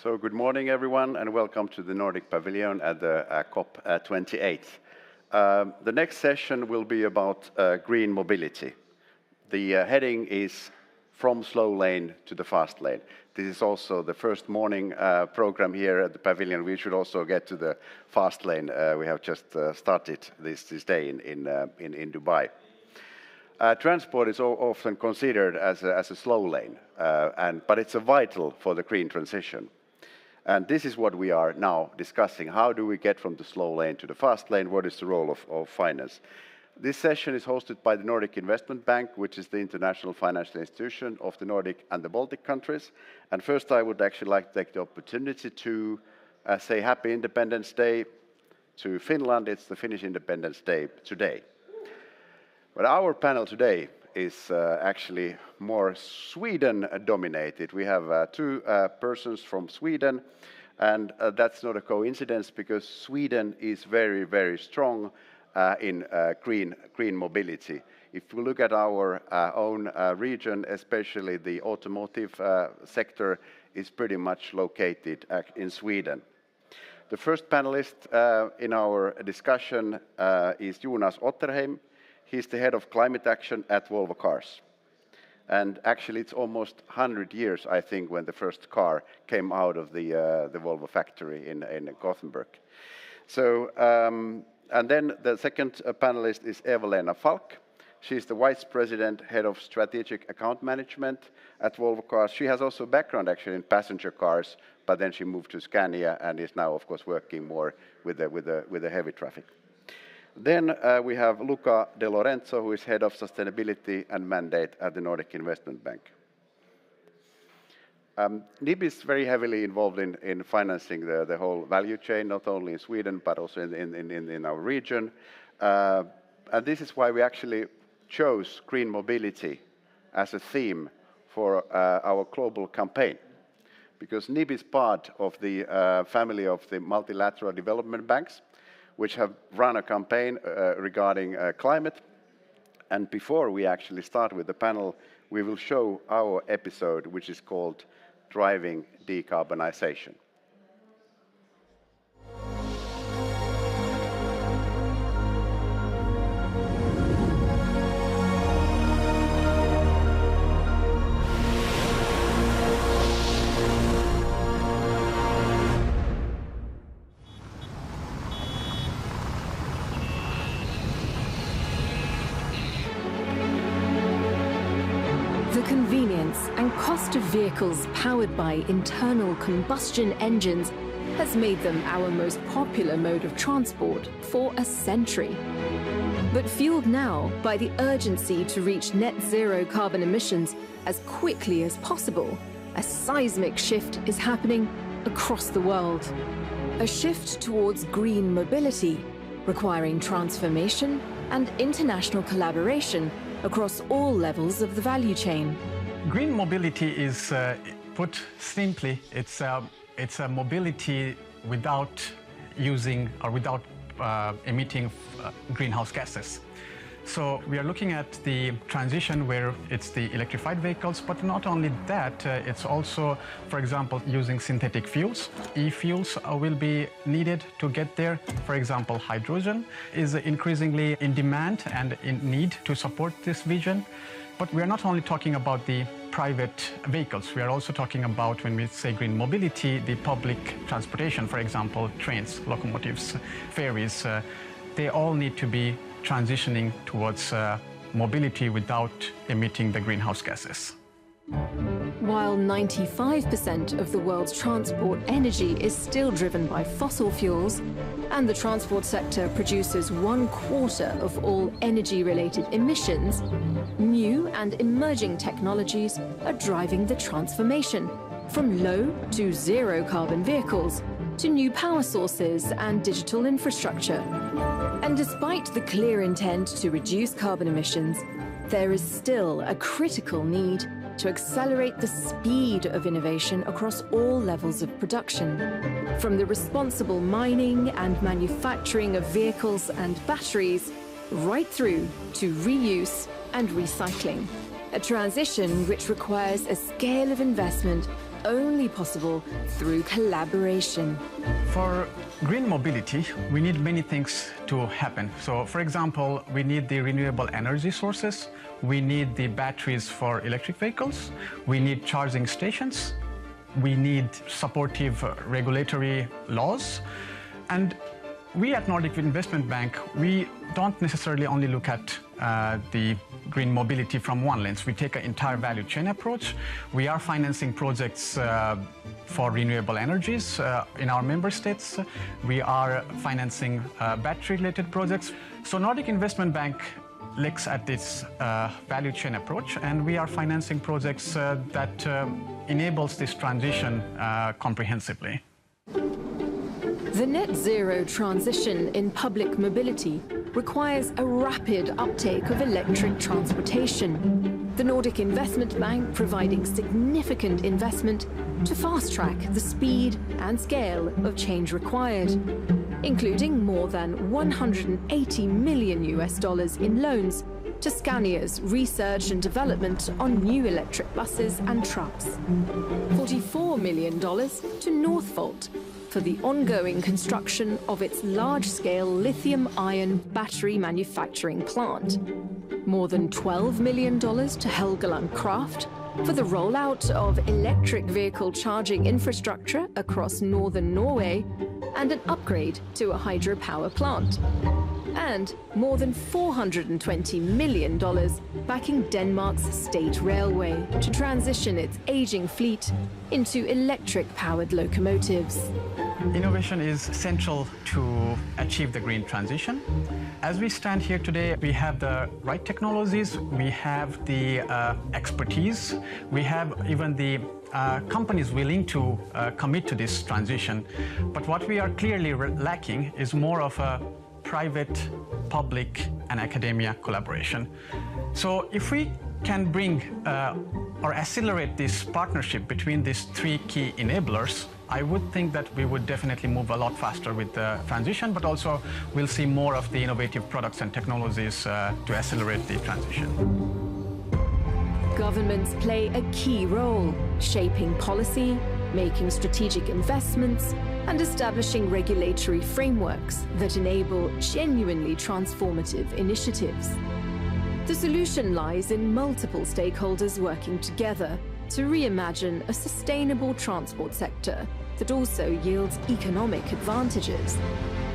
So good morning, everyone, and welcome to the Nordic Pavilion at the COP28. The next session will be about green mobility. The heading is From Slow Lane to the Fast Lane. This is also the first morning program here at the Pavilion. We should also get to the fast lane. We have just started this day in Dubai. Transport is often considered as a slow lane, but it's vital for the green transition. And this is what we are now discussing. How do we get from the slow lane to the fast lane? What is the role of finance? This session is hosted by the Nordic Investment Bank, which is the international financial institution of the Nordic and the Baltic countries. And first, I would actually like to take the opportunity to say Happy Independence Day to Finland. It's the Finnish Independence Day today. But our panel today is actually more Sweden-dominated. We have two persons from Sweden, and that's not a coincidence because Sweden is very, very strong in green mobility. If we look at our own region, especially the automotive sector is pretty much located in Sweden. The first panelist in our discussion is Jonas Otterheim. He's the head of climate action at Volvo Cars. And actually, it's almost 100 years, I think, when the first car came out of the Volvo factory in Gothenburg. So, and then the second panelist is Eva-Lena Falk. She's the vice president, head of strategic account management at Volvo Cars. She has also a background, actually, in passenger cars, but then she moved to Scania and is now, of course, working more with the heavy traffic. Then we have Luca De Lorenzo, who is head of sustainability and mandate at the Nordic Investment Bank. NIB is very heavily involved in financing the whole value chain, not only in Sweden, but also in our region. And this is why we actually chose green mobility as a theme for our global campaign. Because NIB is part of the family of the multilateral development banks, which have run a campaign regarding climate. And before we actually start with the panel, we will show our episode, which is called Driving Decarbonization. The convenience and cost of vehicles powered by internal combustion engines has made them our most popular mode of transport for a century. But fueled now by the urgency to reach net zero carbon emissions as quickly as possible, a seismic shift is happening across the world. A shift towards green mobility, requiring transformation and international collaboration across all levels of the value chain. Green mobility is, put simply, it's a mobility without using or without emitting greenhouse gases. So we are looking at the transition where it's the electrified vehicles, but not only that, it's also, for example, using synthetic fuels. E-fuels will be needed to get there. For example, hydrogen is increasingly in demand and in need to support this vision. But we are not only talking about the private vehicles, we are also talking about, when we say green mobility, the public transportation, for example, trains, locomotives, ferries. They all need to be transitioning towards mobility without emitting the greenhouse gases. While 95% of the world's transport energy is still driven by fossil fuels, and the transport sector produces 1/4 of all energy-related emissions, new and emerging technologies are driving the transformation, from low to zero carbon vehicles to new power sources and digital infrastructure. And despite the clear intent to reduce carbon emissions, there is still a critical need to accelerate the speed of innovation across all levels of production, from the responsible mining and manufacturing of vehicles and batteries, right through to reuse and recycling. A transition which requires a scale of investment only possible through collaboration. For green mobility, we need many things to happen. So, for example, we need the renewable energy sources, we need the batteries for electric vehicles, we need charging stations, we need supportive regulatory laws, and we at Nordic Investment Bank, we don't necessarily only look at the green mobility from one lens. We take an entire value chain approach. We are financing projects for renewable energies in our member states. We are financing battery-related projects. So Nordic Investment Bank looks at this value chain approach, and we are financing projects that enables this transition comprehensively. The net zero transition in public mobility requires a rapid uptake of electric transportation. The Nordic Investment Bank providing significant investment to fast-track the speed and scale of change required, including more than $180 million in loans to Scania's research and development on new electric buses and trucks, $44 million to Northvolt for the ongoing construction of its large-scale lithium-ion battery manufacturing plant, more than $12 million to Helgeland Kraft for the rollout of electric vehicle charging infrastructure across northern Norway and an upgrade to a hydropower plant, and more than $420 million backing Denmark's state railway to transition its aging fleet into electric-powered locomotives. Innovation is central to achieve the green transition. As we stand here today, we have the right technologies, we have the expertise, we have even the companies willing to commit to this transition. But what we are clearly lacking is more of a private, public, and academia collaboration. So if we can bring or accelerate this partnership between these three key enablers, I would think that we would definitely move a lot faster with the transition, but also we'll see more of the innovative products and technologies to accelerate the transition. Governments play a key role, shaping policy, making strategic investments, and establishing regulatory frameworks that enable genuinely transformative initiatives. The solution lies in multiple stakeholders working together to reimagine a sustainable transport sector that also yields economic advantages.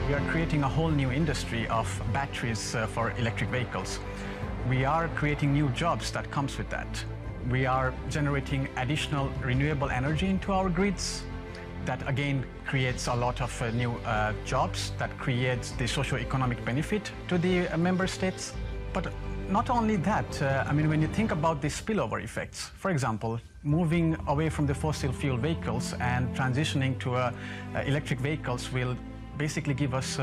We are creating a whole new industry of batteries for electric vehicles. We are creating new jobs that comes with that. We are generating additional renewable energy into our grids. That again creates a lot of new jobs, that creates the socio-economic benefit to the member states. But not only that, I mean, when you think about the spillover effects, for example, moving away from the fossil fuel vehicles and transitioning to electric vehicles will basically give us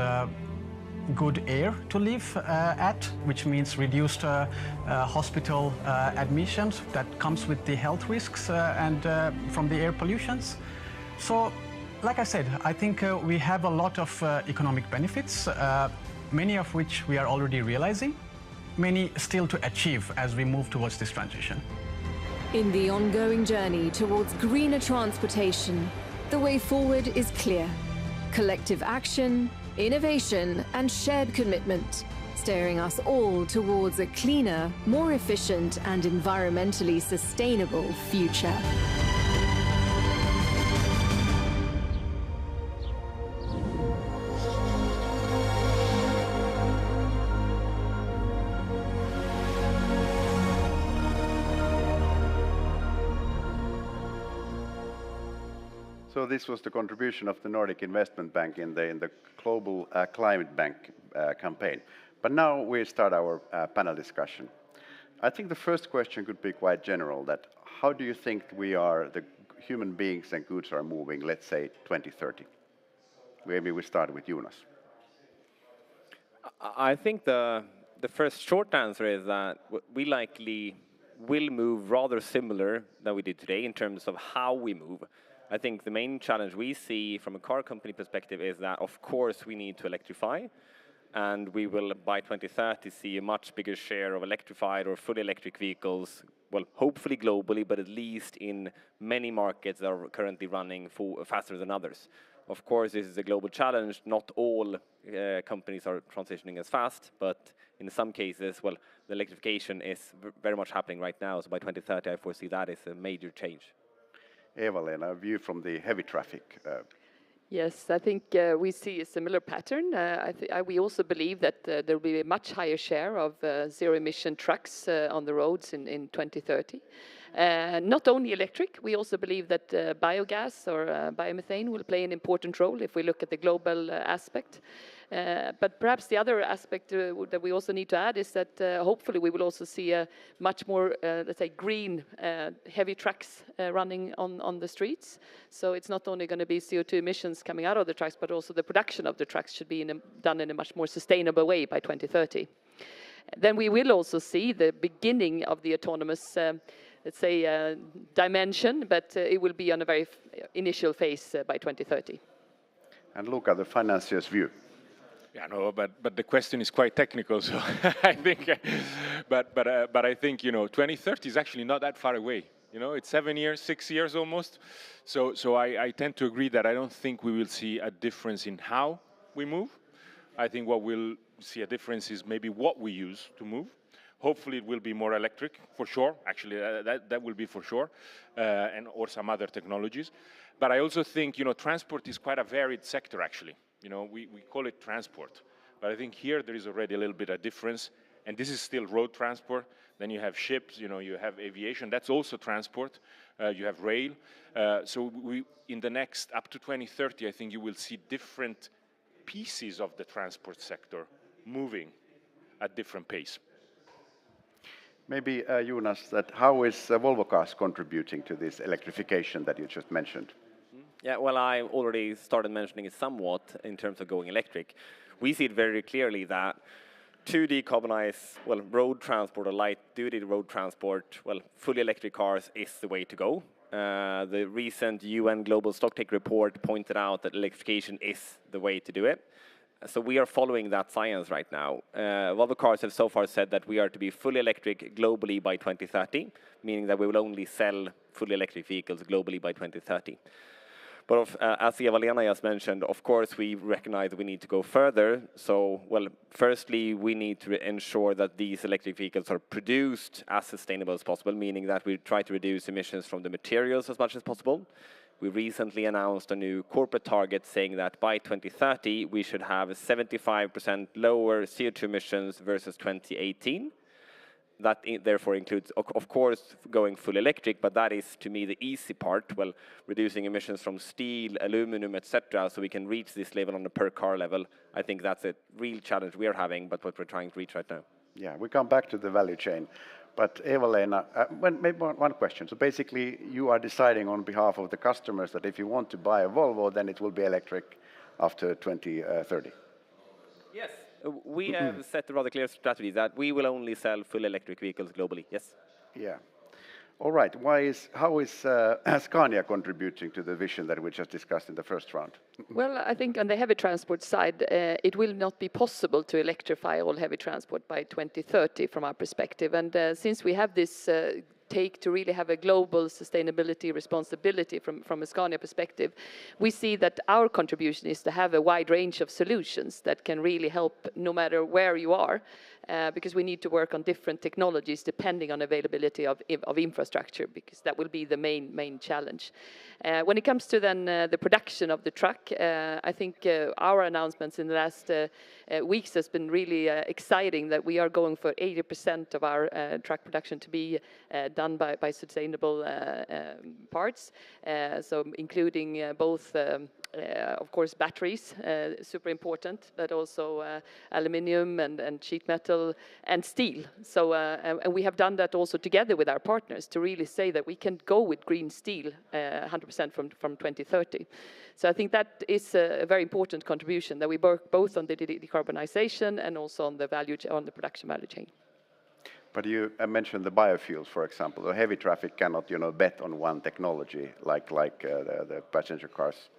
good air to live at, which means reduced hospital admissions that comes with the health risks and from the air pollutions. So, like I said, I think we have a lot of economic benefits, many of which we are already realizing, many still to achieve as we move towards this transition. In the ongoing journey towards greener transportation, the way forward is clear. Collective action, innovation, and shared commitment, steering us all towards a cleaner, more efficient, and environmentally sustainable future. So this was the contribution of the Nordic Investment Bank in the Global Climate Bank campaign. But now we start our panel discussion. I think the first question could be quite general, that how do you think the human beings and goods are moving, let's say 2030? Maybe we start with Jonas. I think the first short answer is that we likely will move rather similar than we did today in terms of how we move. I think the main challenge we see from a car company perspective is that, of course, we need to electrify. and we will, by 2030, see a much bigger share of electrified or fully electric vehicles, well, hopefully globally, but at least in many markets that are currently running faster than others. Of course, this is a global challenge. Not all companies are transitioning as fast, but in some cases, well, the electrification is very much happening right now. So by 2030, I foresee that as a major change. Eva-Lena, a view from the heavy traffic. Yes, I think we see a similar pattern. We also believe that there will be a much higher share of zero-emission trucks on the roads in 2030. Not only electric, we also believe that biogas or biomethane will play an important role if we look at the global aspect. But perhaps the other aspect that we also need to add is that hopefully we will also see a much more, let's say, green heavy trucks running on the streets. So it's not only going to be CO2 emissions coming out of the trucks, but also the production of the trucks should be done in a much more sustainable way by 2030. Then we will also see the beginning of the autonomous let's say, dimension, but it will be on a very initial phase by 2030. And look at the financier's view. Yeah, no, but the question is quite technical, so I think, but I think, 2030 is actually not that far away. It's 7 years, 6 years almost. So I tend to agree that I don't think we will see a difference in how we move. I think what we'll see a difference is maybe what we use to move. Hopefully it will be more electric, for sure. Actually, that will be for sure, or some other technologies. But I also think, transport is quite a varied sector, actually. We call it transport. But I think here there is already a little bit of difference. And this is still road transport. Then you have ships, you have aviation. That's also transport. You have rail. So in the next, up to 2030, I think you will see different pieces of the transport sector moving at different pace. Maybe, Jonas, how is Volvo Cars contributing to this electrification that you just mentioned? Yeah, well, I already started mentioning it somewhat in terms of going electric. We see it very clearly that to decarbonize, well, road transport or light-duty road transport, well, fully electric cars is the way to go. The recent UN Global Stocktake report pointed out that electrification is the way to do it. So we are following that science right now. Volvo Cars have so far said that we are to be fully electric globally by 2030, meaning that we will only sell fully electric vehicles globally by 2030. But as Eva-Lena just mentioned, of course, we recognize that we need to go further. So, well, firstly, we need to ensure that these electric vehicles are produced as sustainable as possible, meaning that we try to reduce emissions from the materials as much as possible. We recently announced a new corporate target saying that by 2030, we should have 75% lower CO2 emissions versus 2018. That therefore includes, of course, going fully electric, but that is, to me, the easy part, well, reducing emissions from steel, aluminum, etc., so we can reach this level on a per-car level. I think that's a real challenge we are having, but what we're trying to reach right now. Yeah, we come back to the value chain. But Eva-Lena, maybe one question. So basically, you are deciding on behalf of the customers that if you want to buy a Volvo, then it will be electric after 2030. Yes, we have set a rather clear strategy that we will only sell full electric vehicles globally. Yes. Yeah. All right. How is Scania contributing to the vision that we just discussed in the first round? Well, I think on the heavy transport side, it will not be possible to electrify all heavy transport by 2030 from our perspective. And since we have this take to really have a global sustainability responsibility from a Scania perspective, we see that our contribution is to have a wide range of solutions that can really help no matter where you are, because we need to work on different technologies depending on availability of infrastructure, because that will be the main challenge. When it comes to then the production of the truck, I think our announcements in the last weeks has been really exciting, that we are going for 80% of our truck production to be done by sustainable parts, so including both, of course, batteries, super important, but also aluminium and sheet metal and steel. So, and we have done that also together with our partners to really say that we can go with green steel 100% from 2030. So I think that is a very important contribution, that we work both on the decarbonization and also on the production value chain. But you mentioned the biofuels, for example. The heavy traffic cannot, bet on one technology like the passenger cars.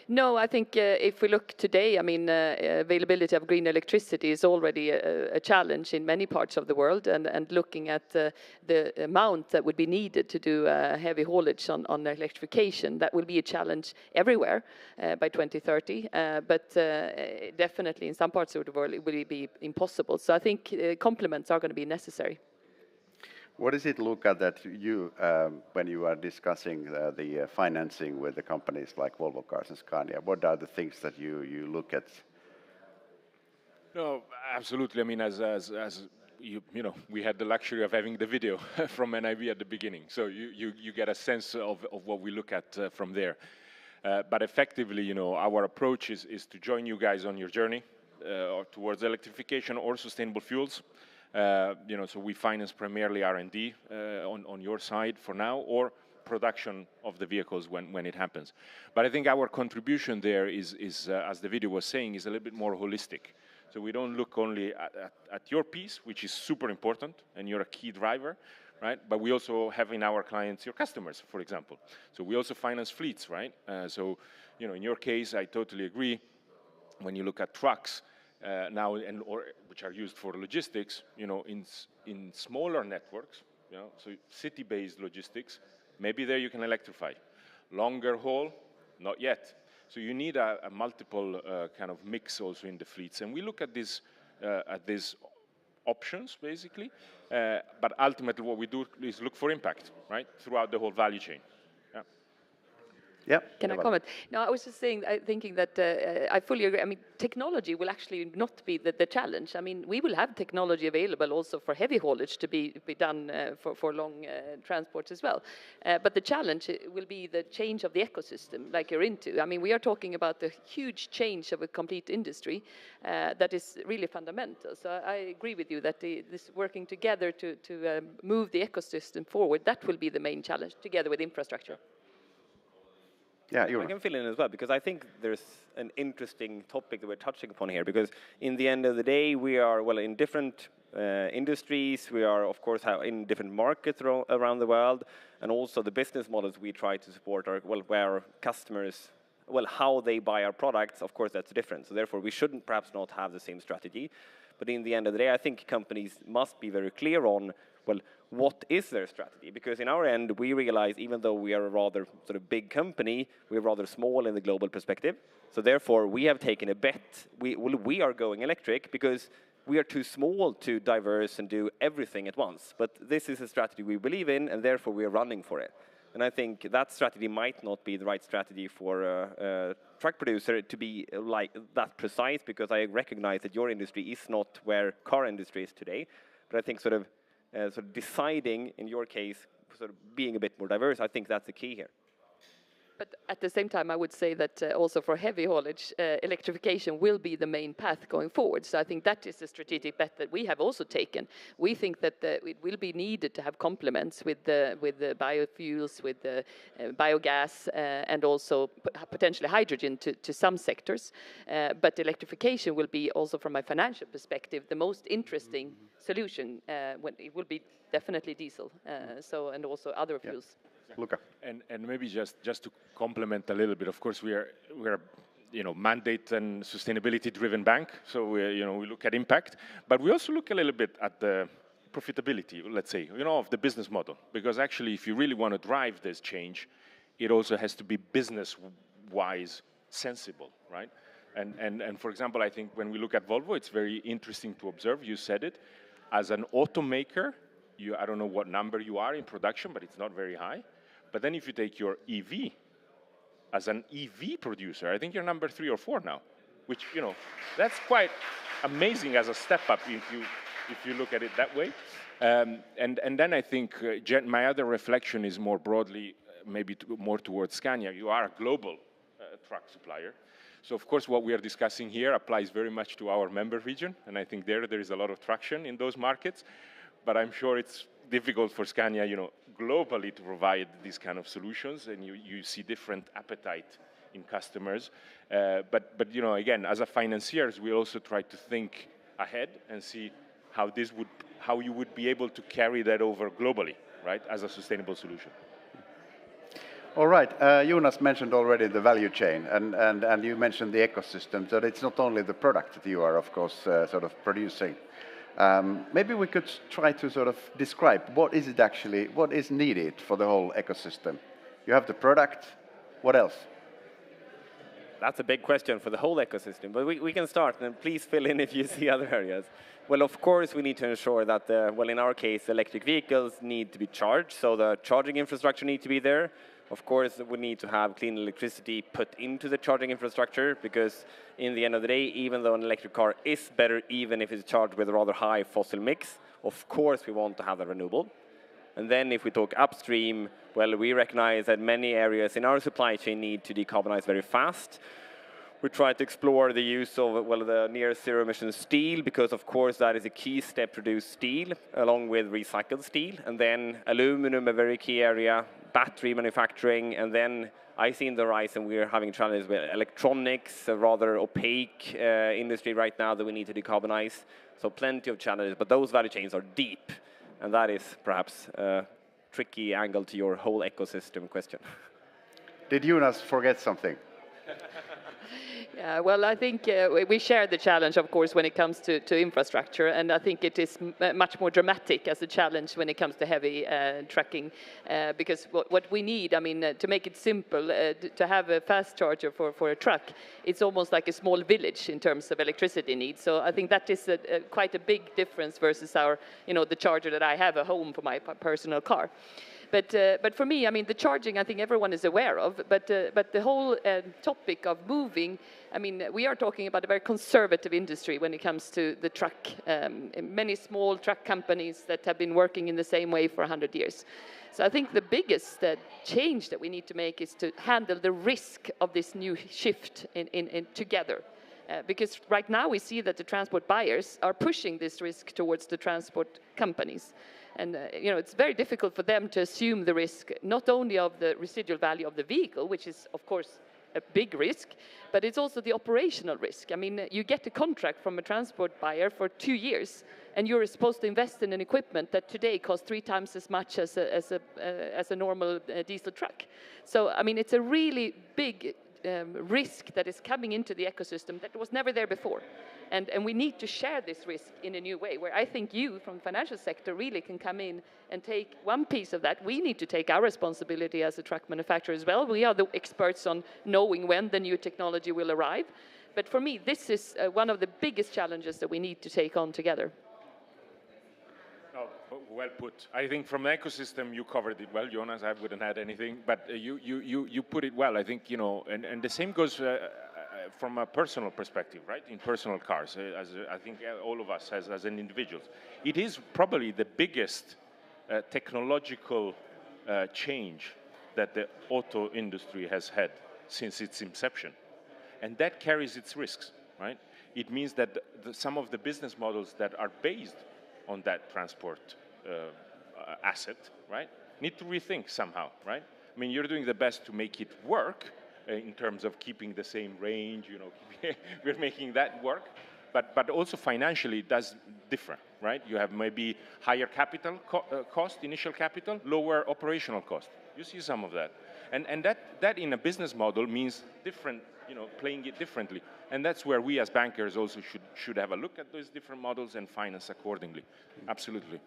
No, I think if we look today, I mean, availability of green electricity is already a challenge in many parts of the world, and looking at the amount that would be needed to do heavy haulage on electrification, that will be a challenge everywhere by 2030, but definitely in some parts of the world it will be impossible. So I think complements are going to be necessary. What does it look at that you, when you are discussing the financing with the companies like Volvo Cars and Scania, what are the things that you look at? No, absolutely. I mean, as you know, we had the luxury of having the video from NIV at the beginning, so you get a sense of what we look at from there. But effectively, you know, our approach is to join you guys on your journey towards electrification or sustainable fuels. You know, so we finance primarily R&D on your side for now, or production of the vehicles when it happens. But I think our contribution there is as the video was saying, is a little bit more holistic. So we don't look only at your piece, which is super important, and you're a key driver, right? But we also have in our clients your customers, for example. So we also finance fleets, right? So, you know, in your case, I totally agree. When you look at trucks, now which are used for logistics, you know, in smaller networks, you know, so city-based logistics, maybe there you can electrify. Longer haul, not yet. So you need a multiple kind of mix also in the fleets, and we look at these options basically. But ultimately, what we do is look for impact, right, throughout the whole value chain. Yeah. Can I comment? No, I was just saying, thinking that I fully agree. I mean, technology will actually not be the challenge. I mean, we will have technology available also for heavy haulage to be done for long transports as well. But the challenge will be the change of the ecosystem, like you're into. I mean, we are talking about the huge change of a complete industry that is really fundamental. So I agree with you that this working together to move the ecosystem forward, that will be the main challenge, together with infrastructure. Yeah, I can fill in as well, because I think there's an interesting topic that we're touching upon here, because in the end of the day, we are, well, in different industries, we are, of course, in different markets around the world, and also the business models we try to support are, well, where customers, well, how they buy our products, of course, that's different. So therefore, we shouldn't perhaps not have the same strategy. But in the end of the day, I think companies must be very clear on, well, what is their strategy? Because in our end, we realize even though we are a rather sort of big company, we're rather small in the global perspective. So therefore, we have taken a bet. We are going electric because we are too small to diverse and do everything at once. But this is a strategy we believe in, and therefore we are running for it. And I think that strategy might not be the right strategy for a truck producer to be like that precise, because I recognize that your industry is not where car industry is today. But I think sort of deciding, in your case, sort of being a bit more diverse, I think that's the key here. But at the same time, I would say that also for heavy haulage, electrification will be the main path going forward. So I think that is a strategic bet that we have also taken. We think that it will be needed to have complements with the biofuels, with the biogas, and also potentially hydrogen to some sectors. But electrification will be also, from a financial perspective, the most interesting solution. When it will be definitely diesel, and also other fuels. Luca. And maybe just to complement a little bit, of course, we're you know, mandate and sustainability driven bank, so we look at impact, but we also look a little bit at the profitability, let's say, you know, of the business model, because actually if you really want to drive this change, it also has to be business wise sensible, right? And for example, I think when we look at Volvo, it's very interesting to observe, you said it, as an automaker, I don't know what number you are in production, but it's not very high. But then if you take your EV, as an EV producer, I think you're number 3 or 4 now, which, you know, that's quite amazing as a step up if you look at it that way. And then I think my other reflection is more broadly, maybe more towards Scania. You are a global truck supplier. So of course what we are discussing here applies very much to our member region, and I think there is a lot of traction in those markets. But I'm sure it's difficult for Scania, you know, globally to provide these kind of solutions, and you see different appetite in customers. But you know, again, as a financiers, we also try to think ahead and see how you would be able to carry that over globally, right, as a sustainable solution. All right, Jonas mentioned already the value chain, and you mentioned the ecosystem, so it's not only the product that you are, of course, sort of producing. Maybe we could try to sort of describe what is it actually, what is needed for the whole ecosystem. You have the product, what else? That's a big question for the whole ecosystem, but we can start, and please fill in if you see other areas. Well, of course, we need to ensure that, well, in our case, electric vehicles need to be charged, so the charging infrastructure needs to be there. Of course, we need to have clean electricity put into the charging infrastructure, because in the end of the day, even though an electric car is better, even if it's charged with a rather high fossil mix, of course, we want to have that renewable. And then if we talk upstream, well, we recognize that many areas in our supply chain need to decarbonize very fast. We try to explore the use of, well, the near zero emission steel, because of course that is a key step to produce steel, along with recycled steel. And then aluminum, a very key area, battery manufacturing, and then I see in the horizon we're having challenges with electronics, a rather opaque industry right now that we need to decarbonize. So plenty of challenges, but those value chains are deep. And that is perhaps a tricky angle to your whole ecosystem question. Did Jonas forget something? Yeah, well, I think we share the challenge, of course, when it comes to infrastructure, and I think it is much more dramatic as a challenge when it comes to heavy trucking, because what we need, I mean, to make it simple, to have a fast charger for a truck, it's almost like a small village in terms of electricity needs. So I think that is quite a big difference versus our, the charger that I have at home for my personal car. But for me, I mean, the charging, I think everyone is aware of, but the whole topic of moving, I mean, we are talking about a very conservative industry when it comes to the truck. Many small truck companies that have been working in the same way for 100 years. So I think the biggest change that we need to make is to handle the risk of this new shift in together. Because right now we see that the transport buyers are pushing this risk towards the transport companies. And it's very difficult for them to assume the risk, not only of the residual value of the vehicle, which is, of course, a big risk, but it's also the operational risk. I mean, you get a contract from a transport buyer for 2 years, and you're supposed to invest in an equipment that today costs 3 times as much as a normal diesel truck. So, I mean, it's a really big risk that is coming into the ecosystem that was never there before. And we need to share this risk in a new way, where I think you, from the financial sector, really can come in and take one piece of that. We need to take our responsibility as a truck manufacturer as well. We are the experts on knowing when the new technology will arrive. But for me, this is one of the biggest challenges that we need to take on together. Oh, well put. I think from the ecosystem, you covered it well, Jonas. I wouldn't add anything, but you put it well. I think, and the same goes from a personal perspective, right? In personal cars, as I think all of us as an individuals. It is probably the biggest technological change that the auto industry has had since its inception. And that carries its risks, right? It means that some of the business models that are based on that transport asset, right, need to rethink somehow, right? I mean, you're doing the best to make it work in terms of keeping the same range, we're making that work, but also financially it does differ, right? You have maybe higher capital cost, initial capital, lower operational cost. You see some of that. And that in a business model means different, playing it differently. And that's where we as bankers also should have a look at those different models and finance accordingly. Absolutely.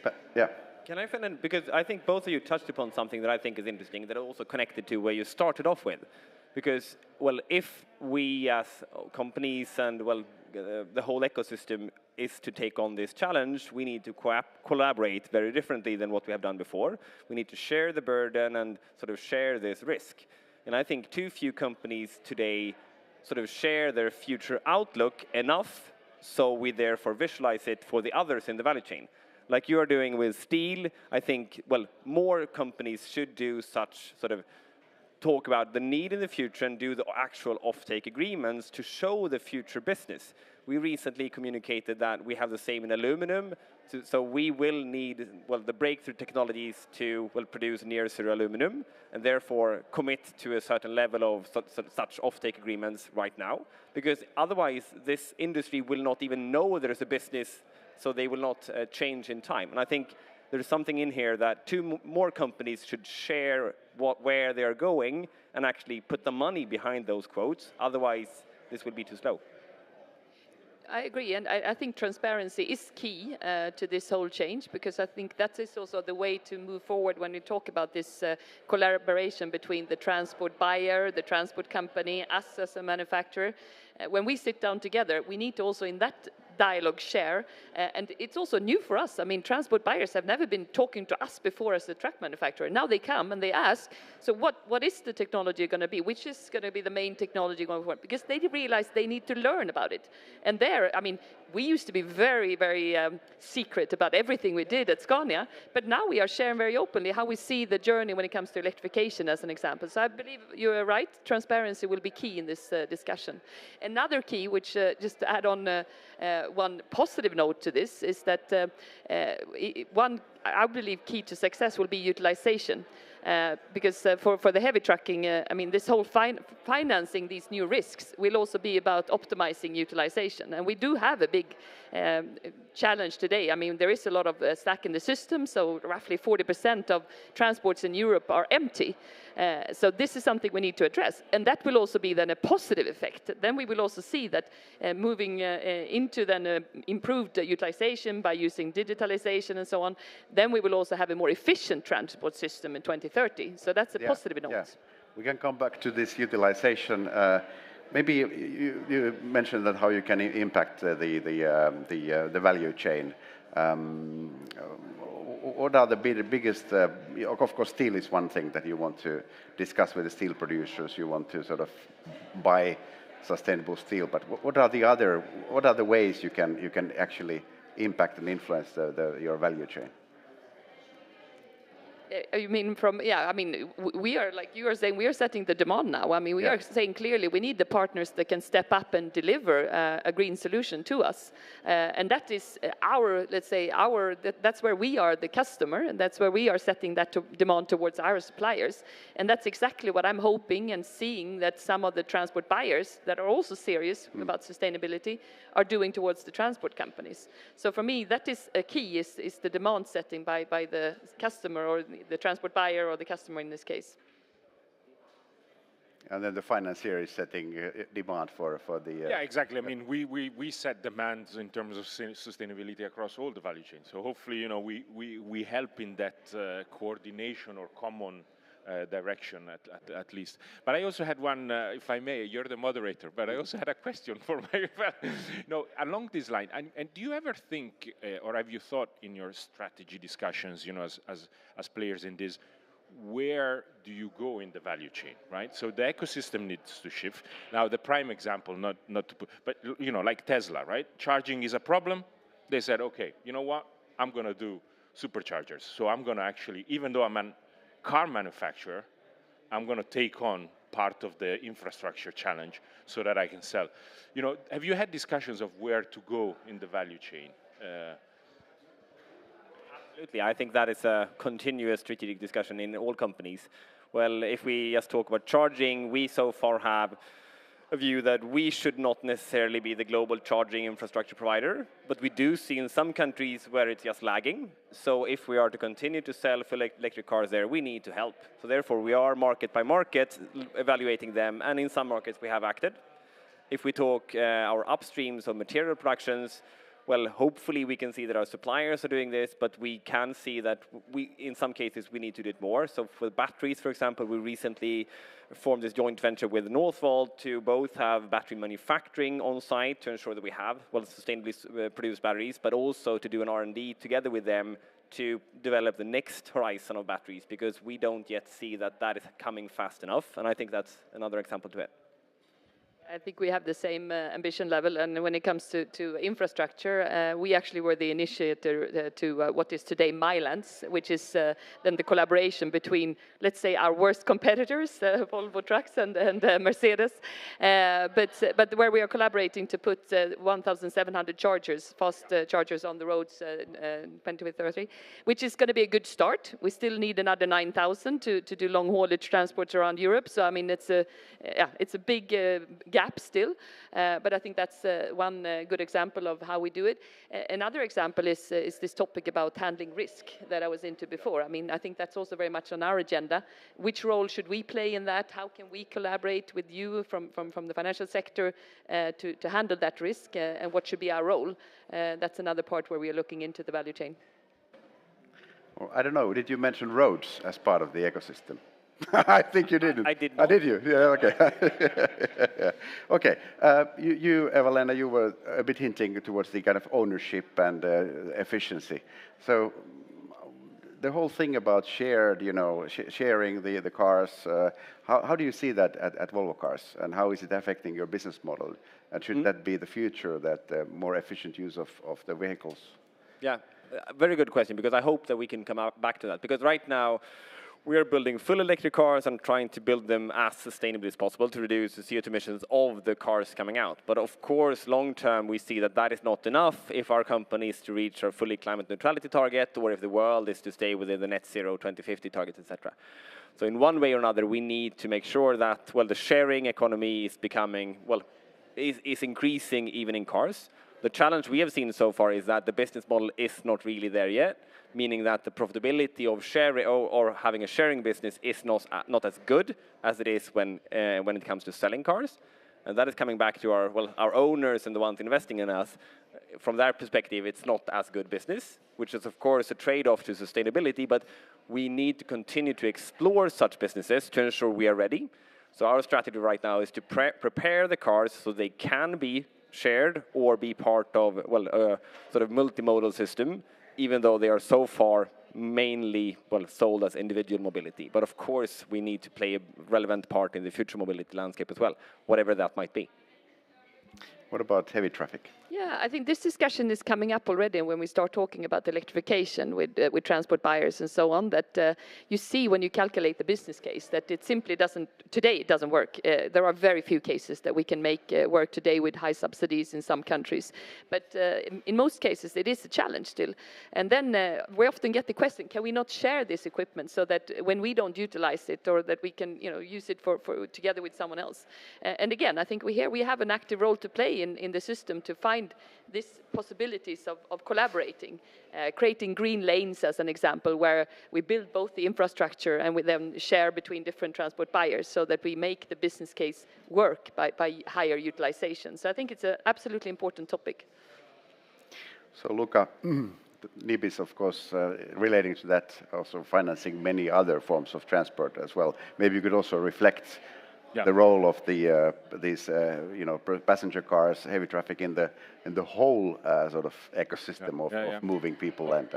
But, yeah. Can I fill in? Because I think both of you touched upon something that I think is interesting, that are also connected to where you started off with. Because, well, if we as companies and, well, the whole ecosystem is to take on this challenge, we need to collaborate very differently than what we have done before. We need to share the burden and sort of share this risk. And I think too few companies today sort of share their future outlook enough, so we therefore visualize it for the others in the value chain. Like you are doing with steel, I think, well, more companies should do such sort of talk about the need in the future and do the actual offtake agreements to show the future business. We recently communicated that we have the same in aluminum, so we will need, well, the breakthrough technologies to, well, produce near zero aluminum, and therefore commit to a certain level of such offtake agreements right now, because otherwise this industry will not even know there is a business, so they will not change in time. And I think there's something in here that more companies should share where they're going and actually put the money behind those quotes. Otherwise, this will be too slow. I agree, and I think transparency is key to this whole change, because I think that is also the way to move forward when we talk about this collaboration between the transport buyer, the transport company, us as a manufacturer. When we sit down together, we need to also in that dialogue share, and it's also new for us. I mean, transport buyers have never been talking to us before as a truck manufacturer. Now they come and they ask, so what is the technology going to be? Which is going to be the main technology going forward? Because they realize they need to learn about it. And there, I mean, we used to be very, very secret about everything we did at Scania, but now we are sharing very openly how we see the journey when it comes to electrification, as an example. So I believe you are right, transparency will be key in this discussion. Another key, which just to add on one positive note to this, is that one, I believe, key to success will be utilization. Because for the heavy trucking, I mean, this whole financing these new risks will also be about optimizing utilization. And we do have a big challenge today. I mean, there is a lot of slack in the system, so roughly 40% of transports in Europe are empty. So this is something we need to address. And that will also be then a positive effect. Then we will also see that moving into then improved utilization by using digitalization and so on, then we will also have a more efficient transport system in 2030. So that's a positive note. Yeah. We can come back to this utilization. Maybe you mentioned that how you can impact the value chain. What are the biggest? Of course, steel is one thing that you want to discuss with the steel producers. You want to sort of buy sustainable steel. But what are the ways you can actually impact and influence your value chain? You mean from, I mean, we are, like you are saying, we are setting the demand now. I mean, we are saying clearly we need the partners that can step up and deliver a green solution to us. And that is our, let's say, that's where we are the customer, and that's where we are setting that demand towards our suppliers. And that's exactly what I'm hoping and seeing that some of the transport buyers that are also serious about sustainability are doing towards the transport companies. So for me, that is a key, is the demand setting by the customer, or the transport buyer, or the customer in this case. And then the financier is setting demand for the... Yeah, exactly. I mean, we set demands in terms of sustainability across all the value chain. So hopefully, you know, we help in that coordination or common direction at least. But I also had one, if I may, you're the moderator, but I also had a question for my... No, along this line, and do you ever think, or have you thought in your strategy discussions, you know, as players in this, where do you go in the value chain, right? So the ecosystem needs to shift. Now, the prime example, not to put, but, you know, like Tesla, right? Charging is a problem. They said, okay, you know what? I'm going to do superchargers. So I'm going to actually, even though I'm a car manufacturer, I'm going to take on part of the infrastructure challenge so that I can sell. You know, have you had discussions of where to go in the value chain? Absolutely. I think that is a continuous strategic discussion in all companies. Well, if we just talk about charging, we so far have a view that we should not necessarily be the global charging infrastructure provider, but we do see in some countries where it's just lagging. So if we are to continue to sell full electric cars there, we need to help. So therefore, we are market by market evaluating them, and in some markets we have acted. If we talk our upstreams of material productions, well, hopefully we can see that our suppliers are doing this, but we can see that in some cases, we need to do it more. So for batteries, for example, we recently formed this joint venture with Northvolt to both have battery manufacturing on site to ensure that we have, well, sustainably produced batteries, but also to do an R&D together with them to develop the next horizon of batteries, because we don't yet see that that is coming fast enough. And I think that's another example to it. I think we have the same ambition level, and when it comes to infrastructure, we actually were the initiator to what is today Mylands, which is then the collaboration between, let's say, our worst competitors, Volvo Trucks and Mercedes, but where we are collaborating to put 1,700 chargers, fast chargers on the roads in 2030, which is going to be a good start. We still need another 9,000 to do long haulage transports around Europe. So I mean, it's a big gap gap still, but I think that's one good example of how we do it. Another example is this topic about handling risk that I was into before. I mean, I think that's also very much on our agenda. Which role should we play in that? How can we collaborate with you from the financial sector to handle that risk, and what should be our role? That's another part where we are looking into the value chain. Well, I don't know, did you mention roads as part of the ecosystem? I think you didn't. I did not. Did you? Yeah, okay. Yeah. Okay. You, Eva-Lena, you were a bit hinting towards the kind of ownership and efficiency. So the whole thing about shared, sharing the cars, how do you see that at Volvo Cars, and how is it affecting your business model? And should that be the future, that more efficient use of the vehicles? Yeah, very good question, because I hope that we can come back to that. Because right now, we are building full electric cars and trying to build them as sustainably as possible to reduce the CO2 emissions of the cars coming out. But of course, long term, we see that that is not enough if our company is to reach our fully climate neutrality target, or if the world is to stay within the net zero 2050 targets, etc. So in one way or another, we need to make sure that, well, the sharing economy is becoming, well, is increasing even in cars. The challenge we have seen so far is that the business model is not really there yet, meaning that the profitability of sharing or having a sharing business is not as good as it is when it comes to selling cars. And that is coming back to our owners and the ones investing in us. From their perspective, it's not as good business, which is of course a trade-off to sustainability, but we need to continue to explore such businesses to ensure we are ready. So our strategy right now is to prepare the cars so they can be shared or be part of, a sort of multimodal system, even though they are so far mainly, sold as individual mobility. But of course, we need to play a relevant part in the future mobility landscape as well, whatever that might be. What about heavy traffic? Yeah, I think this discussion is coming up already when we start talking about electrification with transport buyers and so on, that you see when you calculate the business case that it simply doesn't, today it doesn't work. There are very few cases that we can make work today with high subsidies in some countries. But in most cases, it is a challenge still. And then we often get the question, can we not share this equipment so that when we don't utilize it, or that we can use it for together with someone else? And again, I think we have an active role to play in the system to find these possibilities of collaborating, creating green lanes as an example, where we build both the infrastructure and we then share between different transport buyers so that we make the business case work by higher utilization. So I think it's an absolutely important topic. So Luca, NIB is of course relating to that, also financing many other forms of transport as well. Maybe you could also reflect the role of these passenger cars, heavy traffic in the whole sort of ecosystem of moving people and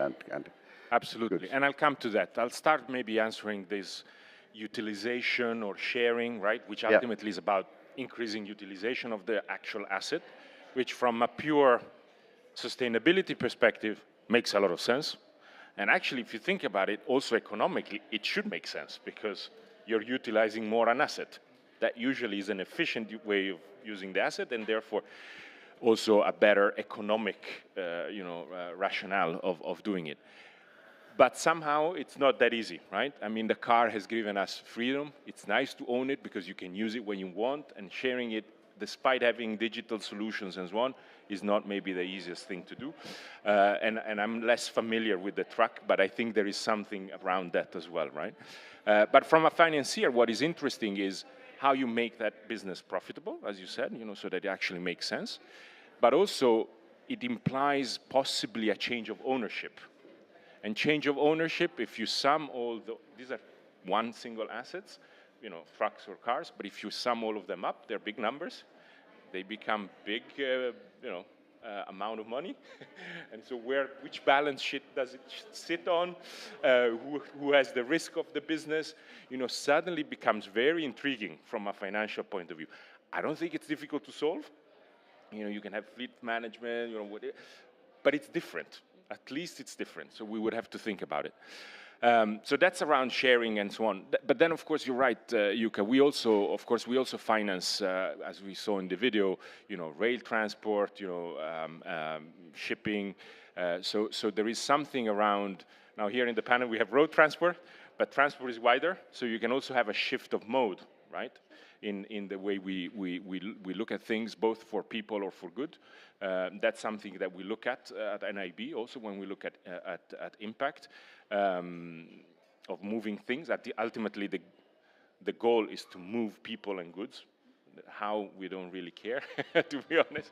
absolutely goods. And I'll come to that. I'll start maybe answering this utilization or sharing, right, which ultimately is about increasing utilization of the actual asset, which from a pure sustainability perspective makes a lot of sense. And actually, if you think about it, also economically, it should make sense, because you're utilizing more an asset. That usually is an efficient way of using the asset, and therefore also a better economic rationale of doing it. But somehow it's not that easy, right? I mean, the car has given us freedom. It's nice to own it because you can use it when you want, and sharing it, despite having digital solutions and so on, is not maybe the easiest thing to do. And I'm less familiar with the truck, but I think there is something around that as well, right? But from a financier, what is interesting is how you make that business profitable, as you said, so that it actually makes sense. But also, it implies possibly a change of ownership. And change of ownership, if you sum these are one single assets, trucks or cars, but if you sum all of them up, they're big numbers. They become big, amount of money. And so which balance sheet does it sit on? Who has the risk of the business? Suddenly becomes very intriguing from a financial point of view. I don't think it's difficult to solve. You can have fleet management, but it's different. At least it's different. So we would have to think about it. So that's around sharing and so on. But then, of course, you're right, Jukka. We also finance, as we saw in the video, rail transport, shipping. So there is something around. Now here in the panel we have road transport, but transport is wider. So you can also have a shift of mode, right? in the way we look at things, both for people or for good. That's something that we look at NIB also when we look at impact of moving things. Ultimately, the goal is to move people and goods. How, we don't really care, to be honest.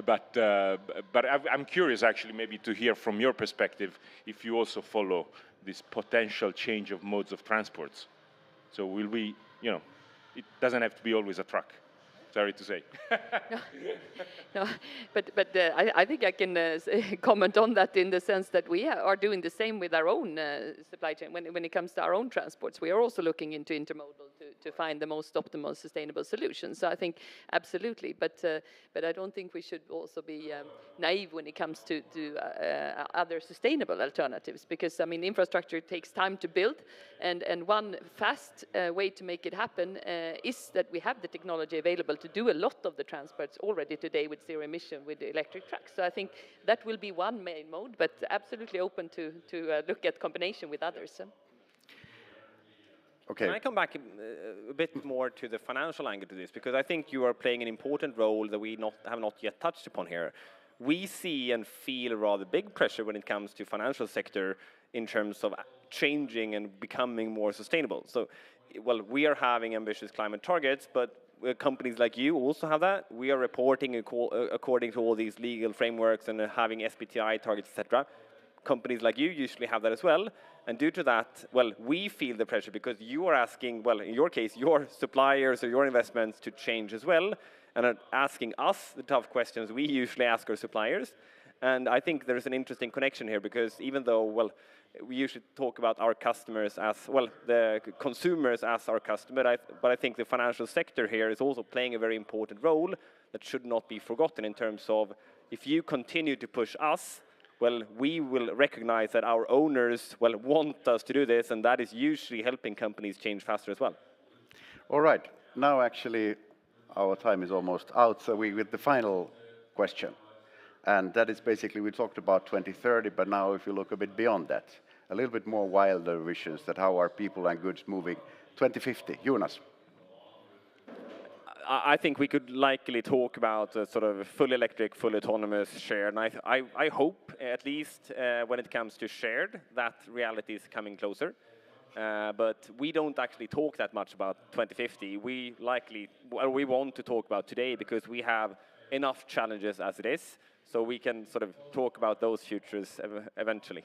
But I'm curious, actually, maybe to hear from your perspective if you also follow this potential change of modes of transports. So will we, it doesn't have to be always a truck. Sorry to say. No, but I think I can comment on that in the sense that we are doing the same with our own supply chain. When it comes to our own transports, we are also looking into intermodal to find the most optimal sustainable solutions. So I think absolutely, but I don't think we should also be naive when it comes to other sustainable alternatives, because I mean infrastructure takes time to build, and one fast way to make it happen is that we have the technology available to do a lot of the transports already today with zero emission with the electric trucks. So I think that will be one main mode, but absolutely open to look at combination with others. Okay. Can I come back a bit more to the financial angle to this? Because I think you are playing an important role that we have not yet touched upon here. We see and feel rather big pressure when it comes to financial sector in terms of changing and becoming more sustainable. So, well, we are having ambitious climate targets, but companies like you also have that. We are reporting according to all these legal frameworks and having SBTi targets, etc. Companies like you usually have that as well. And due to that, well, we feel the pressure because you are asking, well, in your case, your suppliers or your investments to change as well, and are asking us the tough questions we usually ask our suppliers. And I think there's an interesting connection here because even though, well, we usually talk about our customers as, well, the consumers as our customer, but I think the financial sector here is also playing a very important role that should not be forgotten in terms of if you continue to push us, well, we will recognize that our owners, well, want us to do this, and that is usually helping companies change faster as well. All right. Now, actually, our time is almost out, so we with the final question. And that is basically, we talked about 2030, but now if you look a bit beyond that, a little bit more wilder visions that how are people and goods moving 2050. Jonas. I think we could likely talk about sort of fully electric, fully autonomous, shared. And I hope, at least when it comes to shared, that reality is coming closer. But we don't actually talk that much about 2050. We want to talk about today because we have enough challenges as it is. So we can sort of talk about those futures eventually.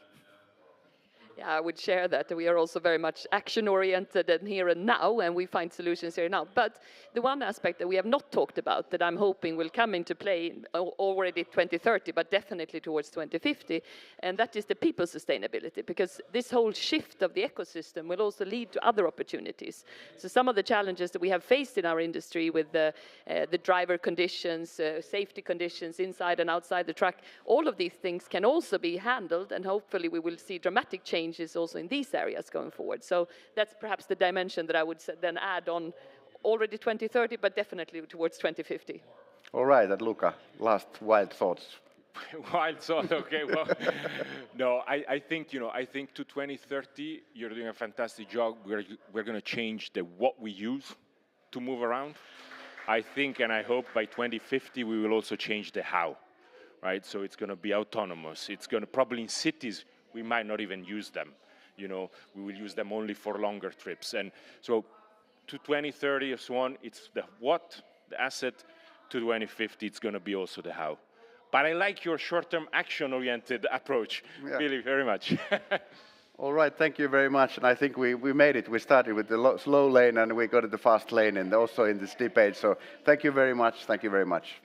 Yeah, I would share that. We are also very much action-oriented and here and now, and we find solutions here and now. But the one aspect that we have not talked about that I'm hoping will come into play already 2030, but definitely towards 2050, and that is the people sustainability, because this whole shift of the ecosystem will also lead to other opportunities. So some of the challenges that we have faced in our industry with the driver conditions, safety conditions inside and outside the truck, all of these things can also be handled, and hopefully we will see dramatic changes also in these areas going forward. So that's perhaps the dimension that I would then add on already 2030, but definitely towards 2050. All right, and Luca, last wild thoughts. Wild thought, okay, well, no, I think, I think to 2030, you're doing a fantastic job. We're going to change what we use to move around. I think, and I hope by 2050, we will also change the how, right? So it's going to be autonomous. It's going to, probably in cities, we might not even use them. We will use them only for longer trips. And so to 2030 or so on, it's the what, the asset. To 2050, it's going to be also the how. But I like your short-term action-oriented approach, really, very much. All right, thank you very much. And I think we made it. We started with the slow lane and we got to the fast lane and also in this debate. So thank you very much. Thank you very much.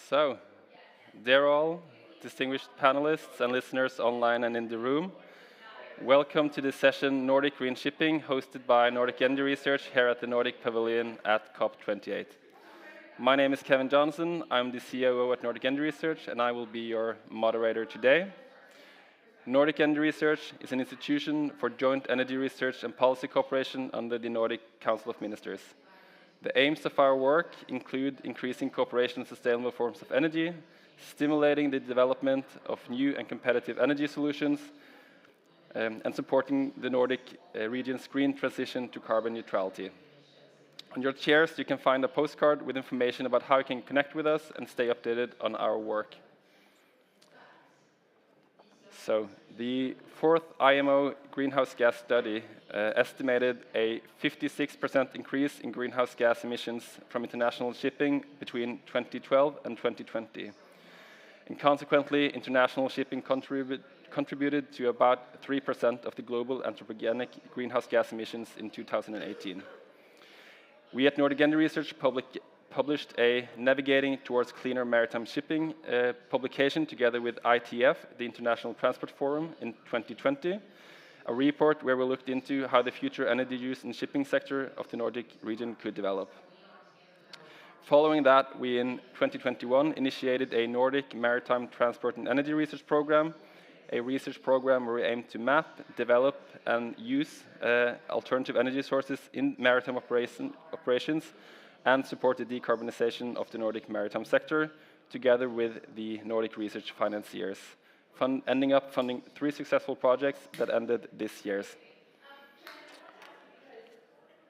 So, dear all, distinguished panelists and listeners online and in the room, welcome to this session, Nordic Green Shipping, hosted by Nordic Energy Research here at the Nordic Pavilion at COP28. My name is Kevin Johnson, I'm the COO at Nordic Energy Research, and I will be your moderator today. Nordic Energy Research is an institution for joint energy research and policy cooperation under the Nordic Council of Ministers. The aims of our work include increasing cooperation in sustainable forms of energy, stimulating the development of new and competitive energy solutions, and supporting the Nordic region's green transition to carbon neutrality. On your chairs, you can find a postcard with information about how you can connect with us and stay updated on our work. So, the fourth IMO greenhouse gas study estimated a 56% increase in greenhouse gas emissions from international shipping between 2012 and 2020. And consequently, international shipping contributed to about 3% of the global anthropogenic greenhouse gas emissions in 2018. We at Nordic Energy Research published a Navigating Towards Cleaner Maritime Shipping publication together with ITF, the International Transport Forum, in 2020, a report where we looked into how the future energy use in shipping sector of the Nordic region could develop. Following that, we in 2021 initiated a Nordic Maritime Transport and Energy Research Program, a research program where we aim to map, develop, and use alternative energy sources in maritime operations and support the decarbonization of the Nordic maritime sector, together with the Nordic research financiers, ending up funding 3 successful projects that ended this year.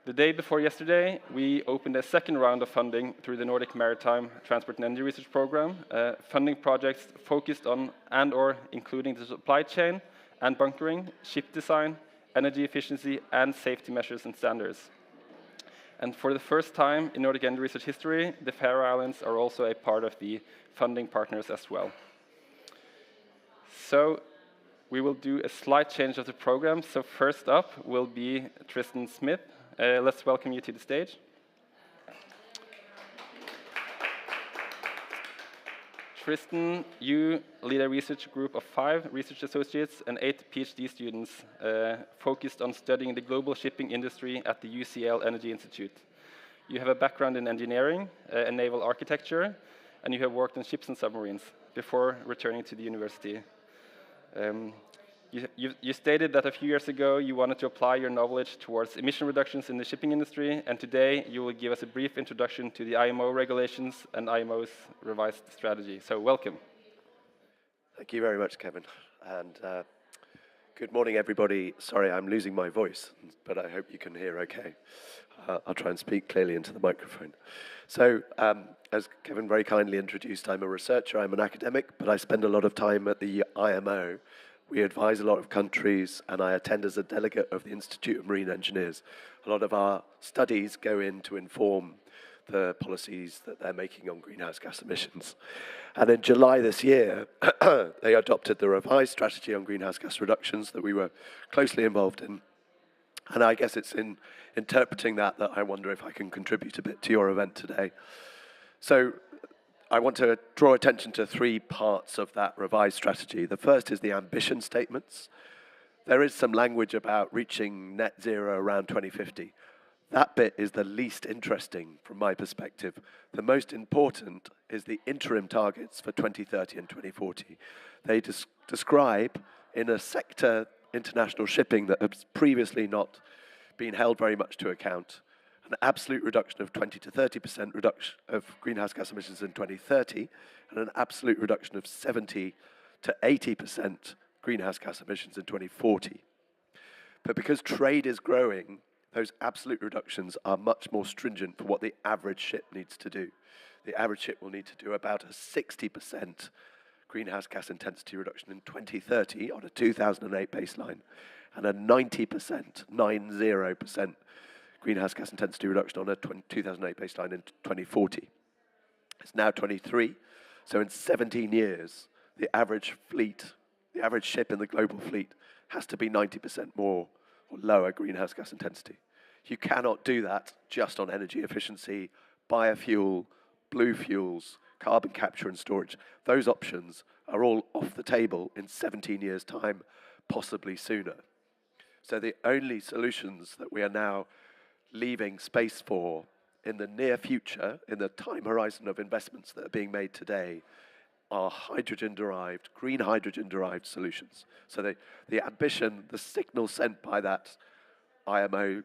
The day before yesterday, we opened a second round of funding through the Nordic Maritime Transport and Energy Research Program, funding projects focused on and/or including the supply chain and bunkering, ship design, energy efficiency, and safety measures and standards. And for the first time in Nordic Energy Research history, the Faroe Islands are also a part of the funding partners as well. So we will do a slight change of the program. So first up will be Tristan Smith. Let's welcome you to the stage. Tristan, you lead a research group of 5 research associates and 8 PhD students focused on studying the global shipping industry at the UCL Energy Institute. You have a background in engineering and naval architecture, and you have worked on ships and submarines before returning to the university. You stated that a few years ago you wanted to apply your knowledge towards emission reductions in the shipping industry, and today you will give us a brief introduction to the IMO regulations and IMO's revised strategy. So welcome. Thank you very much, Kevin. And good morning, everybody. Sorry, I'm losing my voice, but I hope you can hear okay. I'll try and speak clearly into the microphone. So, as Kevin very kindly introduced, I'm a researcher, I'm an academic, but I spend a lot of time at the IMO. We advise a lot of countries, and I attend as a delegate of the Institute of Marine Engineers. A lot of our studies go in to inform the policies that they're making on greenhouse gas emissions. And in July this year, they adopted the revised strategy on greenhouse gas reductions that we were closely involved in. And I guess it's in interpreting that I wonder if I can contribute a bit to your event today. So I want to draw attention to 3 parts of that revised strategy. The first is the ambition statements. There is some language about reaching net zero around 2050. That bit is the least interesting from my perspective. The most important is the interim targets for 2030 and 2040. They describe in a sector, international shipping, that has previously not been held very much to account, an absolute reduction of 20 to 30% reduction of greenhouse gas emissions in 2030, and an absolute reduction of 70 to 80% greenhouse gas emissions in 2040. But because trade is growing, those absolute reductions are much more stringent for what the average ship needs to do. The average ship will need to do about a 60% greenhouse gas intensity reduction in 2030 on a 2008 baseline, and a 90% greenhouse gas intensity reduction on a 2008 baseline in 2040. It's now 23, so in 17 years, the average fleet, the average ship in the global fleet has to be 90% more or lower greenhouse gas intensity. You cannot do that just on energy efficiency, biofuel, blue fuels, carbon capture and storage. Those options are all off the table in 17 years' time, possibly sooner. So the only solutions that we are now leaving space for in the near future, in the time horizon of investments that are being made today, are hydrogen-derived, green hydrogen-derived solutions. So the ambition, the signal sent by that IMO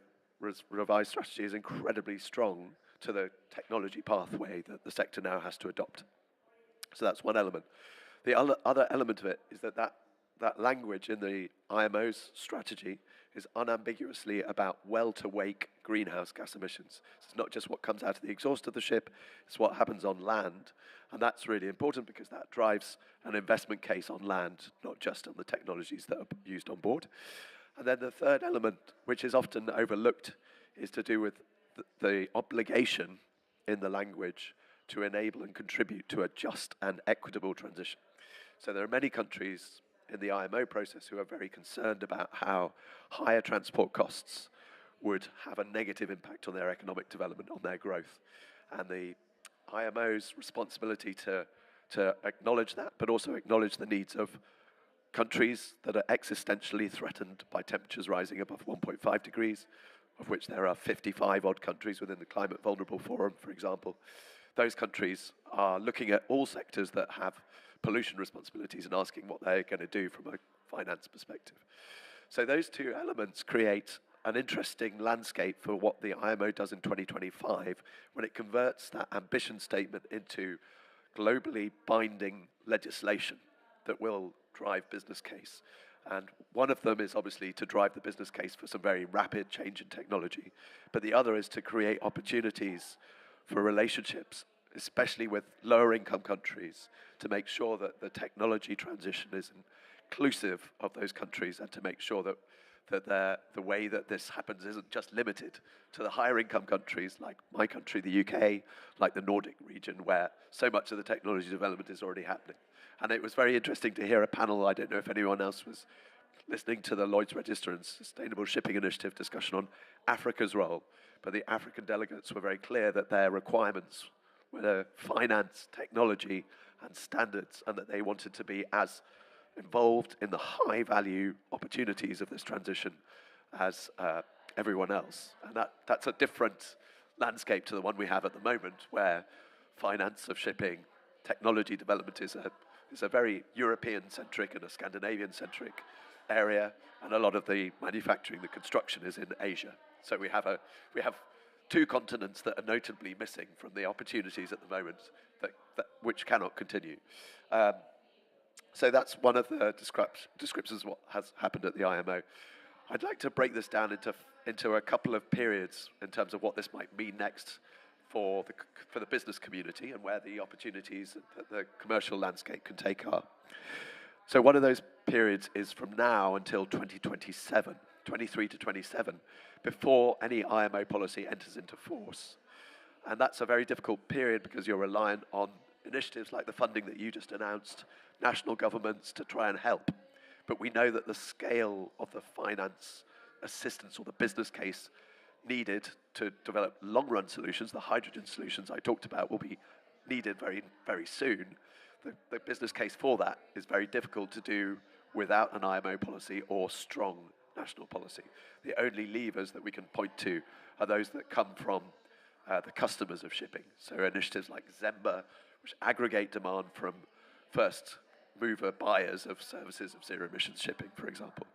revised strategy is incredibly strong to the technology pathway that the sector now has to adopt. So that's one element. The other element of it is that language in the IMO's strategy is unambiguously about well-to-wake greenhouse gas emissions. It's not just what comes out of the exhaust of the ship, it's what happens on land. And that's really important because that drives an investment case on land, not just on the technologies that are used on board. And then the third element, which is often overlooked, is to do with the obligation in the language to enable and contribute to a just and equitable transition. So there are many countries in the IMO process who are very concerned about how higher transport costs would have a negative impact on their economic development, on their growth. And the IMO's responsibility to acknowledge that, but also acknowledge the needs of countries that are existentially threatened by temperatures rising above 1.5 degrees, of which there are 55 odd countries within the Climate Vulnerable Forum, for example. Those countries are looking at all sectors that have pollution responsibilities and asking what they're going to do from a finance perspective. So those two elements create an interesting landscape for what the IMO does in 2025 when it converts that ambition statement into globally binding legislation that will drive business case. And one of them is obviously to drive the business case for some very rapid change in technology, but the other is to create opportunities for relationships, especially with lower income countries, to make sure that the technology transition is inclusive of those countries and to make sure that the way that this happens isn't just limited to the higher income countries like my country, the UK, like the Nordic region, where so much of the technology development is already happening. And it was very interesting to hear a panel, I don't know if anyone else was listening to the Lloyd's Register and Sustainable Shipping Initiative discussion on Africa's role, but the African delegates were very clear that their requirements were finance, technology, and standards, and that they wanted to be as involved in the high-value opportunities of this transition as everyone else. And that's a different landscape to the one we have at the moment, where finance of shipping, technology development is a very European-centric and a Scandinavian-centric area, and a lot of the manufacturing, the construction is in Asia. So we have two continents that are notably missing from the opportunities at the moment, which cannot continue. So that's one of the descriptions of what has happened at the IMO. I'd like to break this down into a couple of periods in terms of what this might mean next for the business community and where the opportunities that the commercial landscape can take are. So one of those periods is from now until 2027, 23 to 27, before any IMO policy enters into force. And that's a very difficult period because you're reliant on initiatives like the funding that you just announced, national governments to try and help. But we know that the scale of the finance assistance or the business case needed to develop long-run solutions, the hydrogen solutions I talked about, will be needed very, very soon. The business case for that is very difficult to do without an IMO policy or strong national policy. The only levers that we can point to are those that come from the customers of shipping. So initiatives like Zemba, which aggregate demand from first mover buyers of services of zero emissions shipping, for example.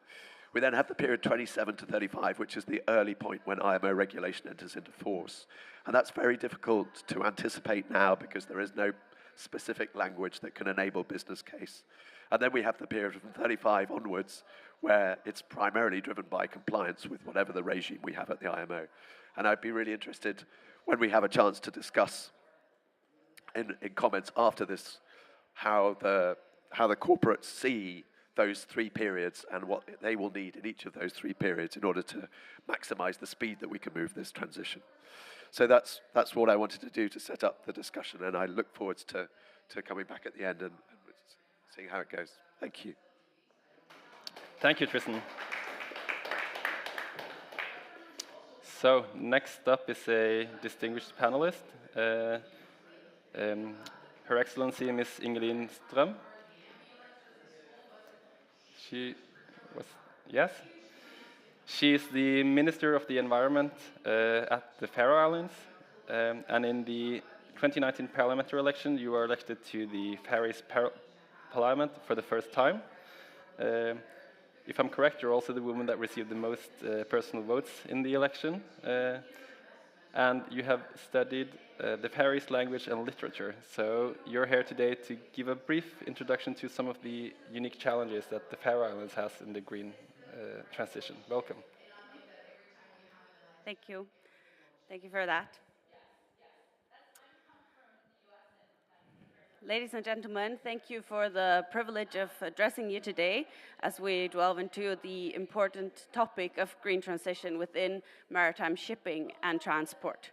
We then have the period 27 to 35, which is the early point when IMO regulation enters into force. And that's very difficult to anticipate now because there is no specific language that can enable business case. And then we have the period from 35 onwards where it's primarily driven by compliance with whatever the regime we have at the IMO. And I'd be really interested when we have a chance to discuss in comments after this how the corporates see those three periods and what they will need in each of those three periods in order to maximize the speed that we can move this transition. So that's what I wanted to do to set up the discussion, and I look forward to coming back at the end and seeing how it goes. Thank you. Thank you, Tristan. So next up is a distinguished panelist Her Excellency Miss Ingelin Strøm. Yes? She is the Minister of the Environment at the Faroe Islands, and in the 2019 parliamentary election, you were elected to the Faroese Parliament for the first time. If I'm correct, you're also the woman that received the most personal votes in the election, and you have studied the Faroese language and literature. So you're here today to give a brief introduction to some of the unique challenges that the Faroe Islands has in the green transition. Welcome. Thank you. Thank you for that. Ladies and gentlemen, thank you for the privilege of addressing you today as we delve into the important topic of green transition within maritime shipping and transport.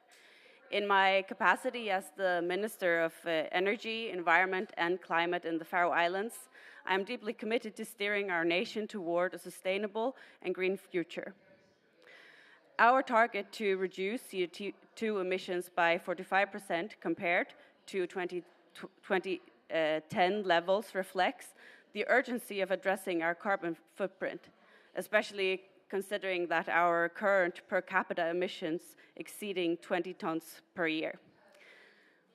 In my capacity as the Minister of Energy, Environment and Climate in the Faroe Islands, I am deeply committed to steering our nation toward a sustainable and green future. Our target to reduce CO2 emissions by 45% compared to 2010 levels reflects the urgency of addressing our carbon footprint, especially considering that our current per capita emissions exceeding 20 tons per year.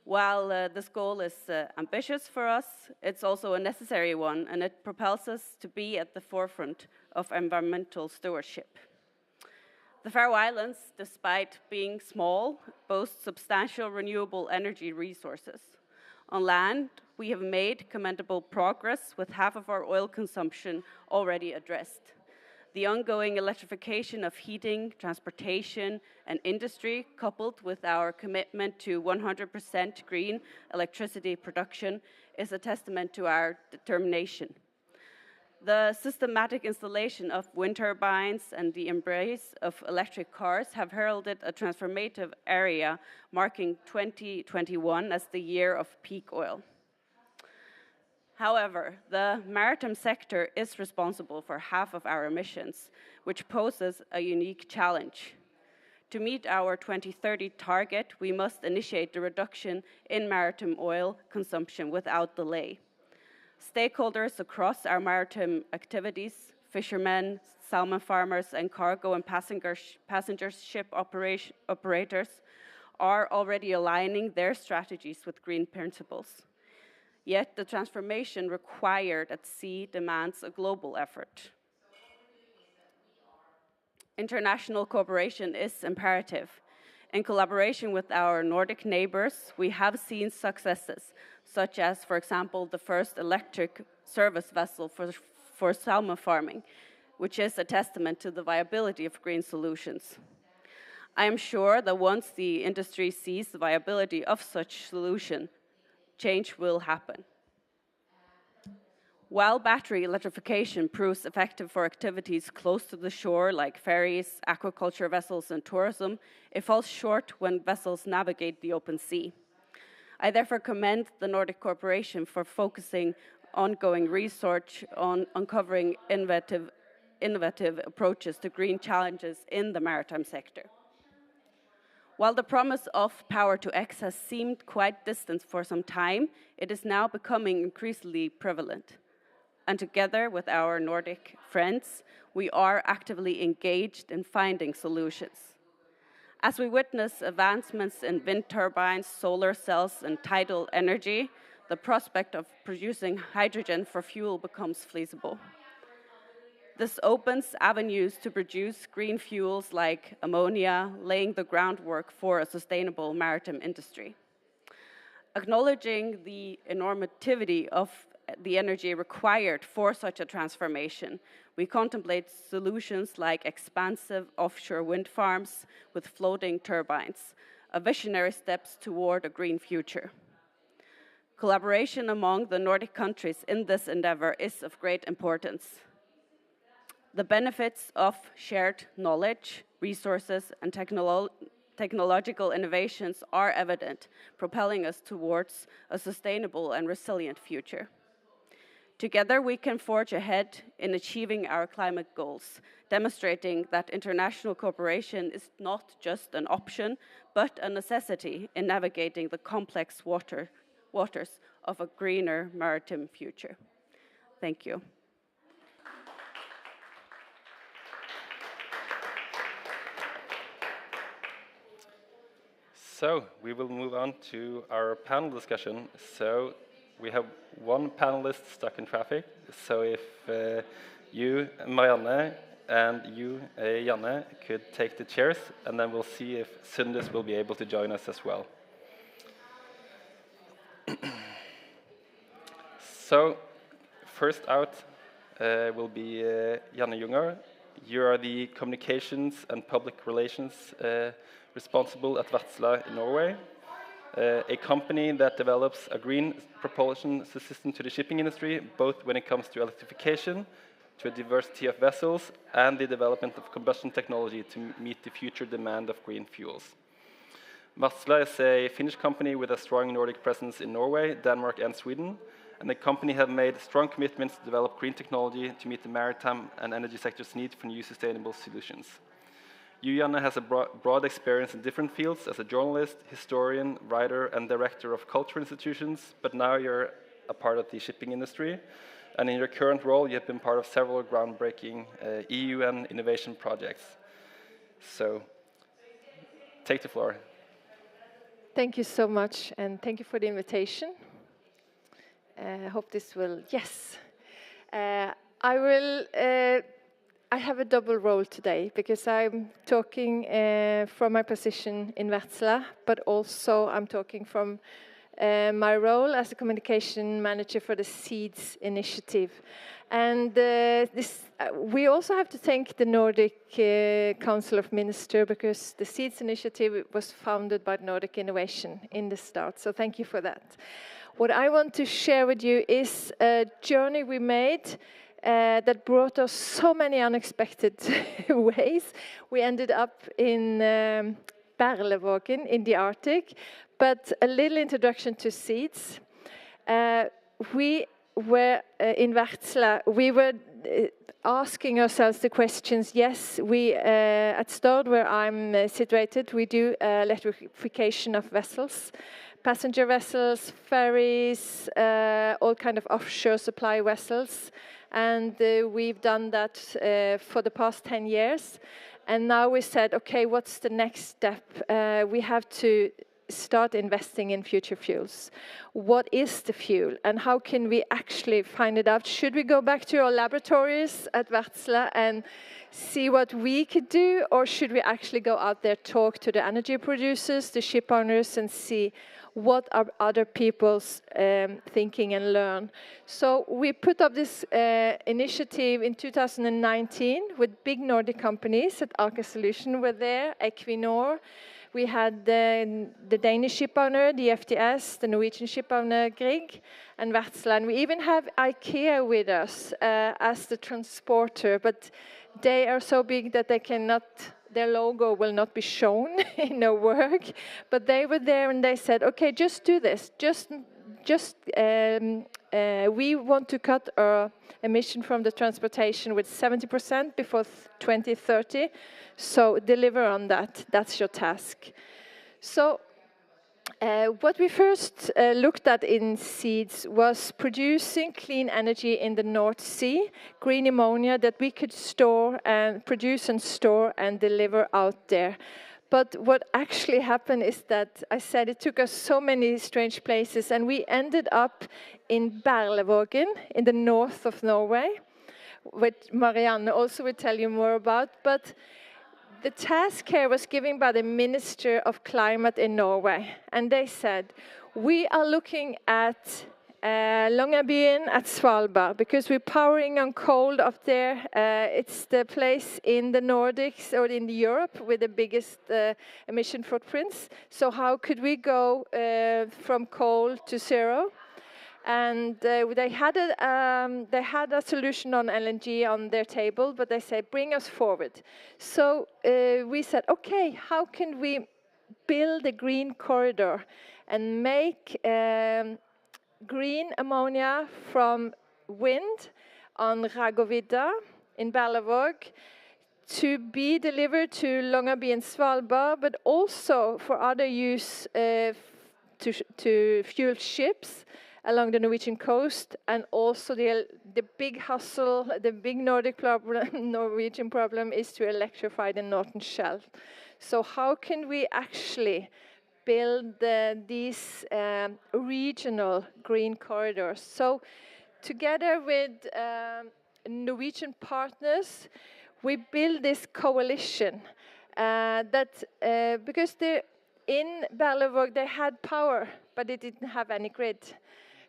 While this goal is ambitious for us, it's also a necessary one, and it propels us to be at the forefront of environmental stewardship. The Faroe Islands, despite being small, boast substantial renewable energy resources. On land, we have made commendable progress with half of our oil consumption already addressed. The ongoing electrification of heating, transportation, and industry, coupled with our commitment to 100% green electricity production, is a testament to our determination. The systematic installation of wind turbines and the embrace of electric cars have heralded a transformative area, marking 2021 as the year of peak oil. However, the maritime sector is responsible for half of our emissions, which poses a unique challenge. To meet our 2030 target, we must initiate the reduction in maritime oil consumption without delay. Stakeholders across our maritime activities, fishermen, salmon farmers, and cargo and passenger ship operators are already aligning their strategies with green principles. Yet the transformation required at sea demands a global effort. International cooperation is imperative. In collaboration with our Nordic neighbors, we have seen successes, such as, for example, the first electric service vessel for salmon farming, which is a testament to the viability of green solutions. I am sure that once the industry sees the viability of such solution, change will happen. While battery electrification proves effective for activities close to the shore, like ferries, aquaculture vessels, and tourism, it falls short when vessels navigate the open sea. I therefore commend the Nordic cooperation for focusing ongoing research on uncovering innovative approaches to green challenges in the maritime sector. While the promise of power to X has seemed quite distant for some time, it is now becoming increasingly prevalent. And together with our Nordic friends, we are actively engaged in finding solutions. As we witness advancements in wind turbines, solar cells, and tidal energy, the prospect of producing hydrogen for fuel becomes feasible. This opens avenues to produce green fuels like ammonia, laying the groundwork for a sustainable maritime industry. Acknowledging the enormity of the energy required for such a transformation, we contemplate solutions like expansive offshore wind farms with floating turbines, a visionary steps toward a green future. Collaboration among the Nordic countries in this endeavor is of great importance. The benefits of shared knowledge, resources, and technological innovations are evident, propelling us towards a sustainable and resilient future. Together, we can forge ahead in achieving our climate goals, demonstrating that international cooperation is not just an option, but a necessity in navigating the complex waters of a greener maritime future. Thank you. So we will move on to our panel discussion. So we have one panelist stuck in traffic. So if you, Marianne, and you, Janne, could take the chairs, and then we'll see if Sundus will be able to join us as well. So first out will be Janne Junger. You are the communications and public relations responsible at Wärtsilä in Norway, a company that develops a green propulsion system to the shipping industry, both when it comes to electrification, to a diversity of vessels, and the development of combustion technology to meet the future demand of green fuels. Wärtsilä is a Finnish company with a strong Nordic presence in Norway, Denmark, and Sweden, and the company have made strong commitments to develop green technology to meet the maritime and energy sector's need for new sustainable solutions. Janne has a broad experience in different fields as a journalist, historian, writer, and director of cultural institutions, but now you're a part of the shipping industry. And in your current role, you have been part of several groundbreaking EU and innovation projects. So, take the floor. Thank you so much, and thank you for the invitation. I hope this will, yes. I have a double role today because I'm talking from my position in Wärtsilä, but also I'm talking from my role as a communication manager for the SEEDS initiative. And we also have to thank the Nordic Council of Ministers because the SEEDS initiative was founded by Nordic Innovation in the start. So thank you for that. What I want to share with you is a journey we made that brought us so many unexpected ways. We ended up in Berlevågen in the Arctic, but a little introduction to SEEDS. We were in Wärtsilä, we were asking ourselves the questions, yes, we at Stord, where I'm situated, we do electrification of vessels, passenger vessels, ferries, all kind of offshore supply vessels. And we've done that for the past 10 years. And now we said, okay, what's the next step? We have to start investing in future fuels. What is the fuel? And how can we actually find it out? Should we go back to our laboratories at Wärtsilä and see what we could do? Or should we actually go out there, talk to the energy producers, the ship owners, and see what are other people's thinking and learn? So we put up this initiative in 2019 with big Nordic companies. At Aker Solutions were there, Equinor. We had the Danish ship owner, the FTS, the Norwegian ship owner, Grieg, and Wärtsilä. And we even have IKEA with us as the transporter, but they are so big that they cannot, their logo will not be shown in our work. But they were there and they said, okay, just do this. We want to cut our emission from the transportation with 70% before 2030. So deliver on that. That's your task. So what we first looked at in SEEDS was producing clean energy in the North Sea, green ammonia that we could store and produce and store and deliver out there. But what actually happened is that I said it took us so many strange places, and we ended up in Berlevågen in the north of Norway, which Marianne also will tell you more about. But the task here was given by the Minister of Climate in Norway, and they said, we are looking at Longyearbyen at Svalbard, because we're powering on coal up there. It's the place in the Nordics or in Europe with the biggest emission footprints. So how could we go from coal to zero? And they had a solution on LNG on their table, but they said, bring us forward. So we said, okay, how can we build a green corridor and make green ammonia from wind on Ragovidda in Berlevåg to be delivered to Longyearbyen, Svalbard, but also for other use to fuel ships along the Norwegian coast, and also the big hustle, the big Norwegian problem is to electrify the Northern Shelf. So how can we actually build these regional green corridors? So together with Norwegian partners, we build this coalition because in Berlevåg they had power, but they didn't have any grid.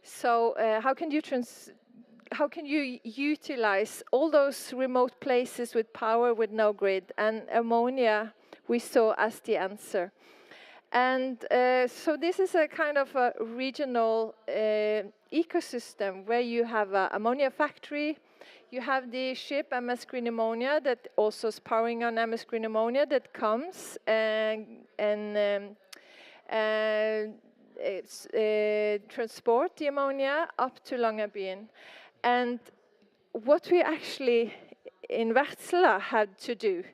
So how can you utilize all those remote places with power with no grid? And ammonia we saw as the answer. And so this is a kind of a regional ecosystem where you have an ammonia factory, you have the ship MS Green Ammonia that also is powering on MS Green Ammonia that comes and transport the ammonia up to Longyearbyen. And what we actually in Wärtsilä had to do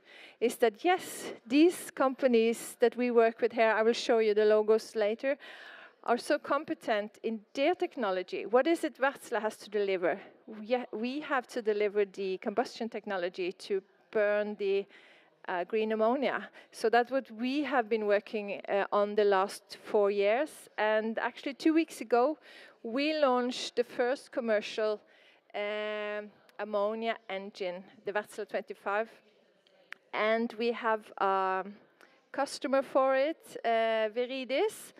is that, yes, these companies that we work with here, I will show you the logos later, are so competent in their technology. What is it Wärtsilä has to deliver? We have to deliver the combustion technology to burn the green ammonia. So that's what we have been working on the last 4 years. And actually 2 weeks ago, we launched the first commercial ammonia engine, the Wärtsilä 25. And we have a customer for it, Viridis,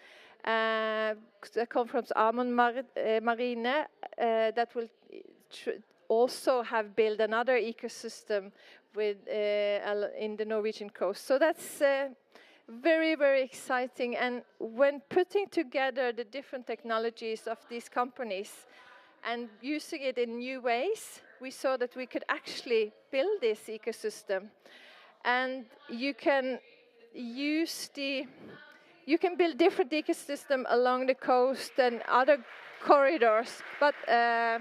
that comes from Amon Marine, that will also have built another ecosystem with in the Norwegian coast. So that's very, very exciting. And when putting together the different technologies of these companies and using it in new ways, we saw that we could actually build this ecosystem. And you can build different ecosystem along the coast and other corridors. But I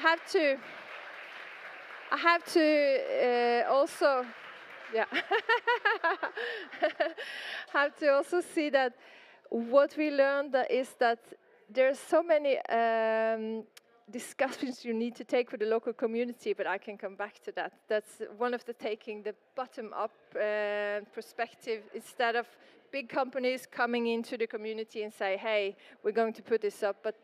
have to also, yeah, have to also see that what we learned is that there's so many discussions you need to take with the local community, but I can come back to that. That's one of the taking the bottom-up perspective instead of big companies coming into the community and say, hey, we're going to put this up, but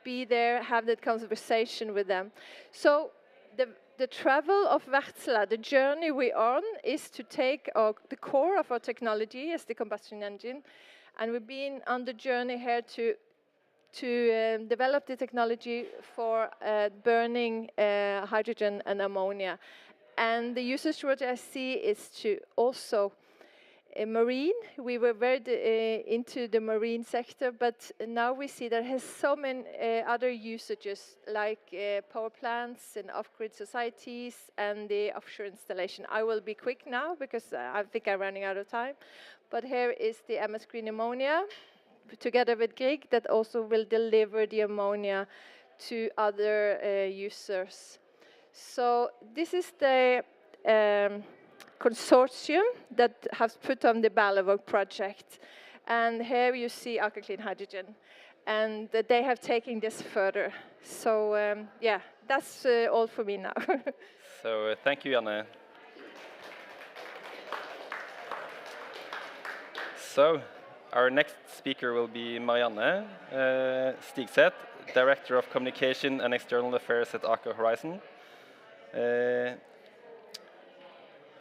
be there, have that conversation with them. So the travel of Wärtsilä, the journey we're on, is to take the core of our technology as the combustion engine, and we've been on the journey here to develop the technology for burning hydrogen and ammonia. And the usage what I see is to also marine. We were very into the marine sector, but now we see there has so many other usages like power plants and off-grid societies and the offshore installation. I will be quick now because I think I'm running out of time. But here is the MS Green Ammonia together with Grieg that also will deliver the ammonia to other users. So this is the consortium that has put on the Berlevåg project. And here you see Aker Clean Hydrogen. And they have taken this further. So yeah, that's all for me now. So thank you, Janne. So our next speaker will be Marianne Stigseth, Director of Communication and External Affairs at Aker Horizon.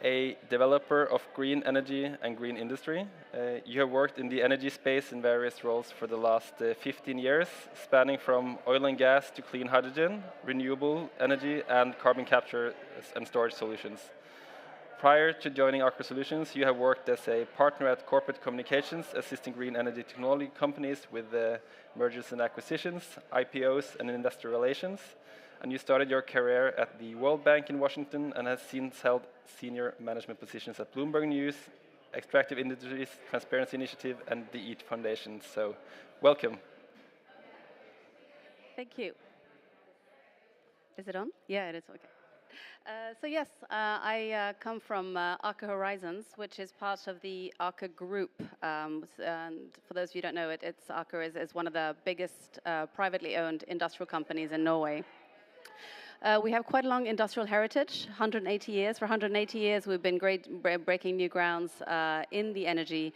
A developer of green energy and green industry. You have worked in the energy space in various roles for the last 15 years, spanning from oil and gas to clean hydrogen, renewable energy, and carbon capture and storage solutions. Prior to joining Aker Solutions, you have worked as a partner at Corporate Communications, assisting green energy technology companies with mergers and acquisitions, IPOs, and investor relations. And you started your career at the World Bank in Washington and has since held senior management positions at Bloomberg News, Extractive Industries, Transparency Initiative, and the EAT Foundation. So, welcome. Thank you. Is it on? Yeah, it is. Okay. So yes, I come from Aker Horizons, which is part of the Aker Group. And for those of you who don't know it, Aker is one of the biggest privately owned industrial companies in Norway. We have quite a long industrial heritage, 180 years. For 180 years, we've been breaking new grounds in the energy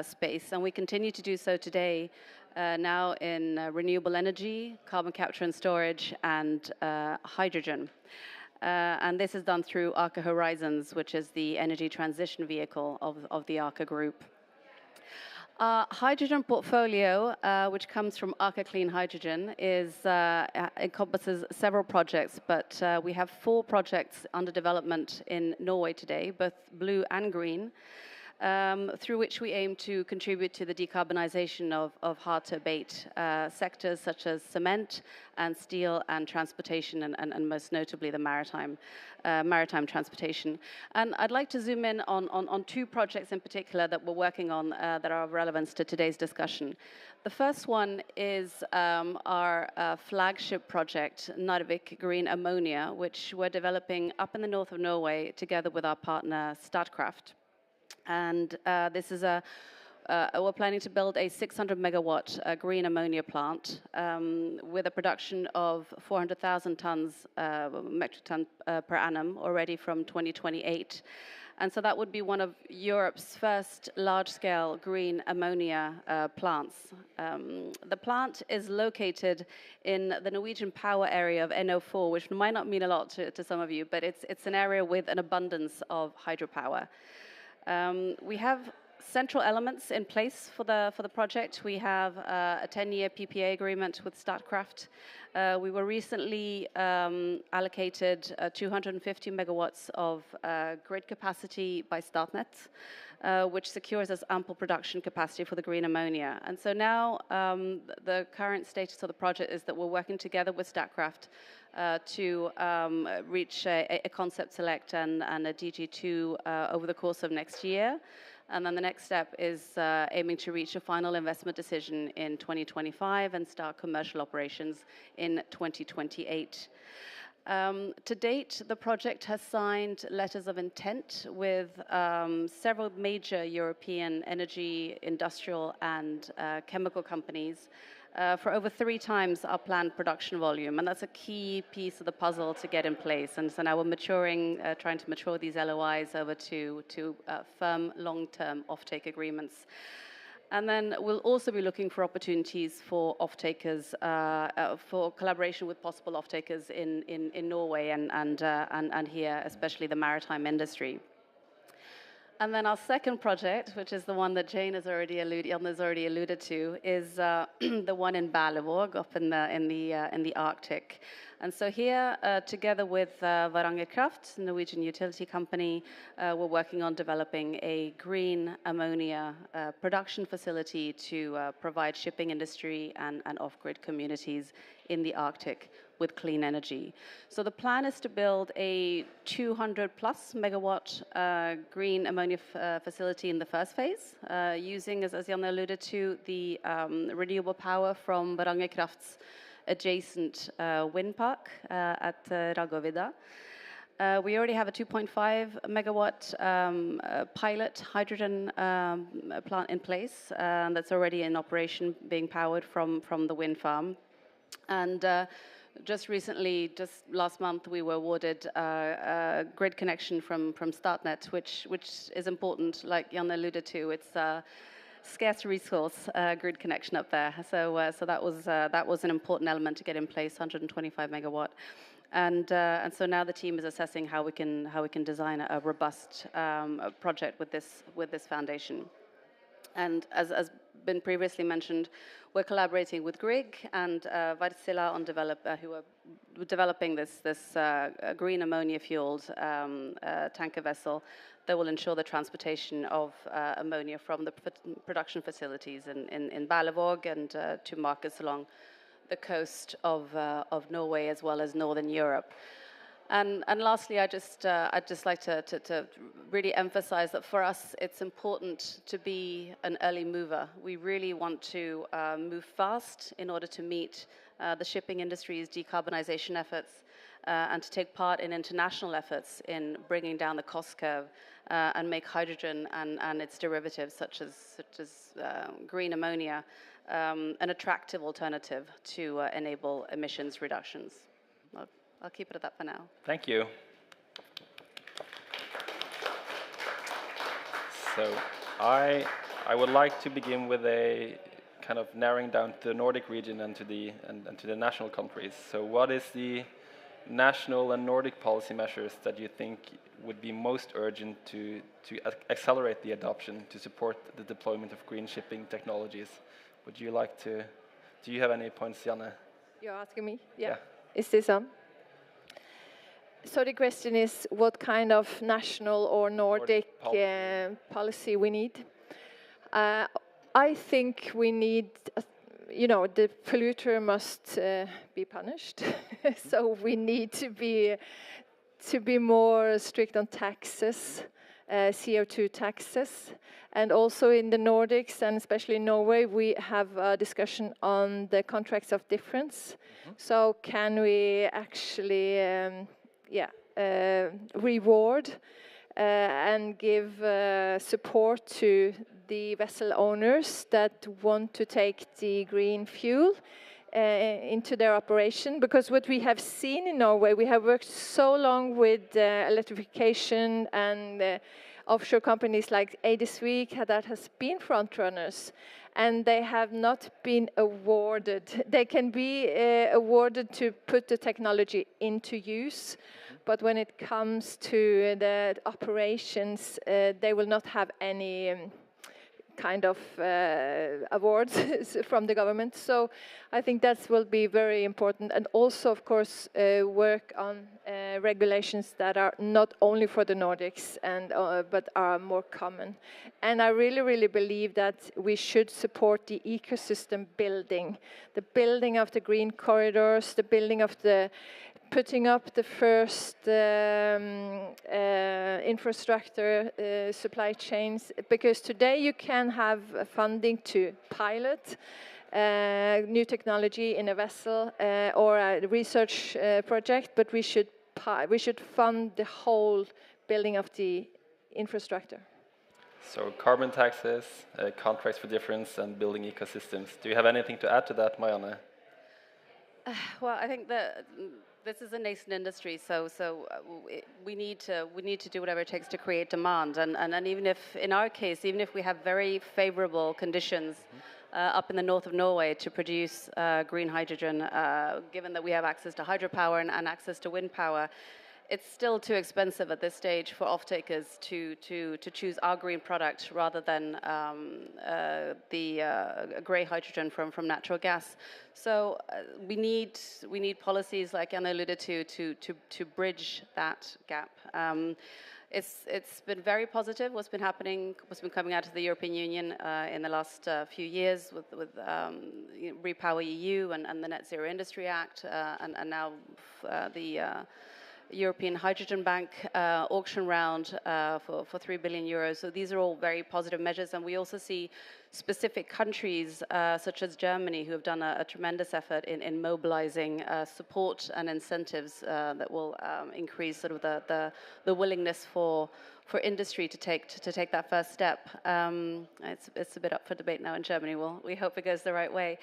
space, and we continue to do so today, now in renewable energy, carbon capture and storage, and hydrogen. And this is done through Aker Horizons, which is the energy transition vehicle of the Aker Group. Hydrogen portfolio, which comes from Aker Clean Hydrogen, encompasses several projects, but we have 4 projects under development in Norway today, both blue and green, through which we aim to contribute to the decarbonization of hard-to-abate sectors such as cement and steel and transportation, and most notably the maritime transportation. And I'd like to zoom in on 2 projects in particular that we're working on that are of relevance to today's discussion. The first one is our flagship project, Narvik Green Ammonia, which we're developing up in the north of Norway together with our partner Statkraft. And this is we're planning to build a 600 megawatt green ammonia plant with a production of 400,000 metric tons per annum already from 2028. And so that would be one of Europe's first large-scale green ammonia plants. The plant is located in the Norwegian power area of NO4, which might not mean a lot to some of you, but it's an area with an abundance of hydropower. We have central elements in place for the project. We have a 10-year PPA agreement with Statkraft. We were recently allocated 250 megawatts of grid capacity by Statnett, which secures us ample production capacity for the green ammonia. And so now the current status of the project is that we're working together with Statkraft to reach a concept select and a DG2 over the course of next year. And then the next step is aiming to reach a final investment decision in 2025 and start commercial operations in 2028. To date, the project has signed letters of intent with several major European energy, industrial, and chemical companies for over 3 times our planned production volume. And that's a key piece of the puzzle to get in place. And so now we're maturing, trying to mature these LOIs over to firm long-term offtake agreements. And then we'll also be looking for opportunities for off-takers, for collaboration with possible off-takers in Norway and here, especially the maritime industry. And then our second project, which is the one that Jane has already alluded to, is the one in Berlevåg, up in the Arctic. And so here, together with Varanger Kraft, Norwegian utility company, we're working on developing a green ammonia production facility to provide shipping industry and off-grid communities in the Arctic with clean energy. So the plan is to build a 200-plus megawatt green ammonia facility in the first phase, using, as Jan alluded to, the renewable power from Varanger Kraft's adjacent wind park at Raggovidda. We already have a 2.5 megawatt pilot hydrogen plant in place that's already in operation, being powered from the wind farm. And just last month, we were awarded a grid connection from Statnett, which is important, like Jan alluded to. It's a scarce resource, grid connection up there. So that was an important element to get in place, 125 megawatt. And so now the team is assessing how we can design a robust project with this foundation. And as been previously mentioned, we're collaborating with Grieg and Wärtsilä on who are developing this green ammonia-fueled tanker vessel that will ensure the transportation of ammonia from the production facilities in Berlevåg and to markets along the coast of Norway as well as Northern Europe. And lastly, I'd just like to really emphasize that for us, it's important to be an early mover. We really want to move fast in order to meet the shipping industry's decarbonization efforts, and to take part in international efforts in bringing down the cost curve and make hydrogen and its derivatives, such as green ammonia, an attractive alternative to enable emissions reductions. I'll keep it at that for now. Thank you. So I would like to begin with a kind of narrowing down to the Nordic region and to the national countries. So what is the national and Nordic policy measures that you think would be most urgent to accelerate the adoption to support the deployment of green shipping technologies? Would you like to, do you have any points, Janne? You're asking me? Yeah. Is this on? So the question is what kind of national or Nordic policy we need? I think we need, the polluter must be punished. So we need to be more strict on taxes, CO2 taxes. And also in the Nordics, and especially in Norway, we have a discussion on the contracts of difference. So can we actually reward and give support to the vessel owners that want to take the green fuel into their operation? Because what we have seen in Norway, we have worked so long with electrification and offshore companies like Eidesvik that has been front runners, and they have not been awarded. They can be awarded to put the technology into use, but when it comes to the operations, they will not have any kind of awards from the government. So I think that will be very important. And also, of course, work on regulations that are not only for the Nordics, but are more common. And I really, really believe that we should support the ecosystem building, the building of the green corridors, the building of the putting up the first infrastructure supply chains, because today you can have funding to pilot new technology in a vessel or a research project, but we should fund the whole building of the infrastructure. So carbon taxes, contracts for difference, and building ecosystems. Do you have anything to add to that, Marianne? Well, I think that this is a nascent industry, so we need to do whatever it takes to create demand, and even if, in our case, even if we have very favorable conditions up in the north of Norway to produce green hydrogen, given that we have access to hydropower and access to wind power, it's still too expensive at this stage for off-takers to choose our green product rather than the grey hydrogen from natural gas. So we need policies, like Anna alluded to bridge that gap. It's been very positive what's been happening, what's been coming out of the European Union in the last few years with Repower EU and the Net Zero Industry Act, and now the European Hydrogen Bank auction round for 3 billion euros. So these are all very positive measures, and we also see specific countries such as Germany who have done a tremendous effort in mobilizing support and incentives that will increase sort of the willingness for industry to take that first step. It's a bit up for debate now in Germany. We hope it goes the right way.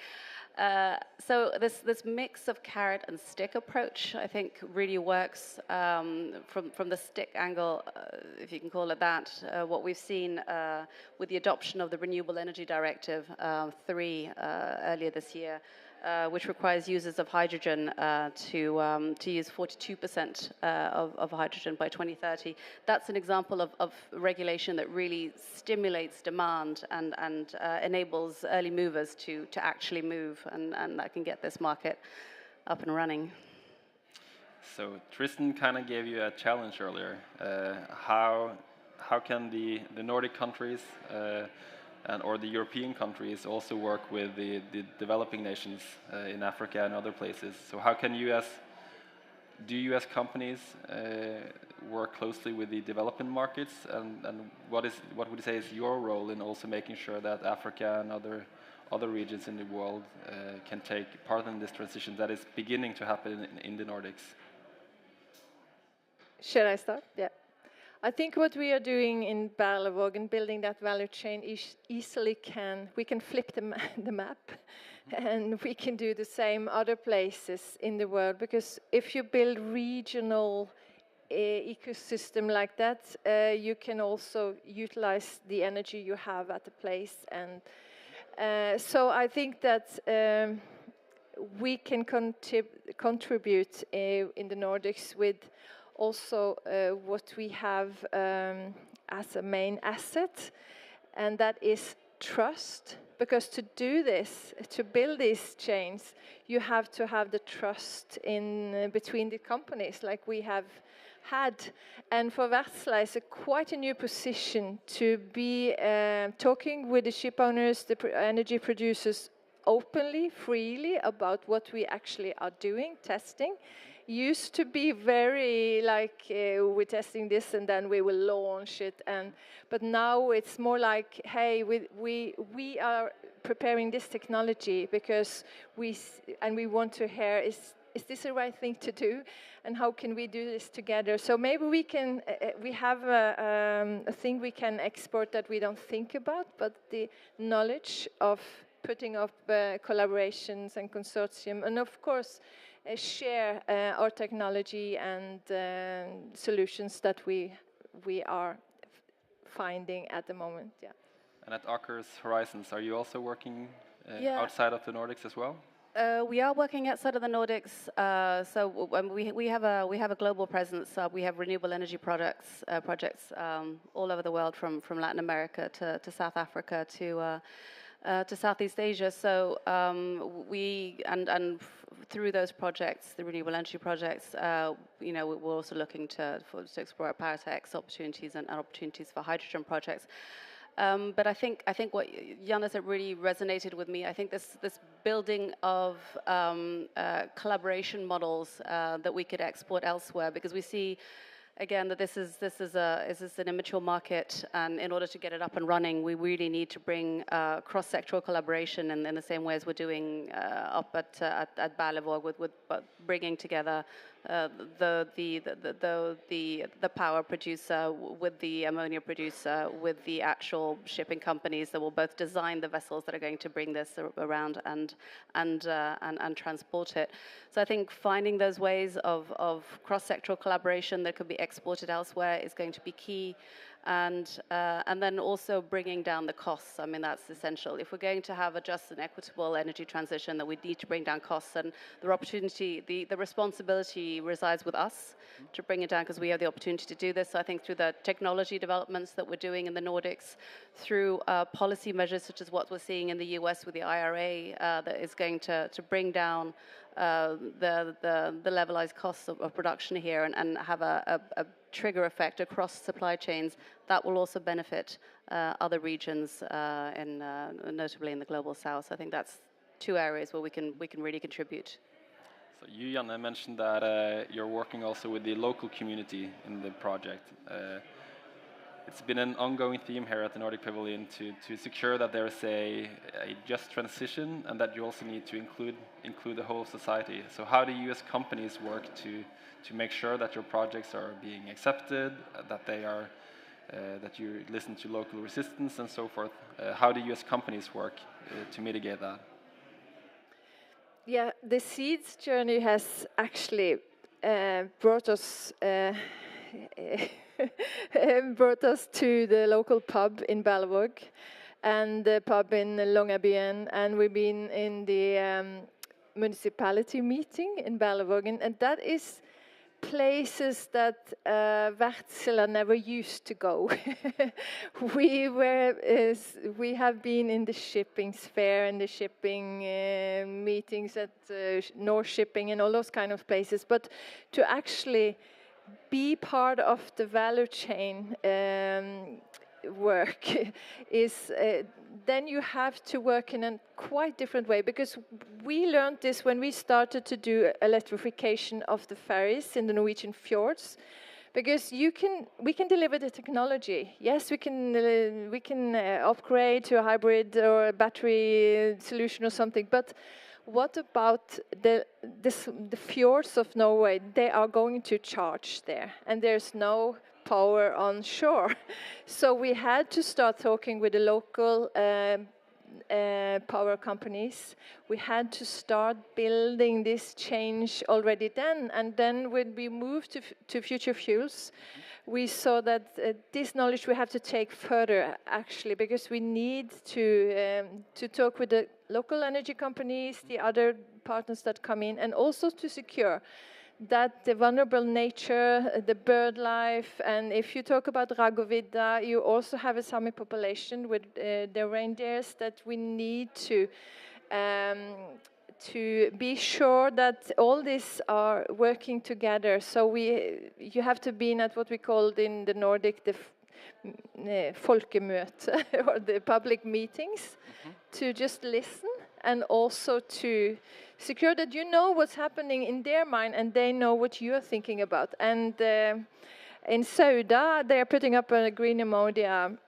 So this mix of carrot and stick approach, I think, really works from the stick angle, if you can call it that. What we've seen with the adoption of the Renewable Energy Directive 3 earlier this year, which requires users of hydrogen to use 42% of hydrogen by 2030. That's an example of regulation that really stimulates demand and enables early movers to actually move, and that can get this market up and running. So Tristan kind of gave you a challenge earlier. How can the Nordic countries or the European countries also work with the developing nations in Africa and other places? So how can do you as companies work closely with the developing markets, and what would you say is your role in also making sure that Africa and other regions in the world can take part in this transition that is beginning to happen in the Nordics? Should I start? Yeah. I think what we are doing in Berlevåg and building that value chain we can flip the map and we can do the same other places in the world, because if you build regional ecosystem like that, you can also utilize the energy you have at the place. And so I think that we can contribute in the Nordics with also what we have as a main asset, and that is trust. Because to do this, to build these chains, you have to have the trust in between the companies, like we have had. And for Wärtsilä, it's quite a new position to be talking with the ship owners, the energy producers, openly, freely about what we actually are doing, testing. Used to be very like we're testing this and then we will launch it, but now it's more like, hey, we are preparing this technology because we want to hear, is this the right thing to do, and how can we do this together? So maybe we can we have a thing we can export that we don't think about, but the knowledge of putting up collaborations and consortium, and of course share our technology and solutions that we are finding at the moment. Yeah. And at Aker's Horizons, are you also working outside of the Nordics as well? We are working outside of the Nordics. So we have a global presence. We have renewable energy projects all over the world, from Latin America to South Africa to Southeast Asia. So we and through those projects, the renewable energy projects, we're also looking to explore Paratex opportunities and opportunities for hydrogen projects. But I think what Janne said really resonated with me. I think this building of collaboration models that we could export elsewhere, because we see, again, that this is an immature market, and in order to get it up and running, we really need to bring cross-sectoral collaboration in the same way as we're doing up at Berlevåg, with bringing together the power producer with the ammonia producer, with the actual shipping companies that will both design the vessels that are going to bring this around and transport it. So I think finding those ways of cross-sectoral collaboration that could be exported elsewhere is going to be key. And then also bringing down the costs. I mean, that's essential. If we're going to have a just and equitable energy transition, that we need to bring down costs, and the responsibility resides with us to bring it down, because we have the opportunity to do this. So I think through the technology developments that we're doing in the Nordics, through policy measures such as what we're seeing in the US with the IRA, that is going to bring down the levelized costs of production here, and have a trigger effect across supply chains that will also benefit other regions, notably in the global south. So I think that's two areas where we can really contribute. So you, Janne, mentioned that you're working also with the local community in the project. It's been an ongoing theme here at the Nordic Pavilion to secure that there's a just transition, and that you also need to include the whole society. So how do you as companies work to make sure that your projects are being accepted, that you listen to local resistance and so forth? How do you as companies work to mitigate that? Yeah, the Seeds journey has actually brought us to the local pub in Berlevåg and the pub in Longyearbyen, and we've been in the municipality meeting in Berlevåg, and that is places that Wärtsilä never used to go. We have been in the shipping sphere and the shipping meetings at North Shipping and all those kind of places, but to actually be part of the value chain work is then you have to work in a quite different way, because we learned this when we started to do electrification of the ferries in the Norwegian fjords, because we can deliver the technology. Yes, we can upgrade to a hybrid or a battery solution or something, but what about the fjords of Norway? They are going to charge there, and there's no power on shore. So we had to start talking with the local power companies. We had to start building this change already then. And then when we moved to future fuels, we saw that this knowledge we have to take further, actually, because we need to talk with the local energy companies, the other partners that come in, and also to secure that the vulnerable nature, the bird life, and if you talk about Ragovidda, you also have a Sami population with the reindeers that we need to be sure that all these are working together. So you have to be at what we called in the Nordic the folkemøte, or the public meetings, to just listen, and also to secure that you know what's happening in their mind and they know what you're thinking about. And in Sauda, they are putting up a green ammonia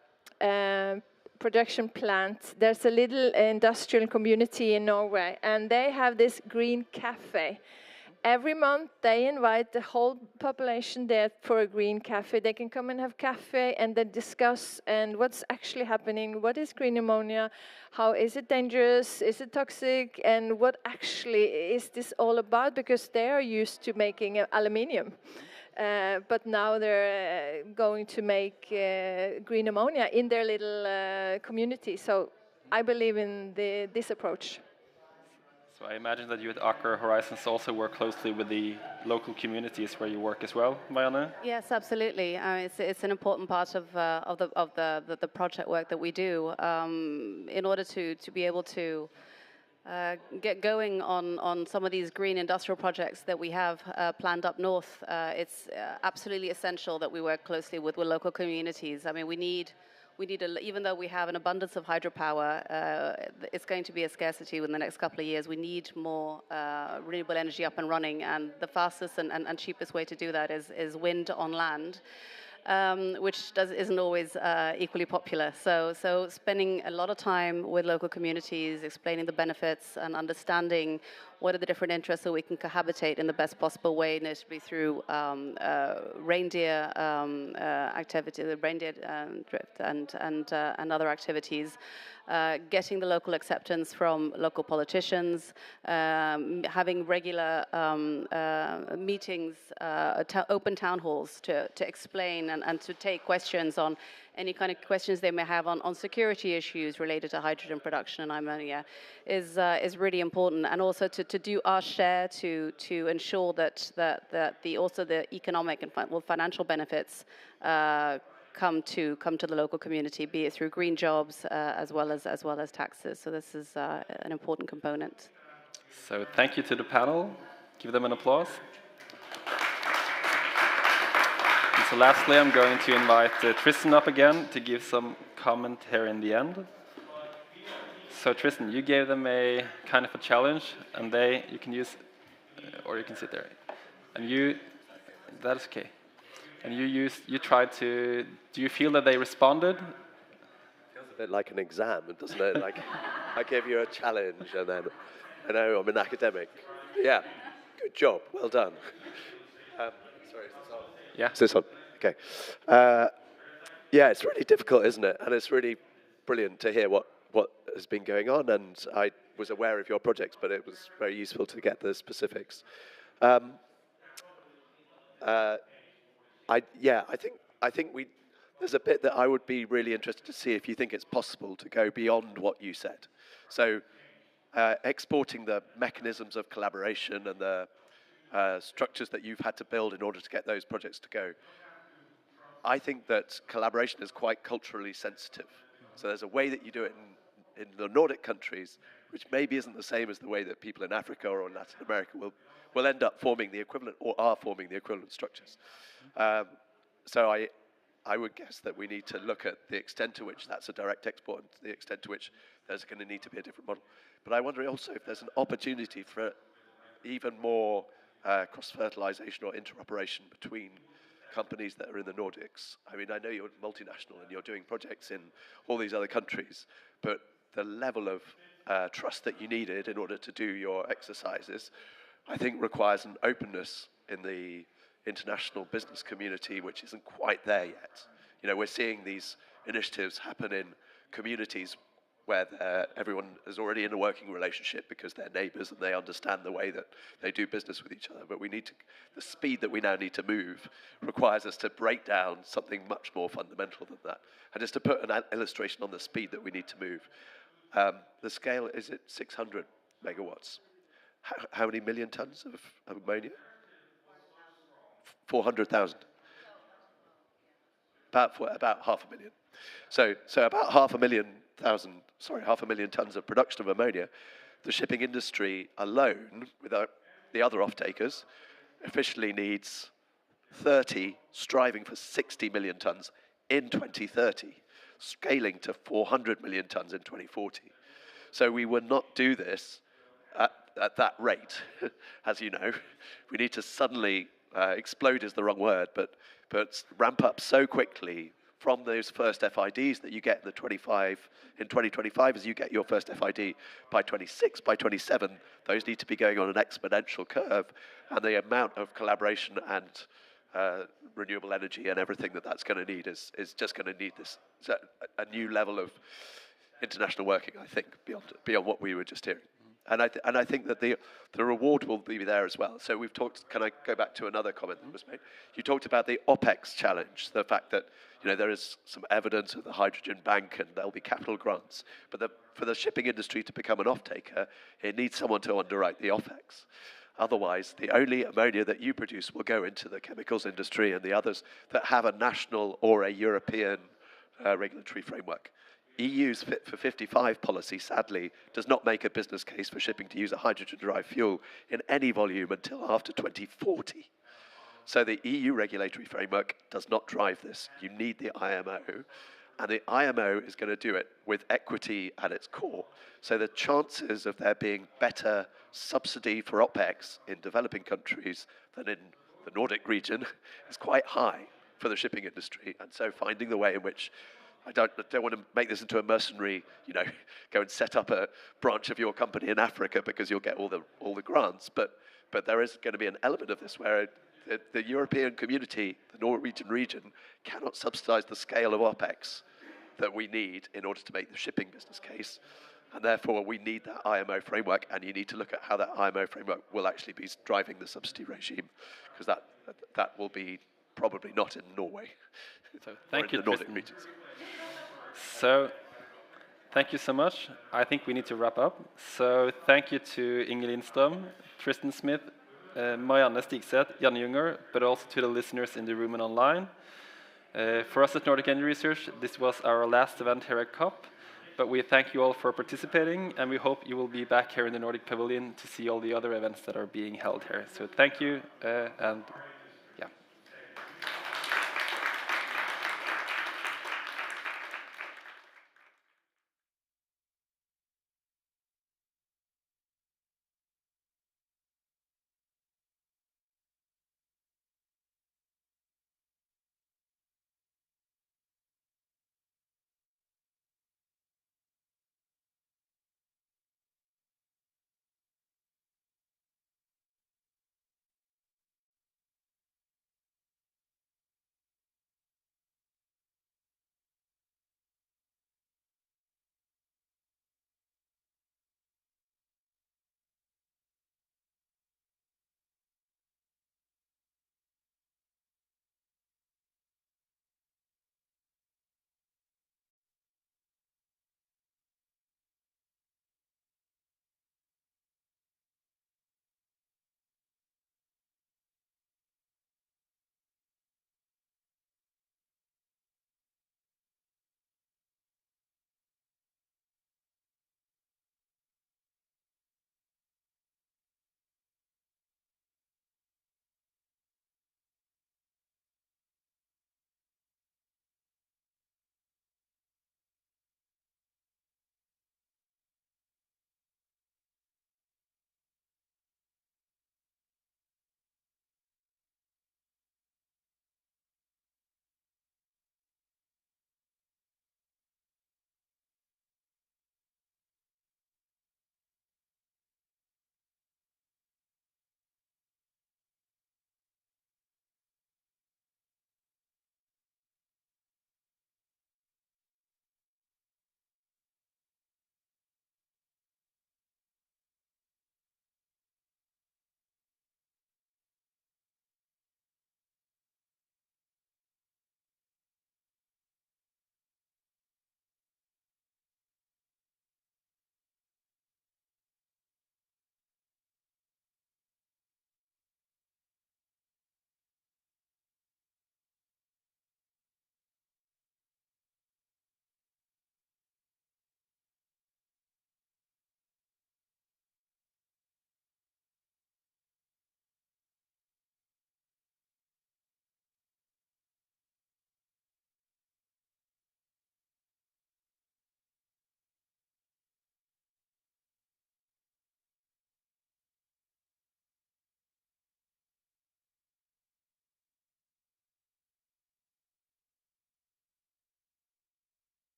production plant. There's a little industrial community in Norway, and they have this green cafe. Every month, they invite the whole population there for a green cafe. They can come and have cafe, and they discuss and what's actually happening. What is green ammonia? How is it dangerous? Is it toxic? And what actually is this all about? Because they are used to making aluminium. But now they're going to make green ammonia in their little community. So I believe in this approach. So I imagine that you at Aker Horizons also work closely with the local communities where you work as well, Marianne? Yes, absolutely. It's an important part of the project work that we do in order to be able to get going on some of these green industrial projects that we have planned up north. It's absolutely essential that we work closely with local communities. I mean, we need even though we have an abundance of hydropower, it's going to be a scarcity within the next couple of years. We need more renewable energy up and running, and the fastest and cheapest way to do that is wind on land. Which isn't always equally popular. So spending a lot of time with local communities, explaining the benefits and understanding what are the different interests so we can cohabitate in the best possible way, notably through reindeer activity, the reindeer drift and other activities. Getting the local acceptance from local politicians, having regular meetings, open town halls to explain and to take questions on any kind of questions they may have on security issues related to hydrogen production and ammonia is really important, and also to do our share to ensure that also the economic and financial benefits come to the local community, be it through green jobs as well as taxes. So this is an important component. So thank you to the panel. Give them an applause. And so lastly, I'm going to invite Tristan up again to give some comment here in the end. So Tristan, you gave them a kind of a challenge, and you can use, or you can sit there, and that's okay. And you tried to, do you feel that they responded? It feels a bit like an exam, doesn't it? Like, I gave you a challenge, and then, I know I'm an academic. Yeah, good job, well done. Sorry, is this on? Yeah. Is this on? Okay. Yeah, it's really difficult, isn't it? And it's really brilliant to hear what has been going on, and I was aware of your projects, but it was very useful to get the specifics. I think there's a bit that I would be really interested to see if you think it's possible to go beyond what you said. So exporting the mechanisms of collaboration and the structures that you've had to build in order to get those projects to go. I think that collaboration is quite culturally sensitive. So there's a way that you do it in the Nordic countries, which maybe isn't the same as the way that people in Africa or in Latin America will end up forming the equivalent, or are forming the equivalent structures. So I would guess that we need to look at the extent to which that's a direct export and the extent to which there's going to need to be a different model. But I wonder also if there's an opportunity for even more cross-fertilization or interoperation between companies that are in the Nordics. I mean, I know you're multinational and you're doing projects in all these other countries, but the level of trust that you needed in order to do your exercises, I think requires an openness in the international business community which isn't quite there yet. You know, we're seeing these initiatives happen in communities where everyone is already in a working relationship because they're neighbors and they understand the way that they do business with each other. But we need to, the speed that we now need to move requires us to break down something much more fundamental than that. And just to put an illustration on the speed that we need to move, the scale is at 600 megawatts. How many million tons of ammonia? 400,000. About 500,000. So about 500,000 tons of production of ammonia. The shipping industry alone, without the other off-takers, officially needs 30, striving for 60 million tons in 2030, scaling to 400 million tons in 2040. So we would not do this at that rate, as you know. We need to suddenly, explode is the wrong word, but ramp up so quickly from those first FIDs that you get in 2025, as you get your first FID by 26, by 27, those need to be going on an exponential curve, and the amount of collaboration and renewable energy and everything that's going to need is just going to need this a new level of international working, I think, beyond what we were just hearing. And I think that the reward will be there as well. So we've talked, can I go back to another comment that was made? You talked about the OPEX challenge, the fact that, you know, there is some evidence of the hydrogen bank and there'll be capital grants. But for the shipping industry to become an off-taker, it needs someone to underwrite the OPEX. Otherwise, the only ammonia that you produce will go into the chemicals industry and the others that have a national or a European regulatory framework. EU's Fit for 55 policy, sadly, does not make a business case for shipping to use a hydrogen-derived fuel in any volume until after 2040. So the EU regulatory framework does not drive this. You need the IMO, and the IMO is going to do it with equity at its core. So the chances of there being better subsidy for OPEX in developing countries than in the Nordic region is quite high for the shipping industry. And so finding the way in which, I don't want to make this into a mercenary, you know, go and set up a branch of your company in Africa because you'll get all the grants. But there is going to be an element of this where the European community, the Norwegian region, cannot subsidize the scale of OPEX that we need in order to make the shipping business case. And therefore, we need that IMO framework, and you need to look at how that IMO framework will actually be driving the subsidy regime, because that will be probably not in Norway. So thank you, the Nordic regions. So, thank you so much. I think we need to wrap up. So, thank you to Inge Lindström, Tristan Smith, Marianne Stigseth, Janne Junger, but also to the listeners in the room and online. For us at Nordic Energy Research, this was our last event here at COP, but we thank you all for participating, and we hope you will be back here in the Nordic Pavilion to see all the other events that are being held here. So, thank you, and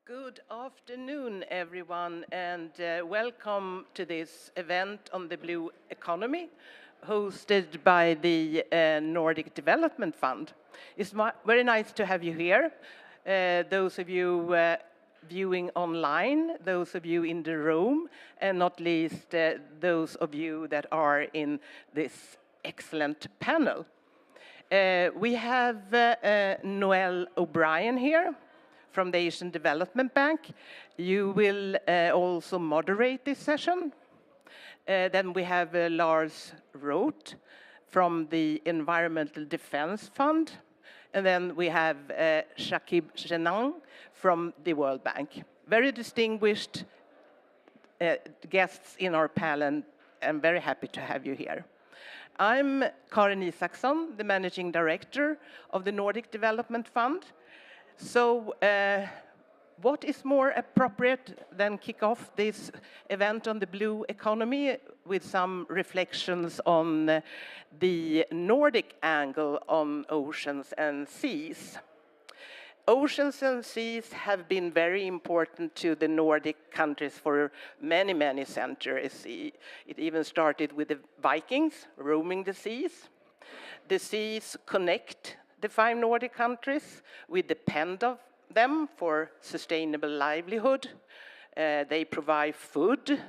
Good afternoon, everyone, and welcome to this event on the blue economy, hosted by the Nordic Development Fund. It's very nice to have you here. Those of you viewing online, those of you in the room, and not least those of you that are in this excellent panel. We have Noel O'Brien here from the Asian Development Bank. You will also moderate this session. Then we have Lars Roth from the Environmental Defense Fund. And then we have Shakib Shenan from the World Bank. Very distinguished guests in our panel. I'm very happy to have you here. I'm Karin Isaksson, the Managing Director of the Nordic Development Fund. So what is more appropriate than kick off this event on the blue economy with some reflections on the Nordic angle on oceans and seas. Oceans and seas have been very important to the Nordic countries for many, many centuries. It even started with the Vikings roaming the seas. The seas connect the 5 Nordic countries. We depend on them for sustainable livelihood. They provide food.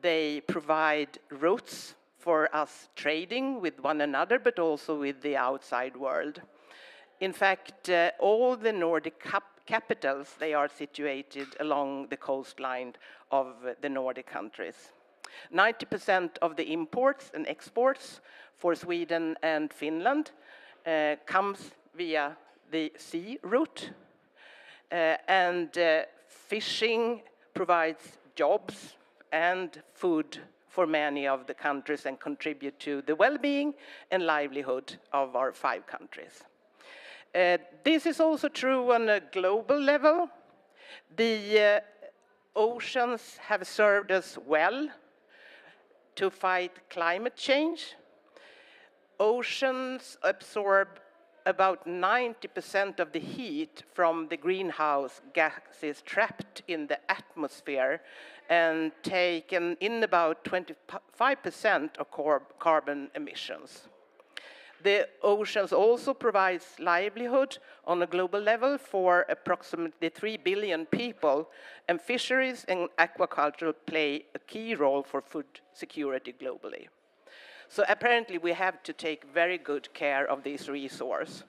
They provide routes for us trading with one another, but also with the outside world. In fact, all the Nordic capitals, they are situated along the coastline of the Nordic countries. 90% of the imports and exports for Sweden and Finland comes via the sea route. And fishing provides jobs and food for many of the countries and contribute to the well-being and livelihood of our 5 countries. This is also true on a global level. The oceans have served us well to fight climate change. Oceans absorb about 90% of the heat from the greenhouse gases trapped in the atmosphere and taken in about 25% of carbon emissions. The oceans also provide livelihood on a global level for approximately 3 billion people, and fisheries and aquaculture play a key role for food security globally. So apparently we have to take very good care of this resource.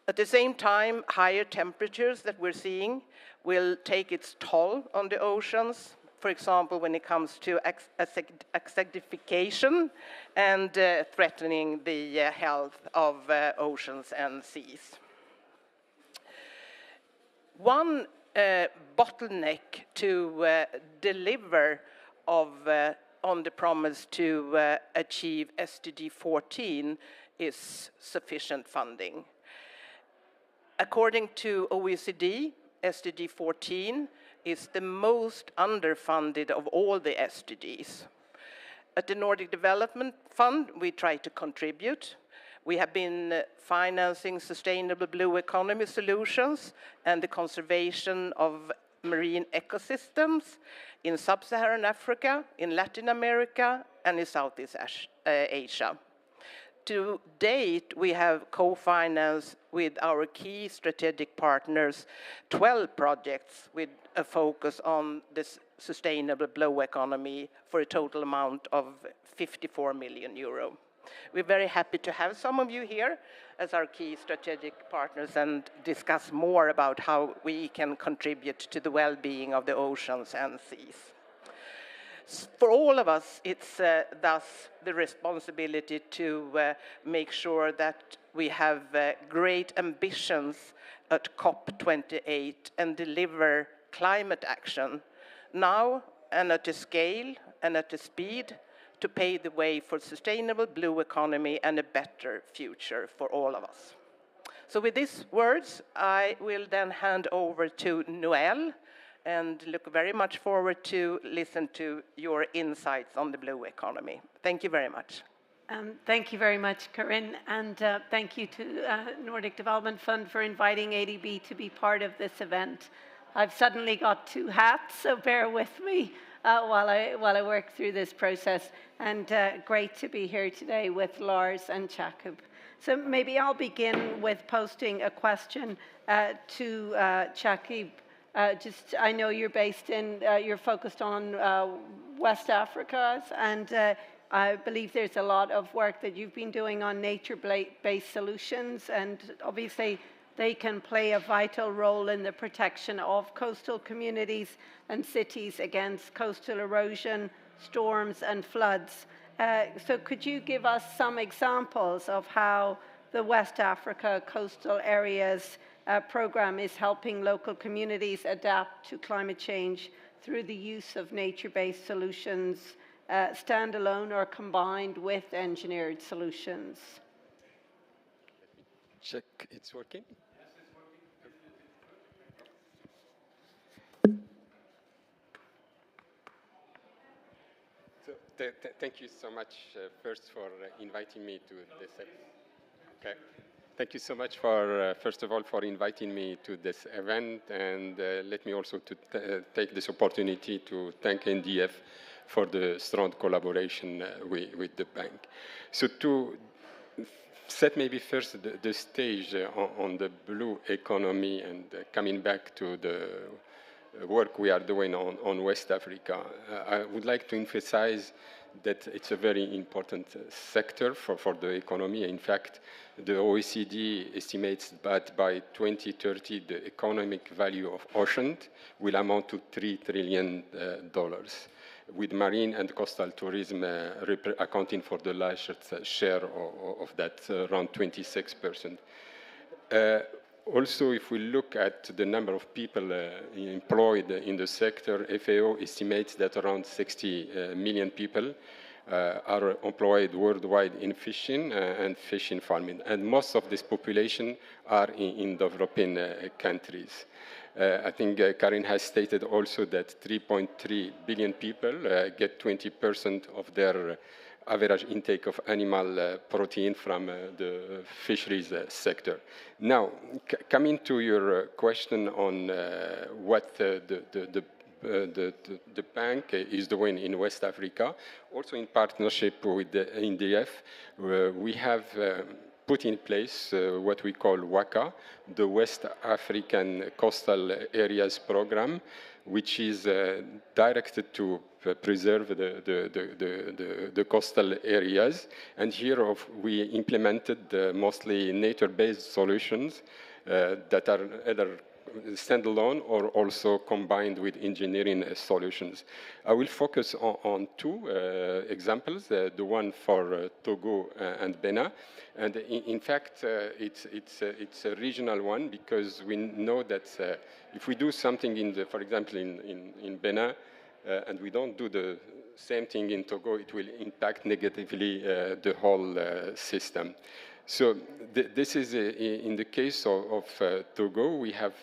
At the same time, higher temperatures that we're seeing will take its toll on the oceans, for example, when it comes to acidification and threatening the health of oceans and seas. One bottleneck to deliver on the promise to achieve SDG 14 is sufficient funding. According to OECD, SDG 14 is the most underfunded of all the SDGs. At the Nordic Development Fund, we try to contribute. We have been financing sustainable blue economy solutions and the conservation of marine ecosystems in sub-Saharan Africa, in Latin America, and in Southeast Asia. To date, we have co-financed with our key strategic partners 12 projects with a focus on this sustainable blue economy for a total amount of 54 million euro. We're very happy to have some of you here as our key strategic partners and discuss more about how we can contribute to the well-being of the oceans and seas. For all of us, it's thus the responsibility to make sure that we have great ambitions at COP28 and deliver climate action now and at a scale and at a speed to pave the way for sustainable blue economy and a better future for all of us. So with these words, I will then hand over to Noel and look very much forward to listen to your insights on the blue economy. Thank you very much. Thank you very much, Corinne, and thank you to Nordic Development Fund for inviting ADB to be part of this event. I've suddenly got two hats, so bear with me while I work through this process. And great to be here today with Lars and Jakub. So maybe I'll begin with posting a question to Jakub. I know you're based in, you're focused on West Africa, and I believe there's a lot of work that you've been doing on nature-based solutions, and obviously they can play a vital role in the protection of coastal communities and cities against coastal erosion, storms, and floods. So could you give us some examples of how the West Africa Coastal Areas program is helping local communities adapt to climate change through the use of nature-based solutions, standalone or combined with engineered solutions? Check it's working. So thank you so much first for inviting me to this. Okay. Thank you so much for, first of all, for inviting me to this event, and let me also take this opportunity to thank NDF for the strong collaboration with the bank. So to set maybe first the stage on the blue economy and coming back to the work we are doing on West Africa, I would like to emphasize that it's a very important sector for the economy. In fact, the OECD estimates that by 2030, the economic value of oceans will amount to $3 trillion, with marine and coastal tourism accounting for the largest share of that, around 26%. Also, if we look at the number of people employed in the sector, FAO estimates that around 60 million people are employed worldwide in fishing and fishing farming. And most of this population are in developing countries. I think Karin has stated also that 3.3 billion people get 20% of their average intake of animal protein from the fisheries sector. Now, coming to your question on what the bank is doing in West Africa, also in partnership with the NDF, we have put in place what we call WACA, the West African Coastal Areas Program, which is directed to preserve the coastal areas. And here we implemented mostly nature-based solutions that are either standalone or also combined with engineering solutions. I will focus on two examples, the one for Togo and Benin. And in fact, it's a regional one, because we know that if we do something for example, in Benin, and we don't do the same thing in Togo, it will impact negatively the whole system. So this is in the case of Togo, we have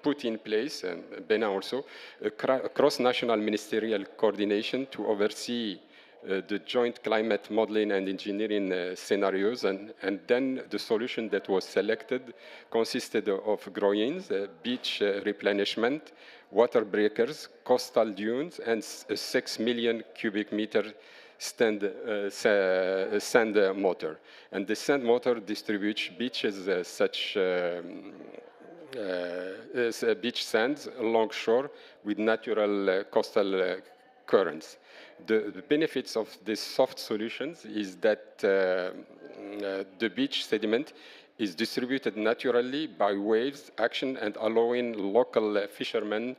put in place, and Benin also, a cross-national ministerial coordination to oversee the joint climate modeling and engineering scenarios, and then the solution that was selected consisted of groynes, beach replenishment, water breakers, coastal dunes, and 6 million cubic meter sand motor. And the sand motor distributes beaches such beach sands along shore with natural coastal currents. The benefits of these soft solutions is that the beach sediment is distributed naturally by waves action and allowing local fishermen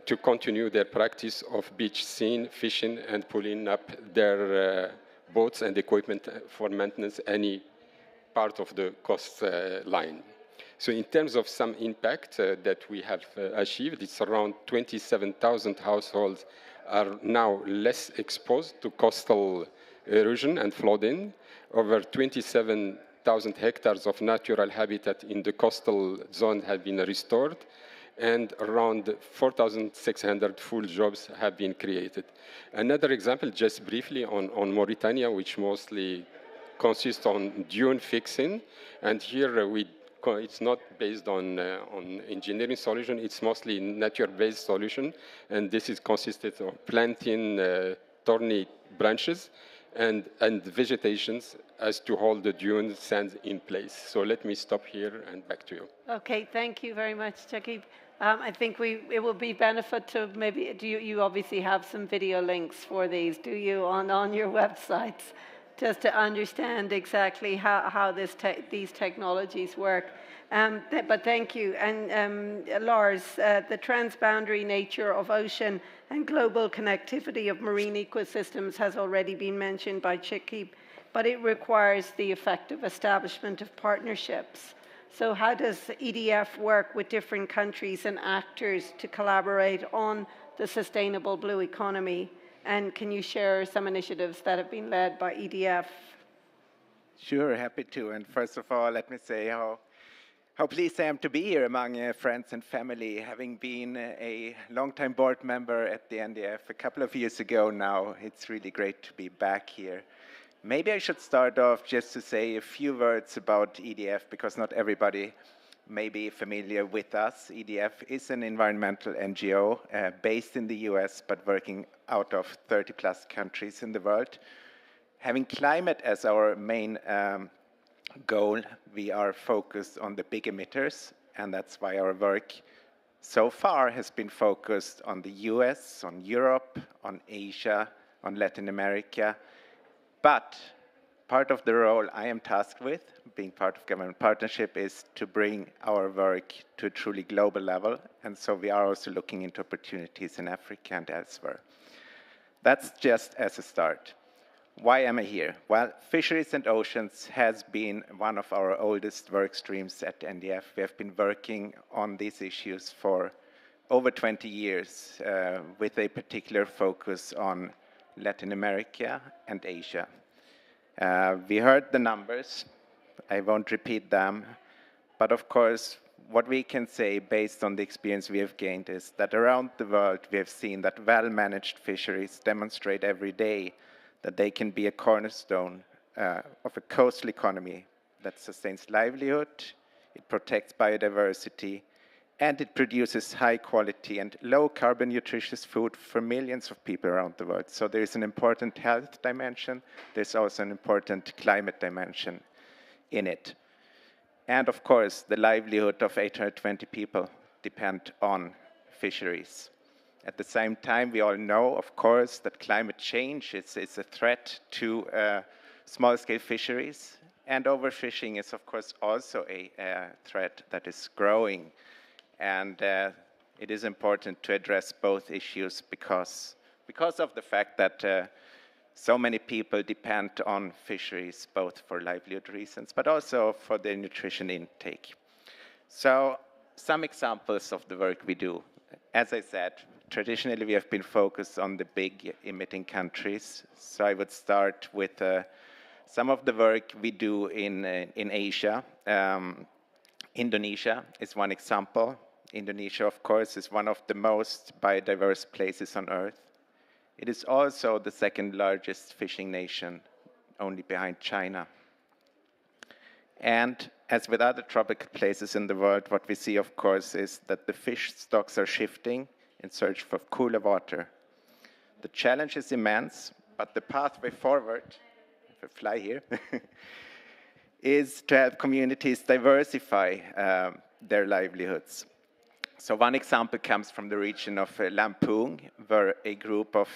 to continue their practice of beach scene fishing and pulling up their boats and equipment for maintenance any part of the coast line. So in terms of some impact that we have achieved, it's around 27,000 households are now less exposed to coastal erosion and flooding. Over 27,000 hectares of natural habitat in the coastal zone have been restored, and around 4,600 full jobs have been created. Another example, just briefly, on Mauritania, which mostly consists on dune fixing, and here we it's not based on engineering solution. It's mostly nature-based solution, and this is consisted of planting thorny branches and vegetations as to hold the dune sands in place. So let me stop here and back to you. Okay, thank you very much, Chakib. I think it will be benefit to maybe, you obviously have some video links for these, do you, on your websites, just to understand exactly how these technologies work. But thank you. And Lars, the transboundary nature of ocean and global connectivity of marine ecosystems has already been mentioned by Chakib, but it requires the effective establishment of partnerships. So how does EDF work with different countries and actors to collaborate on the sustainable blue economy? And can you share some initiatives that have been led by EDF? Sure, happy to. And first of all, let me say how pleased I am to be here among friends and family, having been a long-time board member at the NDF a couple of years ago now. It's really great to be back here. Maybe I should start off just to say a few words about EDF, because not everybody may be familiar with us. EDF is an environmental NGO based in the US, but working out of 30-plus countries in the world. Having climate as our main goal, we are focused on the big emitters, and that's why our work so far has been focused on the US, on Europe, on Asia, on Latin America. But part of the role I am tasked with, being part of government partnership, is to bring our work to a truly global level. And so we are also looking into opportunities in Africa and elsewhere. That's just as a start. Why am I here? Well, fisheries and oceans has been one of our oldest work streams at NDF. We have been working on these issues for over 20 years with a particular focus on Latin America and Asia. We heard the numbers. I won't repeat them. But of course, what we can say based on the experience we have gained is that around the world we have seen that well-managed fisheries demonstrate every day that they can be a cornerstone of a coastal economy that sustains livelihood, it protects biodiversity, and it produces high quality and low carbon nutritious food for millions of people around the world. So there is an important health dimension. There's also an important climate dimension in it. And of course, the livelihood of 820 people depend on fisheries. At the same time, we all know, of course, that climate change is a threat to small-scale fisheries. And overfishing is, of course, also a threat that is growing. And it is important to address both issues because of the fact that so many people depend on fisheries, both for livelihood reasons, but also for their nutrition intake. So some examples of the work we do. As I said, traditionally we have been focused on the big emitting countries. So I would start with some of the work we do in Asia. Indonesia is one example. Indonesia, of course, is one of the most biodiverse places on Earth. It is also the second largest fishing nation, only behind China. And as with other tropical places in the world, what we see, of course, is that the fish stocks are shifting in search for cooler water. The challenge is immense, but the pathway forward, if I fly here, is to help communities diversify their livelihoods. So one example comes from the region of Lampung, where a group of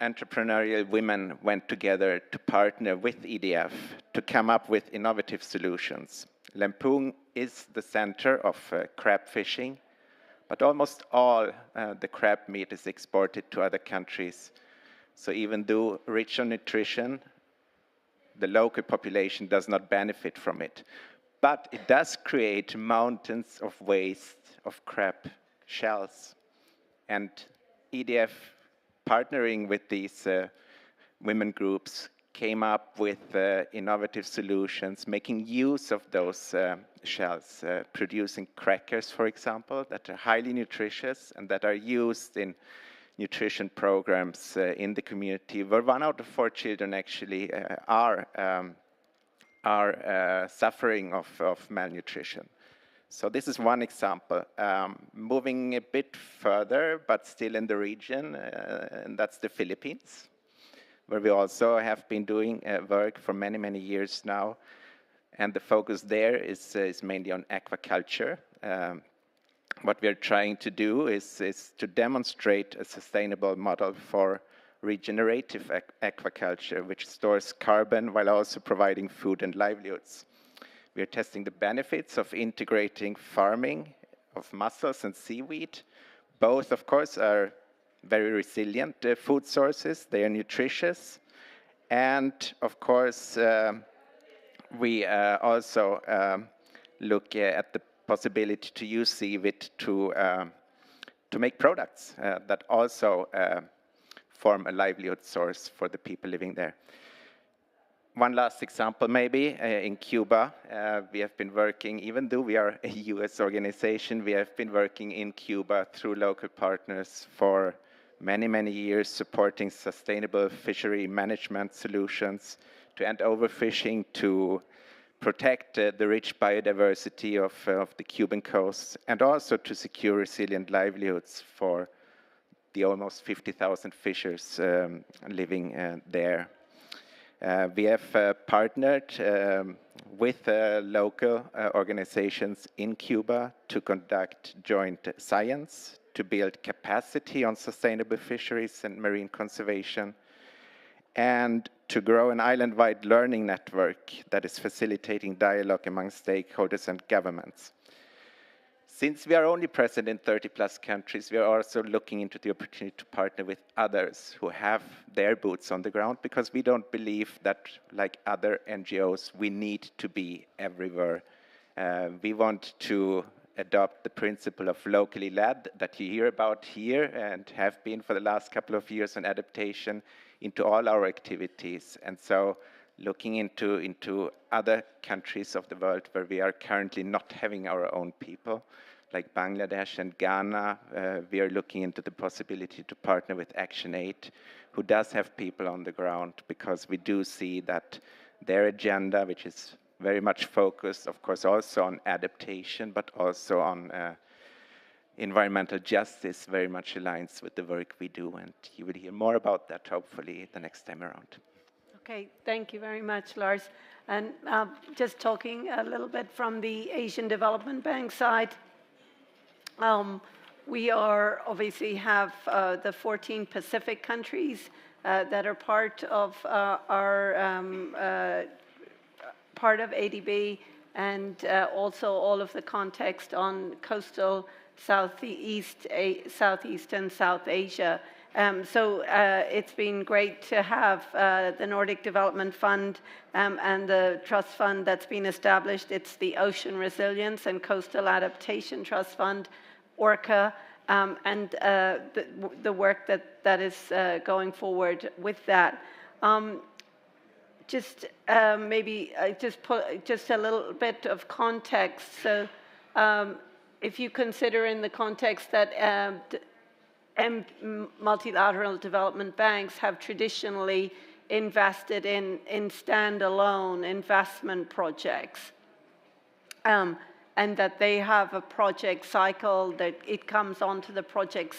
entrepreneurial women went together to partner with EDF to come up with innovative solutions. Lampung is the center of crab fishing, but almost all the crab meat is exported to other countries. So even though rich on nutrition, the local population does not benefit from it. But it does create mountains of waste of crab shells. And EDF, partnering with these women groups, came up with innovative solutions, making use of those shells, producing crackers, for example, that are highly nutritious and that are used in nutrition programs in the community, where 1 out of 4 children actually are are suffering of malnutrition. So this is one example. Moving a bit further, but still in the region, and that's the Philippines, where we also have been doing work for many, many years now. And the focus there is mainly on aquaculture. What we are trying to do is to demonstrate a sustainable model for regenerative aquaculture, which stores carbon while also providing food and livelihoods. We are testing the benefits of integrating farming of mussels and seaweed. Both, of course, are very resilient food sources. They are nutritious. And, of course, we also look at the possibility to use seaweed to make products that also form a livelihood source for the people living there. One last example, maybe, in Cuba, we have been working, even though we are a US organization, we have been working in Cuba through local partners for many, many years, supporting sustainable fishery management solutions to end overfishing, to protect the rich biodiversity of the Cuban coasts, and also to secure resilient livelihoods for the almost 50,000 fishers living there. We have partnered with local organizations in Cuba to conduct joint science, to build capacity on sustainable fisheries and marine conservation, and to grow an island-wide learning network that is facilitating dialogue among stakeholders and governments. Since we are only present in 30-plus countries, we are also looking into the opportunity to partner with others who have their boots on the ground, because we don't believe that, like other NGOs, we need to be everywhere. We want to adopt the principle of locally led that you hear about here and have been for the last couple of years on adaptation into all our activities. And so looking into other countries of the world where we are currently not having our own people, like Bangladesh and Ghana, we are looking into the possibility to partner with ActionAid, who does have people on the ground, because we do see that their agenda, which is very much focused, of course, also on adaptation, but also on environmental justice, very much aligns with the work we do. And you will hear more about that, hopefully, the next time around. Okay, thank you very much, Lars. And just talking a little bit from the Asian Development Bank side, we are obviously have the 14 Pacific countries that are part of our part of ADB, and also all of the context on coastal Southeast and South Asia. So it's been great to have the Nordic Development Fund and the trust fund that's been established. It's the Ocean Resilience and Coastal Adaptation Trust Fund, ORCA, and the work that is going forward with that. Just maybe just a little bit of context. So if you consider in the context that multilateral development banks have traditionally invested in standalone investment projects, and that they have a project cycle that it comes onto the project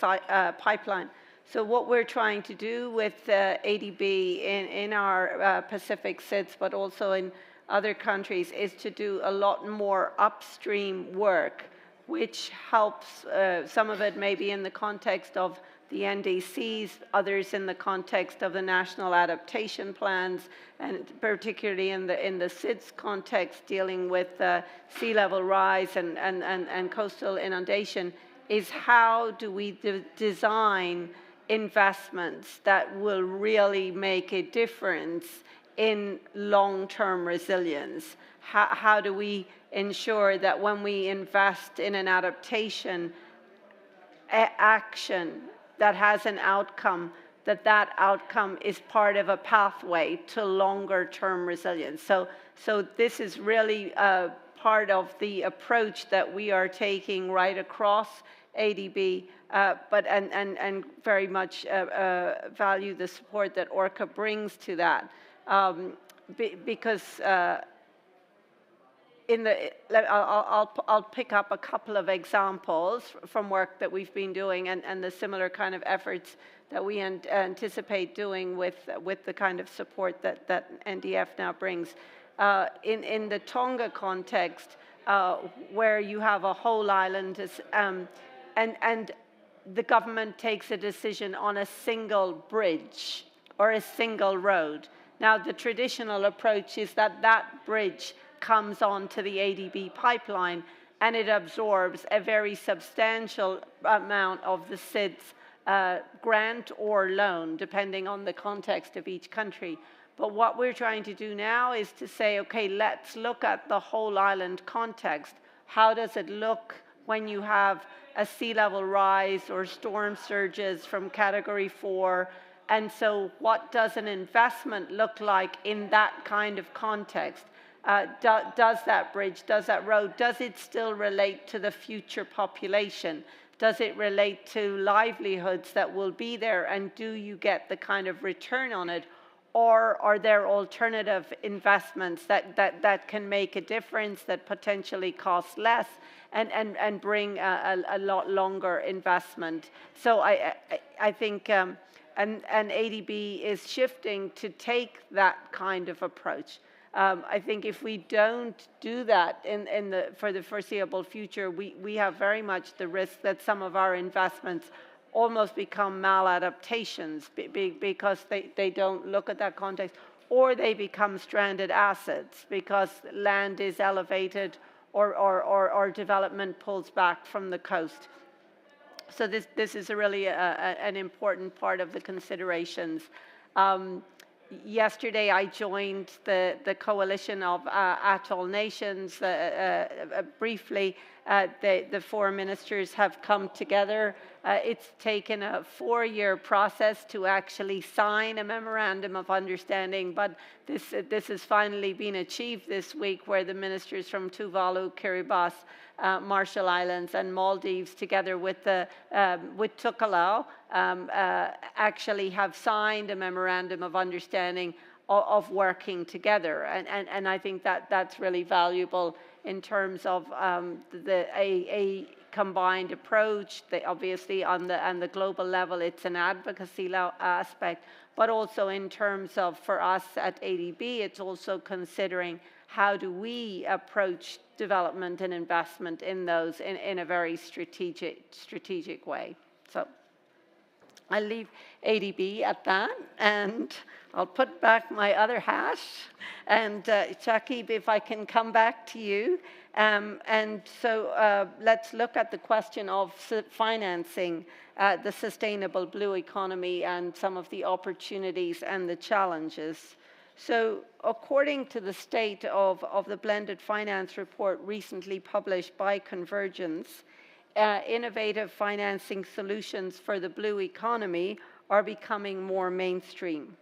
pipeline. So what we're trying to do with ADB in our Pacific SIDS, but also in other countries, is to do a lot more upstream work, which helps, some of it maybe in the context of the NDCs, others in the context of the national adaptation plans, and particularly in the SIDS context, dealing with sea level rise and coastal inundation, is how do we design investments that will really make a difference in long-term resilience? How do we ensure that when we invest in an adaptation action that has an outcome, that outcome is part of a pathway to longer-term resilience? So this is really part of the approach that we are taking right across ADB, but very much value the support that ORCA brings to that, because I'll pick up a couple of examples from work that we've been doing and the similar kind of efforts that we anticipate doing with the kind of support that NDF now brings. In the Tonga context, where you have a whole island, and the government takes a decision on a single bridge or a single road. Now, the traditional approach is that that bridge comes onto the ADB pipeline and it absorbs a very substantial amount of the SID's grant or loan, depending on the context of each country. But what we're trying to do now is to say, okay, let's look at the whole island context. How does it look when you have a sea level rise or storm surges from Category 4? And so what does an investment look like in that kind of context? Does that bridge, does that road, does it still relate to the future population? Does it relate to livelihoods that will be there? And do you get the kind of return on it? Or are there alternative investments that can make a difference, that potentially cost less and bring a lot longer investment? So I think, and ADB is shifting to take that kind of approach. I think if we don't do that for the foreseeable future, we have very much the risk that some of our investments almost become maladaptations because they don't look at that context, or they become stranded assets because land is elevated or development pulls back from the coast. So this is really an important part of the considerations. Yesterday, I joined the coalition of atoll nations. Briefly, the 4 ministers have come together. It's taken a 4-year process to actually sign a memorandum of understanding, but this has finally been achieved this week, where the ministers from Tuvalu, Kiribati, Marshall Islands, and Maldives, together with Tokelau, actually have signed a memorandum of understanding of working together, and I think that's really valuable in terms of a combined approach. Obviously, on the global level, it's an advocacy aspect, but also in terms of, for us at ADB, it's also considering how do we approach development and investment in those in a very strategic way. So I'll leave ADB at that, and I'll put back my other hat. And Shakib, if I can come back to you. And so let's look at the question of financing the sustainable blue economy and some of the opportunities and the challenges. So according to the state of the blended finance report recently published by Convergence, innovative financing solutions for the blue economy are becoming more mainstream.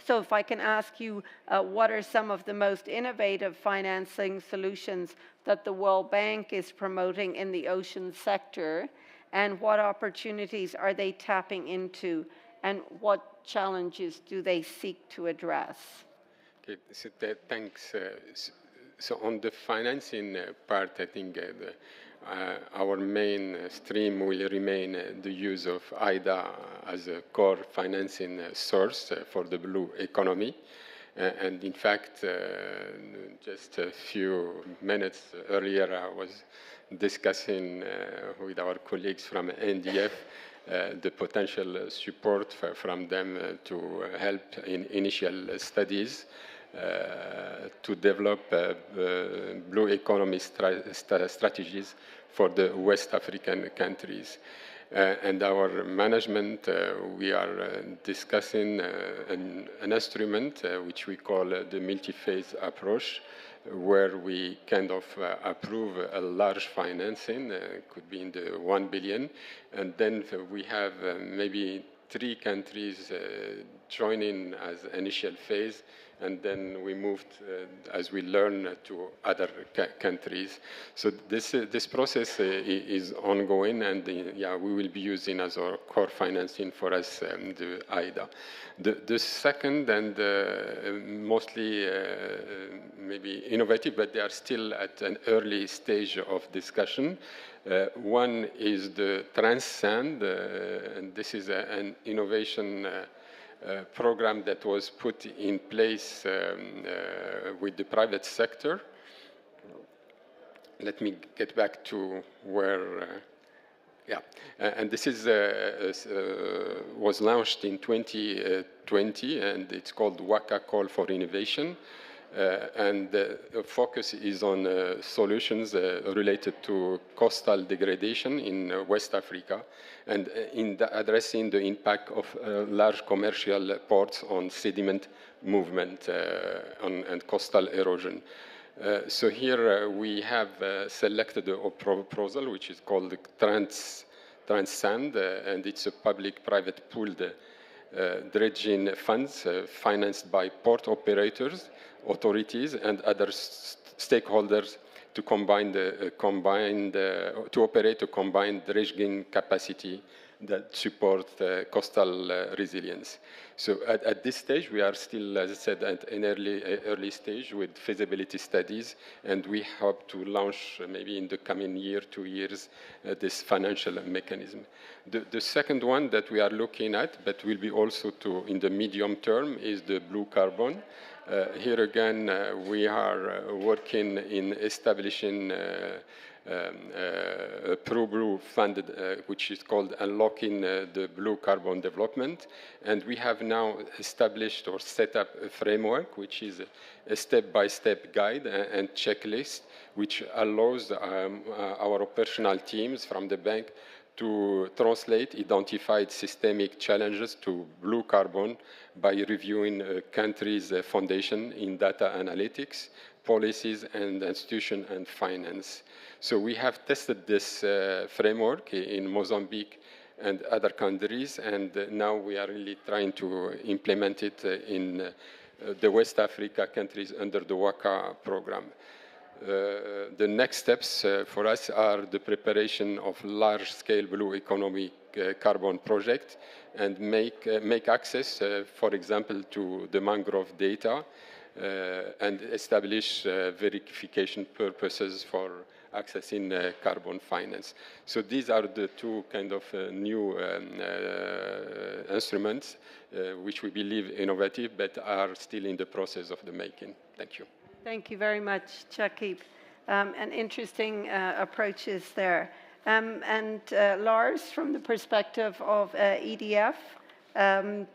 So if I can ask you, what are some of the most innovative financing solutions that the World Bank is promoting in the ocean sector, and what opportunities are they tapping into, and what challenges do they seek to address? Okay, so thanks. So on the financing part, I think our main stream will remain the use of IDA as a core financing source for the blue economy. And in fact, just a few minutes earlier, I was discussing with our colleagues from NDF the potential support from them to help in initial studies to develop blue economy strategies for the West African countries. And our management, we are discussing an instrument which we call the multi-phase approach, where we kind of approve a large financing, could be in the 1 billion, and then we have maybe 3 countries joining as initial phase, and then we moved, as we learn, to other countries. So this process is ongoing, and yeah, we will be using as our core financing for us the IDA. The second and mostly maybe innovative, but they are still at an early stage of discussion. One is the Transcend, and this is an innovation program that was put in place with the private sector. Let me get back to where, and this is was launched in 2020, and it's called WACA Call for Innovation. And the focus is on solutions related to coastal degradation in West Africa, and in addressing the impact of large commercial ports on sediment movement and coastal erosion. So here we have selected a proposal which is called Transcend, and it's a public-private pooled dredging funds financed by port operators, authorities, and other stakeholders to to operate a combined dredging capacity that support coastal resilience. So at this stage, we are still, as I said, at an early stage with feasibility studies, and we hope to launch maybe in the coming year, 2 years, this financial mechanism. The second one that we are looking at, but will be also in the medium term, is the blue carbon. Here again, we are working in establishing a pro-blue fund, which is called Unlocking the Blue Carbon Development. And we have now established or set up a framework, which is a step-by-step guide and checklist, which allows our operational teams from the bank to translate identified systemic challenges to blue carbon by reviewing a country's foundation in data analytics, policies, and institution and finance. So we have tested this framework in Mozambique and other countries, and now we are really trying to implement it in the West Africa countries under the WACA program. The next steps for us are the preparation of large-scale blue economy carbon project and make access, for example, to the mangrove data and establish verification purposes for accessing carbon finance. So these are the two kind of new instruments which we believe innovative but are still in the process of the making. Thank you. Thank you very much, Chakib. And interesting approaches there. And Lars, from the perspective of EDF, I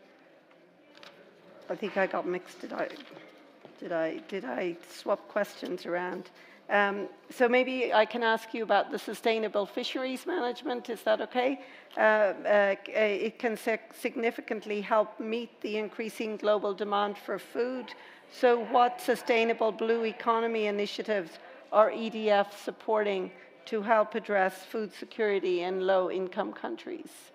think I got mixed. Did I swap questions around? So maybe I can ask you about the sustainable fisheries management. Is that okay? It can significantly help meet the increasing global demand for food. So what sustainable blue economy initiatives are EDF supporting to help address food security in low-income countries?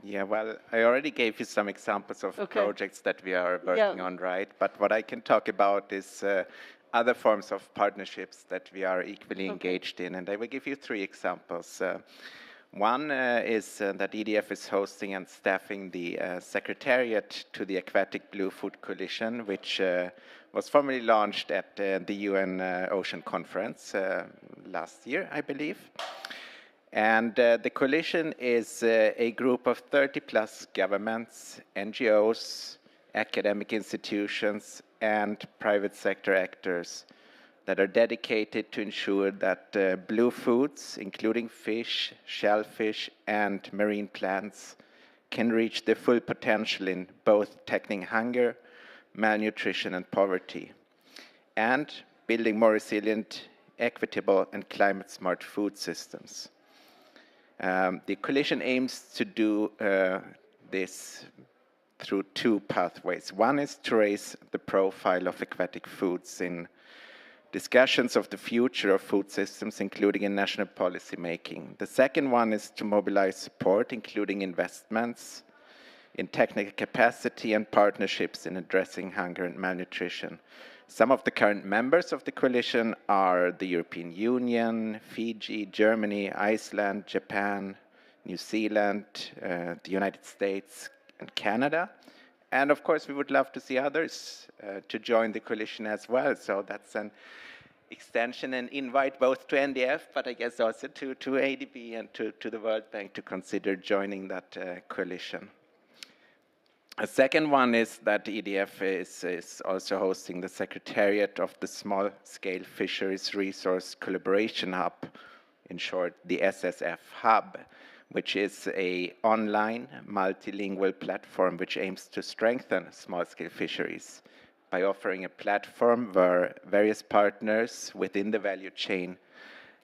Yeah, well, I already gave you some examples of projects that we are working on, right? But what I can talk about is other forms of partnerships that we are equally engaged in, and I will give you 3 examples. One is that EDF is hosting and staffing the Secretariat to the Aquatic Blue Food Coalition, which was formally launched at the UN Ocean Conference last year, I believe. And the coalition is a group of 30-plus governments, NGOs, academic institutions, and private sector actors that are dedicated to ensure that blue foods, including fish, shellfish, and marine plants, can reach their full potential in both tackling hunger, malnutrition, and poverty, and building more resilient, equitable, and climate-smart food systems. The coalition aims to do this through 2 pathways. One is to raise the profile of aquatic foods in discussions of the future of food systems, including in national policy making. The second one is to mobilize support, including investments, in technical capacity and partnerships in addressing hunger and malnutrition. Some of the current members of the coalition are the European Union, Fiji, Germany, Iceland, Japan, New Zealand, the United States, and Canada. And of course, we would love to see others to join the coalition as well. So that's an extension and invite both to NDF, but I guess also to ADB and to the World Bank to consider joining that coalition. A second one is that EDF is also hosting the Secretariat of the Small Scale Fisheries Resource Collaboration Hub, in short, the SSF Hub, which is an online multilingual platform which aims to strengthen small-scale fisheries by offering a platform where various partners within the value chain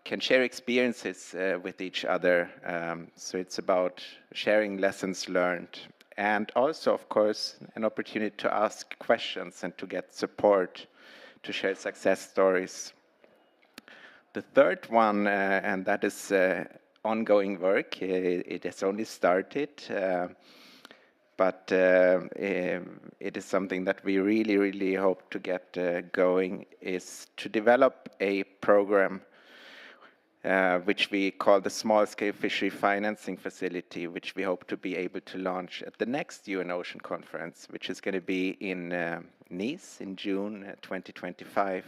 can share experiences with each other. So it's about sharing lessons learned, and also, of course, an opportunity to ask questions and to get support, to share success stories. The third one, and that is ongoing work. It has only started, but it is something that we really hope to get going, is to develop a program which we call the Small Scale Fishery Financing Facility, which we hope to be able to launch at the next UN Ocean Conference, which is going to be in Nice in June 2025.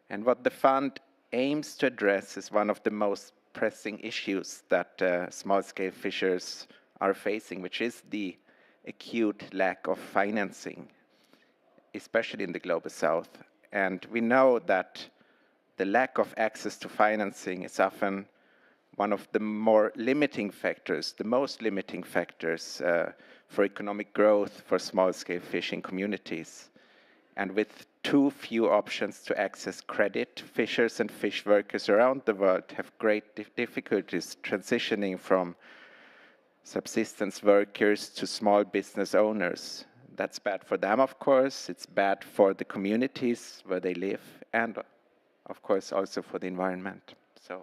And what the fund aims to address is one of the most pressing issues that small-scale fishers are facing, which is the acute lack of financing, especially in the Global South. And we know that the lack of access to financing is often one of the more limiting factors, the most limiting factors for economic growth for small-scale fishing communities. And with too few options to access credit, fishers and fish workers around the world have great difficulties transitioning from subsistence workers to small business owners. That's bad for them, of course. It's bad for the communities where they live, and of course also for the environment. So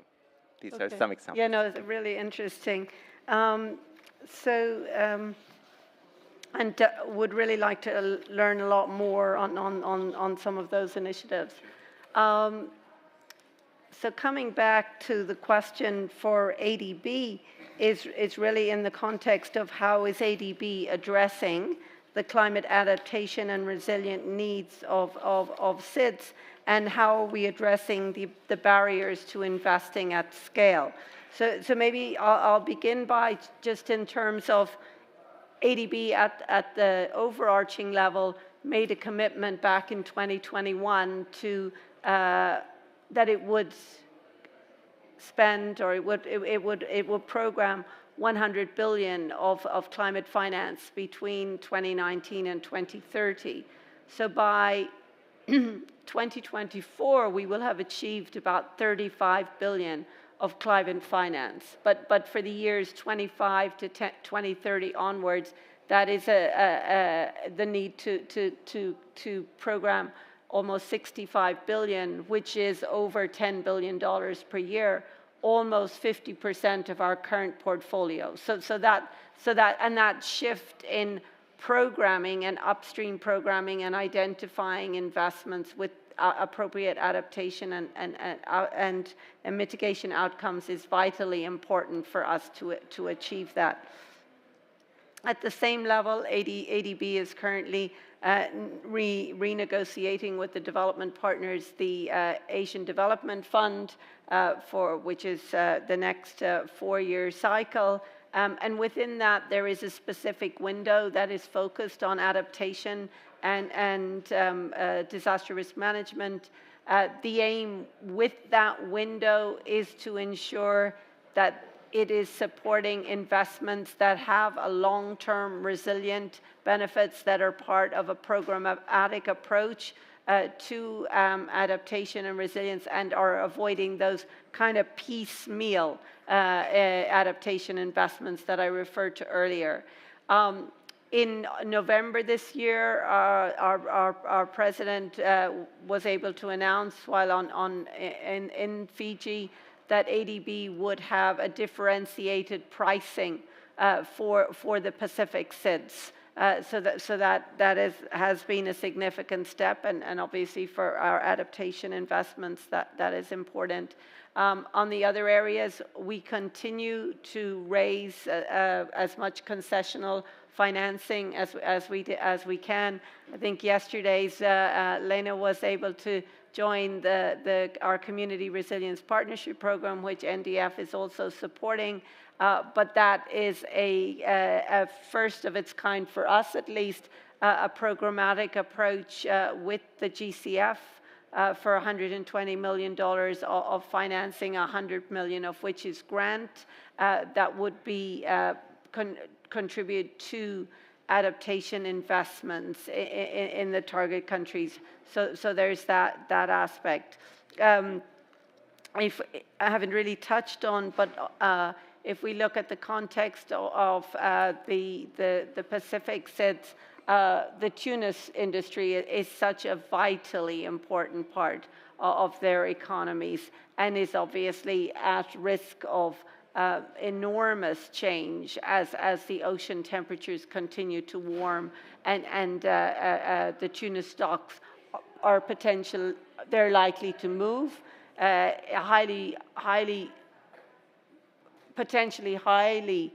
these are some examples. Yeah, no, it's really interesting. And would really like to learn a lot more on some of those initiatives. So coming back to the question for ADB is really in the context of how is ADB addressing the climate adaptation and resilient needs of SIDS, and how are we addressing the barriers to investing at scale. So maybe I'll begin by just in terms of ADB at the overarching level made a commitment back in 2021 to that it would spend, or it would program 100 billion of climate finance between 2019 and 2030. So by 2024, we will have achieved about 35 billion of climate finance. But for the years 25 to 2030 onwards, that is the need to program almost 65 billion, which is over $10 billion per year, almost 50% of our current portfolio. So that shift in programming and upstream programming and identifying investments with appropriate adaptation and mitigation outcomes is vitally important for us to achieve that. At the same level, ADB is currently renegotiating with the development partners the Asian Development Fund, which is the next 4-year cycle. And within that, there is a specific window that is focused on adaptation and disaster risk management. The aim with that window is to ensure that it is supporting investments that have a long-term resilient benefits that are part of a programmatic approach to adaptation and resilience, and are avoiding those kind of piecemeal adaptation investments that I referred to earlier. In November this year, our president was able to announce while in Fiji that ADB would have a differentiated pricing for the Pacific SIDS. So that has been a significant step, and obviously for our adaptation investments, that is important. On the other areas, we continue to raise as much concessional financing as we can. I think yesterday's Lena was able to join our Community Resilience Partnership Program, which NDF is also supporting. But that is a first of its kind for us, at least, a programmatic approach with the GCF for $120 million of financing, $100 million of which is grant, that would be contribute to adaptation investments in the target countries. So there's that aspect. If I haven't really touched on, but if we look at the context of the Pacific SIDS, the tuna industry is such a vitally important part of their economies and is obviously at risk of enormous change as the ocean temperatures continue to warm, and the tuna stocks are they're likely to move. Potentially highly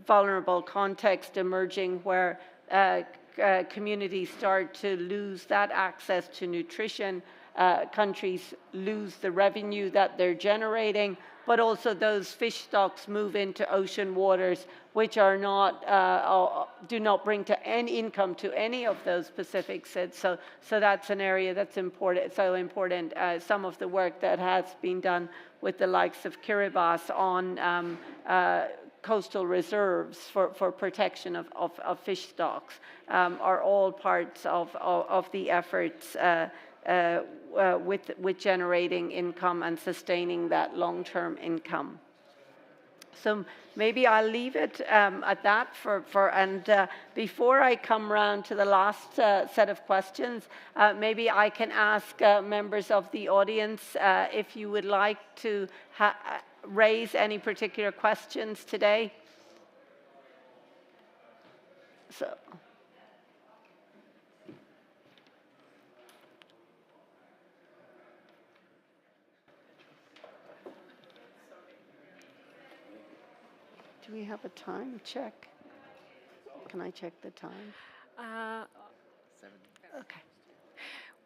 vulnerable context emerging where communities start to lose that access to nutrition, countries lose the revenue that they're generating, but also those fish stocks move into ocean waters, which are do not bring any income to any of those Pacific SIDS. So that's an area that's important. So important. Some of the work that has been done with the likes of Kiribati on coastal reserves for protection of fish stocks are all parts of the efforts with generating income and sustaining that long-term income. So maybe I'll leave it at that and before I come round to the last set of questions, maybe I can ask members of the audience if you would like to raise any particular questions today. So. Do we have a time check? Can I check the time? Okay.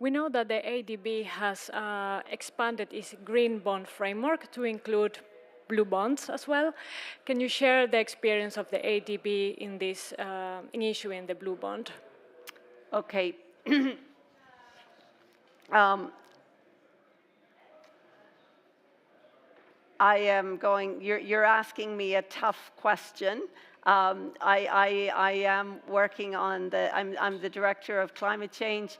We know that the ADB has expanded its green bond framework to include blue bonds as well. Can you share the experience of the ADB in this in issuing the blue bond? Okay. I am going. You're asking me a tough question. I am working on I'm the director of climate change.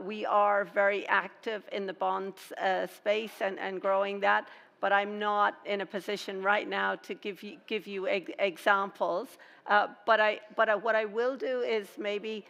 We are very active in the bonds space and growing that, but I'm not in a position right now to give you examples. But what I will do is maybe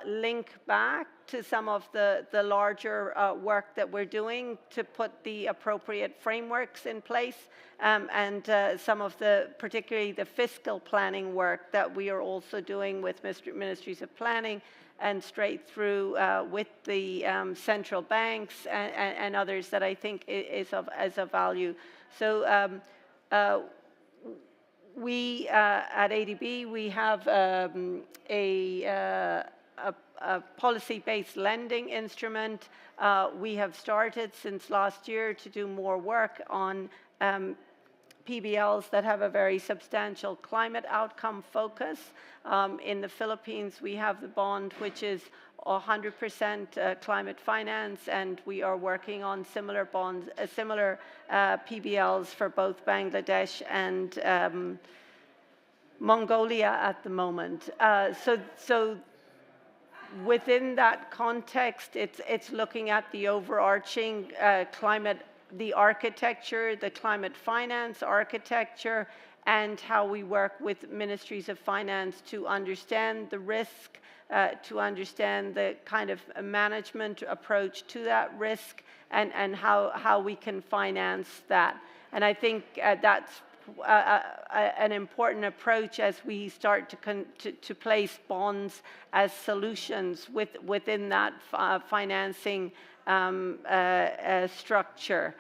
link back to some of the larger work that we're doing to put the appropriate frameworks in place, and some of particularly the fiscal planning work that we are also doing with ministries of planning and straight through with the central banks and others that I think is of value. So we at ADB, we have a policy-based lending instrument. We have started since last year to do more work on PBLs that have a very substantial climate outcome focus. In the Philippines, we have the bond, which is 100% climate finance, and we are working on similar bonds, similar PBLs for both Bangladesh and Mongolia at the moment. So within that context, it's looking at the overarching climate, the architecture, the climate finance architecture, and how we work with ministries of finance to understand the risk, to understand the kind of management approach to that risk, and how we can finance that. And I think that's an important approach as we start to place bonds as solutions within that financing structure.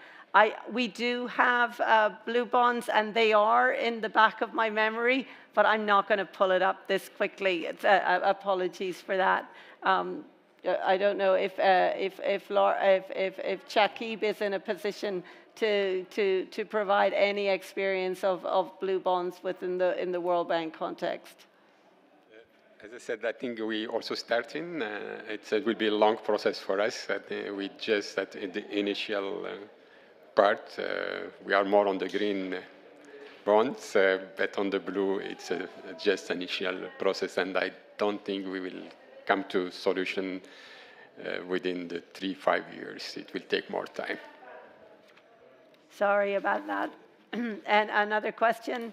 We do have blue bonds, and they are in the back of my memory, but I'm not going to pull it up this quickly. Apologies for that. I don't know if Chakib is in a position to provide any experience of blue bonds in the World Bank context. As I said, I think we also starting. It will be a long process for us. We just at the initial part, we are more on the green bonds, but on the blue, it's just initial process, and I don't think we will come to solution within the 3-5 years. It will take more time. Sorry about that. And another question?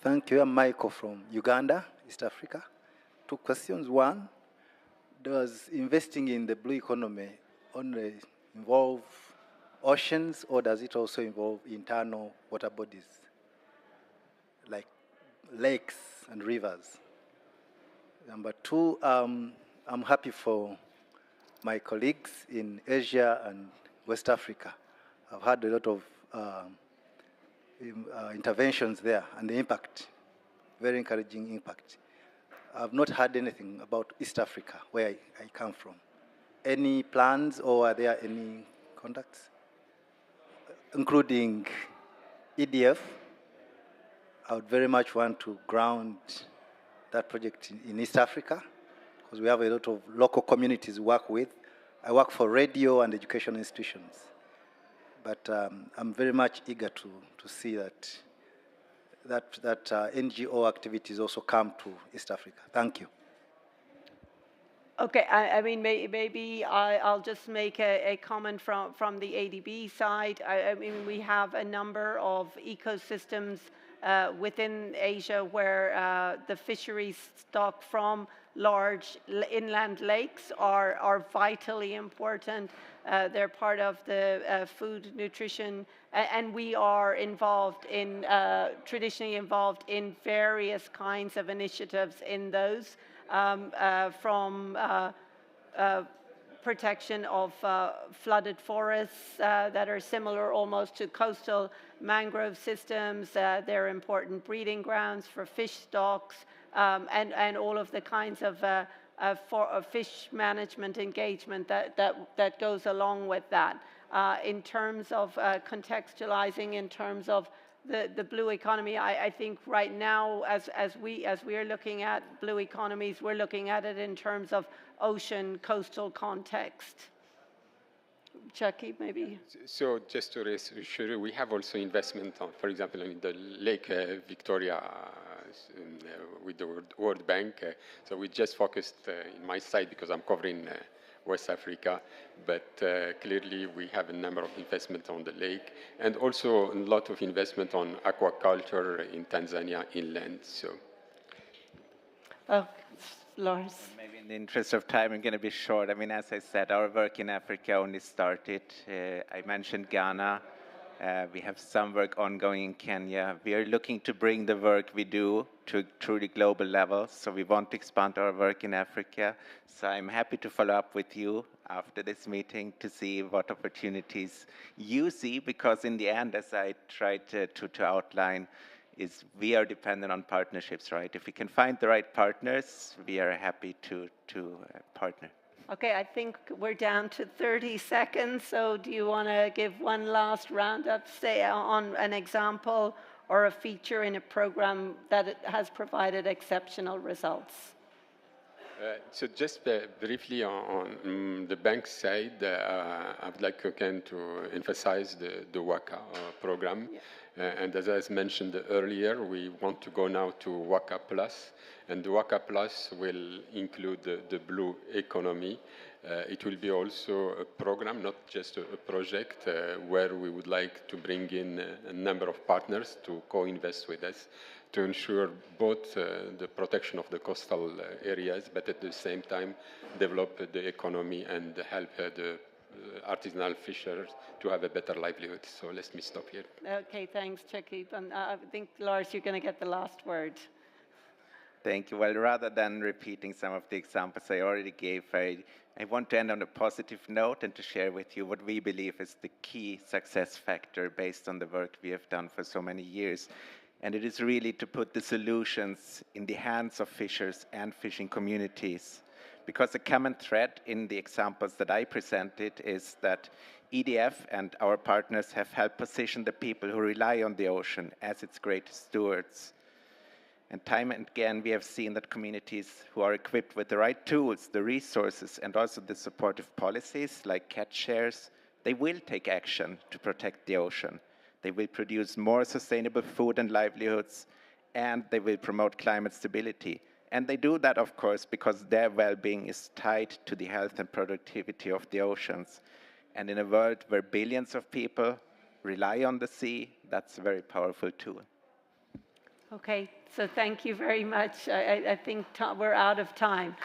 Thank you. I'm Michael from Uganda, East Africa. 2 questions. One, does investing in the blue economy only involve oceans, or does it also involve internal water bodies, like lakes and rivers? Number 2, I'm happy for my colleagues in Asia and West Africa. I've had a lot of interventions there, and the impact, very encouraging impact. I've not heard anything about East Africa, where I come from. Any plans, or are there any contacts, including EDF? I would very much want to ground that project in East Africa, because we have a lot of local communities we work with. I work for radio and education institutions. But I'm very much eager to see that NGO activities also come to East Africa. Thank you. Okay, I mean, maybe I'll just make a comment from the ADB side. I mean, we have a number of ecosystems within Asia where the fisheries stock from large inland lakes are vitally important. They're part of the food, nutrition, and we are involved in, traditionally involved in various kinds of initiatives in those, from protection of flooded forests that are similar almost to coastal mangrove systems. They're important breeding grounds for fish stocks, and all of the kinds of fish management engagement that goes along with that. In terms of contextualizing, in terms of the blue economy, I think right now, as we are looking at blue economies, we're looking at it in terms of ocean coastal context. Chucky, maybe. So just to reassure you, we have also investment on, for example, in the Lake Victoria with the World Bank. So we just focused in my side because I'm covering West Africa, but clearly we have a number of investment on the lake, and also a lot of investment on aquaculture in Tanzania inland. So. Lars. Maybe in the interest of time, I'm going to be short. I mean, as I said, our work in Africa only started. I mentioned Ghana. We have some work ongoing in Kenya. We are looking to bring the work we do to a truly global level. So we want to expand our work in Africa. So I'm happy to follow up with you after this meeting to see what opportunities you see, because in the end, as I tried to outline, is we are dependent on partnerships, right? If we can find the right partners, we are happy to partner. Okay, I think we're down to 30 seconds, so do you want to give one last roundup, say on an example or a feature in a program that has provided exceptional results? So just briefly on the bank side, I would like again to emphasize the WACA program. Yeah. And as I mentioned earlier, we want to go now to WACA Plus, and the WACA Plus will include the blue economy. It will be also a program, not just a project, where we would like to bring in a number of partners to co-invest with us to ensure both the protection of the coastal areas, but at the same time develop the economy and help the artisanal fishers to have a better livelihood. So let me stop here. Okay, thanks, Chakib. And I think, Lars, you're going to get the last word. Thank you. Well, rather than repeating some of the examples I already gave, I want to end on a positive note and to share with you what we believe is the key success factor based on the work we have done for so many years. And it is really to put the solutions in the hands of fishers and fishing communities. Because the common thread in the examples that I presented is that EDF and our partners have helped position the people who rely on the ocean as its greatest stewards. And time and again, we have seen that communities who are equipped with the right tools, the resources, and also the supportive policies like catch shares, they will take action to protect the ocean. They will produce more sustainable food and livelihoods, and they will promote climate stability. And they do that, of course, because their well-being is tied to the health and productivity of the oceans. And in a world where billions of people rely on the sea, that's a very powerful tool. Okay, so thank you very much. I think we're out of time.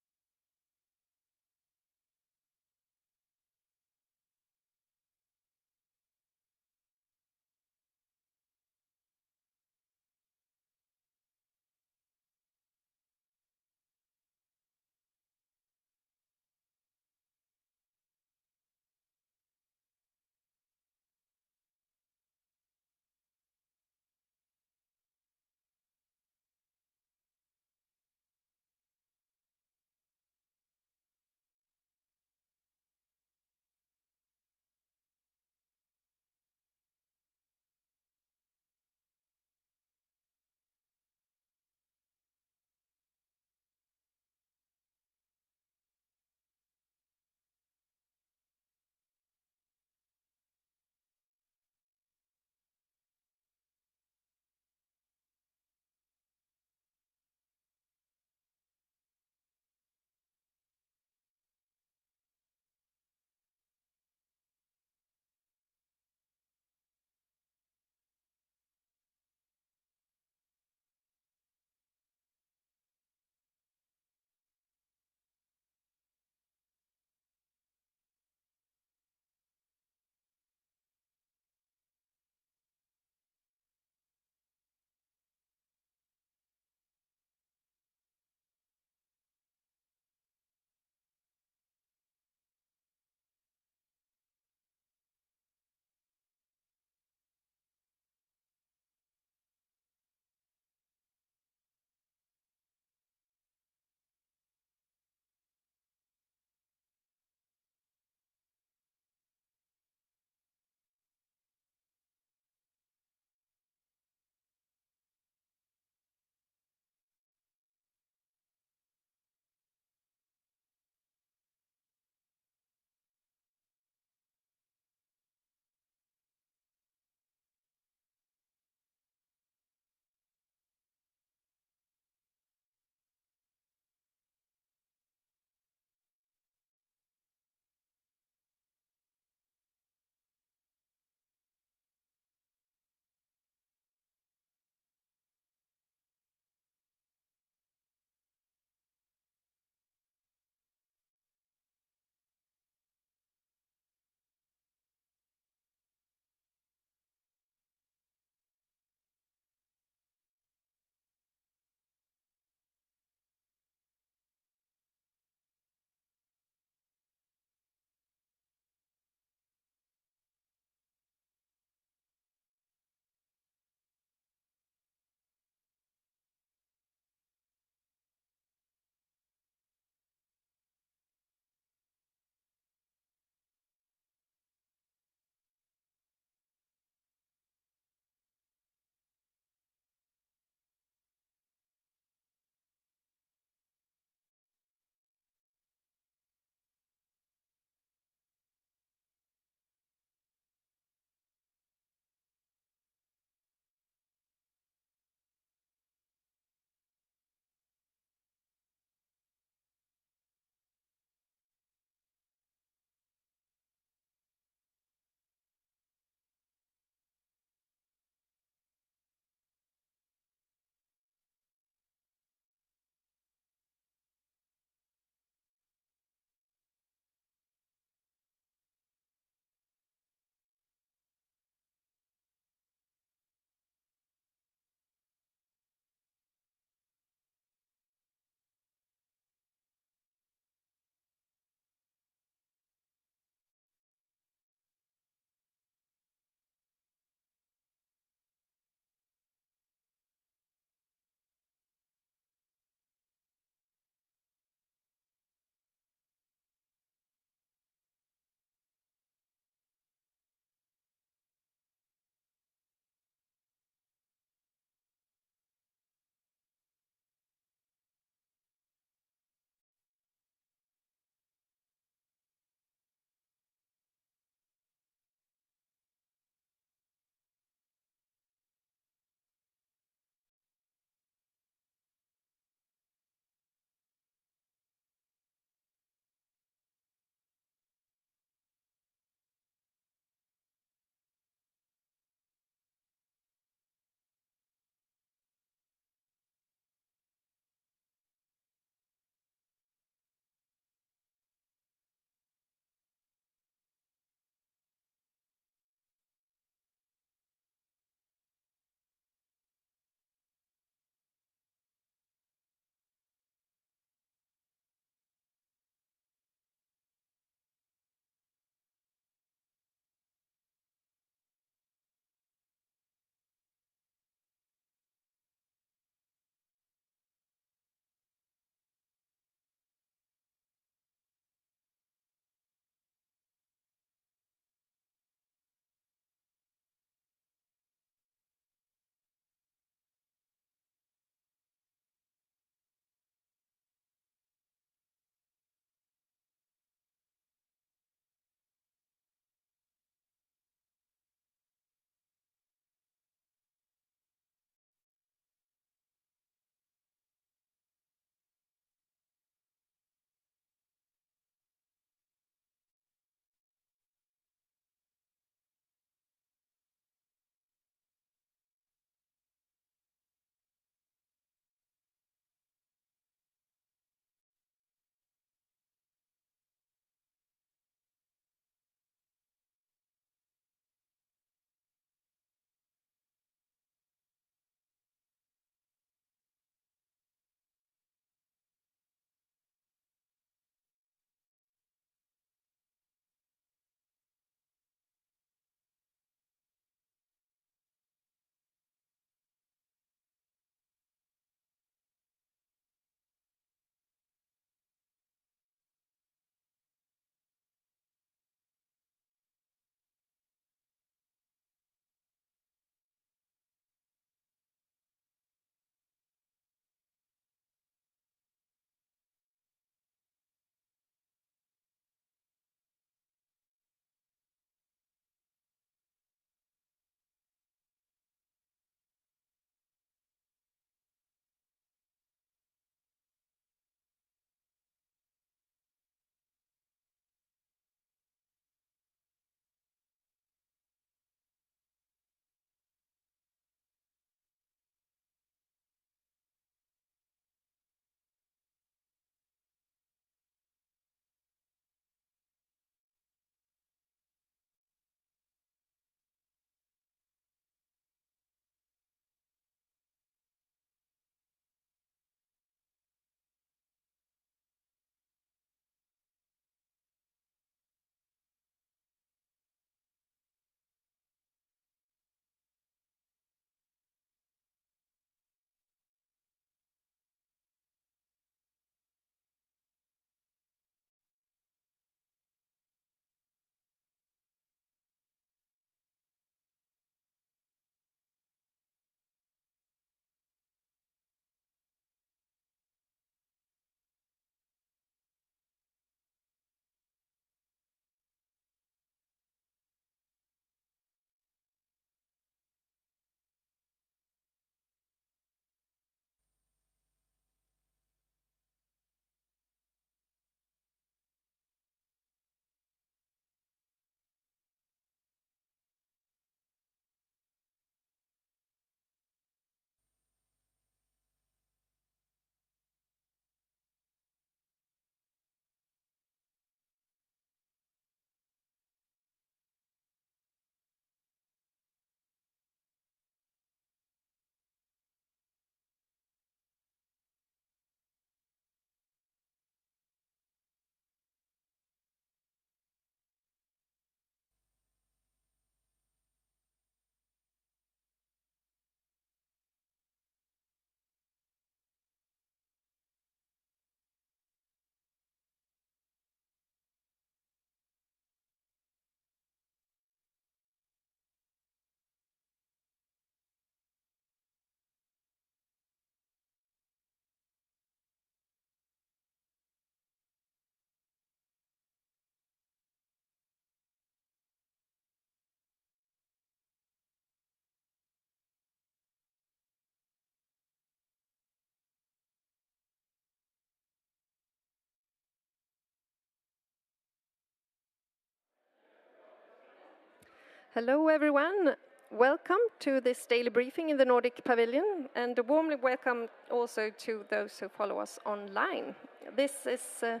Hello, everyone. Welcome to this daily briefing in the Nordic Pavilion, and a warmly welcome also to those who follow us online. This is a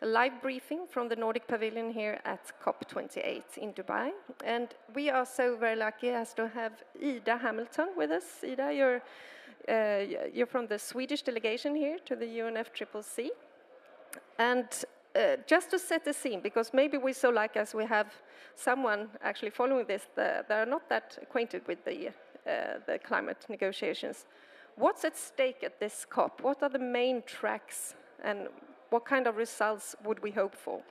live briefing from the Nordic Pavilion here at COP28 in Dubai, and we are so very lucky as to have Ida Hamilton with us. Ida, you're from the Swedish delegation here to the UNFCCC, and just to set the scene, because maybe we so like as we have someone actually following this that are not that acquainted with the climate negotiations. What's at stake at this COP? What are the main tracks, and what kind of results would we hope for?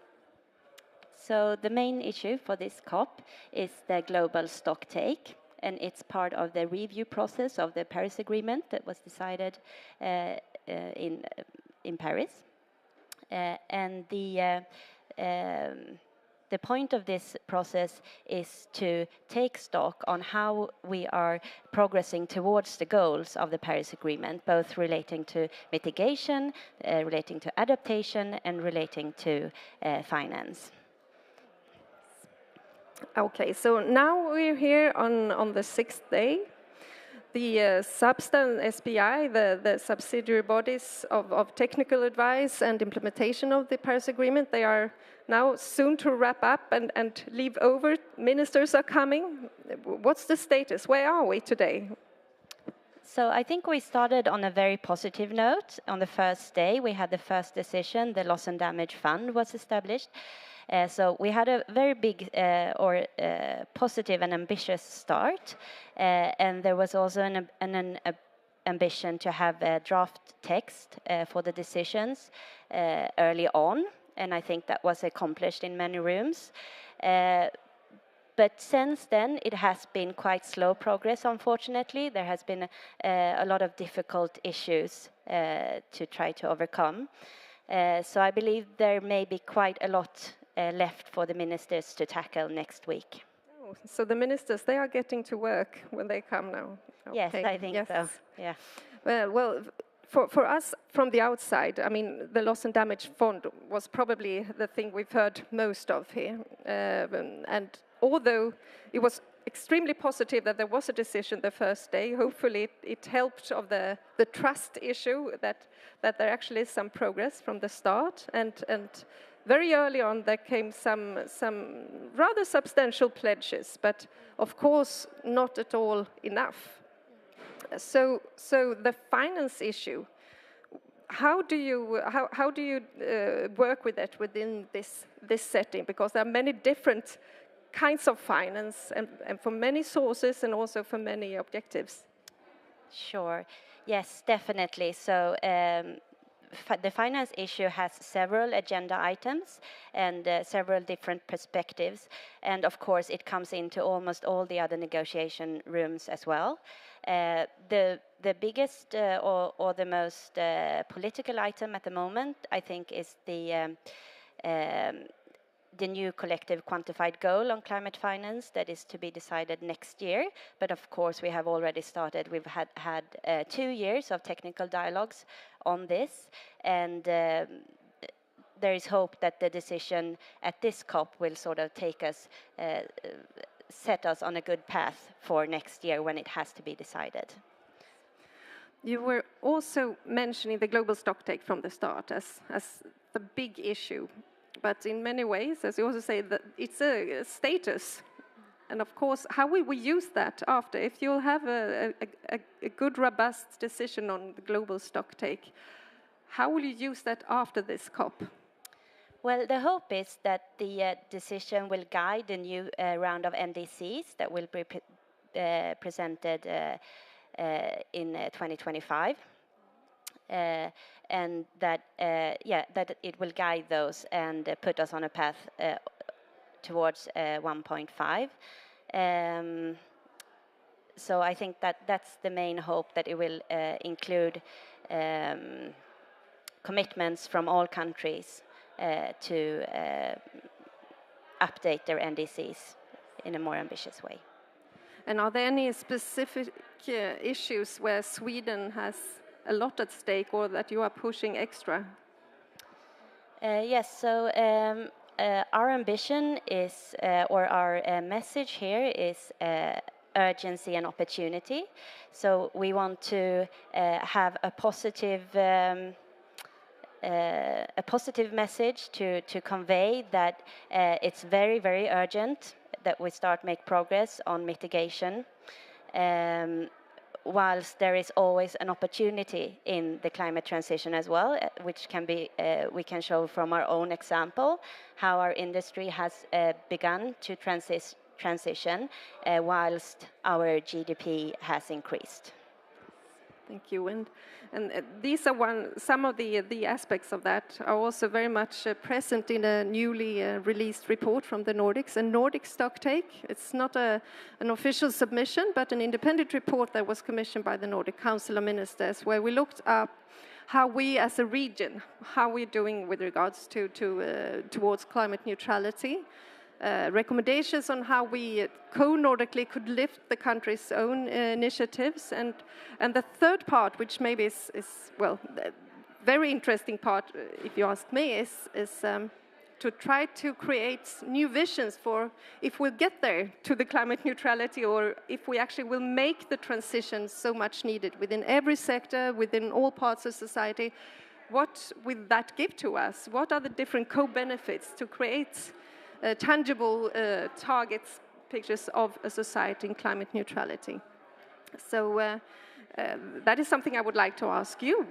So the main issue for this COP is the global stocktake, and it's part of the review process of the Paris Agreement that was decided in Paris. And the point of this process is to take stock on how we are progressing towards the goals of the Paris Agreement, both relating to mitigation, relating to adaptation, and relating to finance. Okay, so now we're here on the sixth day. The Substan SBI, the subsidiary bodies of technical advice and implementation of the Paris Agreement, they are now soon to wrap up and leave over. Ministers are coming. What's the status? Where are we today? So I think we started on a very positive note. On the first day, we had the first decision. The Loss and Damage Fund was established. So we had a very big positive and ambitious start, and there was also an ambition to have a draft text for the decisions early on, and I think that was accomplished in many rooms. But since then, it has been quite slow progress, unfortunately. There has been a lot of difficult issues to try to overcome. So I believe there may be quite a lot left for the ministers to tackle next week. Oh, so the ministers, they are getting to work when they come now? Okay. Yes, I think so, yeah. Well, for us from the outside, I mean, the Loss and Damage Fund was probably the thing we've heard most of here. And although it was extremely positive that there was a decision the first day, hopefully it helped of the trust issue that there actually is some progress from the start, and very early on there came some rather substantial pledges, but of course not at all enough. So the finance issue, how do you work with that within this setting? Because there are many different kinds of finance, and for many sources and also for many objectives. Sure, yes, definitely. So the finance issue has several agenda items and several different perspectives, and of course it comes into almost all the other negotiation rooms as well. The biggest or the most political item at the moment, I think, is the new collective quantified goal on climate finance that is to be decided next year. But of course we have already started. We've had 2 years of technical dialogues on this, and there is hope that the decision at this COP will sort of take us, set us on a good path for next year when it has to be decided. You were also mentioning the global stocktake from the start as the big issue. But in many ways, as you also say, that it's a status. And of course, how will we use that after? If you'll have a good, robust decision on the global stocktake, how will you use that after this COP? Well, the hope is that the decision will guide the new round of NDCs that will be presented in 2025. And that that it will guide those and put us on a path towards 1.5. So I think that's the main hope, that it will include commitments from all countries to update their NDCs in a more ambitious way. And are there any specific issues where Sweden has a lot at stake, or that you are pushing extra? Yes, so our ambition is, or our message here is urgency and opportunity. So we want to have a positive message to convey that it's very, very urgent that we start make progress on mitigation, whilst there is always an opportunity in the climate transition as well, which can be we can show from our own example how our industry has begun to transition whilst our GDP has increased. Thank you. And these are some of the aspects of that are also very much present in a newly released report from the Nordics, a Nordic stocktake. It's not an official submission, but an independent report that was commissioned by the Nordic Council of Ministers, where we looked up how we as a region, how we're doing with regards towards climate neutrality, recommendations on how we co-Nordically could lift the country's own initiatives, and the third part, which maybe is well, very interesting part, if you ask me, is to try to create new visions for if we'll get there to the climate neutrality, or if we actually will make the transition so much needed within every sector, within all parts of society. What will that give to us? What are the different co-benefits to create tangible targets, pictures of a society in climate neutrality? So that is something I would like to ask you.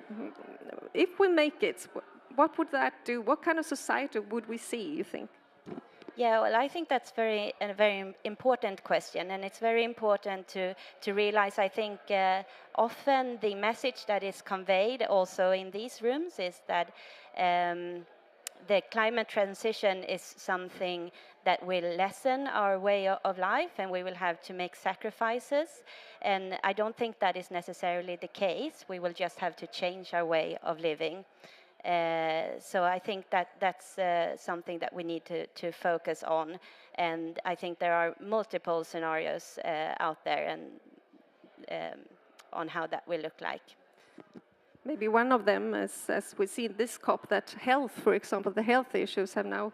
If we make it, what would that do? What kind of society would we see, you think? Yeah, well, I think that's a very important question, and it's very important to realize, I think, often the message that is conveyed also in these rooms is that the climate transition is something that will lessen our way of life, and we will have to make sacrifices. And I don't think that is necessarily the case. We will just have to change our way of living. So I think that's something that we need to focus on. And I think there are multiple scenarios out there and on how that will look like. Maybe one of them, as we see in this COP, that health, for example, the health issues have now,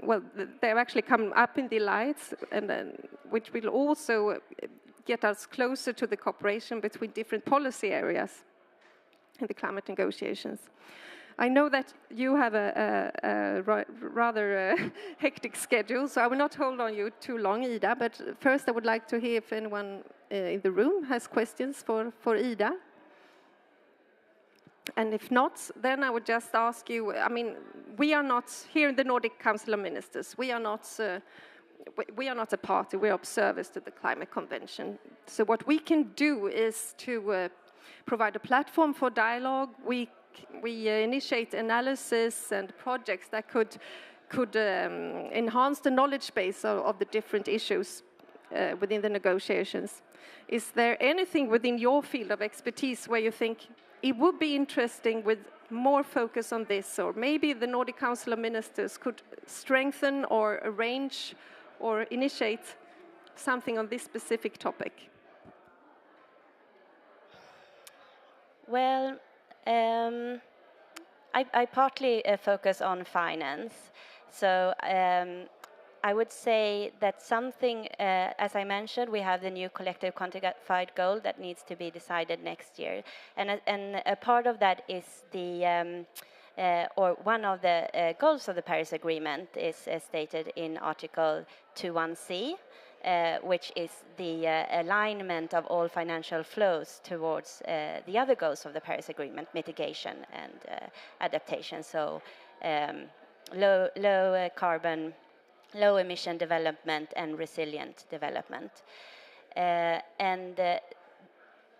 well, they've actually come up in the lights, and which will also get us closer to the cooperation between different policy areas in the climate negotiations. I know that you have a rather hectic schedule, so I will not hold on you too long, Ida, but first I would like to hear if anyone in the room has questions for Ida. And if not, then I would just ask you, I mean, we are not, here in the Nordic Council of Ministers, we are not a party, we are observers to the Climate Convention. So what we can do is to provide a platform for dialogue. We initiate analysis and projects that could enhance the knowledge base of the different issues within the negotiations. Is there anything within your field of expertise where you think it would be interesting with more focus on this, or maybe the Nordic Council of Ministers could strengthen or arrange or initiate something on this specific topic? Well, I partly focus on finance. So I would say that something, as I mentioned, we have the new collective quantified goal that needs to be decided next year. And a part of that is or one of the goals of the Paris Agreement is stated in Article 21C, which is the alignment of all financial flows towards the other goals of the Paris Agreement, mitigation and adaptation. So low carbon, low emission development and resilient development.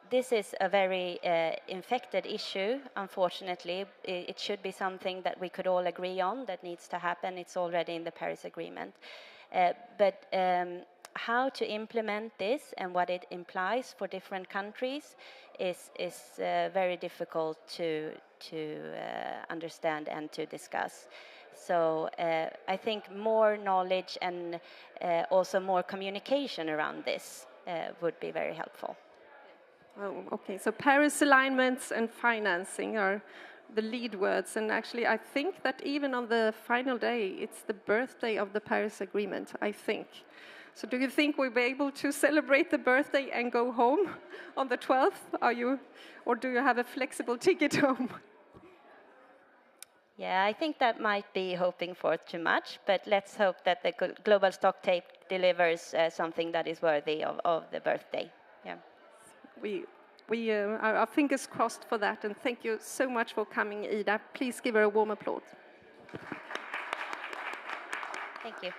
This is a very infected issue, unfortunately. It should be something that we could all agree on, that needs to happen. It's already in the Paris Agreement. But how to implement this and what it implies for different countries is very difficult to understand and to discuss. So I think more knowledge and also more communication around this would be very helpful. Oh, okay, so Paris alignments and financing are the lead words. And actually, I think that even on the final day, it's the birthday of the Paris Agreement, I think. So do you think we'll be able to celebrate the birthday and go home on the 12th? Or do you have a flexible ticket home? Yeah, I think that might be hoping for too much, but let's hope that the global stock tape delivers something that is worthy of the birthday. Yeah. We are our fingers crossed for that, and thank you so much for coming, Ida. Please give her a warm applause. Thank you.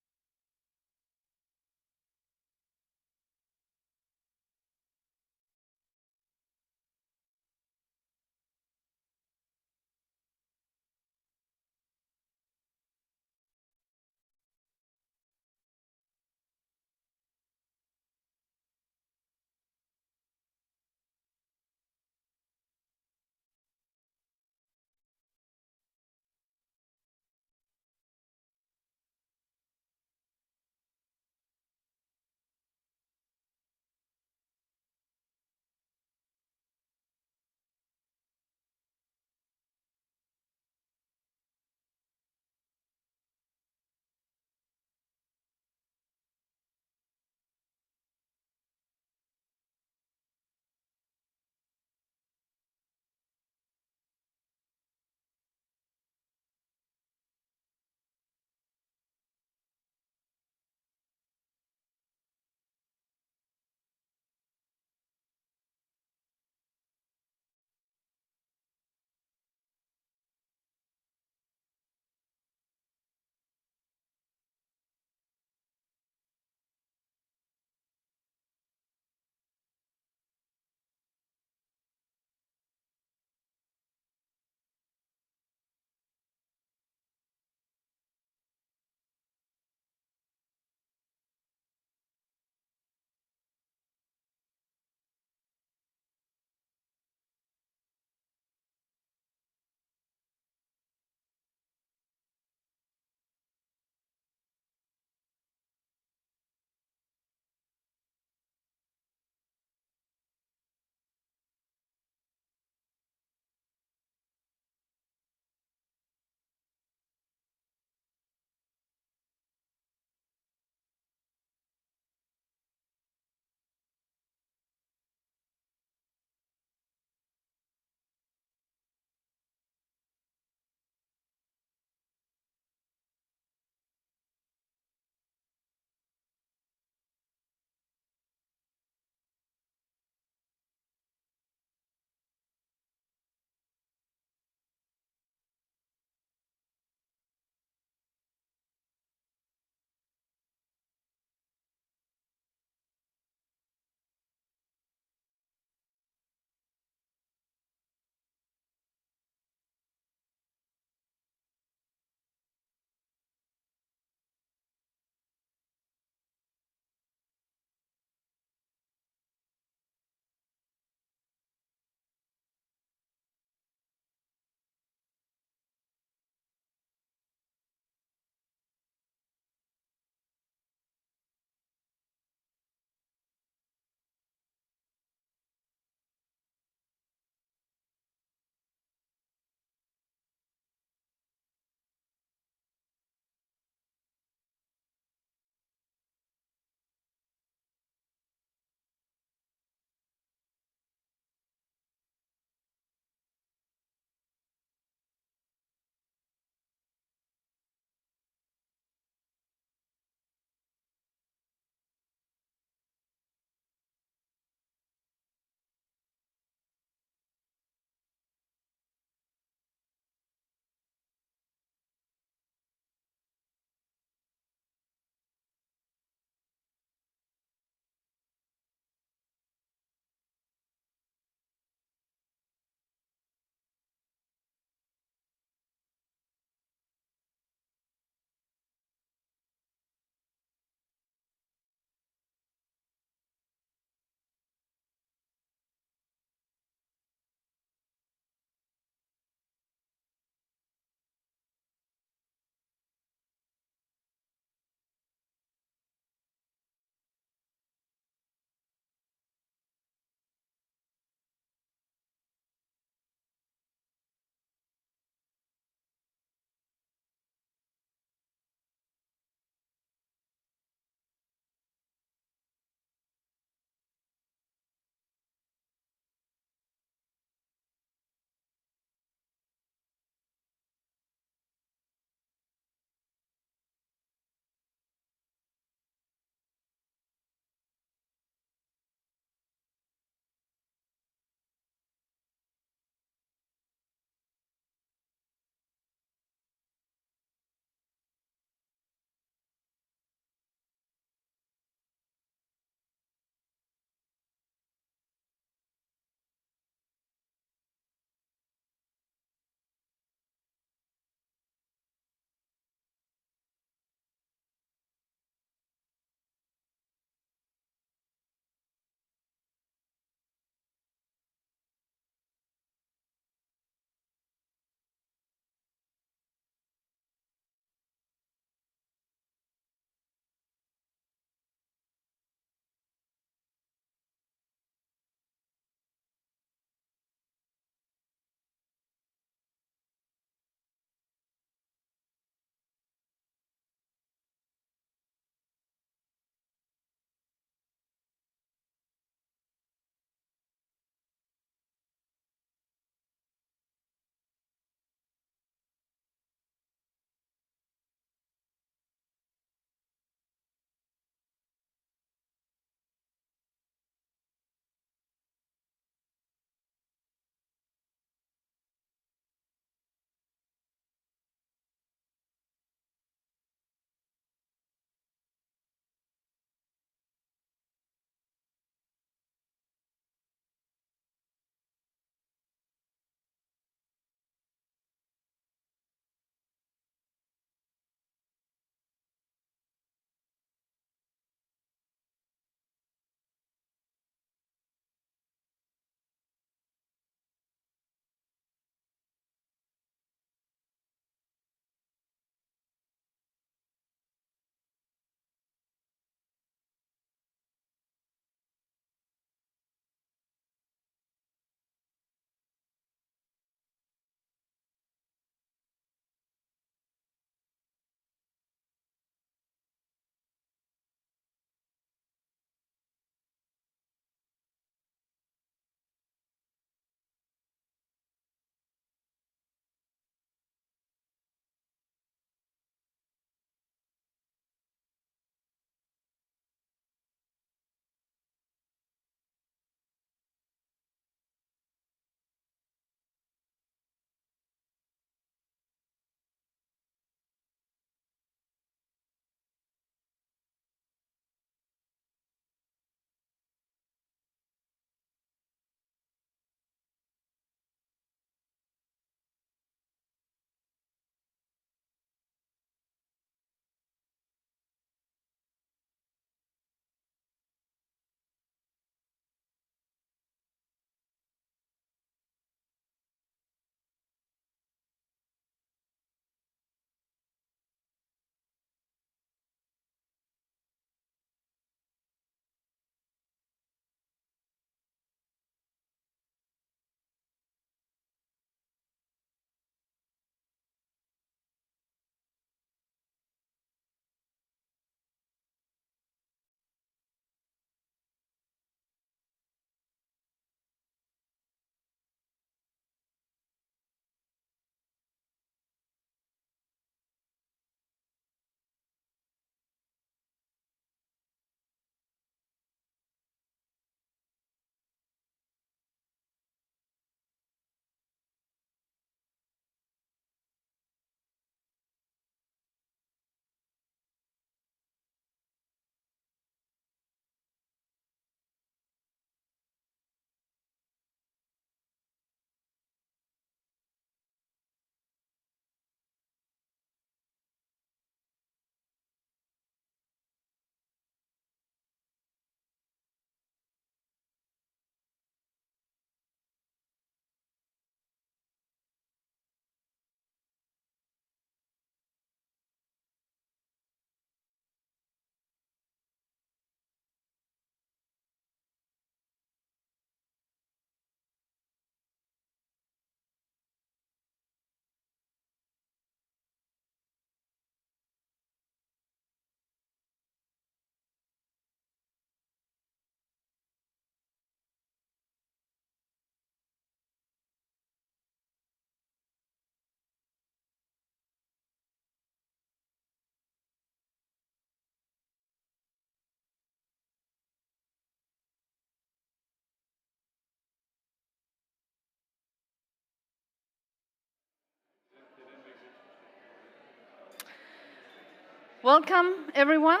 Welcome, everyone,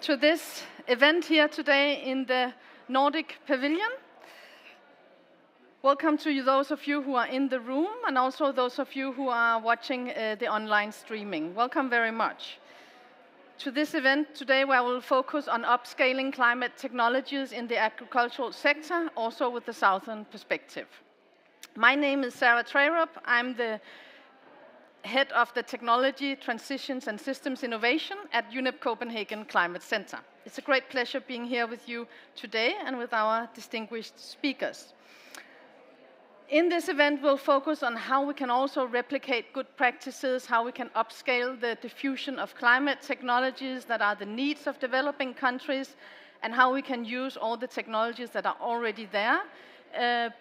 to this event here today in the Nordic Pavilion. Welcome to you, those of you who are in the room, and also those of you who are watching the online streaming. Welcome very much to this event today, where we'll focus on upscaling climate technologies in the agricultural sector, also with the Southern perspective. My name is Sarah Treyrup. I'm the head of the Technology, Transitions and Systems Innovation at UNEP Copenhagen Climate Center. It's a great pleasure being here with you today and with our distinguished speakers. In this event, we'll focus on how we can also replicate good practices, how we can upscale the diffusion of climate technologies that are the needs of developing countries, and how we can use all the technologies that are already there,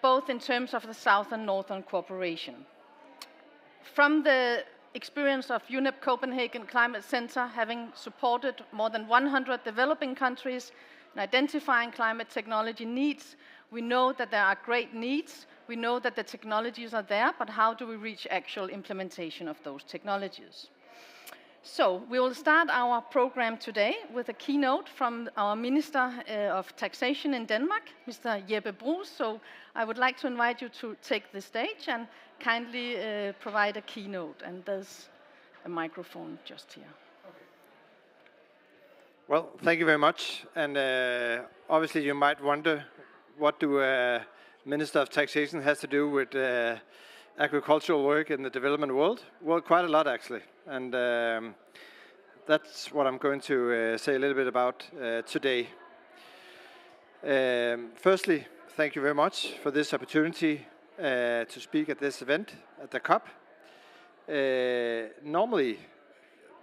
both in terms of the South and Northern cooperation. From the experience of UNEP Copenhagen Climate Center, having supported more than 100 developing countries in identifying climate technology needs, we know that there are great needs. We know that the technologies are there, but how do we reach actual implementation of those technologies? So we will start our program today with a keynote from our Minister of Taxation in Denmark, Mr. Jeppe Bruus. So I would like to invite you to take the stage and kindly provide a keynote. And there's a microphone just here. Well, thank you very much. And obviously you might wonder, what do Minister of Taxation has to do with agricultural work in the development world? Well, quite a lot actually. And that's what I'm going to say a little bit about today. Firstly, thank you very much for this opportunity to speak at this event at the COP. Normally,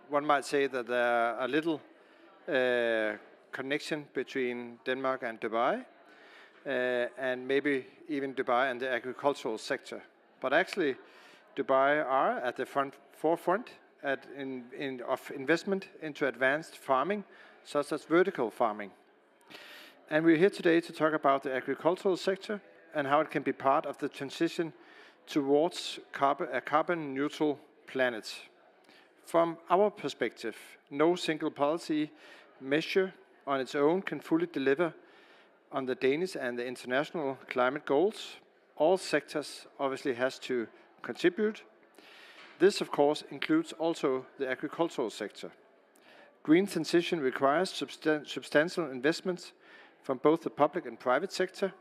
one might say that there are a little connection between Denmark and Dubai, and maybe even Dubai and the agricultural sector. But actually, Dubai are at the forefront of investment into advanced farming, such as vertical farming. And we're here today to talk about the agricultural sector and how it can be part of the transition towards a carbon-neutral planet. From our perspective, no single policy measure on its own can fully deliver on the Danish and the international climate goals. All sectors obviously has to contribute. This, of course, includes also the agricultural sector. Green transition requires substantial investments from both the public and private sector,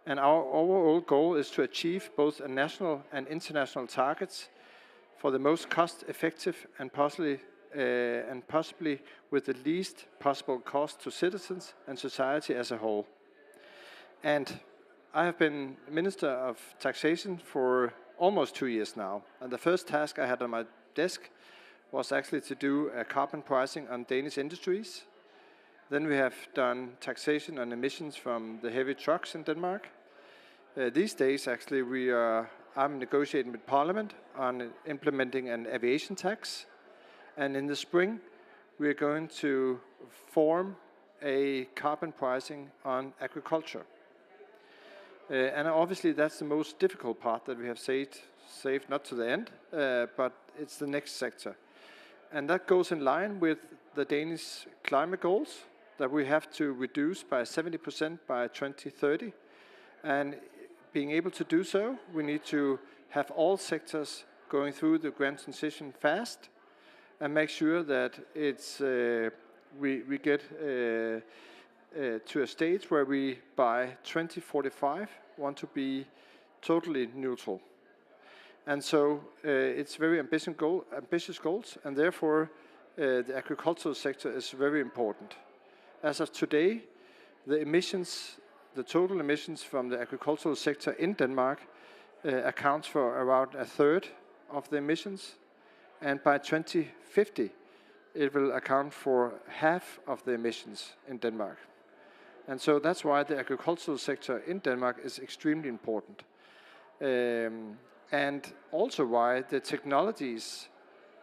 and our overall goal is to achieve both a national and international targets for the most cost-effective and possibly with the least possible cost to citizens and society as a whole. And I have been Minister of Taxation for almost 2 years now, and the first task I had on my desk was actually to do a carbon pricing on Danish industries. Then we have done taxation on emissions from the heavy trucks in Denmark. These days, actually, I'm negotiating with Parliament on implementing an aviation tax. And in the spring, we are going to form a carbon pricing on agriculture. And obviously, that's the most difficult part that we have saved not to the end, but it's the next sector. And that goes in line with the Danish climate goals that we have to reduce by 70% by 2030. And being able to do so, we need to have all sectors going through the grand transition fast and make sure that we get to a stage where we, by 2045, want to be totally neutral. And so it's very ambitious goals, and therefore the agricultural sector is very important. As of today, the total emissions from the agricultural sector in Denmark accounts for around a third of the emissions, and by 2050, it will account for half of the emissions in Denmark. And so that's why the agricultural sector in Denmark is extremely important. And also why the technologies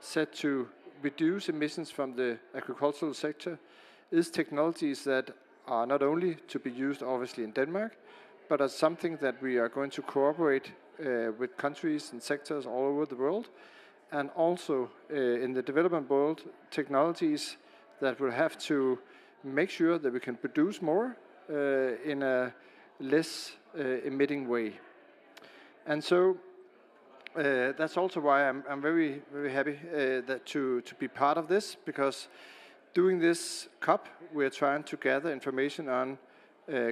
set to reduce emissions from the agricultural sector is technologies that are not only to be used obviously in Denmark, but as something that we are going to cooperate with countries and sectors all over the world and also in the development world, technologies that will have to make sure that we can produce more in a less emitting way. And so that's also why I'm very, very happy that to be part of this, because doing this COP, we're trying to gather information on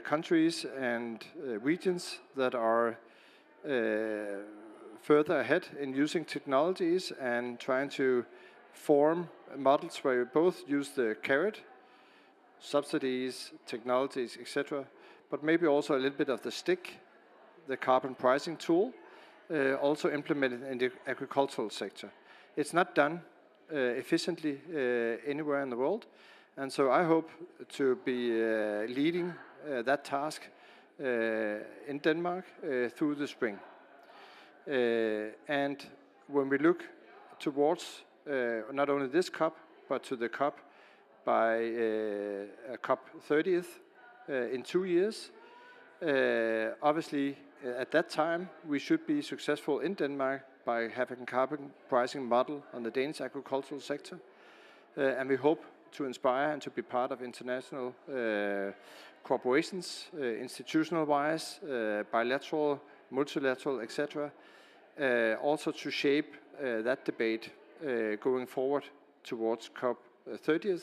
countries and regions that are further ahead in using technologies and trying to form models where we both use the carrot, subsidies, technologies, etc., but maybe also a little bit of the stick, the carbon pricing tool, also implemented in the agricultural sector. It's not done efficiently anywhere in the world, and so I hope to be leading that task in Denmark through the spring. And when we look towards not only this COP, but to the COP by COP30 in 2 years, obviously at that time we should be successful in Denmark by having a carbon pricing model on the Danish agricultural sector. And we hope to inspire and to be part of international corporations, institutional-wise, bilateral, multilateral, etc., also to shape that debate going forward towards COP30,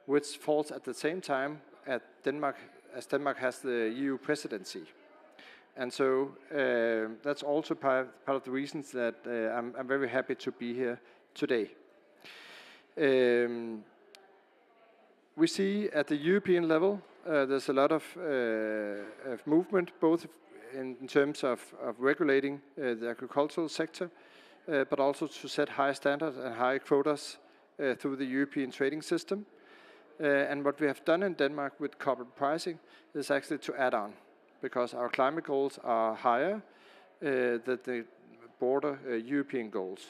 which falls at the same time at Denmark, as Denmark has the EU presidency. And so that's also part of the reasons that I'm very happy to be here today. We see at the European level there's a lot of movement, both in terms of regulating the agricultural sector, but also to set high standards and high quotas through the European trading system. And what we have done in Denmark with carbon pricing is actually to add on, because our climate goals are higher than the broader European goals.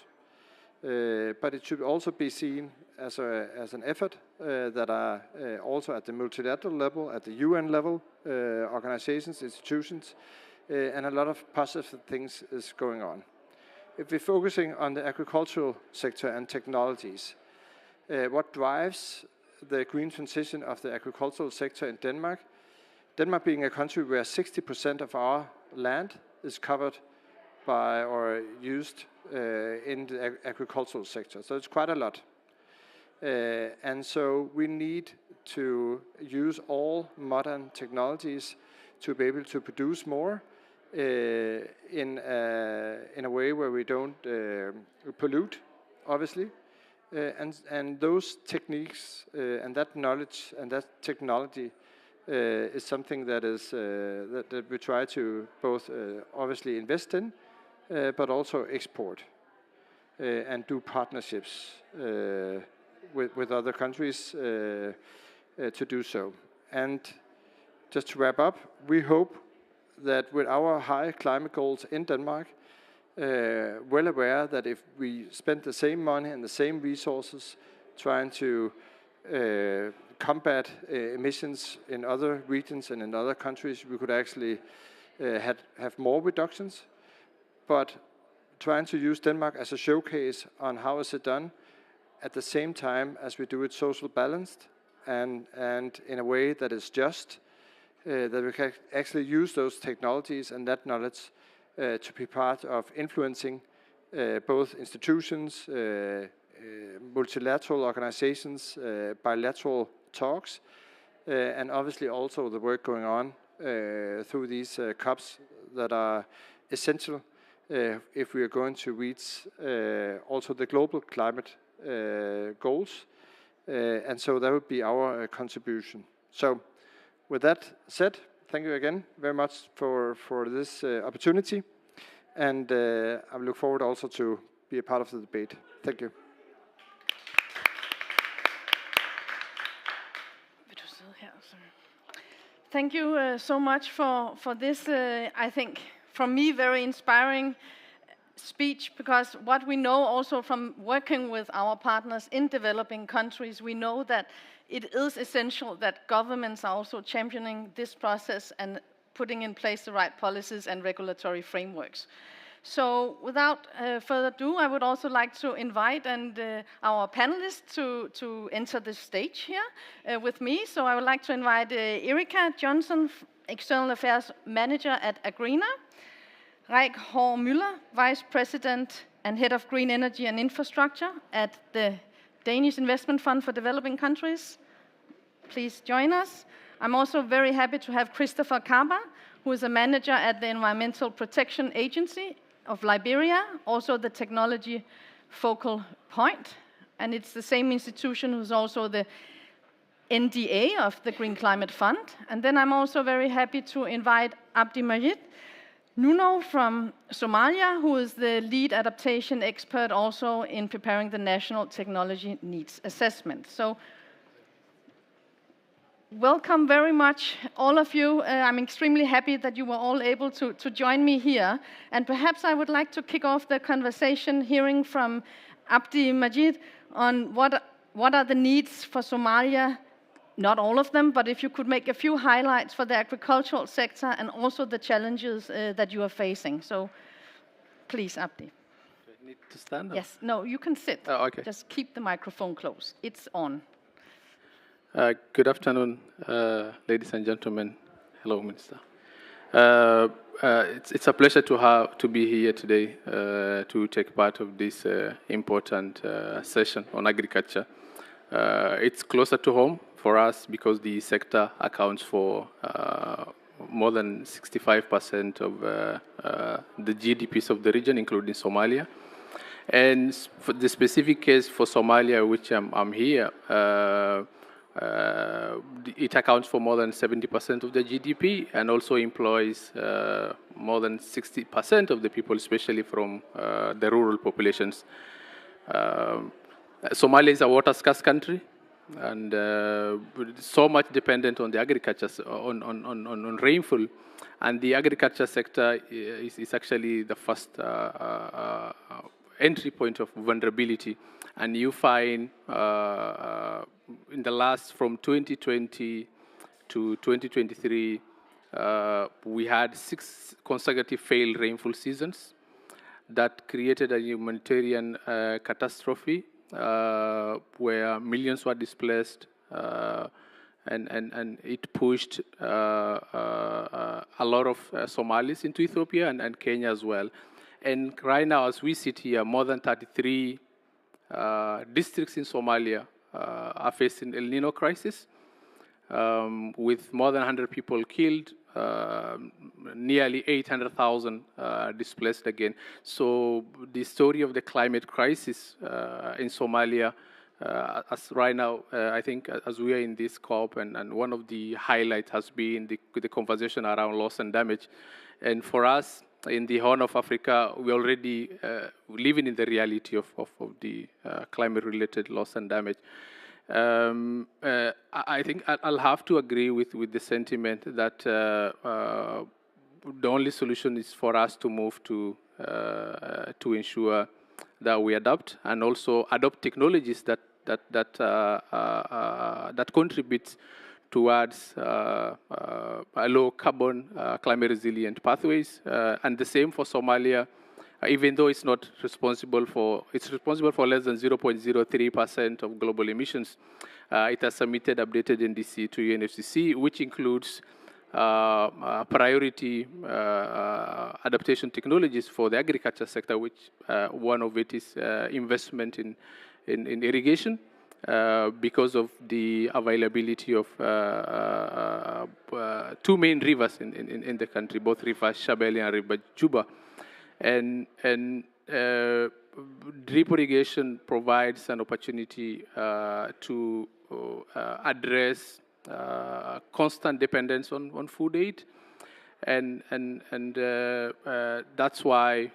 But it should also be seen as an effort that are also at the multilateral level, at the UN level, organizations, institutions, and a lot of positive things is going on. If we're focusing on the agricultural sector and technologies, what drives the green transition of the agricultural sector in Denmark? Denmark being a country where 60% of our land is covered by or used in the agricultural sector. So it's quite a lot. And so we need to use all modern technologies to be able to produce more in a way where we don't pollute, obviously. And those techniques and that knowledge and that technology is something that is that we try to both obviously invest in, but also export and do partnerships with other countries to do so. And just to wrap up, we hope that with our high climate goals in Denmark, well aware that if we spend the same money and the same resources trying to combat emissions in other regions and in other countries, we could actually have more reductions. But trying to use Denmark as a showcase on how is it done at the same time as we do it social balanced and in a way that is just, that we can actually use those technologies and that knowledge to be part of influencing both institutions, multilateral organizations, bilateral talks, and obviously also the work going on through these COPs that are essential if we are going to reach also the global climate goals. And so that would be our contribution. So with that said, thank you again very much for this opportunity. And I look forward also to be a part of the debate. Thank you. Thank you so much for this, I think, from me, very inspiring speech, because what we know also from working with our partners in developing countries, we know that it is essential that governments are also championing this process and putting in place the right policies and regulatory frameworks. So without further ado, I would also like to invite our panelists to enter the stage here with me. So I would like to invite Erika Johnson, External Affairs Manager at Agrina, Reik Hår Müller, Vice President and Head of Green Energy and Infrastructure at the Danish Investment Fund for Developing Countries. Please join us. I'm also very happy to have Christopher Kaba, who is a manager at the Environmental Protection Agency of Liberia, also the technology focal point. And it's the same institution who's also the NDA of the Green Climate Fund. And then I'm also very happy to invite Abdi Majid Nuno from Somalia, who is the lead adaptation expert also in preparing the National Technology Needs Assessment. So welcome very much, all of you. I'm extremely happy that you were all able to join me here. And perhaps I would like to kick off the conversation hearing from Abdi Majid on what are the needs for Somalia. Not all of them, but if you could make a few highlights for the agricultural sector and also the challenges that you are facing. So please, Abdi. Do I need to stand up? Yes, no, you can sit. Oh, okay. Just keep the microphone close. It's on. Good afternoon, ladies and gentlemen. Hello, Minister. It's a pleasure to be here today to take part of this important session on agriculture. It's closer to home for us because the sector accounts for more than 65% of the GDPs of the region, including Somalia. And for the specific case for Somalia, which I'm here, it accounts for more than 70% of the GDP and also employs more than 60% of the people, especially from the rural populations. Somalia is a water-scarce country, and so much dependent on the agriculture, on rainfall, and the agriculture sector is actually the first entry point of vulnerability. And you find in the last, from 2020 to 2023, we had 6 consecutive failed rainfall seasons that created a humanitarian catastrophe where millions were displaced, and it pushed a lot of Somalis into Ethiopia and Kenya as well. And right now, as we sit here, more than 33 districts in Somalia are facing El Nino crisis, with more than 100 people killed, nearly 800,000 displaced again. So the story of the climate crisis in Somalia, as right now, I think as we are in this COP, and one of the highlights has been the conversation around loss and damage. And for us, in the Horn of Africa, we're already living in the reality of the climate-related loss and damage. I think I'll have to agree with the sentiment that the only solution is for us to move to ensure that we adapt and also adopt technologies that contribute towards low carbon, climate resilient pathways, and the same for Somalia. Even though it's not responsible for, it's responsible for less than 0.03% of global emissions. It has submitted updated NDC to UNFCCC, which includes priority adaptation technologies for the agriculture sector, which one of it is investment in irrigation, because of the availability of 2 main rivers in the country, both River Shabelle and River Juba. And drip irrigation provides an opportunity to address constant dependence on food aid, and that's why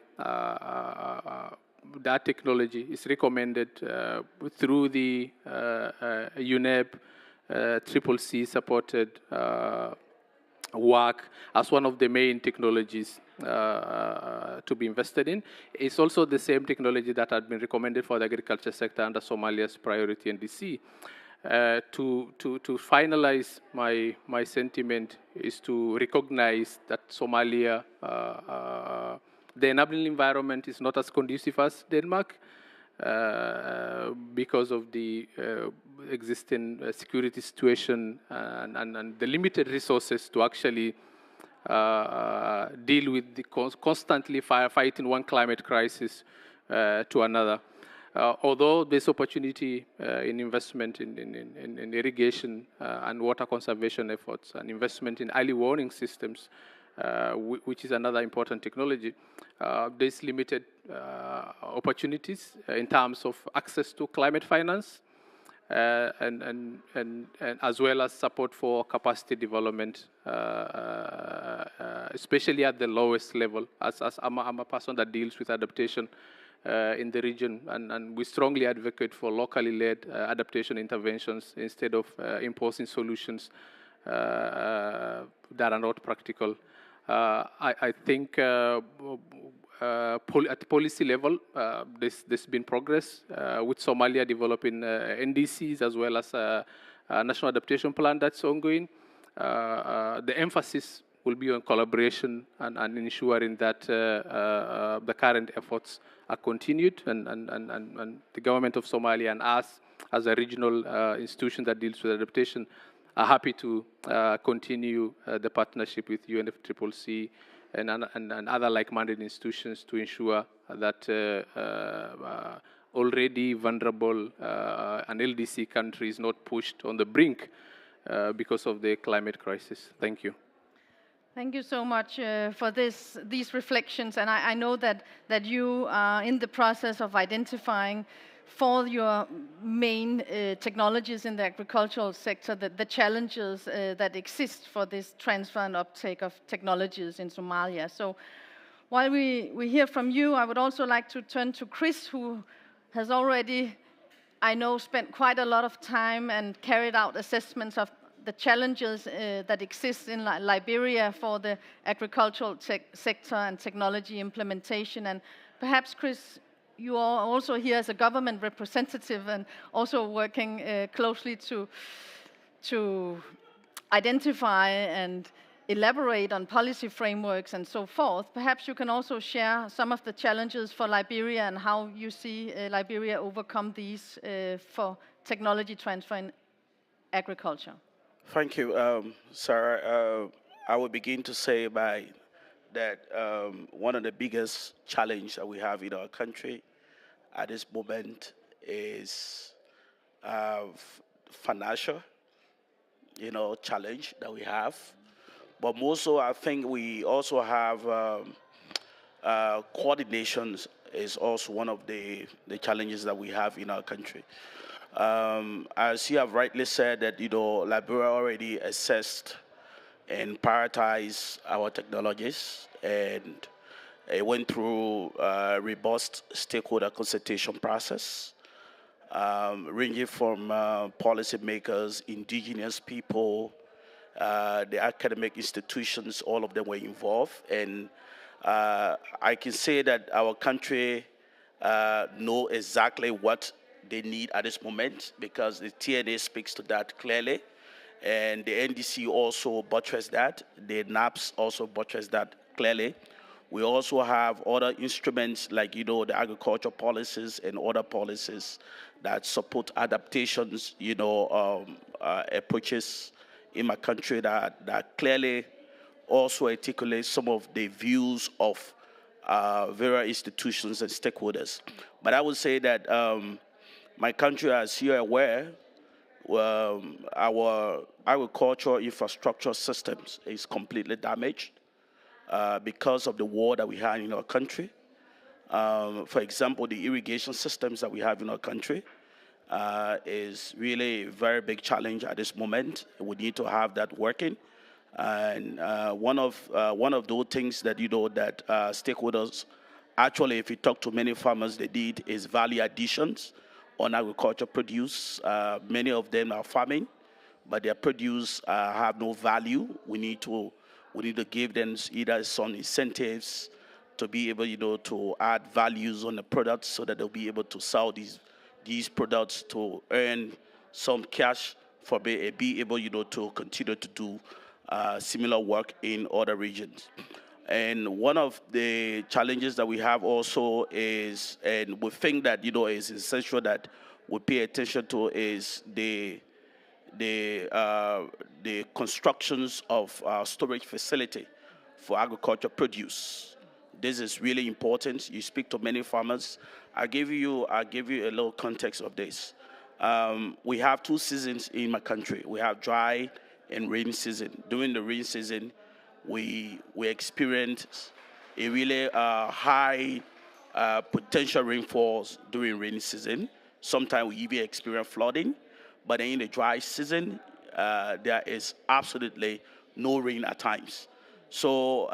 that technology is recommended through the UNEP CCC supported work as one of the main technologies to be invested in. It's also the same technology that had been recommended for the agriculture sector under Somalia's priority NDC. To finalize my sentiment is to recognize that Somalia, the enabling environment is not as conducive as Denmark because of the existing security situation and the limited resources to actually deal with the constantly firefighting one climate crisis to another. Although there's opportunity in investment in irrigation and water conservation efforts and investment in early warning systems, which is another important technology, there's limited opportunities in terms of access to climate finance and as well as support for capacity development, especially at the lowest level. As I'm a person that deals with adaptation in the region, and we strongly advocate for locally led adaptation interventions instead of imposing solutions that are not practical. I think at policy level, there's been progress with Somalia developing NDCs as well as a national adaptation plan that's ongoing. The emphasis will be on collaboration and ensuring that the current efforts are continued, and the government of Somalia and us as a regional institution that deals with adaptation are happy to continue the partnership with UNFCCC and other like-minded institutions to ensure that already vulnerable and LDC countries not pushed on the brink because of the climate crisis. Thank you. Thank you so much for these reflections, and I know that you are in the process of identifying for your main technologies in the agricultural sector the challenges that exist for this transfer and uptake of technologies in Somalia. So while we hear from you, I would also like to turn to Chris, who has already, I know, spent quite a lot of time and carried out assessments of the challenges that exist in Liberia for the agricultural sector and technology implementation. And perhaps, Chris, you are also here as a government representative and also working closely to identify and elaborate on policy frameworks and so forth. Perhaps you can also share some of the challenges for Liberia and how you see Liberia overcome these for technology transfer in agriculture. Thank you, Sarah. I will begin to say that one of the biggest challenges that we have in our country at this moment is financial, challenge that we have. But more so, I think we also have coordination is also one of the challenges that we have in our country. As you have rightly said, that Liberia already assessed and prioritized our technologies, and it went through a robust stakeholder consultation process, ranging from policymakers, indigenous people, the academic institutions. All of them were involved, and I can say that our country know exactly what they need at this moment, because the TNA speaks to that clearly, and the NDC also buttress that. The NAPS also buttress that clearly. We also have other instruments like, the agriculture policies and other policies that support adaptations, approaches in my country that clearly also articulate some of the views of various institutions and stakeholders. But I would say that my country, as you're aware, our agricultural infrastructure systems is completely damaged because of the war that we had in our country. For example, the irrigation systems that we have in our country is really a very big challenge at this moment. We need to have that working. And one of those things that that stakeholders, actually, if you talk to many farmers, they need is value additions on agriculture produce. Many of them are farming, but their produce have no value. We need to give them either some incentives to be able, to add values on the products so that they'll be able to sell these products to earn some cash for be able, to continue to do similar work in other regions. And one of the challenges that we have also is, and we think that, is essential that we pay attention to, is the constructions of storage facility for agriculture produce. This is really important. You speak to many farmers. I'll give you a little context of this. We have 2 seasons in my country. We have dry and rainy season. During the rainy season, we experience a really high potential rainfalls during rainy season. Sometimes we even experience flooding. But in the dry season, there is absolutely no rain at times. So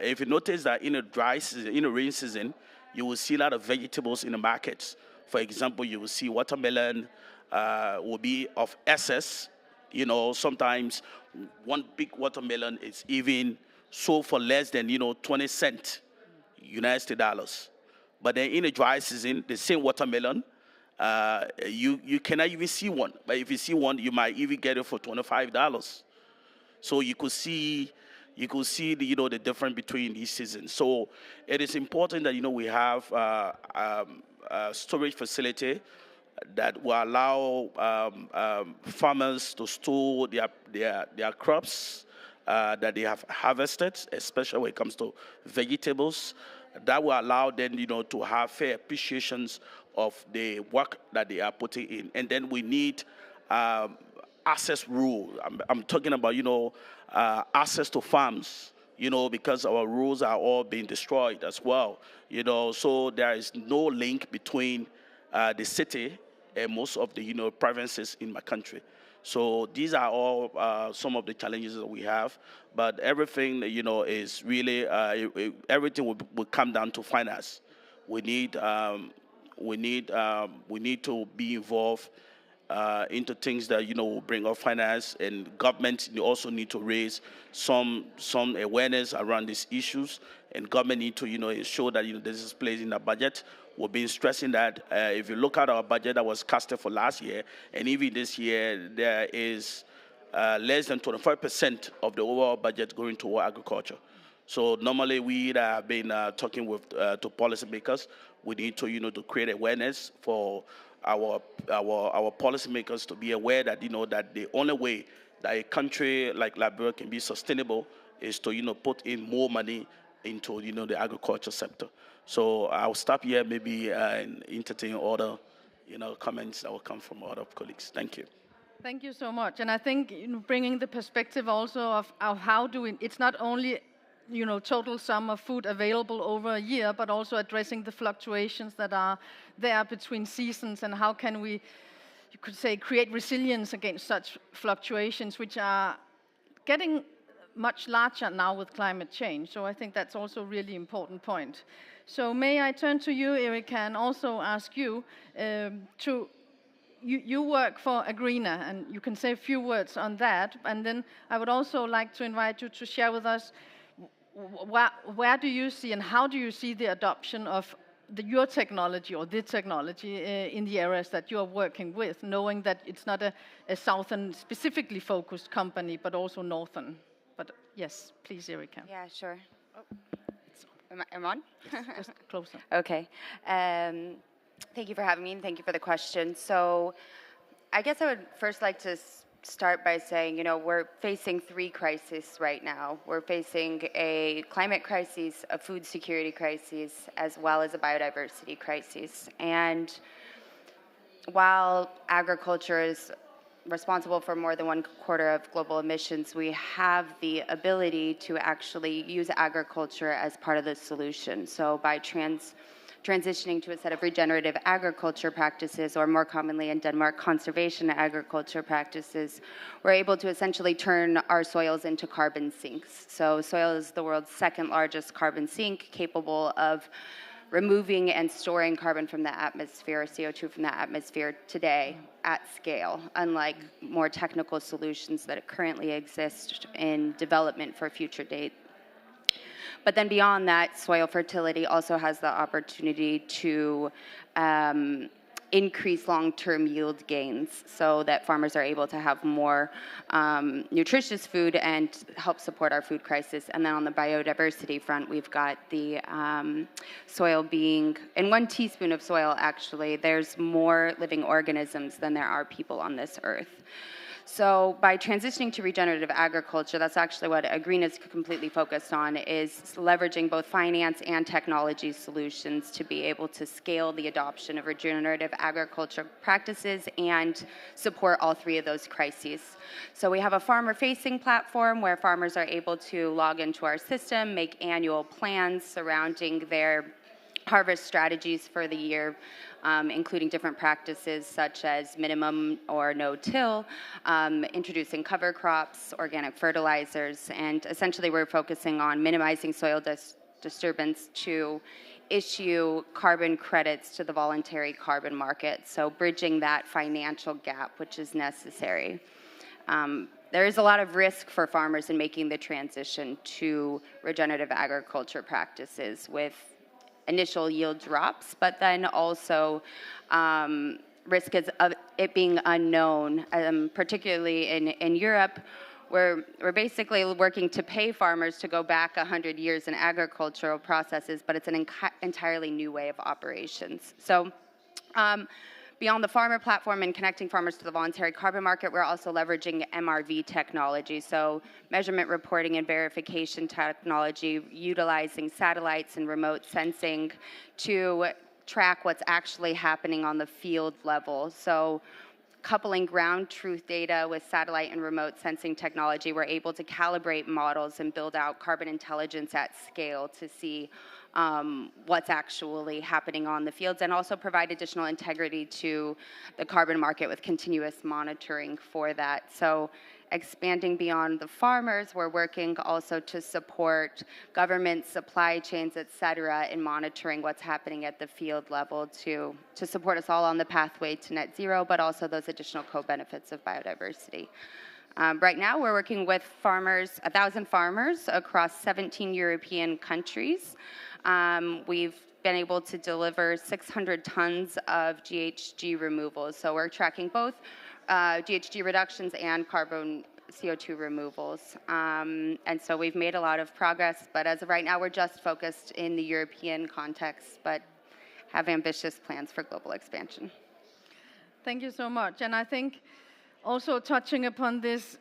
if you notice that in a dry season, in a rainy season, you will see a lot of vegetables in the markets. For example, you will see watermelon will be of excess. Sometimes one big watermelon is even sold for less than 20 cents United States dollars. But then in a dry season, the same watermelon, you cannot even see one. But if you see one, you might even get it for $25. So you could see the difference between these seasons. So it is important that we have a storage facility that will allow farmers to store their crops that they have harvested, especially when it comes to vegetables. That will allow them, to have fair appreciations of the work that they are putting in. And then we need access rule. I'm talking about, access to farms, because our rules are all being destroyed as well, So there is no link between the city and most of the, provinces in my country. So these are all some of the challenges that we have. But everything, is really, everything will come down to finance. We need to be involved into things that will bring up finance, and government also need to raise some awareness around these issues, and government need to ensure that this is placed in the budget. We've been stressing that if you look at our budget that was casted for last year, and even this year, there is less than 25% of the overall budget going toward agriculture. So normally we have been talking with to policymakers. We need to to create awareness for our policymakers to be aware that that the only way that a country like Liberia can be sustainable is to put in more money into the agriculture sector. So I'll stop here, maybe and entertain other comments that will come from other colleagues. Thank you. Thank you so much. And I think bringing the perspective also of how it's not only total sum of food available over a year, but also addressing the fluctuations that are there between seasons, and how can we, you could say, create resilience against such fluctuations, which are getting much larger now with climate change. So I think that's also a really important point. So may I turn to you, Erika, and also ask you you work for Agrina, and you can say a few words on that. And then I would also like to invite you to share with us where do you see and how do you see the adoption of your technology or the technology in the areas that you are working with, knowing that it's not a southern specifically focused company, but also northern. But yes, please, Erika. Yeah, sure. Oh. Am I on? Just closer. Okay. Thank you for having me, and thank you for the question. So I guess I would first like to start by saying, we're facing 3 crises right now. We're facing a climate crisis, a food security crisis, as well as a biodiversity crisis. And while agriculture is responsible for more than 1/4 of global emissions, we have the ability to actually use agriculture as part of the solution. So by transitioning to a set of regenerative agriculture practices, or more commonly in Denmark, conservation agriculture practices, we're able to essentially turn our soils into carbon sinks. So soil is the world's 2nd largest carbon sink, capable of removing and storing carbon from the atmosphere, CO2 from the atmosphere today at scale, unlike more technical solutions that currently exist in development for future date. But then beyond that, soil fertility also has the opportunity to increase long-term yield gains so that farmers are able to have more nutritious food and help support our food crisis. And then on the biodiversity front, we've got the soil being, in 1 teaspoon of soil actually, there's more living organisms than there are people on this earth. So by transitioning to regenerative agriculture, that's actually what Green is completely focused on, is leveraging both finance and technology solutions to be able to scale the adoption of regenerative agriculture practices and support all 3 of those crises. So we have a farmer-facing platform where farmers are able to log into our system, make annual plans surrounding their harvest strategies for the year, including different practices such as minimum or no-till, introducing cover crops, organic fertilizers, and essentially we're focusing on minimizing soil disturbance to issue carbon credits to the voluntary carbon market, so bridging that financial gap which is necessary. There is a lot of risk for farmers in making the transition to regenerative agriculture practices with initial yield drops, but then also risk of it being unknown, particularly in Europe. We're basically working to pay farmers to go back 100 years in agricultural processes, but it's an entirely new way of operations. So beyond the farmer platform and connecting farmers to the voluntary carbon market, we're also leveraging MRV technology, so measurement, reporting, and verification technology, utilizing satellites and remote sensing to track what's actually happening on the field level. So coupling ground truth data with satellite and remote sensing technology, we're able to calibrate models and build out carbon intelligence at scale to see what's actually happening on the fields, and also provide additional integrity to the carbon market with continuous monitoring for that. So expanding beyond the farmers, we're working also to support government supply chains, et cetera, in monitoring what's happening at the field level to support us all on the pathway to net zero, but also those additional co-benefits of biodiversity. Right now, we're working with farmers, 1,000 farmers across 17 European countries. We've been able to deliver 600 tons of GHG removals. So we're tracking both GHG reductions and carbon CO2 removals. And so we've made a lot of progress, but as of right now, we're just focused in the European context, but have ambitious plans for global expansion. Thank you so much. And I think also touching upon this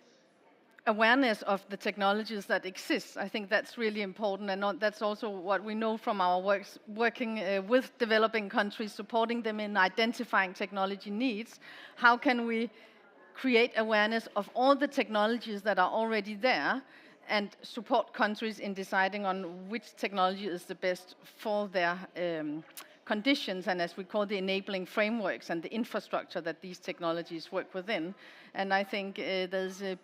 awareness of the technologies that exist, I think that's really important, and that's also what we know from our working with developing countries, supporting them in identifying technology needs. How can we create awareness of all the technologies that are already there and support countries in deciding on which technology is the best for their conditions, and as we call the enabling frameworks and the infrastructure that these technologies work within. And I think there's a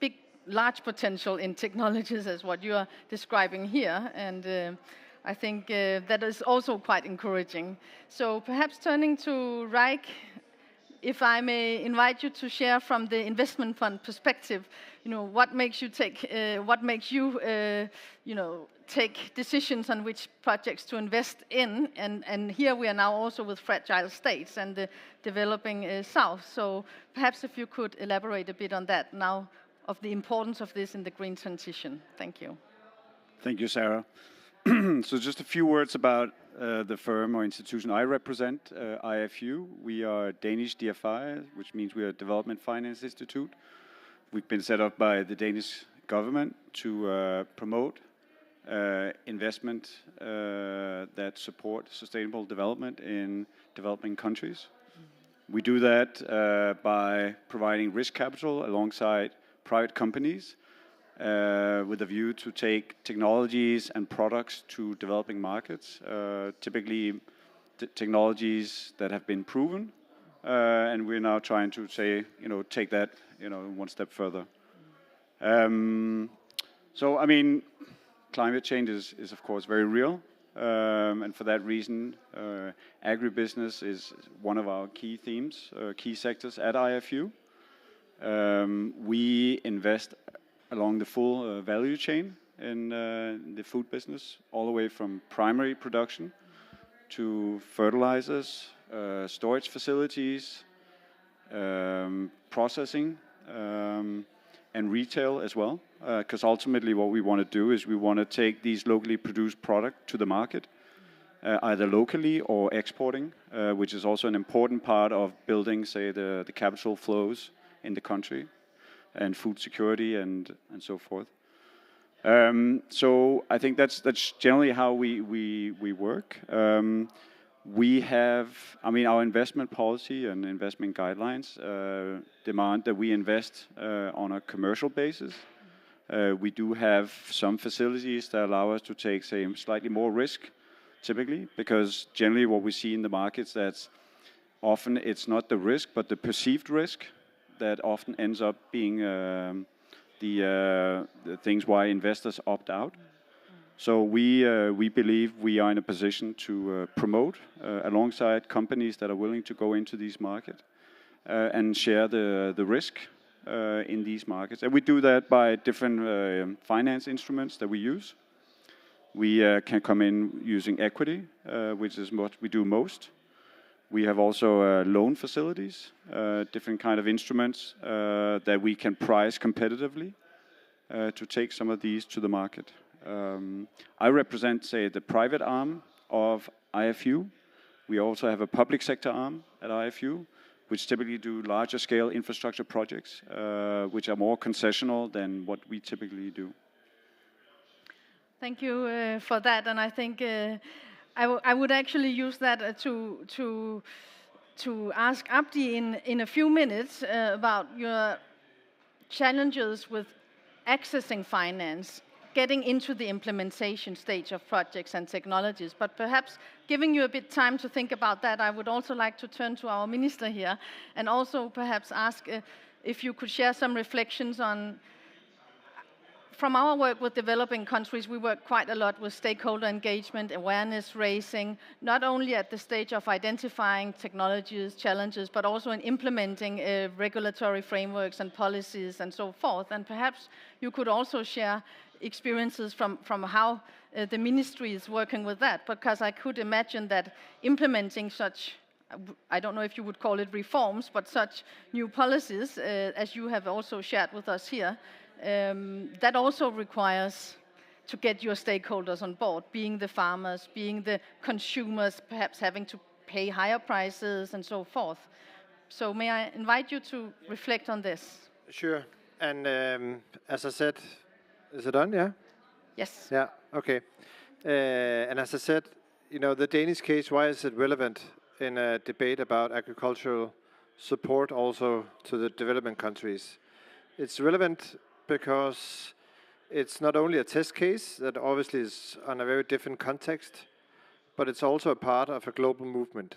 large potential in technologies as what you are describing here, and I think that is also quite encouraging. So perhaps turning to Raik, if I may invite you to share from the investment fund perspective, what makes you take decisions on which projects to invest in, and here we are now also with fragile states and the developing South. So perhaps if you could elaborate a bit on that now, of the importance of this in the green transition. Thank you. Thank you, Sarah. So just a few words about the firm or institution I represent, IFU. We are Danish DFI, which means we are a development finance institute. We've been set up by the Danish government to promote investment that support sustainable development in developing countries. We do that by providing risk capital alongside private companies with a view to take technologies and products to developing markets, typically technologies that have been proven, and we're now trying to take that, one step further. So, I mean, climate change is of course very real, and for that reason, agribusiness is one of our key themes, key sectors at IFU. We invest along the full value chain in the food business, all the way from primary production to fertilizers, storage facilities, processing, and retail as well. Because ultimately what we want to do is we want to take these locally produced products to the market, either locally or exporting, which is also an important part of building, say, the capital flows in the country and food security and so forth. So I think that's generally how we work. We have, I mean, our investment policy and investment guidelines demand that we invest on a commercial basis. We do have some facilities that allow us to take, say, slightly more risk, typically, because generally what we see in the markets, that's often it's not the risk, but the perceived risk that often ends up being the things why investors opt out. So we believe we are in a position to promote alongside companies that are willing to go into these markets and share the risk in these markets. And we do that by different finance instruments that we use. We can come in using equity, which is what we do most. We have also loan facilities, different kind of instruments that we can price competitively to take some of these to the market. I represent, say, the private arm of IFU. We also have a public sector arm at IFU, which typically do larger scale infrastructure projects, which are more concessional than what we typically do. Thank you for that, and I think I would actually use that to ask Abdi in a few minutes about your challenges with accessing finance, getting into the implementation stage of projects and technologies. But perhaps giving you a bit time to think about that, I would also like to turn to our minister here and also perhaps ask if you could share some reflections on. From our work with developing countries, we work quite a lot with stakeholder engagement, awareness raising, not only at the stage of identifying technologies, challenges, but also in implementing regulatory frameworks and policies and so forth. And perhaps you could also share experiences from how the ministry is working with that, because I could imagine that implementing such, I don't know if you would call it reforms, but such new policies, as you have also shared with us here, that also requires to get your stakeholders on board, being the farmers, being the consumers, perhaps having to pay higher prices and so forth. So may I invite you to reflect on this? Sure. And as I said, is it on, yeah? Yes. Yeah, okay. And as I said, you know, the Danish case, why is it relevant in a debate about agricultural support also to the development countries? It's relevant because it's not only a test case that obviously is on a very different context, but it's also a part of a global movement.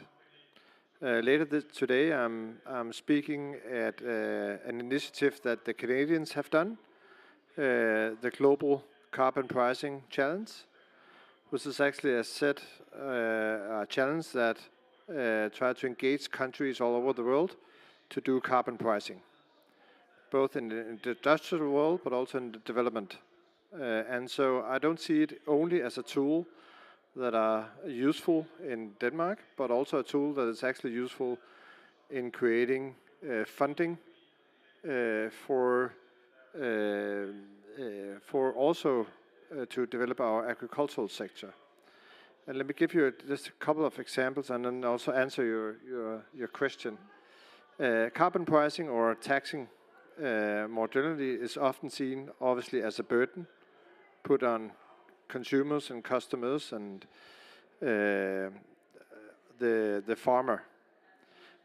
Later today, I'm speaking at an initiative that the Canadians have done, the Global Carbon Pricing Challenge, which is actually a challenge that tries to engage countries all over the world to do carbon pricing, both in the industrial world, but also in the development. And so I don't see it only as a tool that are useful in Denmark, but also a tool that is actually useful in creating funding for also to develop our agricultural sector. And let me give you just a couple of examples and then also answer your question. Carbon pricing or taxing more generally is often seen obviously as a burden put on consumers and customers and the farmer.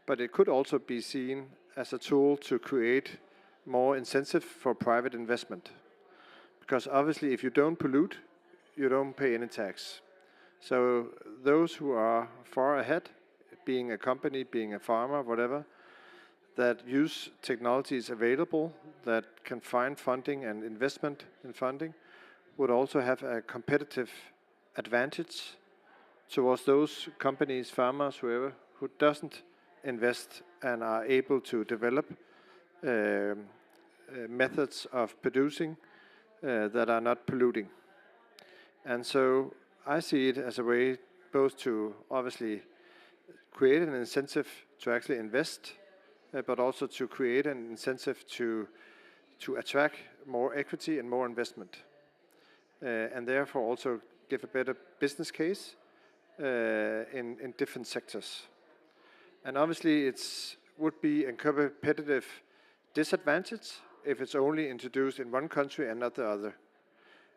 But it could also be seen as a tool to create more incentive for private investment. Because obviously if you don't pollute, you don't pay any tax. So those who are far ahead, being a company, being a farmer, whatever, that use technologies available that can find funding and investment in funding would also have a competitive advantage towards those companies, farmers, whoever, who doesn't invest and are able to develop methods of producing that are not polluting. And so I see it as a way both to obviously create an incentive to actually invest, but also to create an incentive to attract more equity and more investment, and therefore also give a better business case in different sectors. And obviously it would be a competitive disadvantage if it's only introduced in one country and not the other.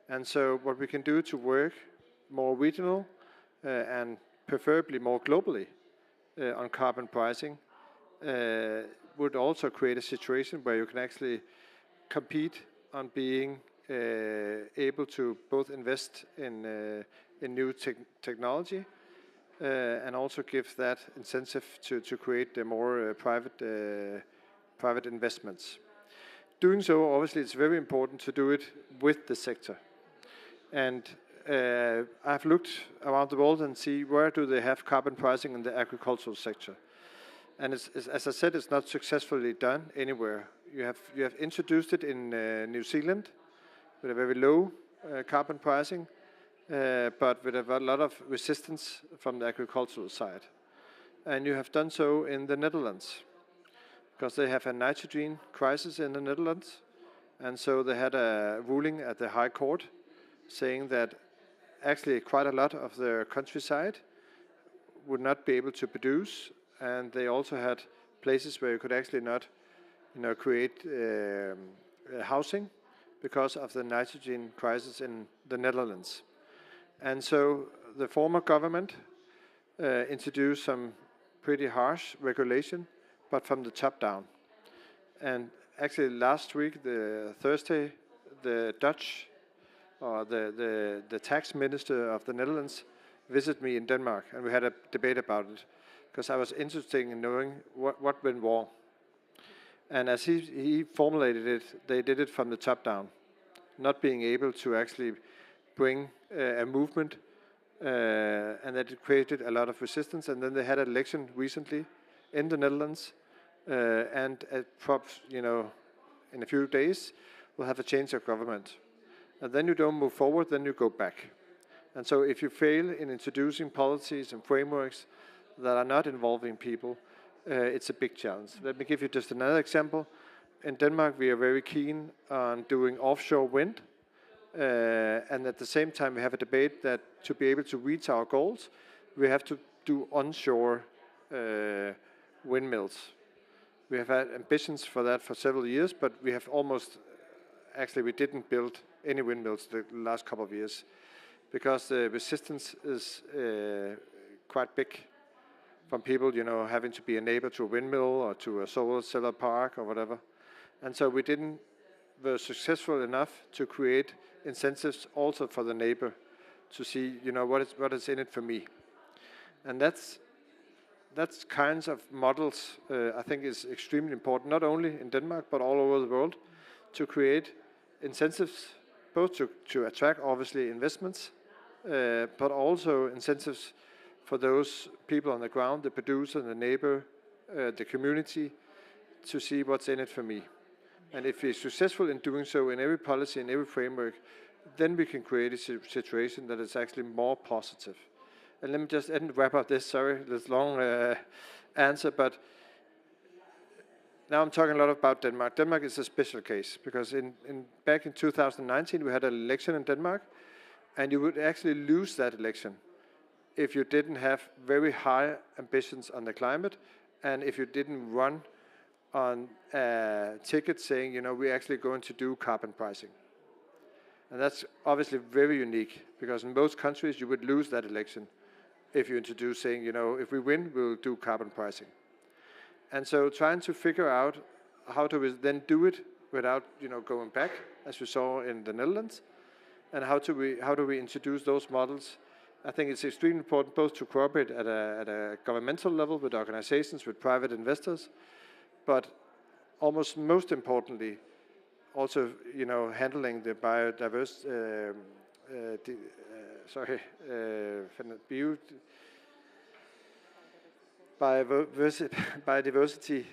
And so what we can do to work more regional and preferably more globally on carbon pricing would also create a situation where you can actually compete on being able to both invest in new technology and also give that incentive to create more private investments. Doing so, obviously, it's very important to do it with the sector. And I've looked around the world and see where do they have carbon pricing in the agricultural sector. And as I said, it's not successfully done anywhere. You have introduced it in New Zealand with a very low carbon pricing, but with a lot of resistance from the agricultural side. And you have done so in the Netherlands, because they have a nitrogen crisis in the Netherlands. And so they had a ruling at the High Court saying that actually quite a lot of their countryside would not be able to produce, and they also had places where you could actually not, create housing because of the nitrogen crisis in the Netherlands. And so the former government introduced some pretty harsh regulation, but from the top down. And actually last week, Thursday, the Dutch, or the tax minister of the Netherlands visited me in Denmark, and we had a debate about it, because I was interested in knowing what went wrong. And as he formulated it, they did it from the top down, not being able to actually bring a movement, and that it created a lot of resistance. And then they had an election recently in the Netherlands, and in a few days, we'll have a change of government. And then you don't move forward, then you go back. And so if you fail in introducing policies and frameworks that are not involving people, it's a big challenge. Let me give you just another example. In Denmark, we are very keen on doing offshore wind. And at the same time, we have a debate that to be able to reach our goals, we have to do onshore windmills. We have had ambitions for that for several years, but we have we didn't build any windmills the last couple of years, because the resistance is quite big from people, having to be a neighbor to a windmill or to a solar park or whatever. And so we were successful enough to create incentives also for the neighbor to see, what is in it for me. And that's kinds of models I think is extremely important, not only in Denmark, but all over the world, to create incentives, both to attract, obviously, investments, but also incentives for those people on the ground, the producer, the neighbor, the community, to see what's in it for me. And if we're successful in doing so in every policy, in every framework, then we can create a situation that is actually more positive. And let me just wrap up this long answer, but now I'm talking a lot about Denmark. Denmark is a special case, because back in 2019, we had an election in Denmark, and you would actually lose that election if you didn't have very high ambitions on the climate, and if you didn't run on a ticket saying, we're actually going to do carbon pricing. And that's obviously very unique, because in most countries you would lose that election if you introduce saying, if we win, we'll do carbon pricing. And so trying to figure out how do we then do it without, going back, as we saw in the Netherlands, and how do we introduce those models. I think it's extremely important both to cooperate at a governmental level with organizations, with private investors, but almost most importantly, also, handling the biodiversity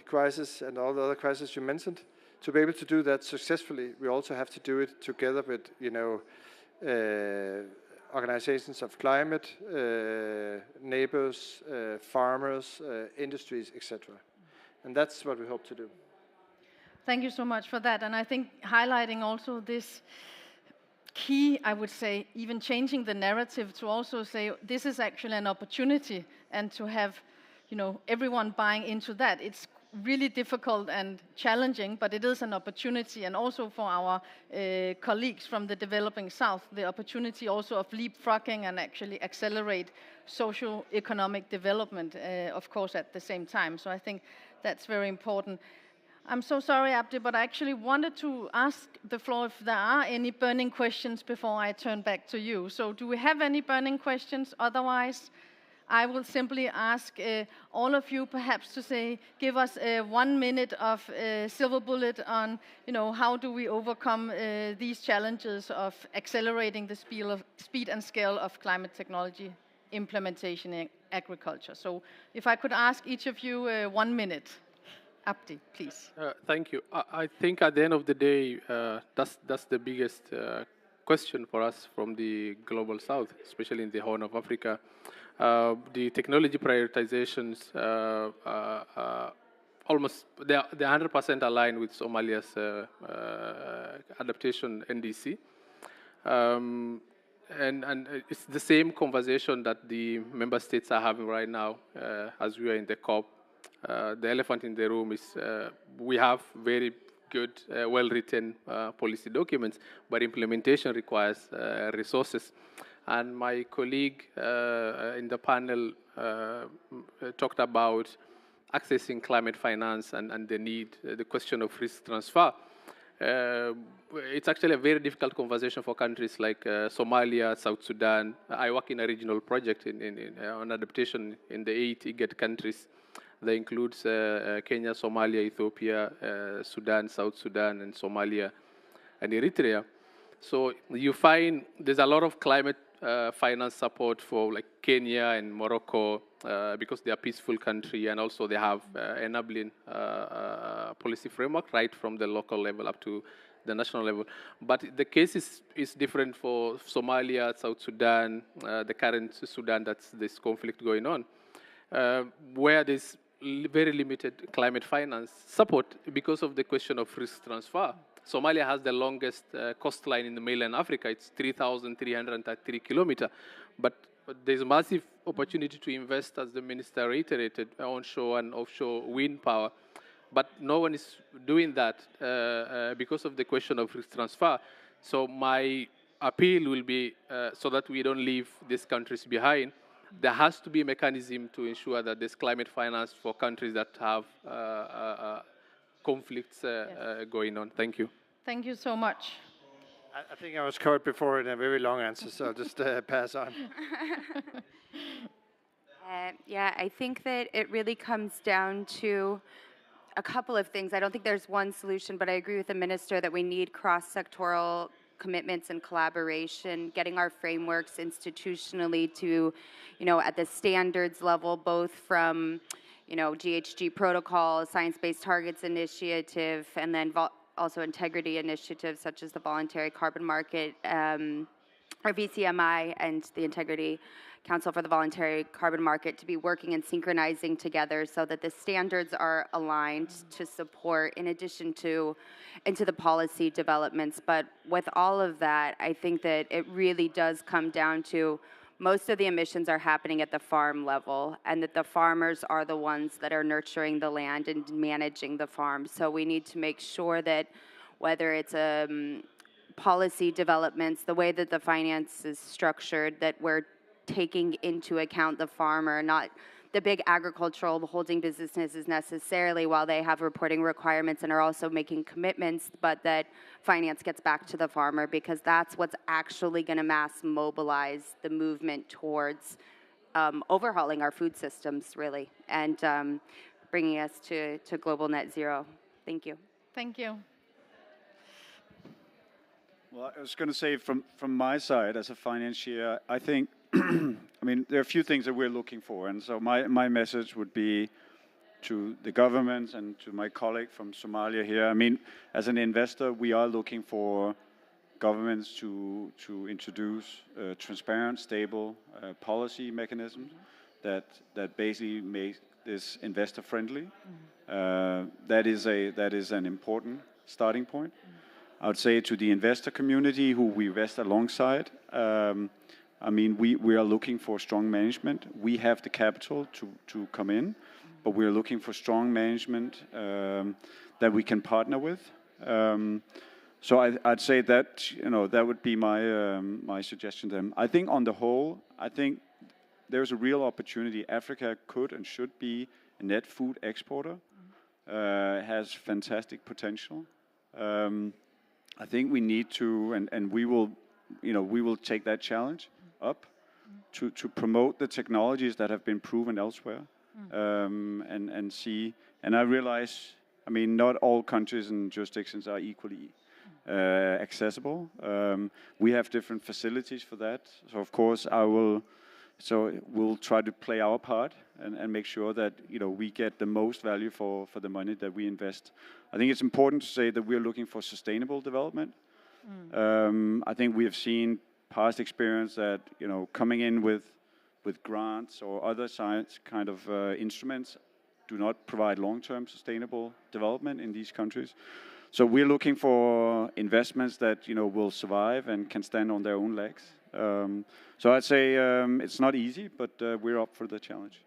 crisis and all the other crises you mentioned. To be able to do that successfully, we also have to do it together with, organizations of climate, neighbors, farmers, industries, etc. And that's what we hope to do. Thank you so much for that. And I think highlighting also this key, I would say, even changing the narrative to also say this is actually an opportunity, and to have, everyone buying into that. It's really difficult and challenging, but it is an opportunity, and also for our colleagues from the developing South, the opportunity also of leapfrogging and actually accelerate socio-economic development, of course, at the same time. So I think that's very important. I'm so sorry, Abdi, but I actually wanted to ask the floor if there are any burning questions before I turn back to you. So do we have any burning questions? Otherwise, I will simply ask all of you perhaps to give us 1 minute of silver bullet on, how do we overcome these challenges of accelerating the speed and scale of climate technology implementation in agriculture. So if I could ask each of you 1 minute. Abdi, please. Thank you. I think at the end of the day, that's the biggest question for us from the global South, especially in the Horn of Africa. The technology prioritizations almost they're 100% aligned with Somalia's adaptation NDC, and it's the same conversation that the member states are having right now as we are in the COP. The elephant in the room is we have very good, well-written policy documents, but implementation requires resources. And my colleague in the panel talked about accessing climate finance and the need, the question of risk transfer. It's actually a very difficult conversation for countries like Somalia, South Sudan. I work in a regional project on adaptation in the 8 IGAD countries. That includes Kenya, Somalia, Ethiopia, Sudan, South Sudan, and Somalia, and Eritrea. So you find there's a lot of climate finance support for like Kenya and Morocco because they are a peaceful country, and also they have enabling policy framework right from the local level up to the national level. But the case is different for Somalia, South Sudan, the current Sudan that's this conflict going on, where there's very limited climate finance support because of the question of risk transfer. Somalia has the longest coastline in the mainland Africa. It's 3,333 kilometers. But there's massive opportunity to invest, as the minister reiterated, onshore and offshore wind power. But no one is doing that because of the question of risk transfer. So my appeal will be so that we don't leave these countries behind. There has to be a mechanism to ensure that there's climate finance for countries that have conflicts going on. Thank you. Thank you so much. I think I was caught before in a very long answer, so I'll just pass on. Yeah, I think that it really comes down to a couple of things. I don't think there's one solution, but I agree with the minister that we need cross-sectoral commitments and collaboration, getting our frameworks institutionally to, at the standards level, both from, GHG protocol, Science-Based Targets Initiative, and then also integrity initiatives such as the Voluntary Carbon Market, or VCMI, and the Integrity Council for the Voluntary Carbon Market, to be working and synchronizing together so that the standards are aligned to support, in addition to into the policy developments. But with all of that, I think that it really does come down to most of the emissions are happening at the farm level, and that the farmers are the ones that are nurturing the land and managing the farm. So we need to make sure that whether it's policy developments, the way that the finance is structured, that we're taking into account the farmer, not the big agricultural holding businesses necessarily, while they have reporting requirements and are also making commitments, but that finance gets back to the farmer, because that's what's actually going to mass mobilize the movement towards overhauling our food systems, really, and bringing us to global net zero. Thank you. Thank you. Well, I was going to say from my side as a financier, I think, there are a few things that we're looking for. And so my message would be to the government and to my colleague from Somalia here. As an investor, we are looking for governments to introduce transparent, stable policy mechanisms that basically make this investor friendly. That is an important starting point. I would say to the investor community who we invest alongside, I mean, we are looking for strong management. We have the capital to come in, but we are looking for strong management that we can partner with. So I'd say that that would be my suggestion to them. I think on the whole, I think there's a real opportunity. Africa could and should be a net food exporter. Has fantastic potential. I think we need to, and we will take that challenge up to promote the technologies that have been proven elsewhere, and see. And I realize, I mean, not all countries and jurisdictions are equally accessible. We have different facilities for that. So of course we'll try to play our part and make sure that we get the most value for the money that we invest. I think it's important to say that we're looking for sustainable development. I think we have seen past experience that coming in with grants or other science kind of instruments do not provide long-term sustainable development in these countries. So we're looking for investments that will survive and can stand on their own legs. So I'd say it's not easy, but we're up for the challenge.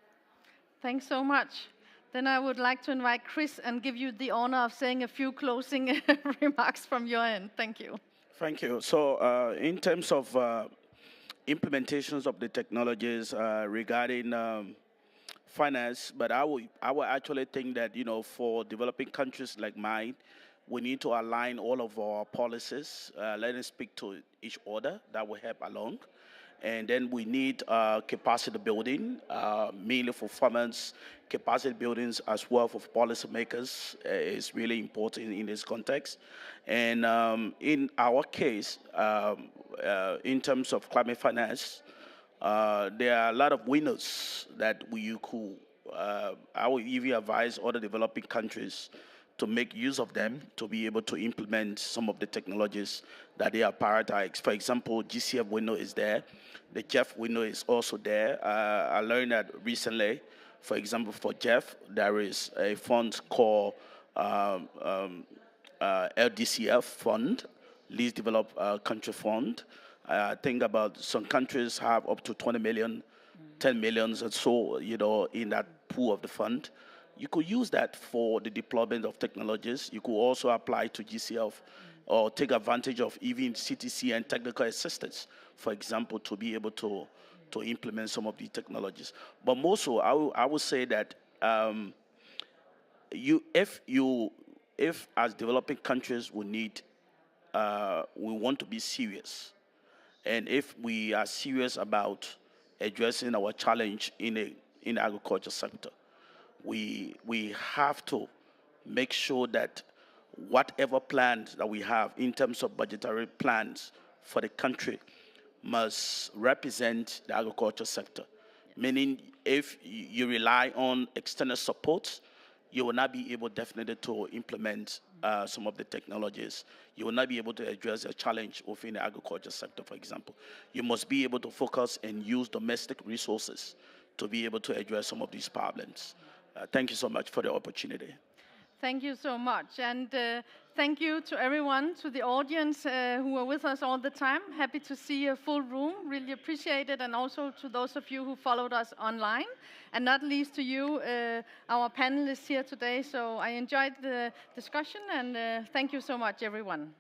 Thanks so much. Then I would like to invite Chris and give you the honor of saying a few closing remarks from your end. Thank you. Thank you. So in terms of implementations of the technologies regarding finance, but I would actually think that for developing countries like mine, we need to align all of our policies. Let them speak to each other. That will help along. And then we need capacity building, mainly for farmers. Capacity buildings as well for policymakers is really important in this context. And in our case, in terms of climate finance, there are a lot of winners that I would even advise other developing countries to make use of them to be able to implement some of the technologies that they are prioritized. For example, GCF window is there. The Jeff window is also there. I learned that recently, for example, for Jeff, there is a fund called LDCF fund, Least Developed Country Fund. I think about some countries have up to 20 million, 10 millions or so, in that pool of the fund. You could use that for the deployment of technologies. You could also apply to GCF or take advantage of even CTC and technical assistance, for example, to be able to implement some of the technologies. But more so, I would say that if as developing countries we want to be serious, and if we are serious about addressing our challenge in the agriculture sector, we have to make sure that whatever plans that we have in terms of budgetary plans for the country must represent the agriculture sector. Meaning, if you rely on external support, you will not be able definitely to implement some of the technologies. You will not be able to address a challenge within the agriculture sector, for example. You must be able to focus and use domestic resources to be able to address some of these problems. Thank you so much for the opportunity. Thank you so much. And thank you to everyone, to the audience who are with us all the time. Happy to see a full room. Really appreciate it. And also to those of you who followed us online. And not least to you, our panelists here today. So I enjoyed the discussion. And thank you so much, everyone.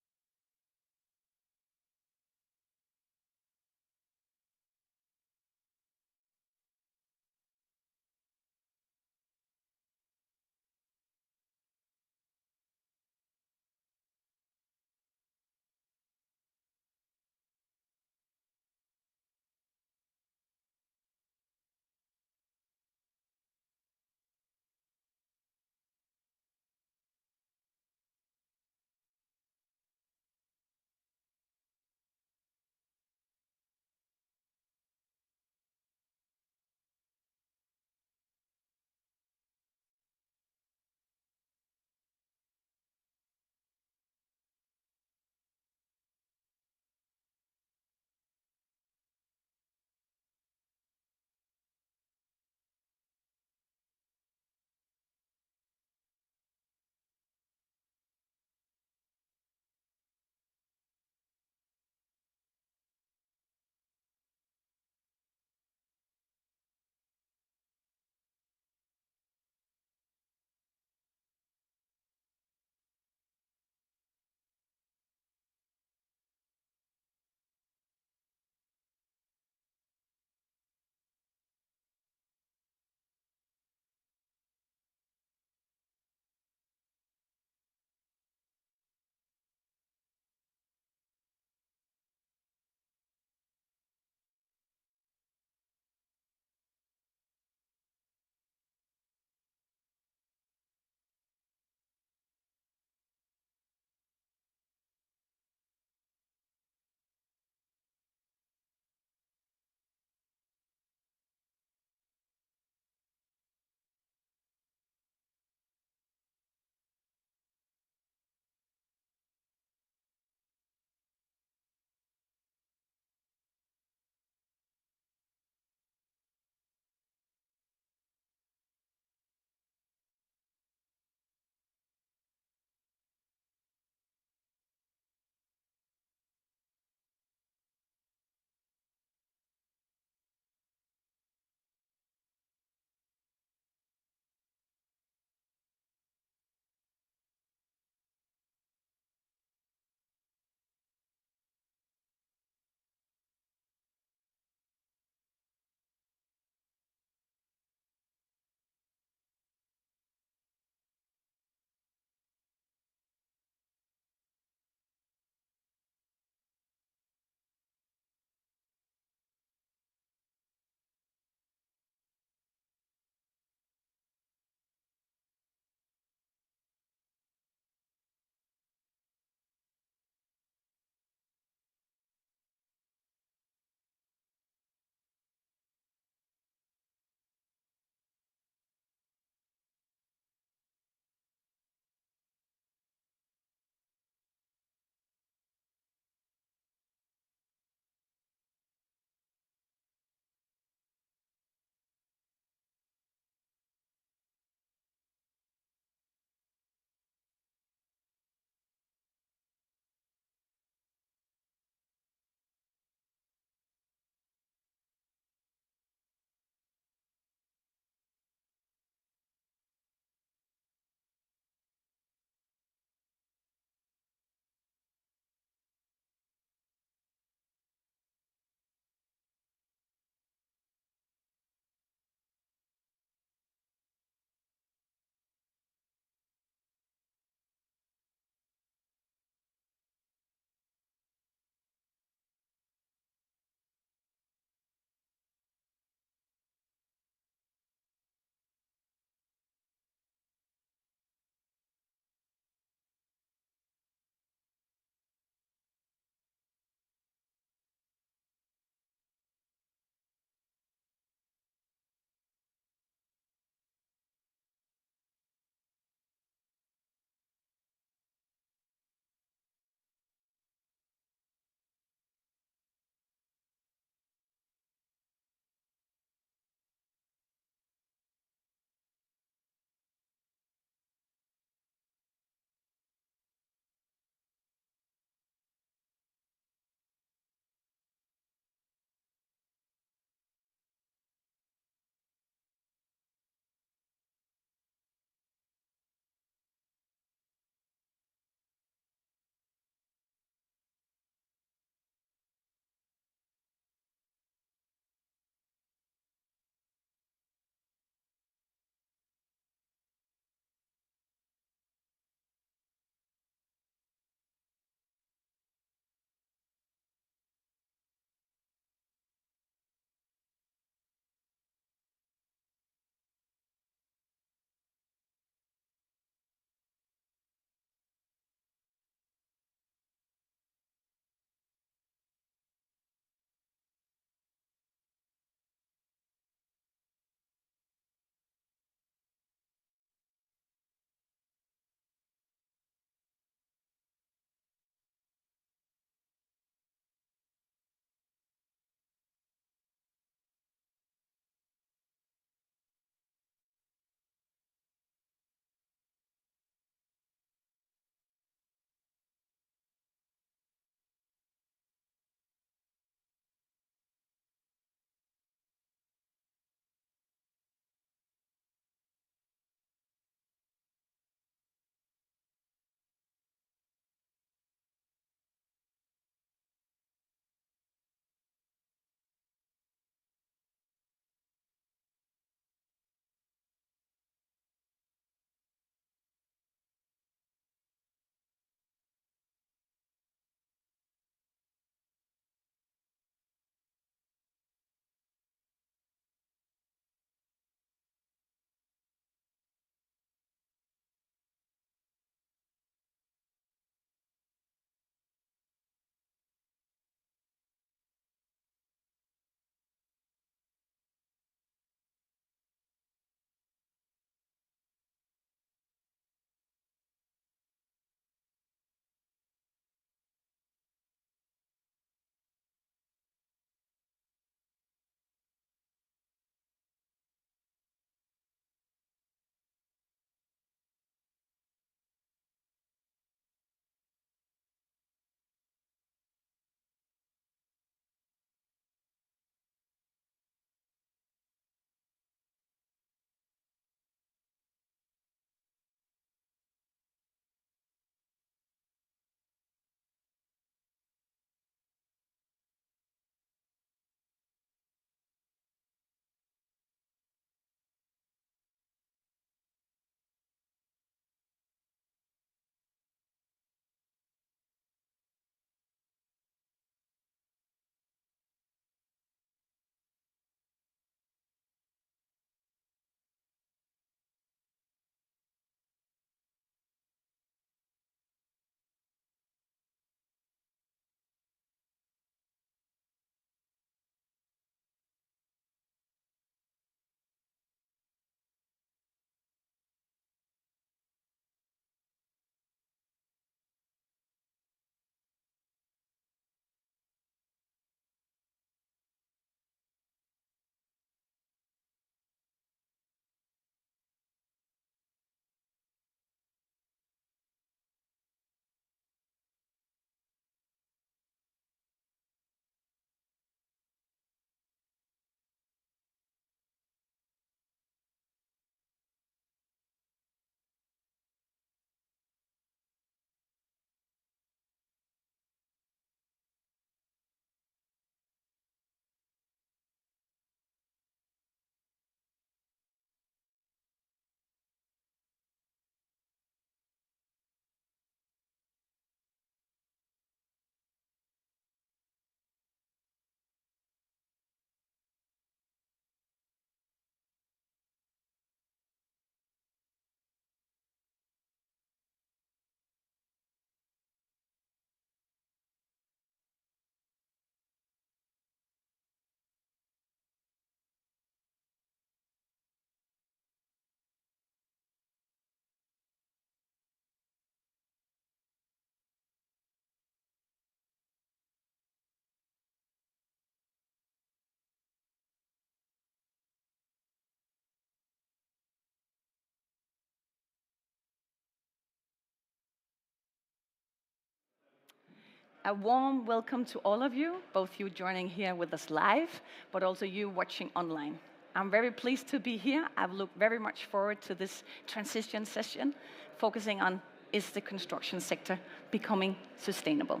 A warm welcome to all of you, both you joining here with us live, but also you watching online. I'm very pleased to be here. I've looked very much forward to this transition session, focusing on, is the construction sector becoming sustainable?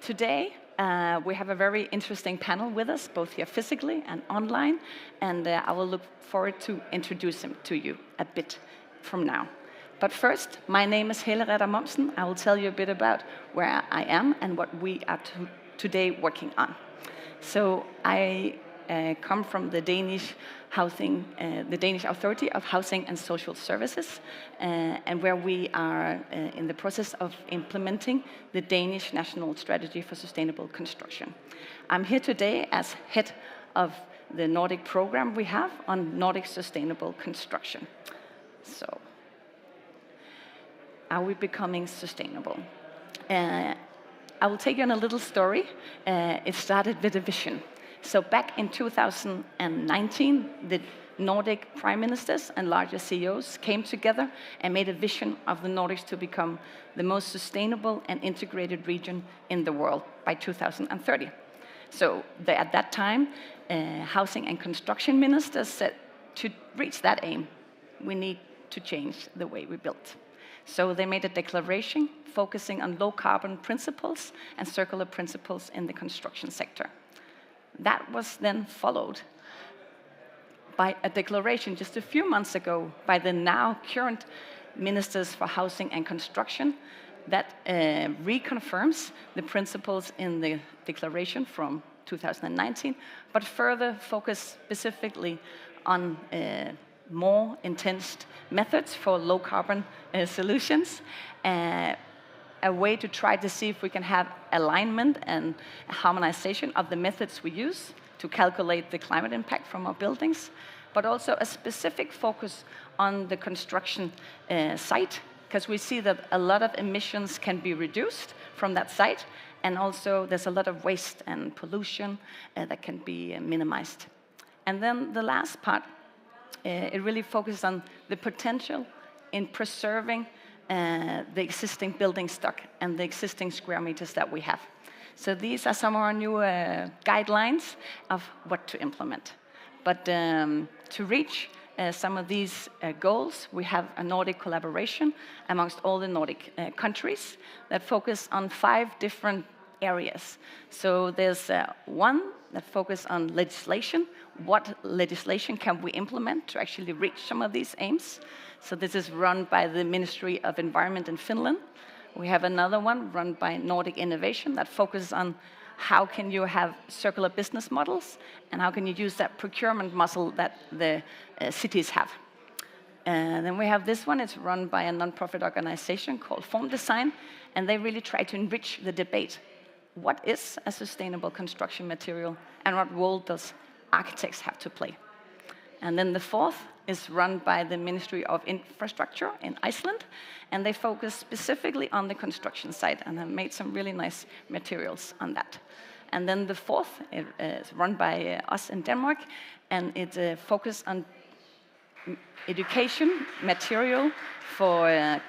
Today, we have a very interesting panel with us, both here physically and online, and I will look forward to introduce them to you a bit from now. But first, my name is Helle Redder Momsen. I will tell you a bit about where I am and what we are today working on. So I come from the Danish Authority of Housing and Social Services, and where we are in the process of implementing the Danish National Strategy for Sustainable Construction. I'm here today as head of the Nordic program we have on Nordic sustainable construction. So, are we becoming sustainable? I will take you on a little story. It started with a vision. So back in 2019, the Nordic prime ministers and larger CEOs came together and made a vision of the Nordics to become the most sustainable and integrated region in the world by 2030. So at that time, housing and construction ministers said to reach that aim, we need to change the way we build. So they made a declaration focusing on low carbon principles and circular principles in the construction sector. That was then followed by a declaration just a few months ago by the now current ministers for housing and construction that reconfirms the principles in the declaration from 2019, but further focus specifically on more intense methods for low carbon solutions, a way to try to see if we can have alignment and harmonization of the methods we use to calculate the climate impact from our buildings, but also a specific focus on the construction site, because we see that a lot of emissions can be reduced from that site, and also there's a lot of waste and pollution that can be minimized. And then the last part, it really focuses on the potential in preserving the existing building stock and the existing square meters that we have. So these are some of our new guidelines of what to implement. But to reach some of these goals, we have a Nordic collaboration amongst all the Nordic countries that focus on 5 different areas. So there's one that focuses on legislation. What legislation can we implement to actually reach some of these aims? So this is run by the Ministry of Environment in Finland. We have another one run by Nordic Innovation that focuses on how can you have circular business models and how can you use that procurement muscle that the cities have. And then we have this one. It's run by a non-profit organization called Form Design, and they really try to enrich the debate. What is a sustainable construction material and what role does architects have to play? And then the fourth is run by the Ministry of Infrastructure in Iceland, and they focus specifically on the construction side and have made some really nice materials on that. And then the fourth is run by us in Denmark, and it's focused on education material for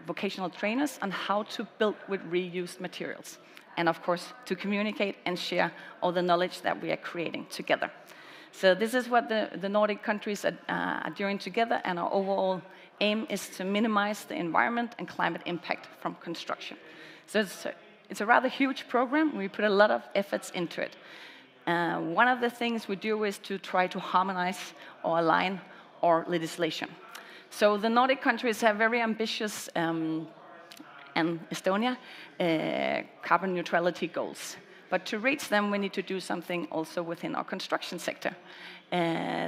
vocational trainers on how to build with reused materials. And of course, to communicate and share all the knowledge that we are creating together. So this is what the Nordic countries are doing together, and our overall aim is to minimize the environment and climate impact from construction. So it's a rather huge program. We put a lot of efforts into it. One of the things we do is to try to harmonize or align our legislation. So the Nordic countries have very ambitious, and Estonia, carbon neutrality goals. But to reach them, we need to do something also within our construction sector.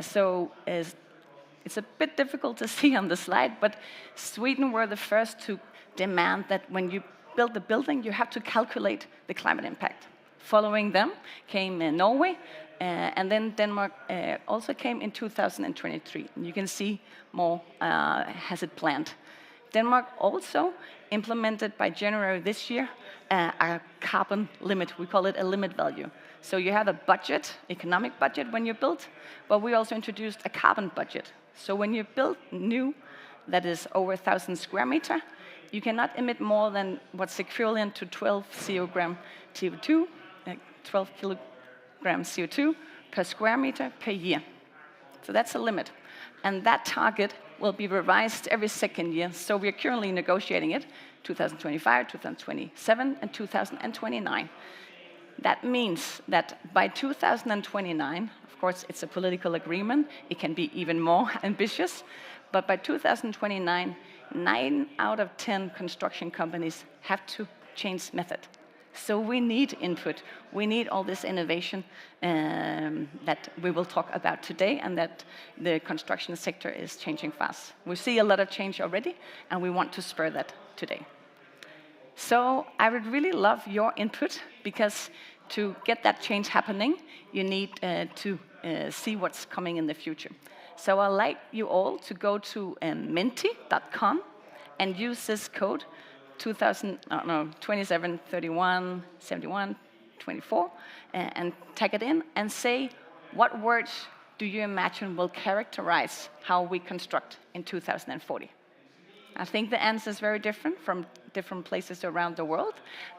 So it's a bit difficult to see on the slide, but Sweden were the first to demand that when you build the building, you have to calculate the climate impact. Following them came Norway, and then Denmark also came in 2023. And you can see more has it planned. Denmark also implemented by January this year a carbon limit. We call it a limit value. So you have a budget, economic budget when you build, but we also introduced a carbon budget. So when you build new that is over 1,000 square meter, You cannot emit more than what's equivalent to 12 kilogram CO2, 12 kilograms CO2 per square meter per year. So that's a limit. And that target will be revised every second year. So we're currently negotiating it, 2025, 2027, and 2029. That means that by 2029, of course, it's a political agreement, it can be even more ambitious, but by 2029, 9 out of 10 construction companies have to change method. So we need input. We need all this innovation that we will talk about today, and that the construction sector is changing fast. We see a lot of change already, and we want to spur that today. So I would really love your input, because to get that change happening, you need to see what's coming in the future. So I'd like you all to go to menti.com and use this code 27 31 71 24 and tag it in and say, what words do you imagine will characterize how we construct in 2040? I think the answer is very different from different places around the world,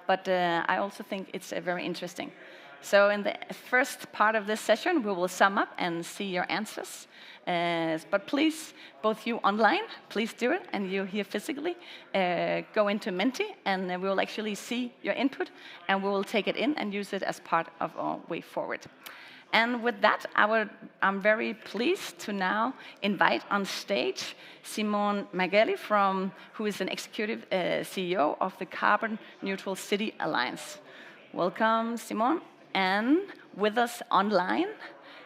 but I also think it's very interesting. So in the first part of this session, we will sum up and see your answers. But please, both you online, please do it, and you here physically, go into Menti, and we will actually see your input, and we will take it in and use it as part of our way forward. And with that, I'm very pleased to now invite on stage Simone Magelli, who is an executive CEO of the Carbon Neutral City Alliance. Welcome, Simone. And with us online,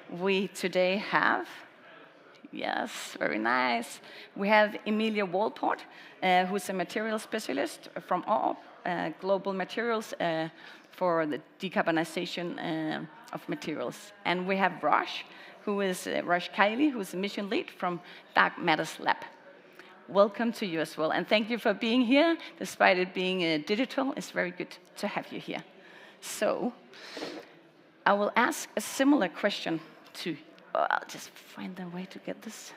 we today have, yes, very nice, we have Emilia Walport, who's a material specialist from OOP, Global Materials, for the decarbonization of materials. And we have Raj, who is Raj Kaili, who's a mission lead from Dark Matters Lab. Welcome to you as well, and thank you for being here. Despite it being digital, it's very good to have you here. So, I will ask a similar question to, I'll just find a way to get this,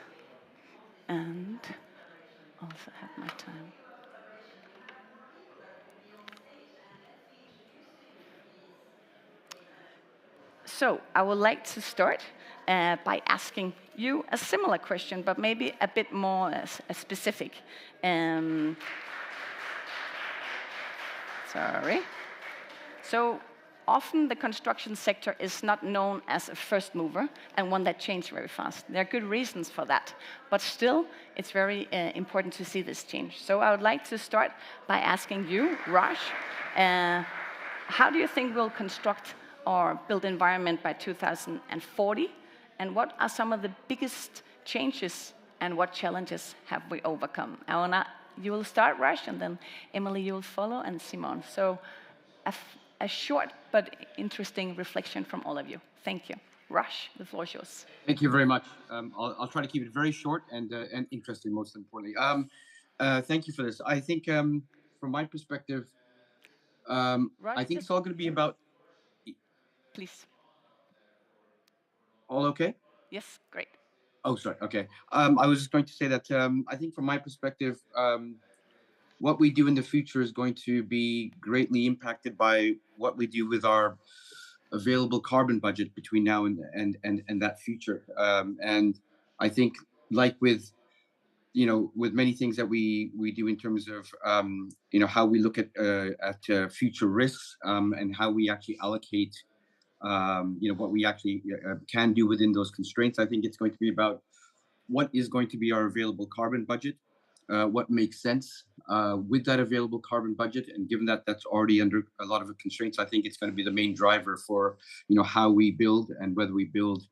and also have my time. So I would like to start by asking you a similar question, but maybe a bit more specific. Sorry. So often the construction sector is not known as a first mover and one that changes very fast. There are good reasons for that, but still it's very important to see this change. So I would like to start by asking you, Raj, how do you think we'll construct or build environment by 2040, and what are some of the biggest changes and what challenges have we overcome? You will start, Raj, and then Emily, you will follow, and Simone. So a short but interesting reflection from all of you. Thank you. Raj, the floor is yours. Thank you very much. I'll try to keep it very short and interesting, most importantly. Thank you for this. I think from my perspective, I think it's all going to be about... Please. All okay? Yes, great. Oh, sorry. Okay. I was just going to say that I think from my perspective, what we do in the future is going to be greatly impacted by what we do with our available carbon budget between now and that future. And I think, like with many things that we do in terms of how we look at future risks and how we actually allocate what we actually can do within those constraints. I think it's going to be about what is going to be our available carbon budget, what makes sense with that available carbon budget, and given that that's already under a lot of the constraints, I think it's going to be the main driver for how we build and whether we build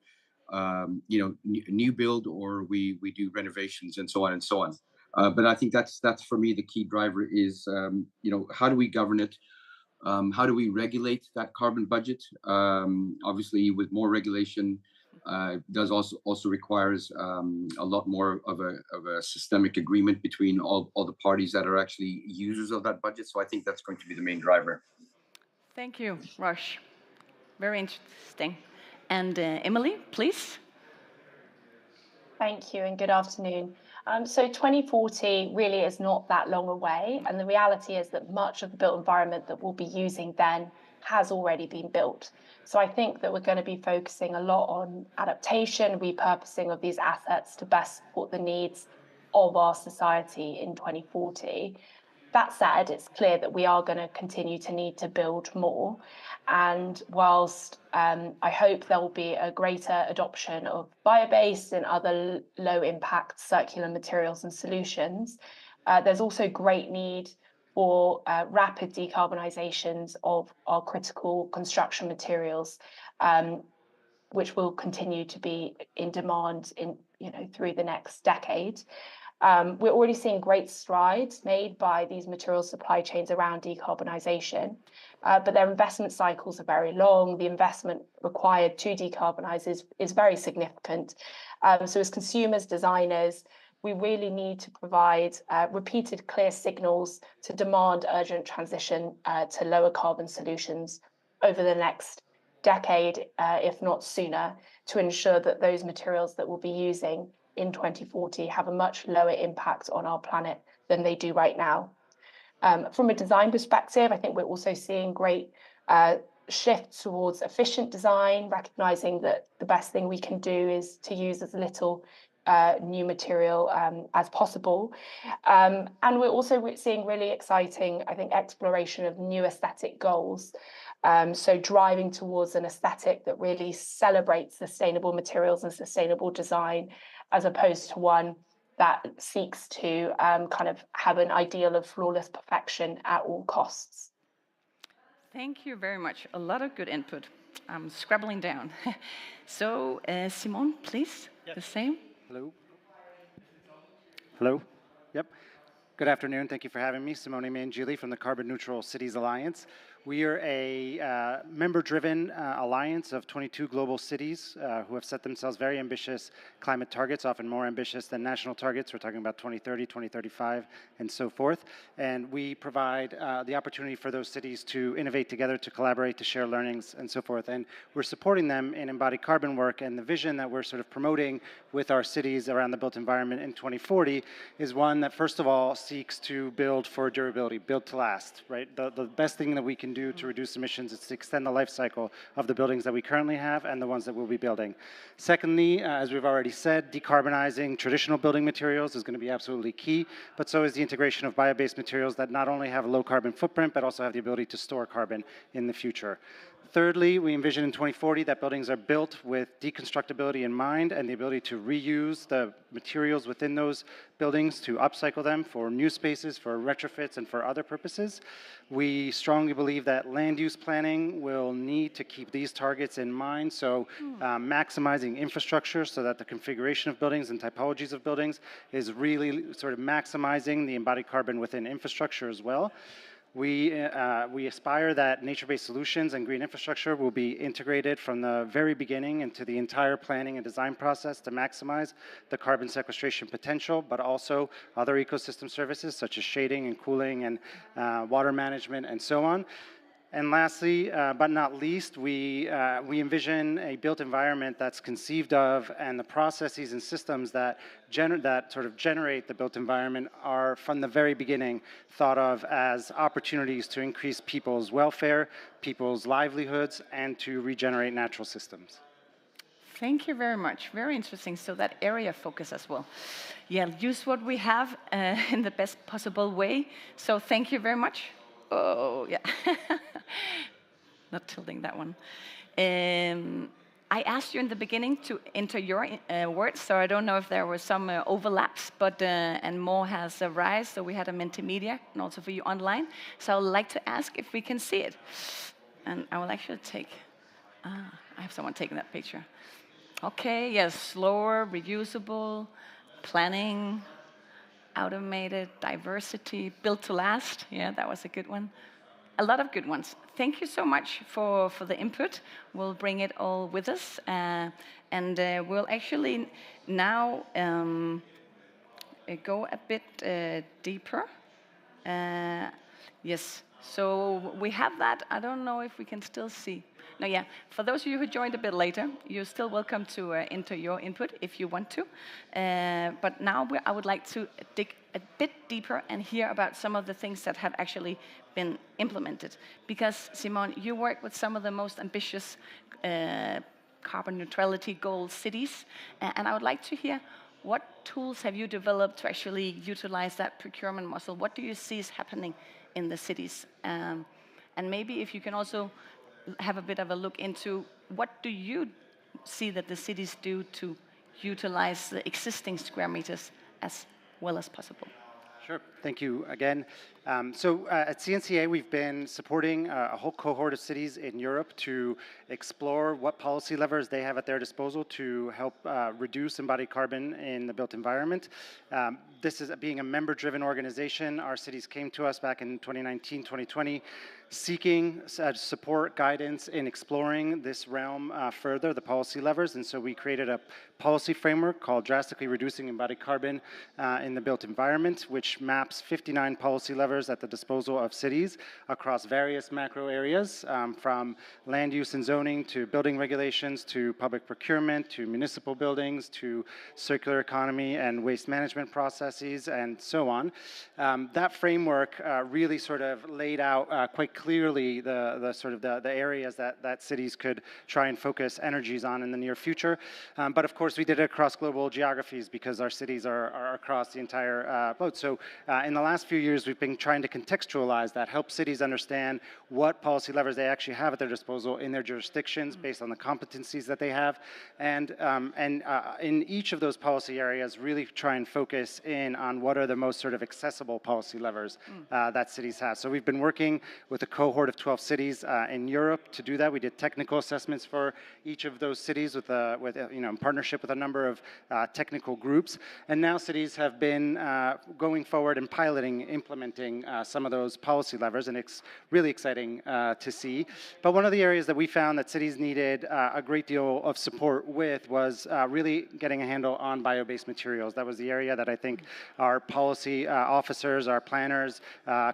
new build or we do renovations and so on and so on. But I think that's for me the key driver is how do we govern it? How do we regulate that carbon budget? Obviously, with more regulation, does also requires a lot more of a systemic agreement between all the parties that are actually users of that budget. So I think that's going to be the main driver. Thank you, Raj. Very interesting. And Emily, please. Thank you and good afternoon. So 2040 really is not that long away, and the reality is that much of the built environment that we'll be using then has already been built. So I think that we're going to be focusing a lot on adaptation, repurposing of these assets to best support the needs of our society in 2040. That said, it's clear that we are going to continue to need to build more. And whilst I hope there will be a greater adoption of bio-based and other low-impact circular materials and solutions, there's also great need for rapid decarbonizations of our critical construction materials, which will continue to be in demand through the next decade. We're already seeing great strides made by these material supply chains around decarbonisation, but their investment cycles are very long. The investment required to decarbonise is very significant. So as consumers, designers, we really need to provide repeated clear signals to demand urgent transition to lower carbon solutions over the next decade, if not sooner, to ensure that those materials that we'll be using in 2040 have a much lower impact on our planet than they do right now. From a design perspective, I think we're also seeing great shift towards efficient design, recognizing that the best thing we can do is to use as little new material as possible. And we're also seeing really exciting, I think, exploration of new aesthetic goals. So driving towards an aesthetic that really celebrates sustainable materials and sustainable design, as opposed to one that seeks to kind of have an ideal of flawless perfection at all costs. Thank you very much. A lot of good input. I'm scribbling down. So, Simon, please, the same. Hello. Hello. Yep. Good afternoon. Thank you for having me. Simone Mangili from the Carbon Neutral Cities Alliance. We are a member-driven alliance of 22 global cities who have set themselves very ambitious climate targets, often more ambitious than national targets. We're talking about 2030, 2035, and so forth. And we provide the opportunity for those cities to innovate together, to collaborate, to share learnings, and so forth. And we're supporting them in embodied carbon work. And the vision that we're sort of promoting with our cities around the built environment in 2040 is one that, first of all, seeks to build for durability, build to last, right? The best thing that we can do to reduce emissions is to extend the life cycle of the buildings that we currently have and the ones that we'll be building. Secondly, as we've already said, decarbonizing traditional building materials is going to be absolutely key, but so is the integration of bio-based materials that not only have a low carbon footprint, but also have the ability to store carbon in the future. Thirdly, we envision in 2040 that buildings are built with deconstructibility in mind and the ability to reuse the materials within those buildings, to upcycle them for new spaces, for retrofits, and for other purposes. We strongly believe that land use planning will need to keep these targets in mind, so maximizing infrastructure so that the configuration of buildings and typologies of buildings is really sort of maximizing the embodied carbon within infrastructure as well. We aspire that nature-based solutions and green infrastructure will be integrated from the very beginning into the entire planning and design process to maximize the carbon sequestration potential, but also other ecosystem services such as shading and cooling and water management and so on. And lastly, but not least, we envision a built environment that's conceived of, and the processes and systems that sort of generate the built environment are from the very beginning thought of as opportunities to increase people's welfare, people's livelihoods, and to regenerate natural systems. Thank you very much. Very interesting. So that area focus as well. Yeah, use what we have in the best possible way. So thank you very much. Oh, yeah. Not tilting that one. I asked you in the beginning to enter your words, so I don't know if there were some overlaps, but and more has arisen, so we had a multimedia, and also for you online. So I would like to ask if we can see it. And I will actually take, I have someone taking that picture. Okay, yes, slower, reusable, planning, automated, diversity, built to last. Yeah, that was a good one. A lot of good ones. Thank you so much for the input. We'll bring it all with us. And we'll actually now go a bit deeper. Yes, so we have that. I don't know if we can still see. No, yeah. For those of you who joined a bit later, you're still welcome to enter your input if you want to. But now I would like to dig a bit deeper and hear about some of the things that have actually been implemented. Because, Simone, you work with some of the most ambitious carbon neutrality goal cities. And I would like to hear, what tools have you developed to actually utilize that procurement muscle? What do you see is happening in the cities? And maybe if you can also have a bit of a look into what do you see that the cities do to utilize the existing square meters as well as possible? Sure. Thank you again. At CNCA, we've been supporting a whole cohort of cities in Europe to explore what policy levers they have at their disposal to help reduce embodied carbon in the built environment. This is being a member-driven organization. Our cities came to us back in 2019, 2020, seeking support, guidance in exploring this realm further, the policy levers. And so we created a policy framework called Drastically Reducing Embodied Carbon in the Built Environment, which maps 59 policy levers at the disposal of cities across various macro areas, from land use and zoning to building regulations to public procurement to municipal buildings to circular economy and waste management processes and so on. That framework really sort of laid out quite clearly the areas that cities could try and focus energies on in the near future. But of course, we did it across global geographies because our cities are across the entire boat. So in the last few years, we've been trying to contextualize that, help cities understand what policy levers they actually have at their disposal in their jurisdictions based on the competencies that they have. And in each of those policy areas, really try and focus in on what are the most sort of accessible policy levers that cities have. So we've been working with a cohort of 12 cities in Europe to do that. We did technical assessments for each of those cities in partnership with a number of technical groups. And now cities have been going forward and piloting, implementing some of those policy levers, and it's really exciting to see. But one of the areas that we found that cities needed a great deal of support with was really getting a handle on bio-based materials. That was the area that I think our policy officers, our planners,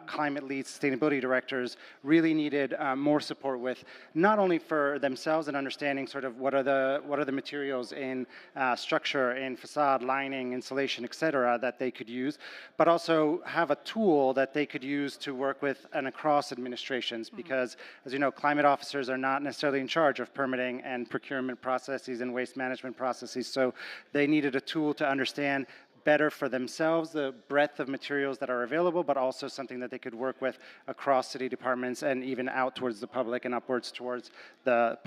climate leads, sustainability directors really needed more support with, not only for themselves and understanding sort of what are the materials in structure, in facade, lining, insulation, et cetera, that they could use, but also have a tool that they could use to work with and across administrations, because, as you know, climate officers are not necessarily in charge of permitting and procurement processes and waste management processes, so they needed a tool to understand better for themselves the breadth of materials that are available, but also something that they could work with across city departments and even out towards the public and upwards towards the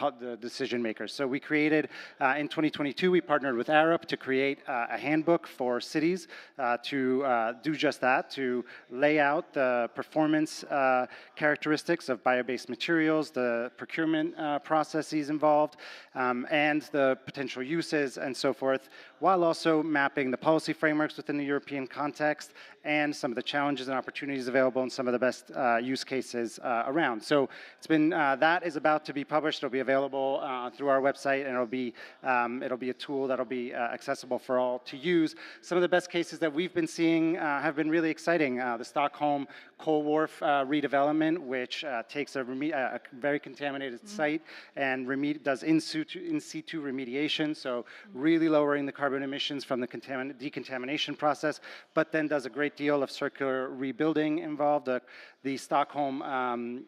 decision makers. So we created, in 2022, we partnered with Arup to create a handbook for cities to do just that, to lay out the performance characteristics of bio-based materials, the procurement processes involved, and the potential uses and so forth, while also mapping the policy frameworks within the European context and some of the challenges and opportunities available and some of the best use cases around. So it's been, that is about to be published. It'll be available through our website, and it'll be a tool that'll be accessible for all to use. Some of the best cases that we've been seeing have been really exciting. The Stockholm Coal Wharf redevelopment, which takes a very contaminated site and does in situ remediation, so really lowering the carbon emissions from the decontamination process, but then does a great deal of circular rebuilding involved. The Stockholm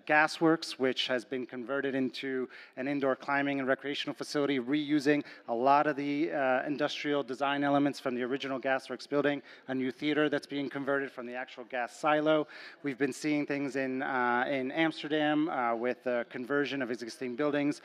Gas Works, which has been converted into an indoor climbing and recreational facility, reusing a lot of the industrial design elements from the original gasworks building, a new theater that's being converted from the actual gas silo. We've been seeing things in Amsterdam with the conversion of existing buildings,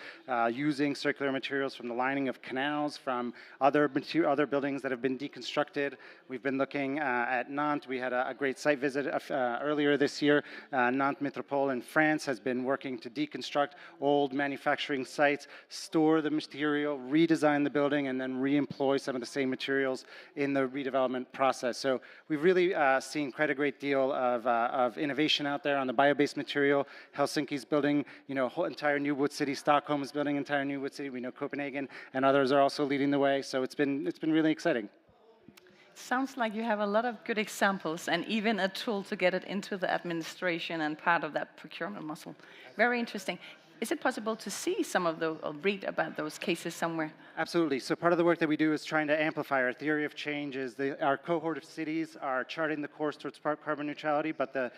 using circular materials from the lining of canals, from other buildings that have been deconstructed. We've been looking at Nantes. We had a great site visit earlier this year. Nantes Métropole in France has been working to deconstruct old manufacturing sites, store the material, redesign the building, and then re-employ some of the same materials in the redevelopment process. So we've really seen quite a great deal of innovation out there on the bio-based material. Helsinki's building, whole entire new wood city. Stockholm is building entire new wood city. We know Copenhagen and others are also leading the way. So it's been really exciting. Sounds like you have a lot of good examples and even a tool to get it into the administration and part of that procurement muscle. Very interesting. Is it possible to see some of those or read about those cases somewhere? Absolutely. So part of the work that we do is trying to amplify our theory of change. Our cohort of cities are charting the course towards carbon neutrality, but the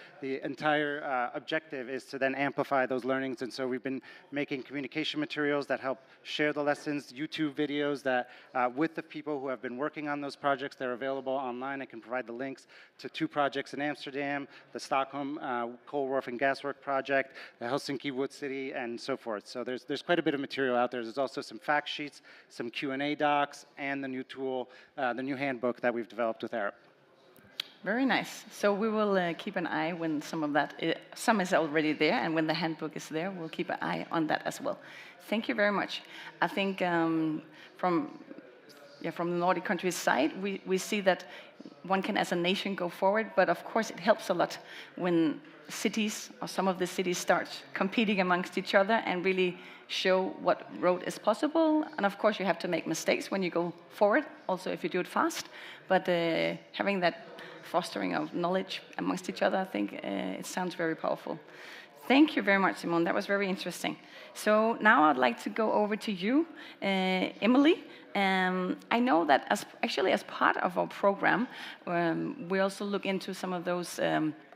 entire objective is to then amplify those learnings. And so we've been making communication materials that help share the lessons, YouTube videos that with the people who have been working on those projects. They're available online. I can provide the links to 2 projects in Amsterdam, the Stockholm Coal Wharf and Gaswork project, the Helsinki Wood City, and so forth. So there's quite a bit of material out there. There's also some fact sheets, some Q&A docs, and the new tool, the new handbook that we've developed with Arab. Very nice. So we will keep an eye when some is already there, and when the handbook is there, we'll keep an eye on that as well. Thank you very much. I think from the Nordic countries' side, we see that one can, as a nation, go forward, but of course it helps a lot when cities, or some of the cities, start competing amongst each other and really show what road is possible. And of course you have to make mistakes when you go forward, also if you do it fast, but having that fostering of knowledge amongst each other, I think it sounds very powerful. Thank you very much, Simone. That was very interesting. So now I'd like to go over to you, Emily. I know that as part of our program, we also look into some of those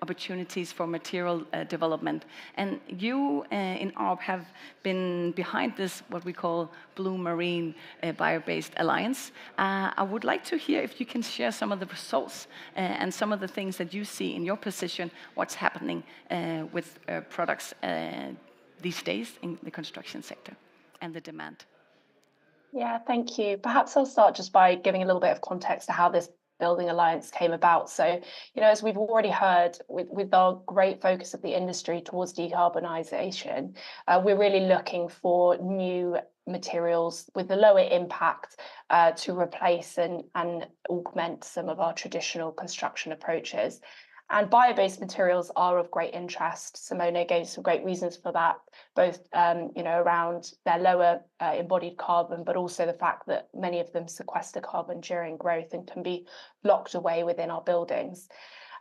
opportunities for material development. And you in ARB have been behind this, what we call Blue Marine Bio-Based Alliance. I would like to hear if you can share some of the results and some of the things that you see in your position, what's happening with products these days in the construction sector and the demand. Yeah, thank you. Perhaps I'll start just by giving a little bit of context to how this Building Alliance came about. So, as we've already heard, with our great focus of the industry towards decarbonisation, we're really looking for new materials with a lower impact to replace and augment some of our traditional construction approaches. And bio-based materials are of great interest. Simone gave some great reasons for that, both around their lower embodied carbon, but also the fact that many of them sequester carbon during growth and can be locked away within our buildings.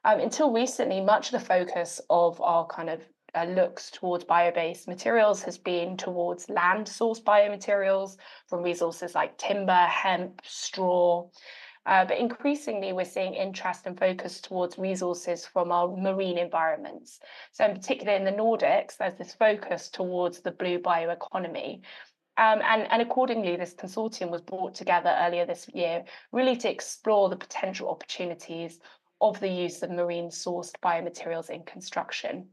Until recently, much of the focus of our kind of looks towards bio-based materials has been towards land-sourced biomaterials from resources like timber, hemp, straw. But increasingly, we're seeing interest and focus towards resources from our marine environments. So in particular in the Nordics, there's this focus towards the blue bioeconomy. And accordingly, this consortium was brought together earlier this year, really to explore the potential opportunities of the use of marine-sourced biomaterials in construction.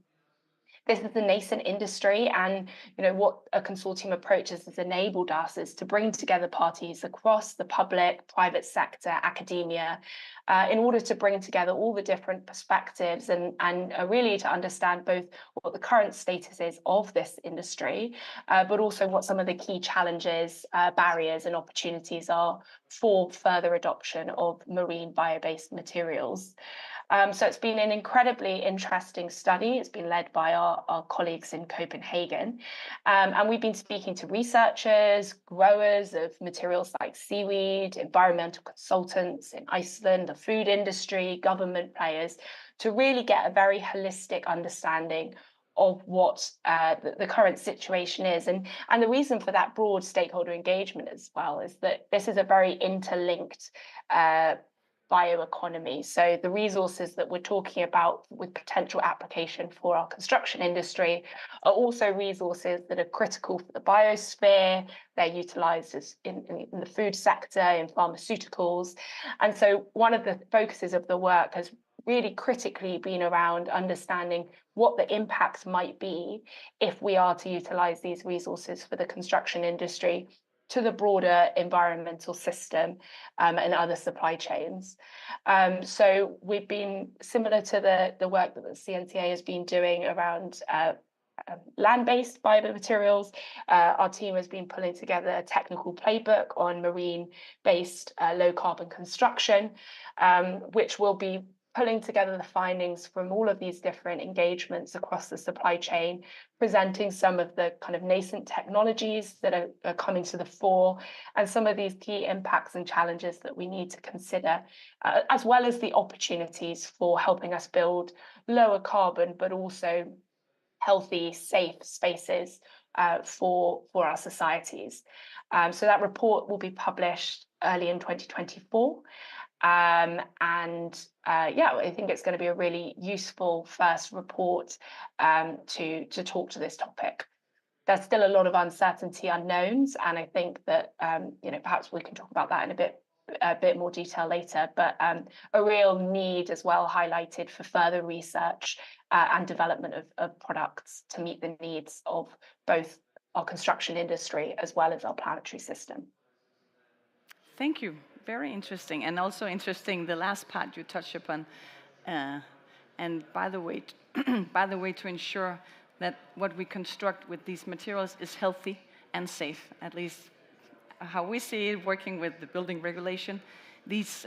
This is a nascent industry, and what a consortium approach has enabled us is to bring together parties across the public, private sector, academia, in order to bring together all the different perspectives and really to understand both what the current status is of this industry, but also what some of the key challenges, barriers and opportunities are for further adoption of marine bio-based materials. So it's been an incredibly interesting study. It's been led by our colleagues in Copenhagen. And we've been speaking to researchers, growers of materials like seaweed, environmental consultants in Iceland, the food industry, government players, to really get a very holistic understanding of what the current situation is. And the reason for that broad stakeholder engagement as well is that this is a very interlinked bioeconomy. So the resources that we're talking about with potential application for our construction industry are also resources that are critical for the biosphere. They're utilised in the food sector, in pharmaceuticals. And so one of the focuses of the work has really critically been around understanding what the impacts might be if we are to utilise these resources for the construction industry to the broader environmental system and other supply chains. So we've been similar to the work that the CNCA has been doing around land-based biomaterials. Our team has been pulling together a technical playbook on marine-based low-carbon construction, which will be pulling together the findings from all of these different engagements across the supply chain, presenting some of the kind of nascent technologies that are coming to the fore, and some of these key impacts and challenges that we need to consider, as well as the opportunities for helping us build lower carbon, but also healthy, safe spaces for our societies. So that report will be published early in 2024. Yeah, I think it's going to be a really useful first report to talk to this topic. There's still a lot of uncertainty, unknowns, and I think that perhaps we can talk about that in a bit more detail later. But a real need as well highlighted for further research and development of products to meet the needs of both our construction industry as well as our planetary system. Thank you. Very interesting, and also interesting the last part you touched upon. And by the way, to ensure that what we construct with these materials is healthy and safe, at least how we see it working with the building regulation. These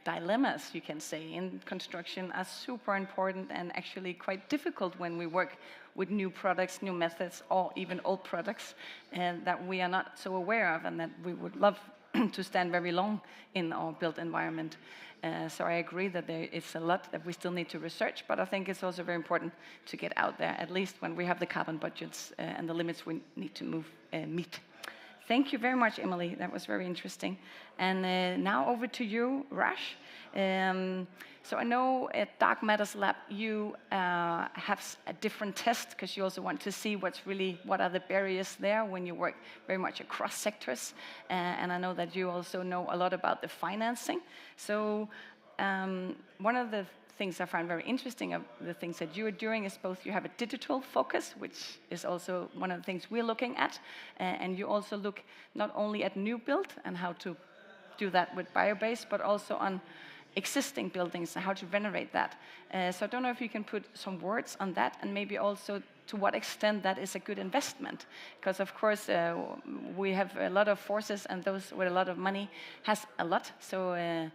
dilemmas, you can say, in construction are super important and actually quite difficult when we work with new products, new methods, or even old products that we are not so aware of and that we would love to stand very long in our built environment. So I agree that there is a lot that we still need to research, but I think it's also very important to get out there, at least when we have the carbon budgets and the limits we need to meet. Thank you very much, Emily. That was very interesting. And now over to you, Raj. So I know at Dark Matters Lab you have a different test because you also want to see what are the barriers there when you work very much across sectors. And I know that you also know a lot about the financing. So one of the things I find very interesting of the things that you are doing is both you have a digital focus, which is also one of the things we're looking at, and you also look not only at new build and how to do that with biobase, but also on existing buildings and how to renovate that. So I don't know if you can put some words on that, and maybe also to what extent that is a good investment, because of course we have a lot of forces, and those with a lot of money has a lot. So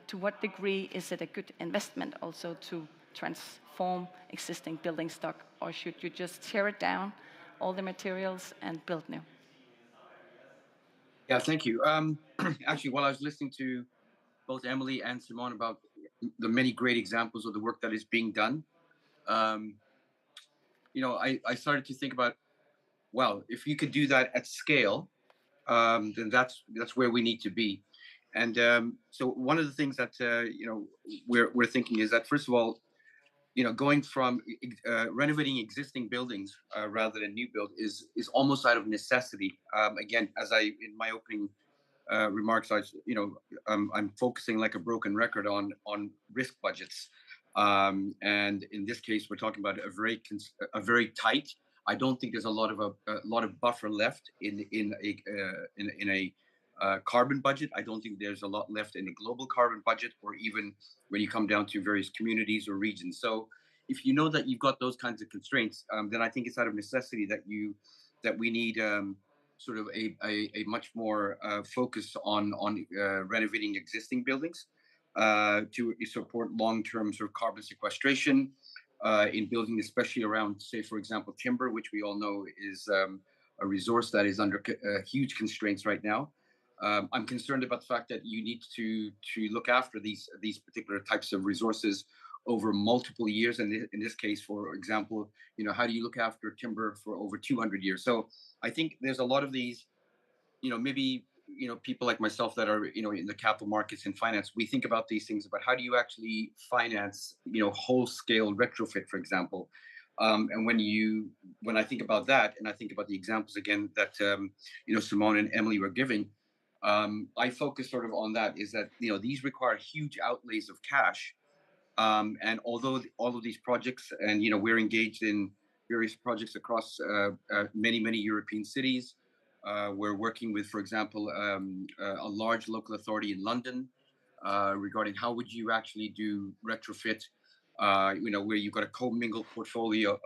to what degree is it a good investment also to transform existing building stock, or should you just tear it down, all the materials, and build new? Yeah, thank you. Actually, while I was listening to both Emily and Simone about the many great examples of the work that is being done, I started to think about, well, if you could do that at scale, then that's where we need to be. And so one of the things that we're thinking is that, first of all, going from renovating existing buildings rather than new build is almost out of necessity. Again, as in my opening remarks, I'm focusing like a broken record on risk budgets, and in this case, we're talking about a very tight. I don't think there's a lot of buffer left in a carbon budget. I don't think there's a lot left in a global carbon budget, or even when you come down to various communities or regions. So if you know that you've got those kinds of constraints, then I think it's out of necessity that we need sort of a much more focus on renovating existing buildings to support long-term sort of carbon sequestration in building, especially around, say, for example, timber, which we all know is a resource that is under huge constraints right now. I'm concerned about the fact that you need to look after these particular types of resources over multiple years. And in this case, for example, how do you look after timber for over 200 years? So I think there's a lot of these, maybe, people like myself that are, in the capital markets and finance, we think about these things about how do you actually finance, whole scale retrofit, for example. And when I think about that, and I think about the examples again that, Simone and Emily were giving, I focus sort of on that, is that, these require huge outlays of cash. And although all of these projects, and, we're engaged in various projects across many, many European cities, we're working with, for example, a large local authority in London regarding how would you actually do retrofit, where you've got a commingled portfolio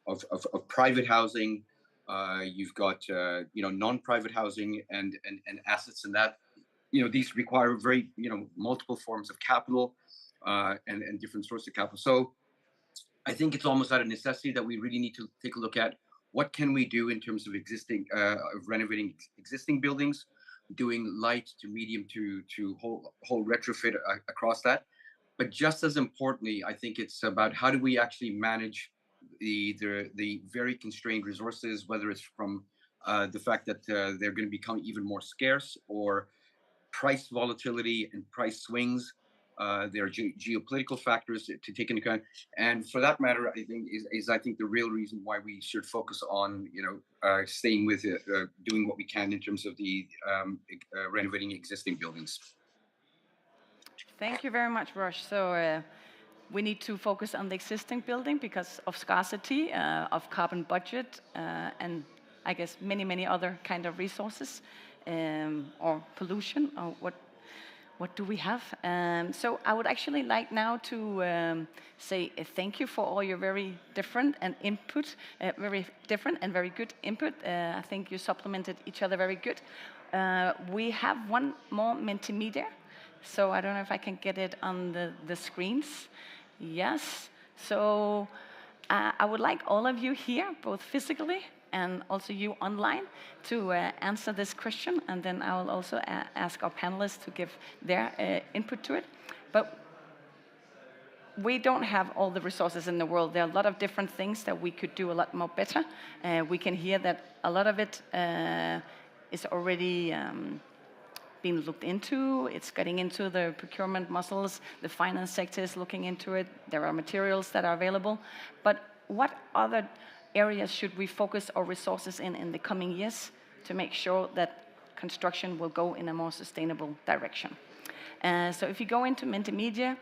of private housing, you've got non-private housing and assets, and that these require very multiple forms of capital and different sources of capital. So I think it's almost out of necessity that we really need to take a look at what can we do in terms of renovating existing buildings, doing light to medium to whole retrofit across that. But just as importantly, I think it's about how do we actually manage the very constrained resources, whether it's from the fact that they're going to become even more scarce, or price volatility and price swings. There are geopolitical factors to take into account, and for that matter, I think is I think the real reason why we should focus on staying with doing what we can in terms of the renovating existing buildings. Thank you very much, Rush. So we need to focus on the existing building because of scarcity, of carbon budget, and I guess many other kind of resources, or pollution, or what do we have? So I would actually like now to say thank you for all your very different and very good input. I think you supplemented each other very good. We have one more Mentimedia. So I don't know if I can get it on the screens. Yes. So I would like all of you here, both physically and also you online, to answer this question. And then I will also ask our panelists to give their input to it. But we don't have all the resources in the world. There are a lot of different things that we could do a lot more better. We can hear that a lot of it is already being looked into. It's getting into the procurement muscles. The finance sector is looking into it. There are materials that are available. But what other areas should we focus our resources in the coming years to make sure that construction will go in a more sustainable direction? So if you go into Mentimedia,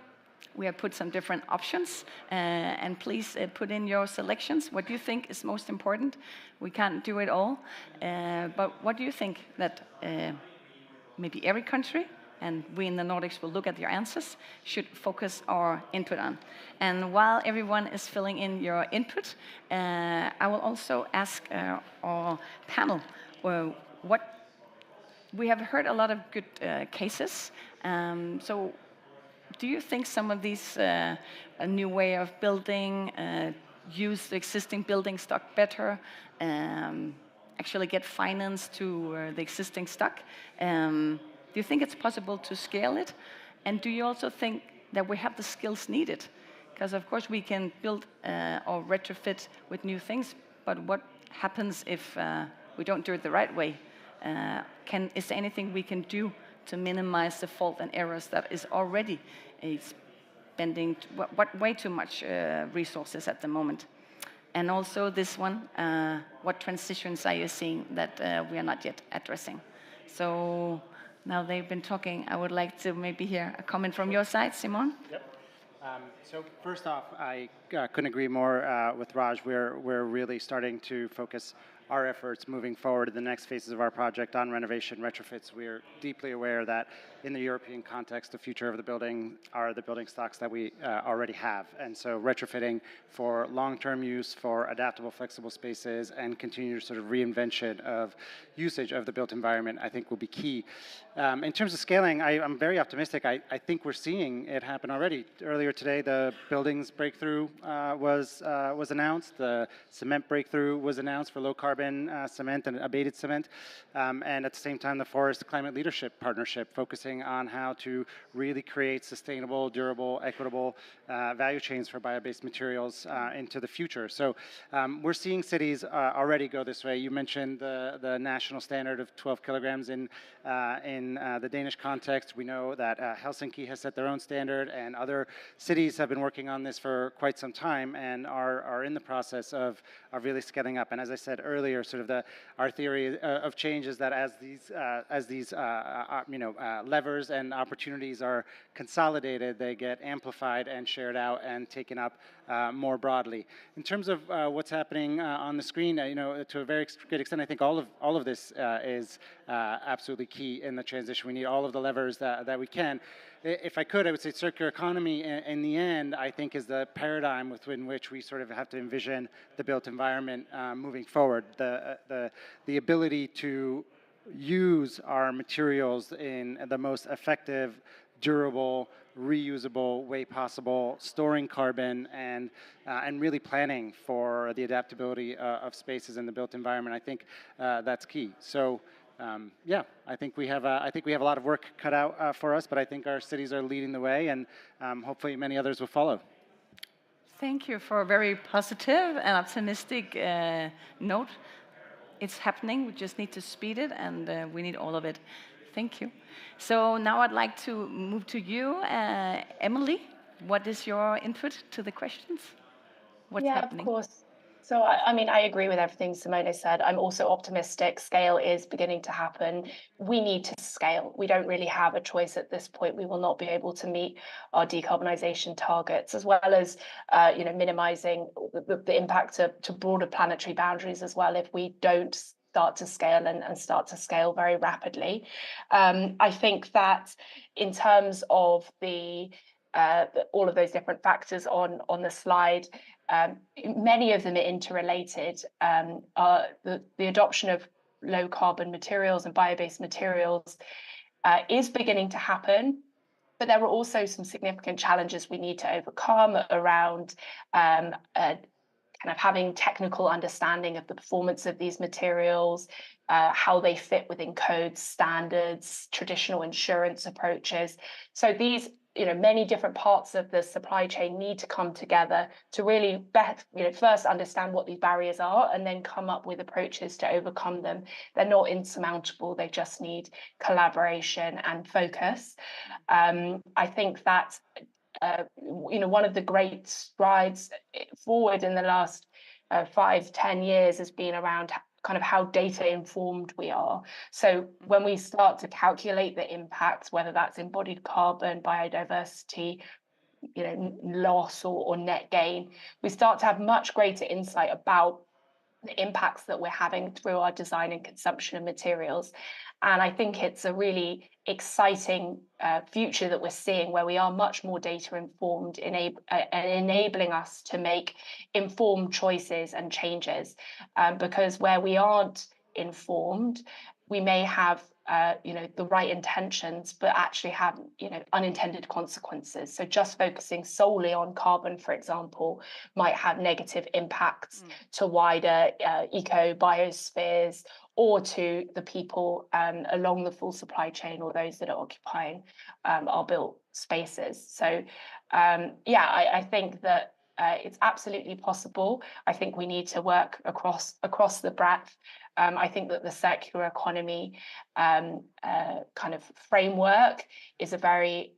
we have put some different options, and please put in your selections. What do you think is most important? We can't do it all, but what do you think that maybe every country, and we in the Nordics will look at your answers, should focus our input on? And while everyone is filling in your input, I will also ask our panel, what we have heard a lot of good cases. So do you think some of these, a new way of building, use the existing building stock better, actually get finance to the existing stock? Do you think it's possible to scale it? And do you also think that we have the skills needed? Because of course we can build or retrofit with new things, but what happens if we don't do it the right way? Is there anything we can do to minimize the fault and errors that is already spending way too much resources at the moment? And also this one, what transitions are you seeing that we are not yet addressing? So now they've been talking, I would like to maybe hear a comment from your side, Simon. Yep. So first off, I couldn't agree more with Raj. We're really starting to focus our efforts moving forward in the next phases of our project on renovation retrofits. We're deeply aware that in the European context, the future of the building are the building stocks that we already have. And so retrofitting for long-term use, for adaptable, flexible spaces, and continued sort of reinvention of usage of the built environment, I think will be key. In terms of scaling, I'm very optimistic. I think we're seeing it happen already. Earlier today, the buildings breakthrough was announced. The cement breakthrough was announced for low-carbon cement and abated cement. And at the same time, the Forest Climate Leadership Partnership, focusing on how to really create sustainable, durable, equitable value chains for bio-based materials into the future. So we're seeing cities already go this way. You mentioned the national standard of 12 kilograms in the Danish context. We know that Helsinki has set their own standard, and other cities have been working on this for quite some time and are in the process of really scaling up. And as I said earlier, sort of our theory of change is that as these levers and opportunities are consolidated, they get amplified and shared out and taken up more broadly. In terms of what's happening on the screen, to a very great extent, I think all of this is absolutely key in the transition. We need all of the levers that we can. If I could, I would say circular economy in the end, I think, is the paradigm within which we sort of have to envision the built environment moving forward. The ability to use our materials in the most effective, durable, reusable way possible, storing carbon, and really planning for the adaptability of spaces in the built environment. I think that's key. So. Yeah, I think we have a lot of work cut out for us, but I think our cities are leading the way, and hopefully many others will follow. Thank you for a very positive and optimistic note. It's happening. We just need to speed it, and we need all of it. Thank you. So now I'd like to move to you, Emily. What is your input to the questions? What's happening? Of course. So, I mean, I agree with everything Simone said. I'm also optimistic. Scale is beginning to happen. We need to scale. We don't really have a choice at this point. We will not be able to meet our decarbonisation targets, as well as, minimising the impact to broader planetary boundaries as well, if we don't start to scale and start to scale very rapidly. I think that in terms of all of those different factors on the slide, many of them are interrelated. The adoption of low carbon materials and bio-based materials is beginning to happen, but there are also some significant challenges we need to overcome around kind of having technical understanding of the performance of these materials, how they fit within codes, standards, traditional insurance approaches. So these, many different parts of the supply chain need to come together to really first understand what these barriers are and then come up with approaches to overcome them. They're not insurmountable. They just need collaboration and focus. I think that one of the great strides forward in the last 5-10 years has been around kind of how data informed we are. So when we start to calculate the impacts, whether that's embodied carbon, biodiversity, loss or net gain, we start to have much greater insight about the impacts that we're having through our design and consumption of materials. And I think it's a really exciting future that we're seeing, where we are much more data informed, enabling us to make informed choices and changes. Because where we aren't informed, we may have the right intentions, but actually have unintended consequences. So just focusing solely on carbon, for example, might have negative impacts to wider eco-biospheres, or to the people along the full supply chain, or those that are occupying our built spaces. So I think that it's absolutely possible. I think we need to work across the breadth. I think that the circular economy kind of framework is a very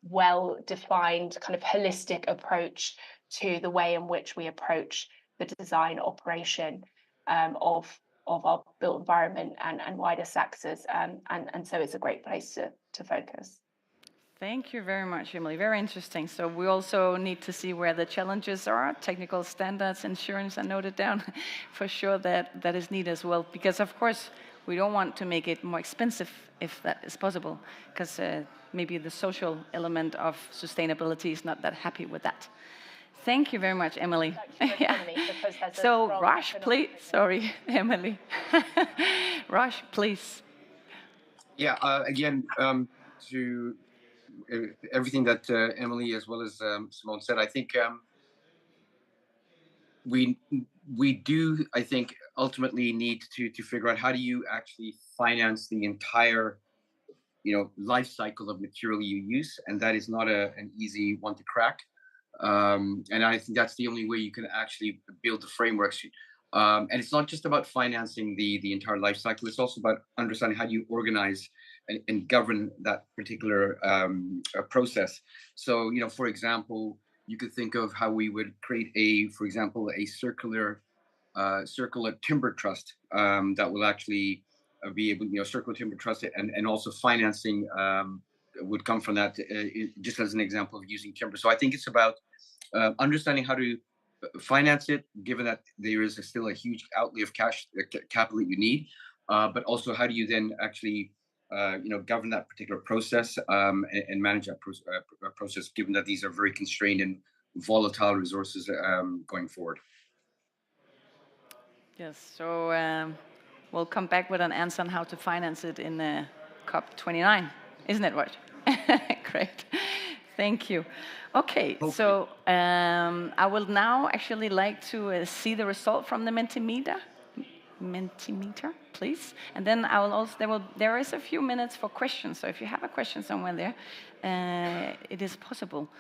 well-defined kind of holistic approach to the way in which we approach the design operation of our built environment and wider sectors. And so it's a great place to focus. Thank you very much, Emily. Very interesting. So we also need to see where the challenges are. Technical standards, insurance are noted down. For sure that is needed as well. Because, of course, we don't want to make it more expensive if that is possible. Because maybe the social element of sustainability is not that happy with that. Thank you very much, Emily. Yeah. So, Raj, please. Sorry, Emily. Raj, please. Yeah, again, to everything that Emily as well as Simone said, I think we do, I think, ultimately need to figure out how do you actually finance the entire life cycle of material you use, and that is not an easy one to crack. And I think that's the only way you can actually build the frameworks. And it's not just about financing the entire life cycle. It's also about understanding how you organize and govern that particular process. So, for example, you could think of how we would create for example, a circular timber trust that will actually be able, circular timber trust, and also financing would come from that, just as an example of using timber. So I think it's about understanding how to finance it, given that there is still a huge outlay of capital that you need, but also how do you then actually govern that particular process and manage that process, given that these are very constrained and volatile resources going forward. Yes, so we'll come back with an answer on how to finance it in COP29, isn't it, Raj? Great, thank you. Okay, hopefully. So I will now actually like to see the result from the Mentimeter, please. And then I will also, there is a few minutes for questions, so if you have a question somewhere there, it is possible.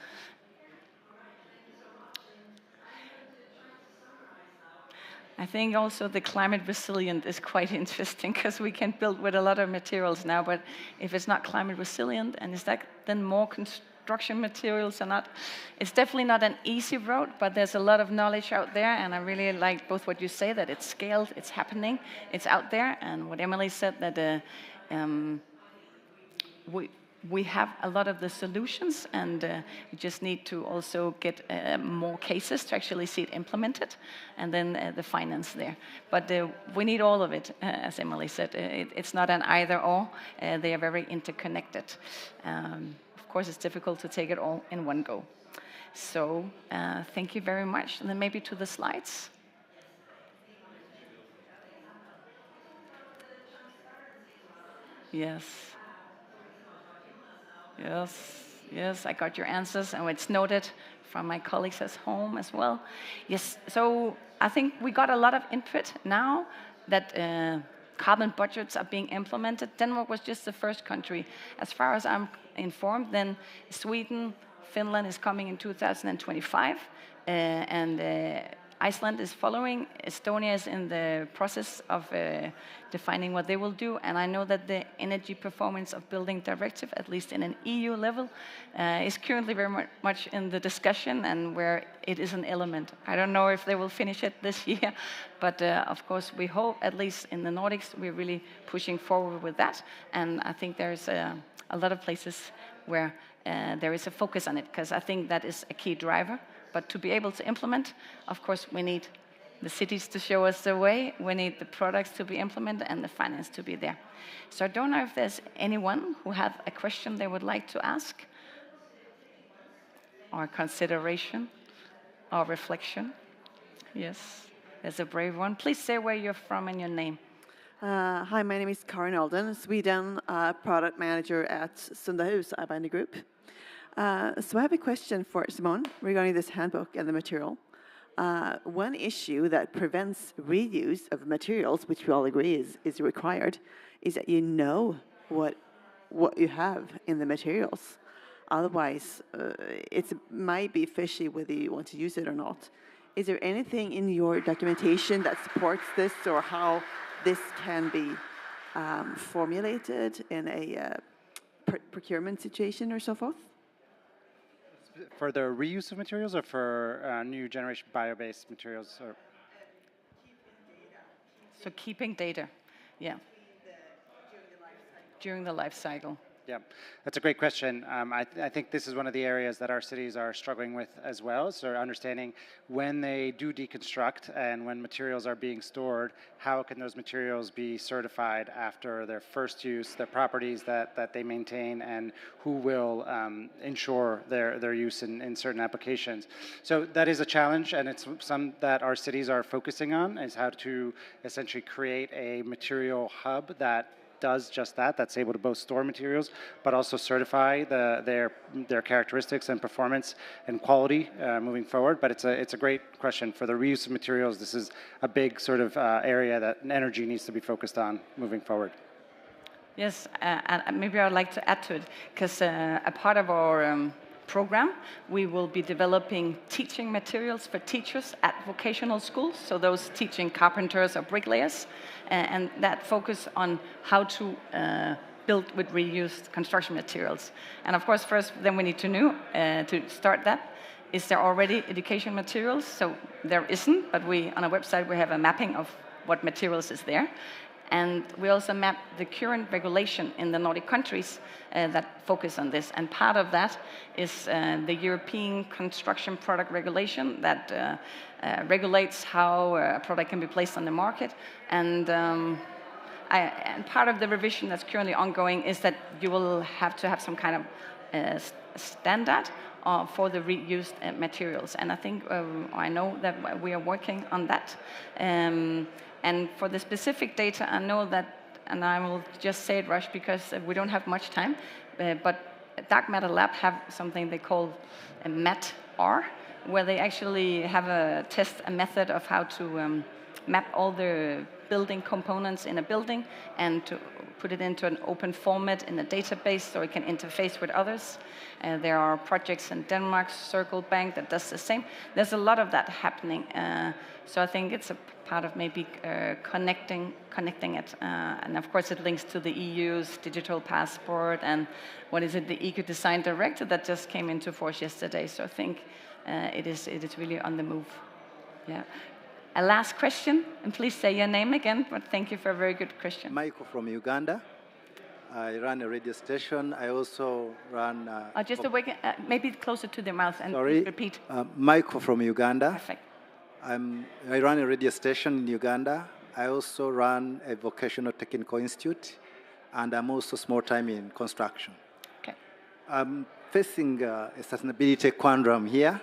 I think also the climate resilient is quite interesting because we can build with a lot of materials now, but if it's not climate resilient, and is that then more construction materials or not? It's definitely not an easy road, but there's a lot of knowledge out there, and I really like both what you say, that it's scaled, it's happening, it's out there, and what Emily said, that we have a lot of the solutions, and we just need to also get more cases to actually see it implemented, and then the finance there. But we need all of it, as Emily said. It's not an either or. They are very interconnected. Of course, it's difficult to take it all in one go. So thank you very much. And then maybe to the slides. Yes. Yes, I got your answers, and it's noted from my colleagues at home as well. Yes, so I think we got a lot of input now that carbon budgets are being implemented. Denmark was just the first country. As far as I'm informed, then Sweden, Finland is coming in 2025, and Iceland is following. Estonia is in the process of defining what they will do, and I know that the Energy Performance of Building Directive, at least in an EU level, is currently very much in the discussion and where it is an element. I don't know if they will finish it this year, but of course we hope, at least in the Nordics, we're really pushing forward with that, and I think there's a lot of places where there is a focus on it, because I think that is a key driver. But to be able to implement, of course, we need the cities to show us the way, we need the products to be implemented, and the finance to be there. So I don't know if there's anyone who have a question they would like to ask, or consideration, or reflection. Yes, there's a brave one. Please say where you're from and your name. Hi, my name is Karin Alden, Sweden product manager at Sundahus Arbeiter Group. So I have a question for Simone regarding this handbook and the material. One issue that prevents reuse of materials, which we all agree is required, is that you know what you have in the materials. Otherwise, it might be fishy whether you want to use it or not. Is there anything in your documentation that supports this, or how this can be formulated in a procurement situation or so forth? For the reuse of materials, or for new generation bio-based materials? Or? So keeping data, yeah. During the life cycle. Yeah, that's a great question. I think this is one of the areas that our cities are struggling with as well. So understanding when they do deconstruct and when materials are being stored, how can those materials be certified after their first use, their properties that they maintain, and who will ensure their use in certain applications. So that is a challenge, and it's some that our cities are focusing on, is how to essentially create a material hub that does just that, that's able to both store materials, but also certify their characteristics and performance and quality moving forward. But it's a great question. For the reuse of materials, this is a big sort of area that energy needs to be focused on moving forward. Yes, and maybe I'd like to add to it, because a part of our program, we will be developing teaching materials for teachers at vocational schools, so those teaching carpenters or bricklayers, and that focus on how to build with reused construction materials. And of course, first, then we need to know, to start that, is there already education materials? So there isn't, but on our website we have a mapping of what materials is there. And we also map the current regulation in the Nordic countries that focus on this. And part of that is the European Construction Product Regulation that regulates how a product can be placed on the market. And part of the revision that's currently ongoing is that you will have to have some kind of standard for the reused materials. And I think, I know that we are working on that. And for the specific data, I know that, and I will just say it, Rush, because we don't have much time, but Dark Matter Lab have something they call a MAT-R, where they actually have a method of how to map all the building components in a building and to put it into an open format in a database so it can interface with others. There are projects in Denmark, Circle Bank, that does the same. There's a lot of that happening. So I think it's a part of maybe connecting it. And of course it links to the EU's digital passport and what is it, the Eco-Design Directive that just came into force yesterday. So I think it is really on the move. Yeah. A last question, and please say your name again, but thank you for a very good question. Michael from Uganda. I run a radio station. I also run... just maybe closer to the mouth and Sorry. repeat. Michael from Uganda. Perfect. I run a radio station in Uganda. I also run a vocational technical institute, and I'm also small time in construction. Okay. I'm facing a sustainability conundrum here,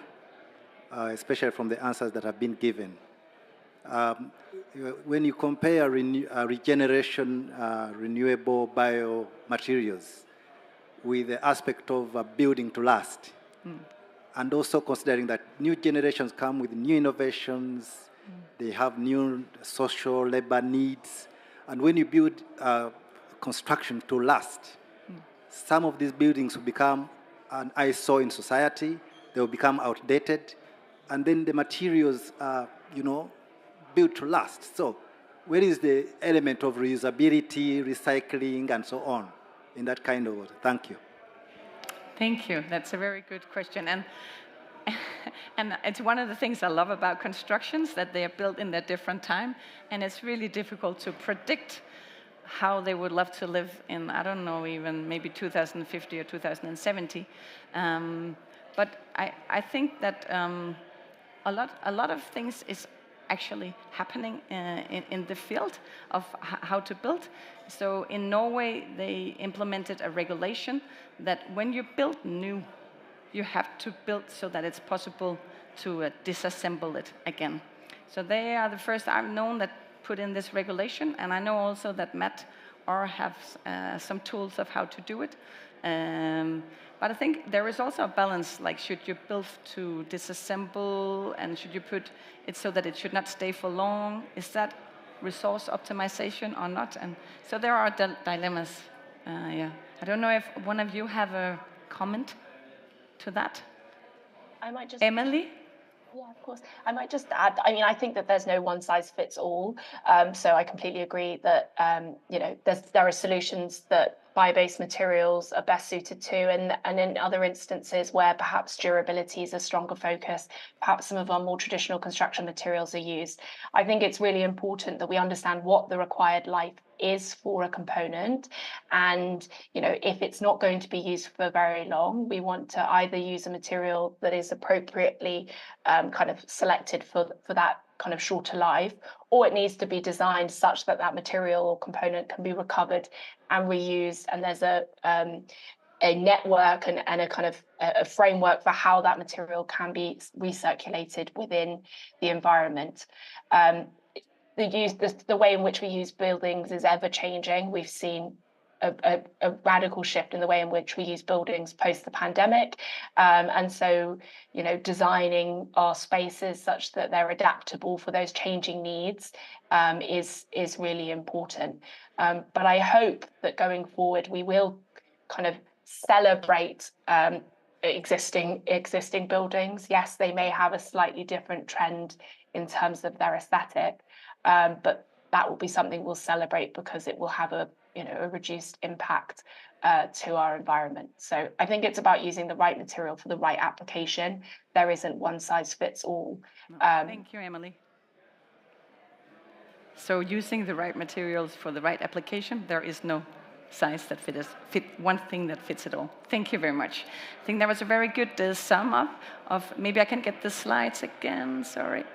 especially from the answers that have been given. When you compare regeneration, renewable biomaterials with the aspect of building to last, and also considering that new generations come with new innovations, they have new social labor needs, and when you build construction to last, some of these buildings will become an eyesore in society, they will become outdated, and then the materials are, built to last. So where is the element of reusability, recycling, and so on in that kind of water? Thank you. Thank you. That's a very good question. And it's one of the things I love about constructions, that they are built in their different time, and it's really difficult to predict how they would love to live in, I don't know, even maybe 2050 or 2070. But I think that a lot of things is actually happening in the field of how to build. So in Norway, they implemented a regulation that when you build new, you have to build so that it's possible to disassemble it again. So they are the first I've known that put in this regulation, and I know also that Matt have some tools of how to do it. But I think there is also a balance, like should you build to disassemble, and should you put it so that it should not stay for long? Is that resource optimization or not? And so there are dilemmas. Yeah. I don't know if one of you have a comment to that. I might just... Emily? Yeah, of course. I might just add, I think that there's no one size fits all. So I completely agree that, there are solutions that bio-based materials are best suited to, and in other instances where perhaps durability is a stronger focus, perhaps some of our more traditional construction materials are used. I think it's really important that we understand what the required life is for a component, and if it's not going to be used for very long, we want to either use a material that is appropriately kind of selected for that kind of shorter life, or it needs to be designed such that that material or component can be recovered and reused, and there's a network and a kind of a framework for how that material can be recirculated within the environment. The way in which we use buildings is ever changing. We've seen a radical shift in the way in which we use buildings post the pandemic, and so designing our spaces such that they're adaptable for those changing needs is really important. But I hope that going forward we will kind of celebrate existing buildings. Yes, they may have a slightly different trend in terms of their aesthetic, but that will be something we'll celebrate because it will have a reduced impact to our environment. So I think it's about using the right material for the right application. There isn't one size fits all. Thank you, Emily. So using the right materials for the right application, there is no size that fit one thing that fits it all. Thank you very much. I think that was a very good sum up of, maybe I can get the slides again, sorry.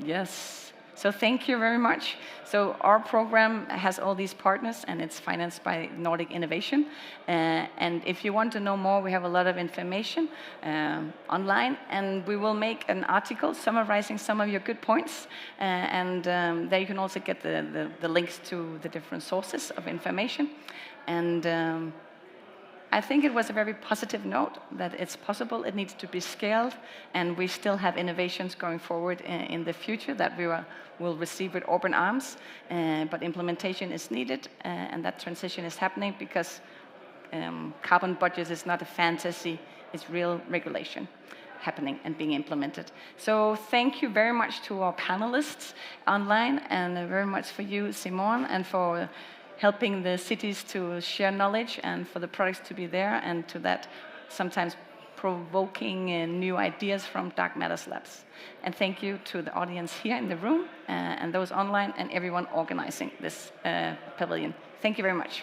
Yes. So thank you very much. So our program has all these partners, and it's financed by Nordic Innovation. And if you want to know more, we have a lot of information online, and we will make an article summarizing some of your good points. And there you can also get the links to the different sources of information. And I think it was a very positive note that it's possible, it needs to be scaled, and we still have innovations going forward in the future that we will receive with open arms, but implementation is needed, and that transition is happening because carbon budgets is not a fantasy, it's real regulation happening and being implemented. So thank you very much to our panelists online, and very much for you, Simone, and for helping the cities to share knowledge and for the products to be there, and to that sometimes provoking new ideas from Dark Matters Labs. And thank you to the audience here in the room, and those online, and everyone organizing this pavilion. Thank you very much.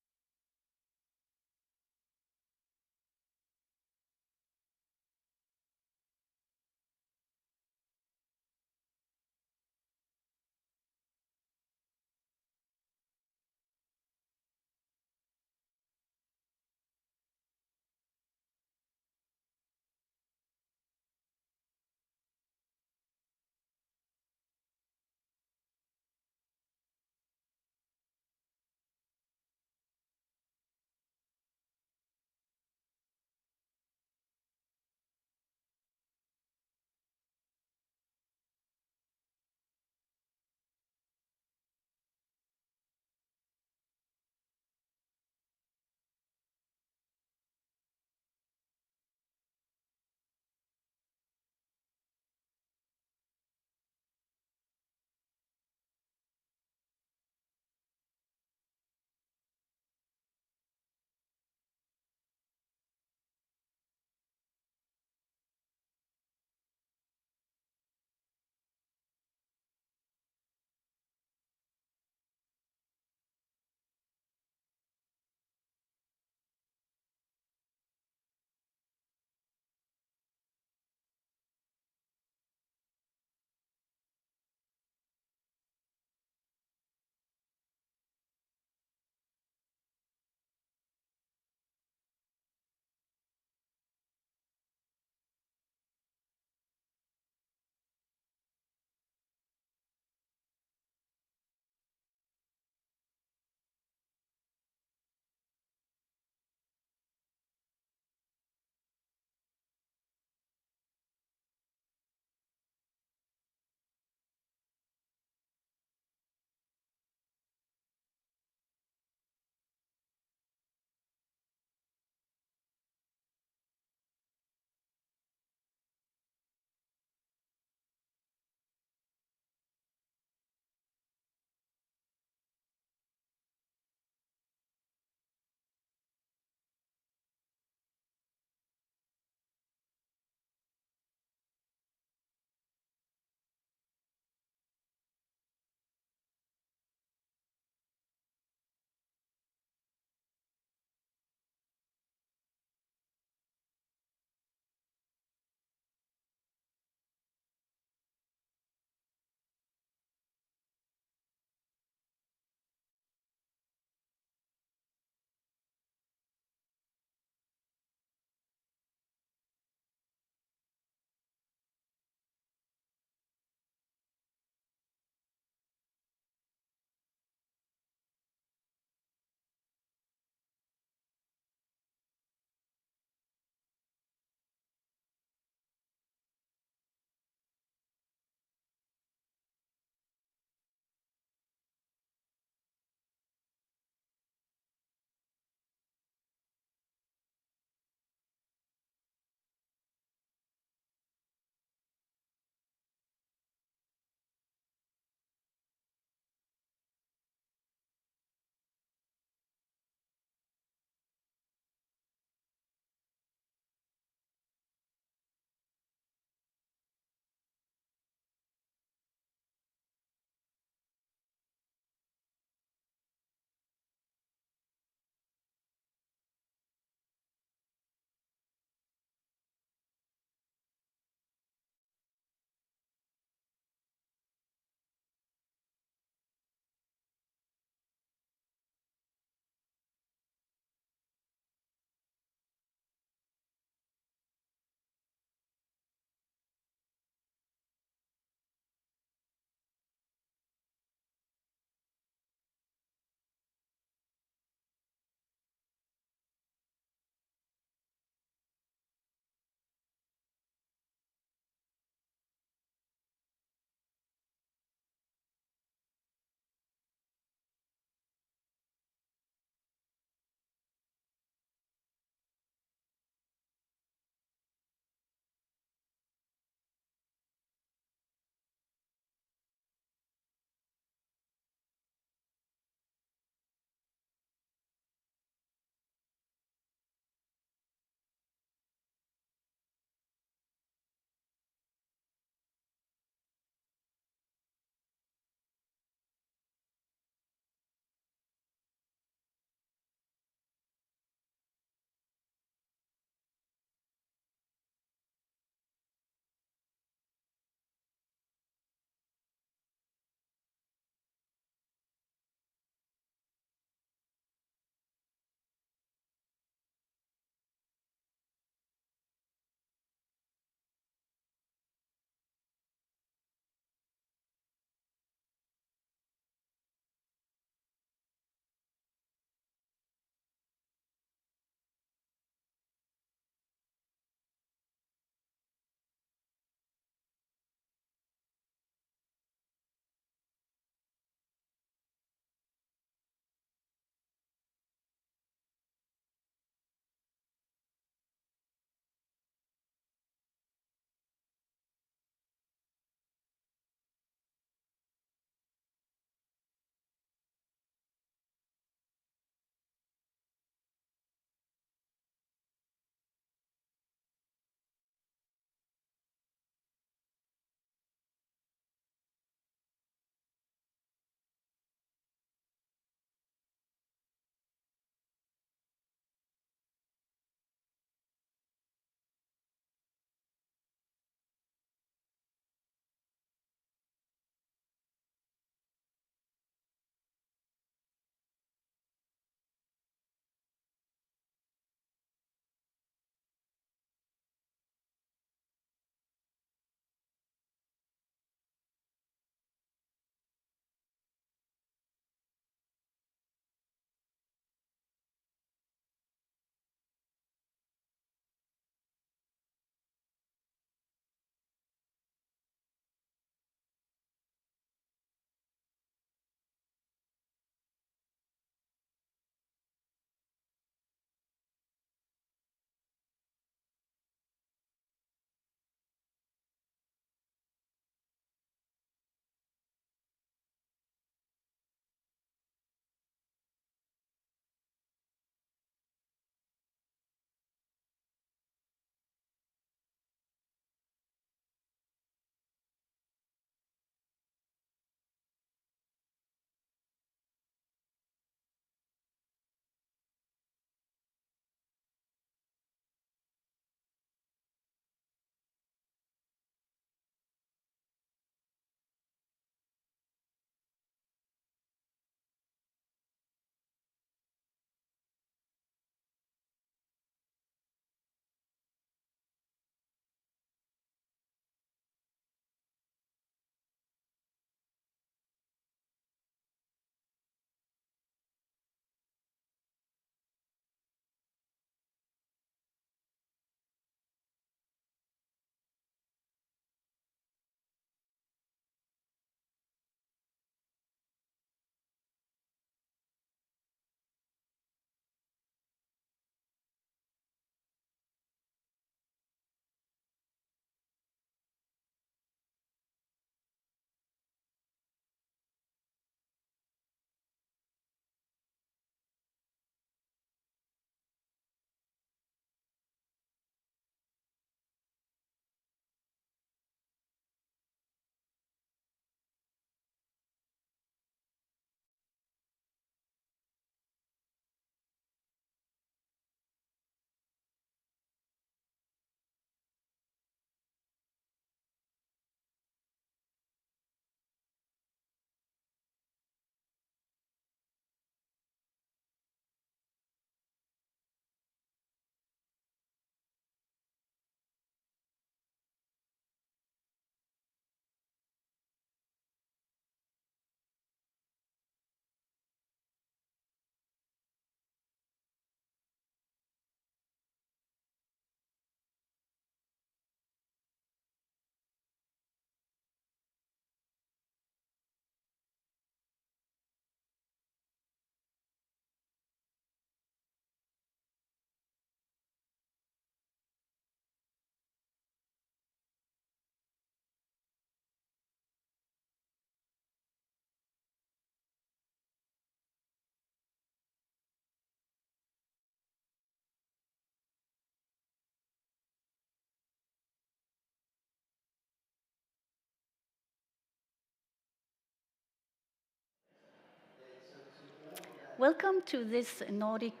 Welcome to this the Nordic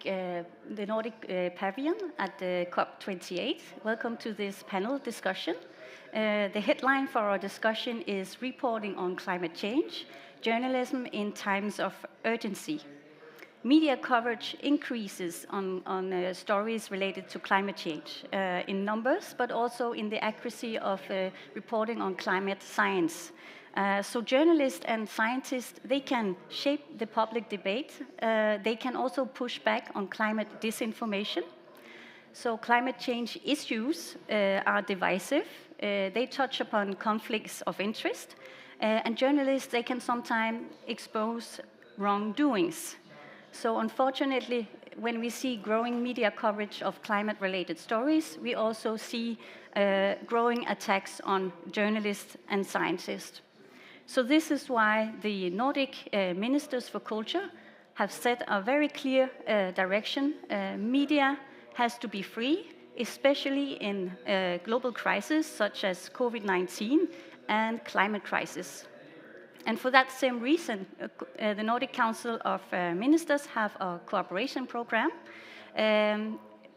Pavilion at the COP28. Welcome to this panel discussion. The headline for our discussion is Reporting on Climate Change, Journalism in Times of Urgency. Media coverage increases on stories related to climate change in numbers, but also in the accuracy of reporting on climate science. So journalists and scientists, they can shape the public debate. They can also push back on climate disinformation. So climate change issues are divisive. They touch upon conflicts of interest. And journalists, they can sometimes expose wrongdoings. So unfortunately, when we see growing media coverage of climate-related stories, we also see growing attacks on journalists and scientists. So this is why the Nordic Ministers for Culture have set a very clear direction. Media has to be free, especially in global crises such as COVID-19 and climate crisis. And for that same reason, the Nordic Council of Ministers have a cooperation program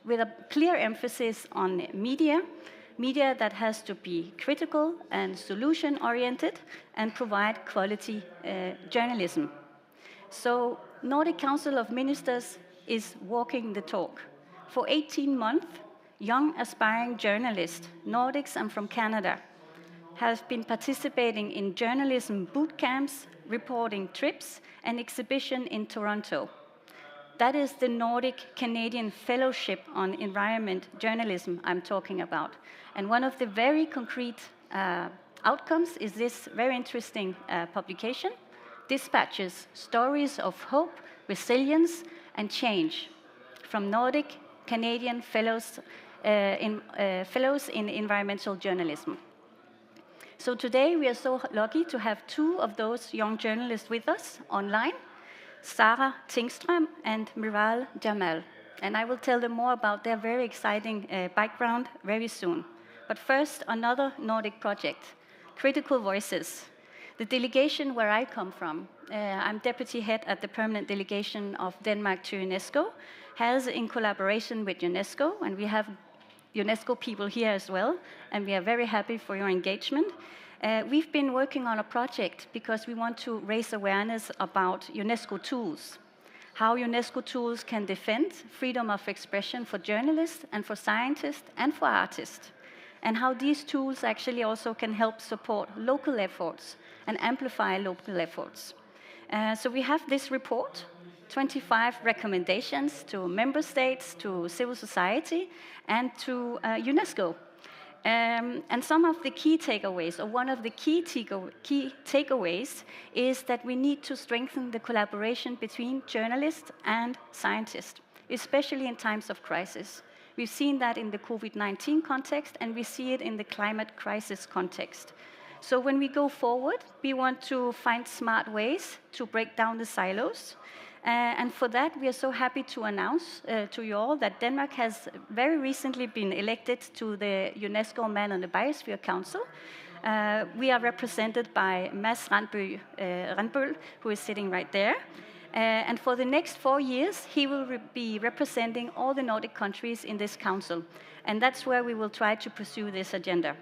with a clear emphasis on media that has to be critical and solution-oriented and provide quality journalism. So Nordic Council of Ministers is walking the talk. For 18 months, young aspiring journalists, Nordics and from Canada, have been participating in journalism boot camps, reporting trips, and exhibition in Toronto. That is the Nordic Canadian Fellowship on Environment Journalism I'm talking about. And one of the very concrete outcomes is this very interesting publication, Dispatches, Stories of Hope, Resilience, and Change, from Nordic Canadian Fellows in Environmental Journalism. So today we are so lucky to have two of those young journalists with us online, Sarah Tingström and Miral Jamal. And I will tell them more about their very exciting background very soon. But first, another Nordic project, Critical Voices. The delegation where I come from, I'm deputy head at the permanent delegation of Denmark to UNESCO, has in collaboration with UNESCO, and we have UNESCO people here as well, and we are very happy for your engagement. We've been working on a project because we want to raise awareness about UNESCO tools, how UNESCO tools can defend freedom of expression for journalists and for scientists and for artists, and how these tools actually also can help support local efforts and amplify local efforts. So we have this report, 25 recommendations to member states, to civil society, and to UNESCO. And some of the key takeaways, or one of the key takeaways, is that we need to strengthen the collaboration between journalists and scientists, especially in times of crisis. We've seen that in the COVID-19 context, and we see it in the climate crisis context. So when we go forward, we want to find smart ways to break down the silos. And for that, we are so happy to announce to you all that Denmark has very recently been elected to the UNESCO Man on the Biosphere Council. We are represented by Mads Randbøl, who is sitting right there. And for the next 4 years, he will be representing all the Nordic countries in this council. And that's where we will try to pursue this agenda.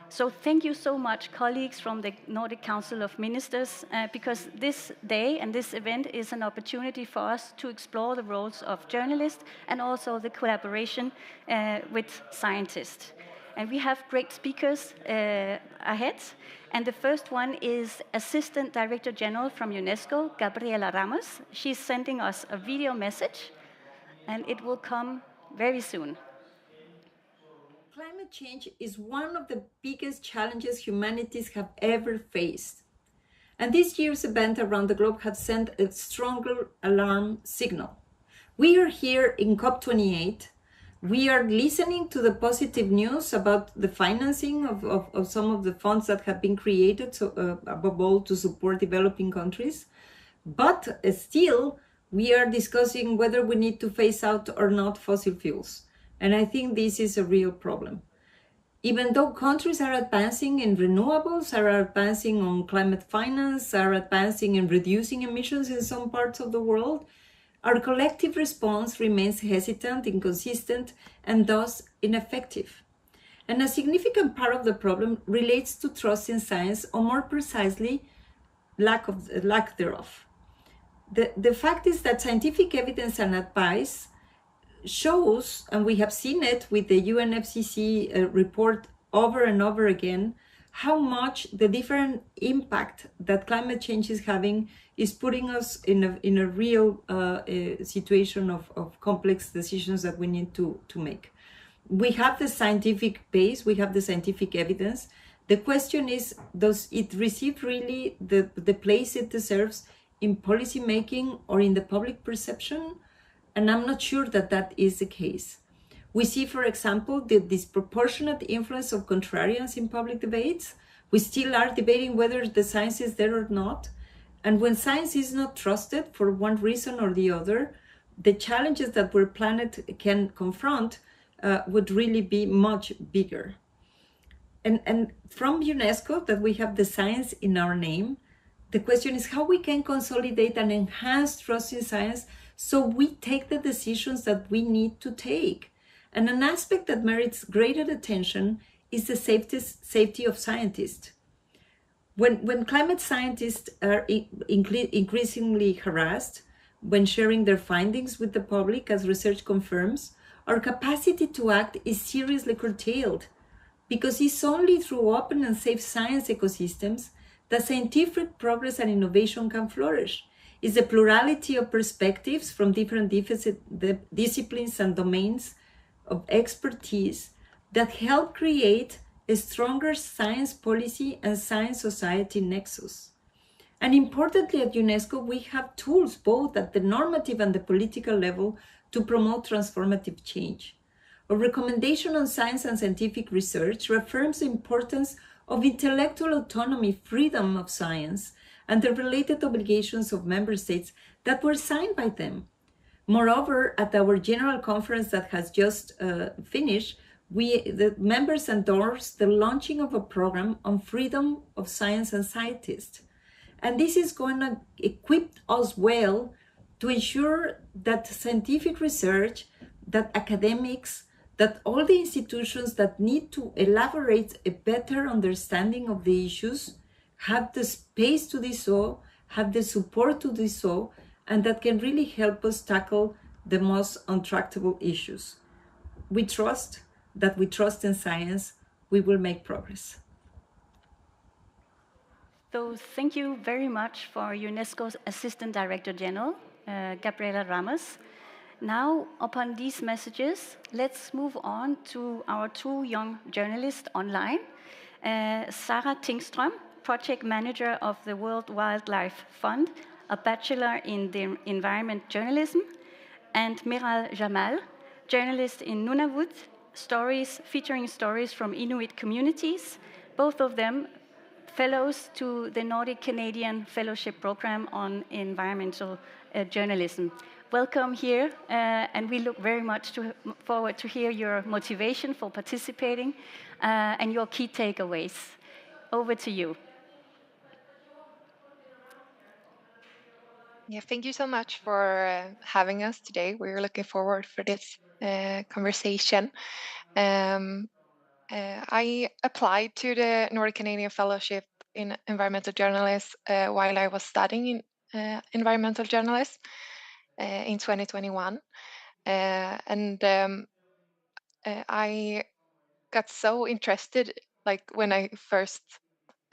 So thank you so much, colleagues from the Nordic Council of Ministers, because this day and this event is an opportunity for us to explore the roles of journalists and also the collaboration with scientists. And we have great speakers ahead. And the first one is Assistant Director General from UNESCO, Gabriela Ramos. She's sending us a video message, and it will come very soon. Climate change is one of the biggest challenges humanities have ever faced. And this year's event around the globe has sent a stronger alarm signal. We are here in COP28. We are listening to the positive news about the financing of some of the funds that have been created, above all to support developing countries. But still, we are discussing whether we need to phase out or not fossil fuels. And I think this is a real problem. Even though countries are advancing in renewables, are advancing on climate finance, are advancing in reducing emissions in some parts of the world, Our collective response remains hesitant, inconsistent, and thus ineffective. And a significant part of the problem relates to trust in science, or more precisely, lack thereof. The fact is that scientific evidence and advice shows, and we have seen it with the UNFCCC report over and over again, how much the different impact that climate change is having is putting us in a real situation of complex decisions that we need to make. We have the scientific base, we have the scientific evidence. The question is, does it receive really the place it deserves in policy making or in the public perception? And I'm not sure that that is the case. We see, for example, the disproportionate influence of contrarians in public debates. We still are debating whether the science is there or not. And when science is not trusted for one reason or the other, the challenges that our planet can confront would really be much bigger. And from UNESCO, that we have the science in our name, the question is how we can consolidate and enhance trust in science so we take the decisions that we need to take. And an aspect that merits greater attention is the safety of scientists. When climate scientists are increasingly harassed, when sharing their findings with the public, as research confirms, our capacity to act is seriously curtailed, because it's only through open and safe science ecosystems that scientific progress and innovation can flourish. It's the plurality of perspectives from different disciplines and domains of expertise that help create a stronger science policy and science society nexus. And importantly, at UNESCO, we have tools both at the normative and the political level to promote transformative change. A recommendation on science and scientific research reaffirms the importance of intellectual autonomy, freedom of science, and the related obligations of member states that were signed by them. Moreover, at our general conference that has just finished, the members endorsed the launching of a program on freedom of science and scientists. And this is going to equip us well to ensure that scientific research, that academics, that all the institutions that need to elaborate a better understanding of the issues have the space to do so, have the support to do so, and that can really help us tackle the most intractable issues. We trust that we trust in science, we will make progress. So thank you very much for UNESCO's Assistant Director General, Gabriela Ramos. Now, upon these messages, let's move on to our two young journalists online. Sarah Tingström, Project Manager of the World Wildlife Fund, a Bachelor in the Environment Journalism, and Miral Jamal, journalist in Nunavut, featuring stories from Inuit communities, both of them fellows to the Nordic Canadian Fellowship Program on Environmental Journalism. Welcome here, and we look very much forward to hear your motivation for participating and your key takeaways. Over to you. Yeah, thank you so much for having us today. We're looking forward for this conversation. I applied to the Nordic Canadian Fellowship in Environmental Journalism while I was studying environmental journalism in 2021. I got so interested, like when I first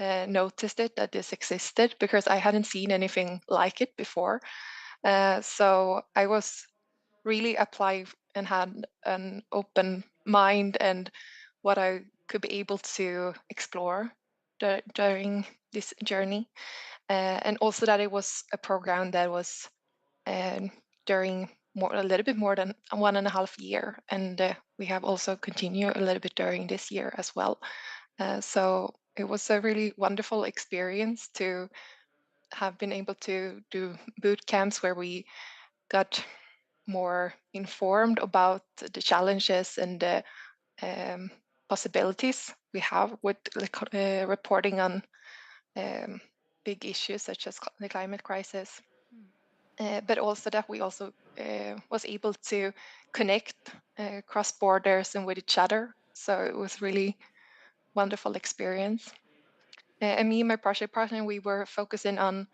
noticed it, that this existed, because I hadn't seen anything like it before. So I was really applying and had an open mind and what I could be able to explore during this journey. And also that it was a program that was during a little bit more than 1.5 years. And we have also continued a little bit during this year as well. So it was a really wonderful experience to have been able to do boot camps where we got more informed about the challenges and the possibilities we have with reporting on big issues such as the climate crisis. but also that we also was able to connect cross borders and with each other. So it was really wonderful experience. And me and my project partner, we were focusing on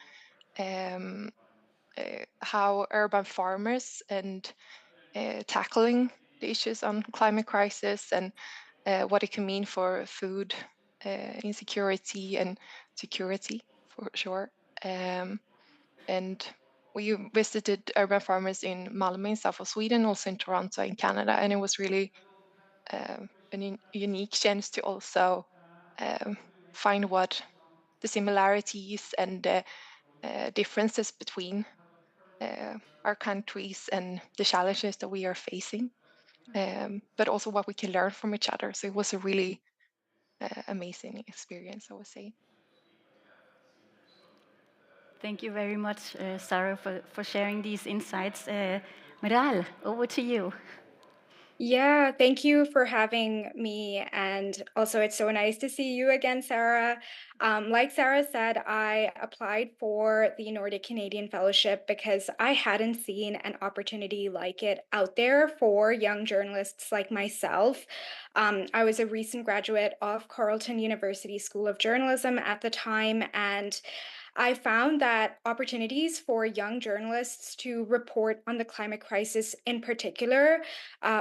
how urban farmers and tackling the issues on climate crisis and what it can mean for food insecurity and security for sure. And we visited urban farmers in Malmö in south of Sweden, also in Toronto in Canada, and it was really a unique chance to also find what the similarities and differences between our countries and the challenges that we are facing, but also what we can learn from each other. So it was a really amazing experience, I would say. Thank you very much, Sarah, for sharing these insights. Meral, over to you. Yeah, thank you for having me. And also, it's so nice to see you again, Sarah. Like Sarah said, I applied for the Nordic Canadian Fellowship because I hadn't seen an opportunity like it out there for young journalists like myself. I was a recent graduate of Carleton University School of Journalism at the time, and I found that opportunities for young journalists to report on the climate crisis in particular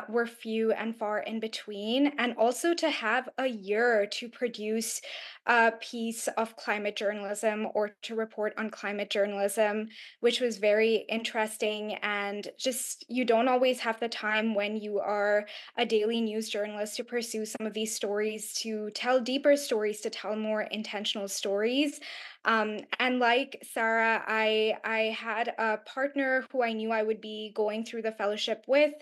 were few and far in between, and also to have a year to produce a piece of climate journalism or to report on climate journalism, which was very interesting. And just, you don't always have the time when you are a daily news journalist to pursue some of these stories, to tell deeper stories, to tell more intentional stories. And like Sarah, I had a partner who I knew I would be going through the fellowship with.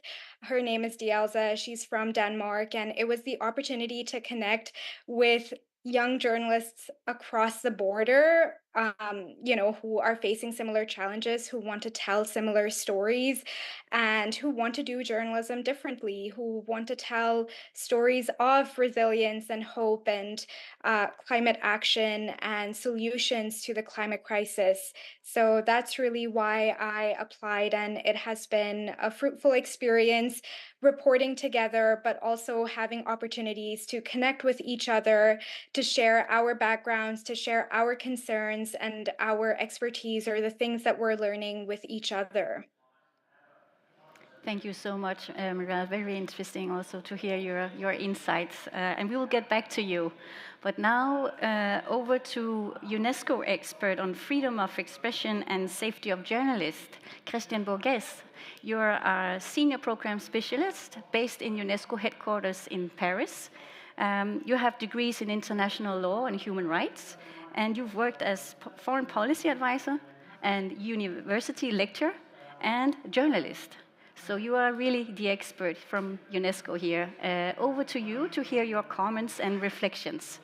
Her name is Dielza. She's from Denmark, and it was the opportunity to connect with young journalists across the border, who are facing similar challenges, who want to tell similar stories, and who want to do journalism differently, who want to tell stories of resilience and hope and climate action and solutions to the climate crisis. So that's really why I applied, and it has been a fruitful experience reporting together, but also having opportunities to connect with each other, to share our backgrounds, to share our concerns and our expertise, or the things that we're learning with each other. Thank you so much, Meral. Very interesting also to hear your insights. And we will get back to you. But now over to UNESCO expert on freedom of expression and safety of journalists, Christian Borges. You're a senior program specialist based in UNESCO headquarters in Paris. You have degrees in international law and human rights, and you've worked as foreign policy advisor and university lecturer and journalist. So you are really the expert from UNESCO here. Over to you to hear your comments and reflections.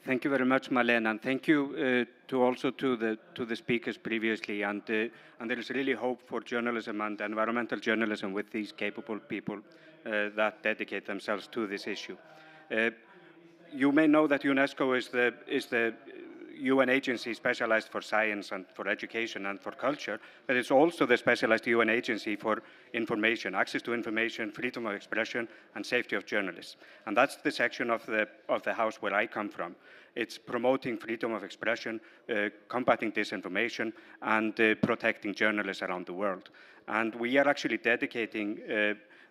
Thank you very much, Marlene, and thank you to the speakers previously. And there is really hope for journalism and environmental journalism with these capable people that dedicate themselves to this issue. You may know that UNESCO is the UN agency specialized for science and for education and for culture, but it's also the specialized UN agency for information, access to information, freedom of expression, and safety of journalists. And that's the section of the House where I come from. It's promoting freedom of expression, combating disinformation, and protecting journalists around the world. And we are actually dedicating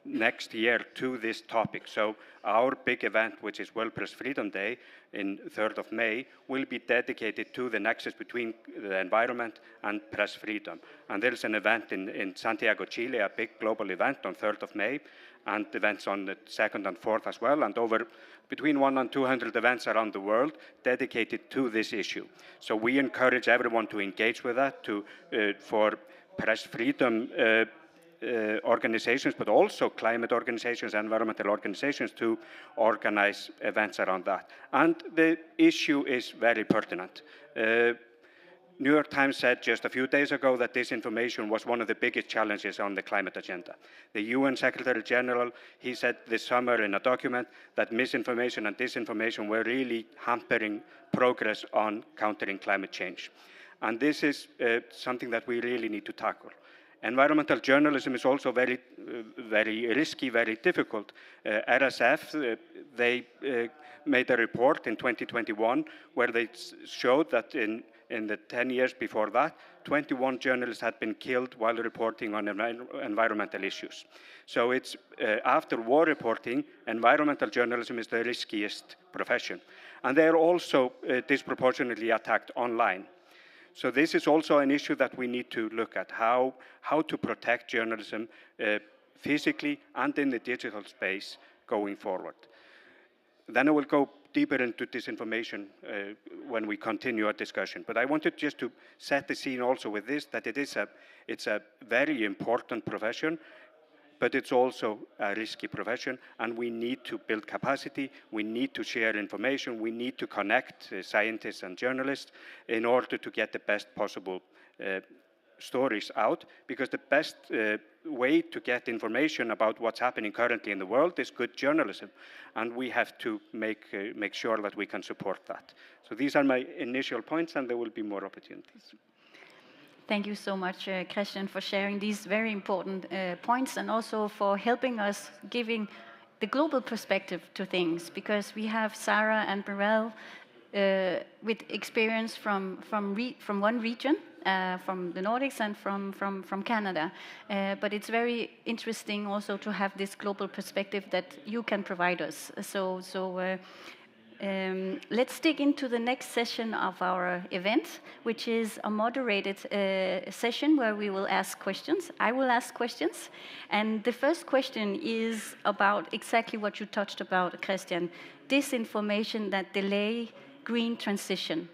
next year to this topic. So our big event, which is World Press Freedom Day, in 3rd of May, will be dedicated to the nexus between the environment and press freedom. And there is an event in Santiago, Chile, a big global event on 3rd of May, and events on the 2nd and 4th as well, and over between 100 and 200 events around the world dedicated to this issue. So we encourage everyone to engage with that, for press freedom organizations, but also climate organizations, environmental organizations, to organize events around that. And the issue is very pertinent. New York Times said just a few days ago that disinformation was one of the biggest challenges on the climate agenda. The UN Secretary General, he said this summer in a document that misinformation and disinformation were really hampering progress on countering climate change. And this is something that we really need to tackle. Environmental journalism is also very risky, very difficult. RSF, they made a report in 2021 where they showed that in the 10 years before that, 21 journalists had been killed while reporting on environmental issues. So it's after war reporting, environmental journalism is the riskiest profession. And they are also disproportionately attacked online. So this is also an issue that we need to look at, how to protect journalism physically and in the digital space going forward. Then I will go deeper into disinformation when we continue our discussion. But I wanted just to set the scene also with this, that it's a very important profession, but it's also a risky profession, and we need to build capacity, we need to share information, we need to connect scientists and journalists in order to get the best possible stories out, because the best way to get information about what's happening currently in the world is good journalism, and we have to make sure that we can support that. So these are my initial points, and there will be more opportunities. Thank you so much, Christian, for sharing these very important points, and also for helping us giving the global perspective to things, because we have Sarah and Mirel with experience from one region, from the Nordics and from Canada. But it's very interesting also to have this global perspective that you can provide us. Let's dig into the next session of our event, which is a moderated session where we will ask questions. I will ask questions. And the first question is about exactly what you touched about, Christian, disinformation that delay green transition.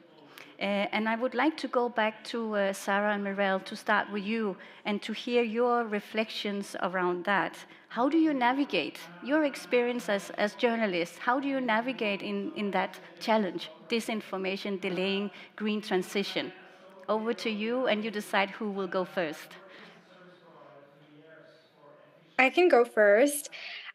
And I would like to go back to Sarah and Mirel to start with you and to hear your reflections around that. How do you navigate your experience as journalists? How do you navigate in that challenge, disinformation delaying green transition? Over to you, and you decide who will go first. I can go first.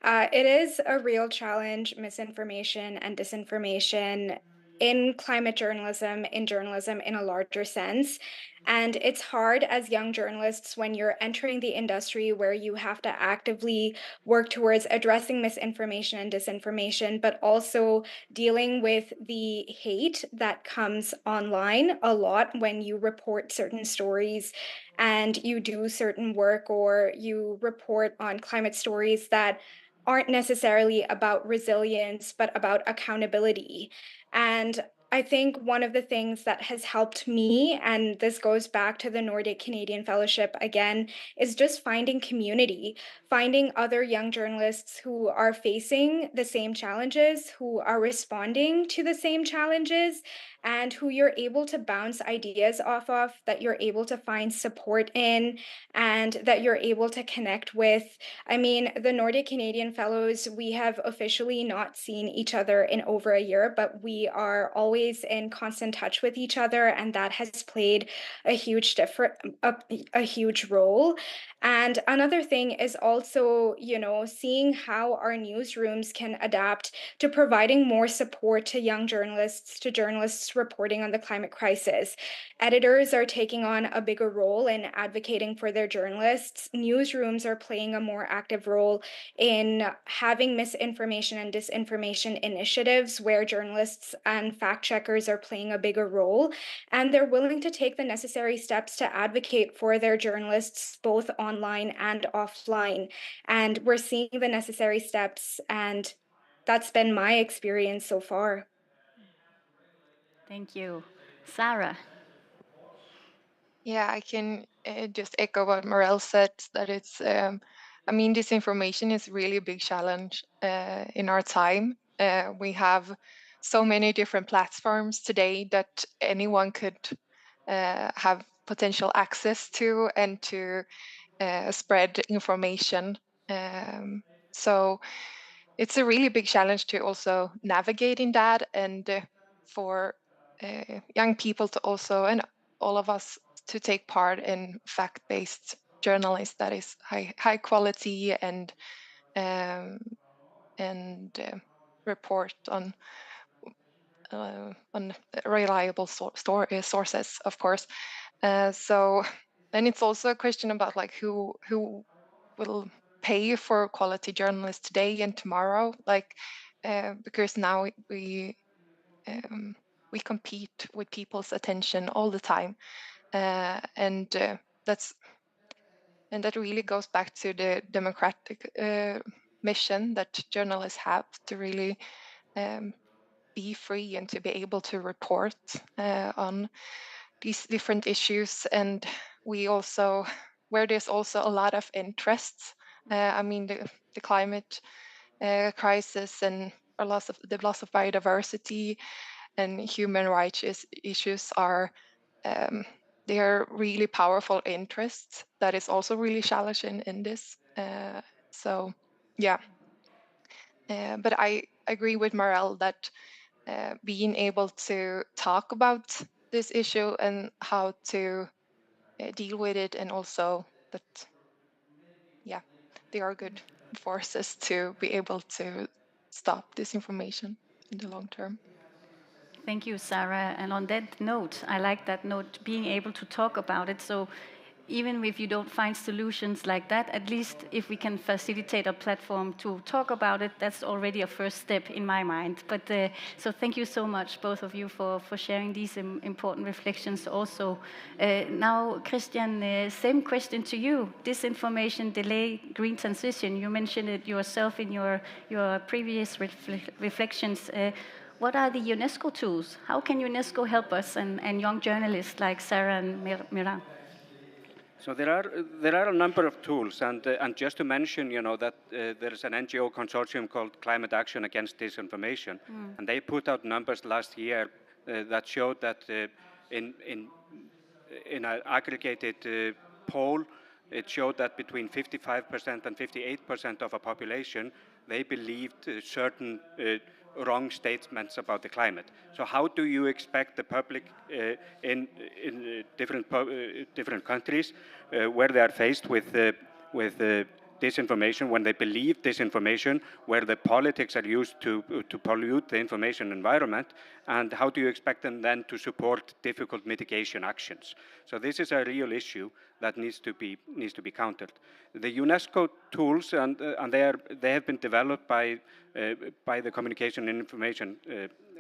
It is a real challenge, misinformation and disinformation in climate journalism, in journalism in a larger sense. And it's hard as young journalists when you're entering the industry where you have to actively work towards addressing misinformation and disinformation, but also dealing with the hate that comes online a lot when you report certain stories and you do certain work, or you report on climate stories that aren't necessarily about resilience, but about accountability. And I think one of the things that has helped me, and this goes back to the Nordic Canadian Fellowship again, is just finding community, finding other young journalists who are facing the same challenges, who are responding to the same challenges, and who you're able to bounce ideas off of, that you're able to find support in, and that you're able to connect with. I mean, the Nordic Canadian Fellows, we have officially not seen each other in over a year, but we are always in constant touch with each other, and that has played a huge a huge role. And another thing is also, seeing how our newsrooms can adapt to providing more support to young journalists, to journalists reporting on the climate crisis. Editors are taking on a bigger role in advocating for their journalists. Newsrooms are playing a more active role in having misinformation and disinformation initiatives where journalists and fact checkers are playing a bigger role. And they're willing to take the necessary steps to advocate for their journalists, both online and offline. And we're seeing the necessary steps, and that's been my experience so far. Thank you. Sarah. Yeah, I can just echo what Morel said, that it's, disinformation is really a big challenge in our time. We have so many different platforms today that anyone could have potential access to and to spread information. So it's a really big challenge to also navigate in that, and for young people to also, and all of us, to take part in fact-based journalism that is high quality and report on on reliable sources, of course. So then it's also a question about like who will pay for quality journalists today and tomorrow, like because now we compete with people's attention all the time, and that really goes back to the democratic mission that journalists have to really be free and to be able to report on these different issues. And we also, where there's also a lot of interests, I mean the climate crisis and the loss of biodiversity and human rights issues are they are really powerful interests that is also really challenging in this. So yeah, but I agree with Marel that being able to talk about this issue and how to deal with it, and also that, yeah, they are good forces to be able to stop disinformation in the long term. Thank you, Sarah. And on that note, I like that note, being able to talk about it. So even if you don't find solutions like that, at least if we can facilitate a platform to talk about it, that's already a first step in my mind. But so thank you so much, both of you, for sharing these important reflections also. Now, Christian, same question to you. Disinformation, delay, green transition. You mentioned it yourself in your previous reflections. What are the UNESCO tools? How can UNESCO help us and young journalists like Sarah and Miran? So there are a number of tools, and just to mention, that there is an NGO consortium called Climate Action Against Disinformation, and they put out numbers last year that showed that in an aggregated poll, it showed that between 55% and 58% of a population, they believed certain wrong statements about the climate. So how do you expect the public in different countries where they are faced with disinformation, when they believe disinformation, where the politics are used to pollute the information environment, and how do you expect them then to support difficult mitigation actions? So this is a real issue that needs to be countered. The UNESCO tools, and they have been developed by the communication and information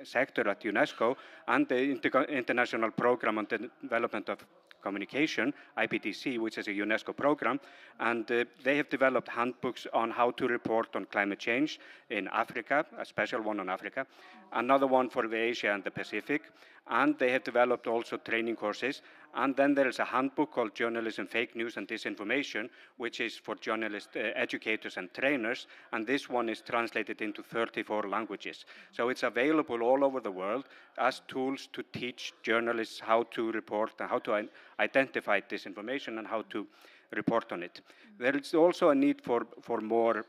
sector at UNESCO and the International Program on the Development of Communication, IPDC, which is a UNESCO program, and they have developed handbooks on how to report on climate change in Africa, a special one on Africa, another one for the Asia and the Pacific, and they have developed also training courses. And then there is a handbook called Journalism, Fake News and Disinformation, which is for journalists, educators and trainers, and this one is translated into 34 languages. So it's available all over the world as tools to teach journalists how to report and how to identify disinformation and how to report on it. There is also a need for more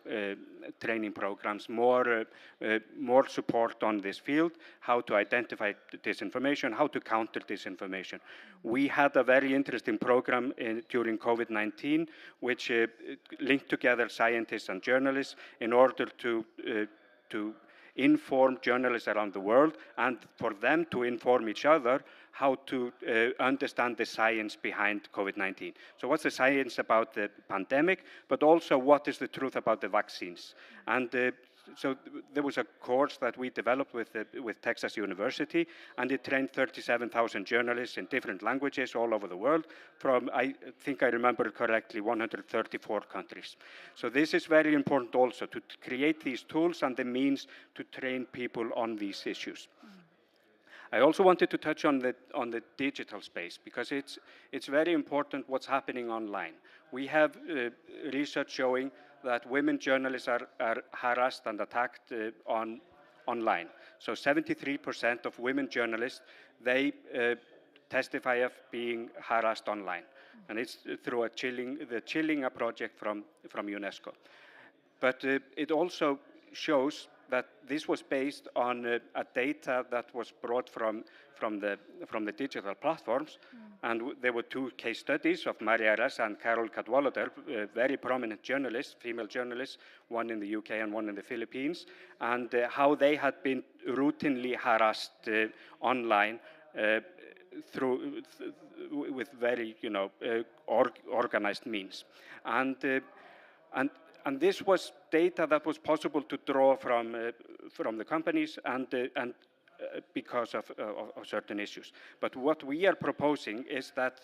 training programs, more support on this field, how to identify disinformation, how to counter disinformation. We had a very interesting program during COVID-19, which linked together scientists and journalists in order to inform journalists around the world and for them to inform each other how to understand the science behind COVID-19. So what's the science about the pandemic, but also what is the truth about the vaccines? And so there was a course that we developed with Texas University, and it trained 37,000 journalists in different languages all over the world from, I think I remember correctly, 134 countries. So this is very important also to create these tools and the means to train people on these issues. I also wanted to touch on the digital space because it's very important what's happening online. We have research showing that women journalists are harassed and attacked online. So 73% of women journalists, they testify of being harassed online. And it's through the Chilling project from UNESCO. But it also shows that this was based on a data that was brought from the digital platforms. And there were two case studies of Maria Res and Carol Cadwallader, very prominent journalists, female journalists, one in the UK and one in the Philippines, and how they had been routinely harassed online with very, organized means. And this was data that was possible to draw from the companies and because of certain issues. But what we are proposing is that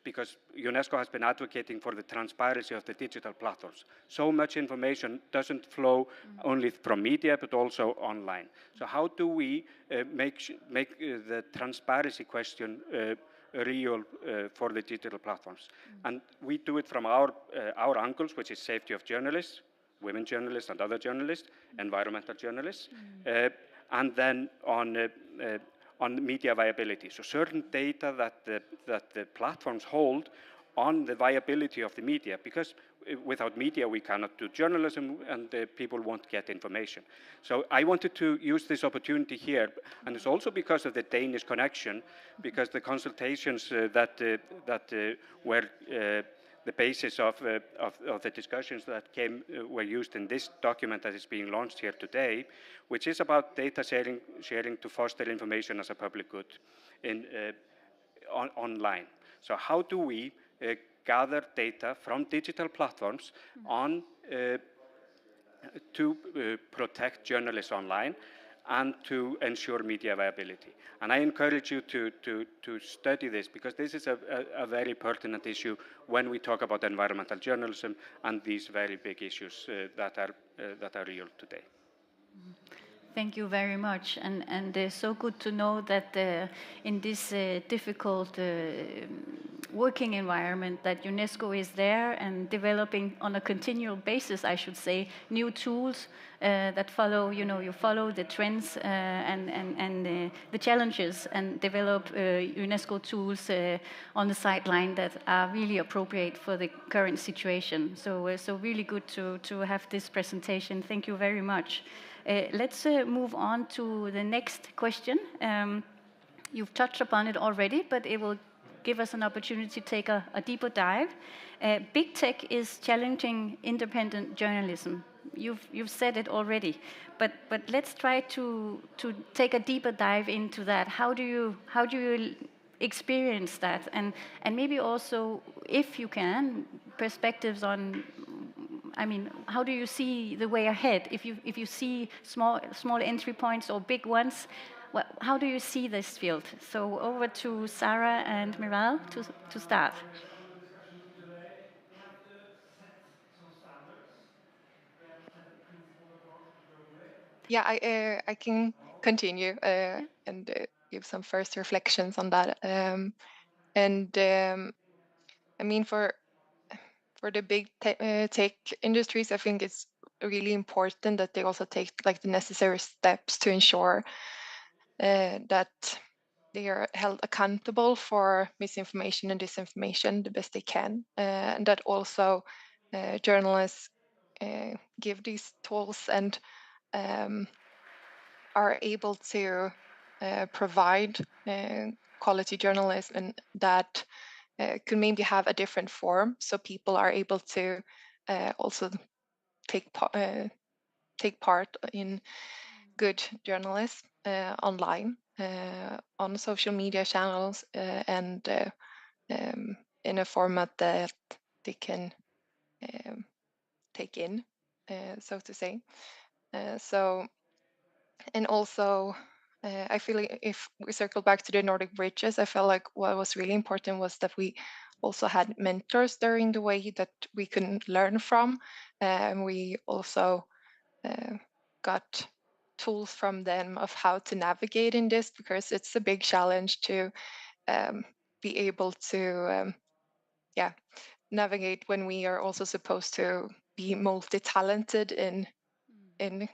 because UNESCO has been advocating for the transparency of the digital platforms. So much information doesn't flow only from media, but also online. So how do we make the transparency question real for the digital platforms? And we do it from our angles, which is safety of journalists, women journalists and other journalists, environmental journalists, and then on media viability. So certain data that the platforms hold on the viability of the media, because without media we cannot do journalism and people won't get information. So I wanted to use this opportunity here, and it's also because of the Danish connection, because the consultations that were the basis of the discussions that were used in this document that is being launched here today, which is about data sharing to foster information as a public good online. So how do we gather data from digital platforms on to protect journalists online and to ensure media viability? And I encourage you to study this, because this is a very pertinent issue when we talk about environmental journalism and these very big issues that are real today. Thank you very much, and so good to know that in this difficult working environment that UNESCO is there and developing on a continual basis, I should say, new tools that follow, you follow the trends and the challenges and develop UNESCO tools on the sideline that are really appropriate for the current situation. So really good to have this presentation. Thank you very much. Let's move on to the next question. You've touched upon it already, but it will give us an opportunity to take a deeper dive. Big tech is challenging independent journalism. You've said it already, but let's try to take a deeper dive into that. How do you experience that, and maybe also, if you can, perspectives on, I mean, how do you see the way ahead? If you see small entry points or big ones, how do you see this field? So over to Sarah and Miral to start. Yeah, I can continue and give some first reflections on that. I mean, for the big tech industries, I think it's really important that they also take like the necessary steps to ensure that they are held accountable for misinformation and disinformation the best they can, and that also journalists give these tools and are able to provide quality journalism, and that could maybe have a different form, so people are able to also take part in good journalism online, on social media channels, and in a format that they can take in, so to say. And also, I feel like if we circle back to the Nordic bridges, I felt like what was really important was that we also had mentors during the way that we could learn from, and we also got tools from them of how to navigate in this, because it's a big challenge to be able to navigate when we are also supposed to be multi-talented in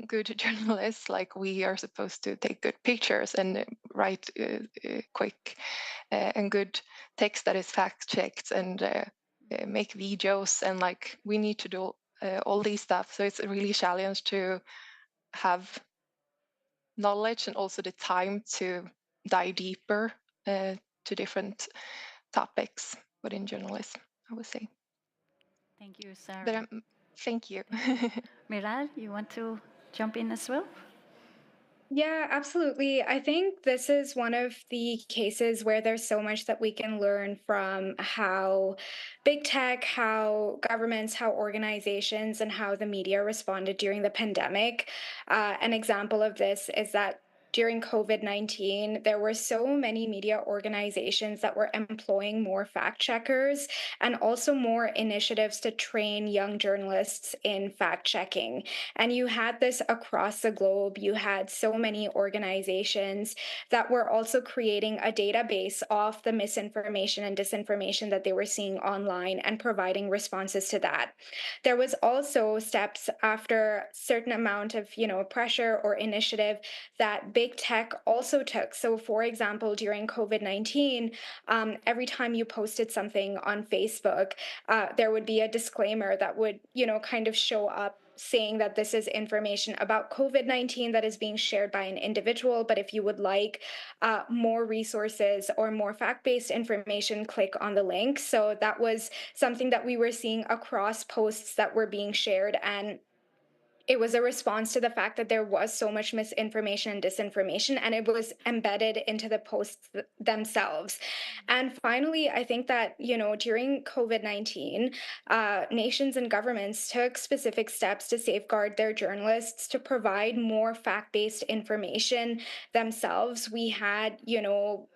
good journalists. Like, we are supposed to take good pictures and write quick and good text that is fact-checked, and make videos, and like we need to do all these stuff. So it's a really challenge to have knowledge and also the time to dive deeper to different topics within journalism, I would say. Thank you, Sarah. Thank you. Miral, you want to jump in as well? Yeah, absolutely. I think this is one of the cases where there's so much that we can learn from how big tech, how governments, how organizations, and how the media responded during the pandemic. An example of this is that during COVID-19, there were so many media organizations that were employing more fact checkers and also more initiatives to train young journalists in fact checking. And you had this across the globe. You had so many organizations that were also creating a database of the misinformation and disinformation that they were seeing online and providing responses to that. There was also steps after certain amount of, pressure or initiative that big tech also took. So for example, during COVID-19, every time you posted something on Facebook, there would be a disclaimer that would, kind of show up saying that this is information about COVID-19 that is being shared by an individual, but if you would like more resources or more fact-based information, click on the link. So that was something that we were seeing across posts that were being shared, and it was a response to the fact that there was so much misinformation and disinformation, and it was embedded into the posts themselves. And finally, I think that, during COVID-19, nations and governments took specific steps to safeguard their journalists, to provide more fact-based information themselves. We had,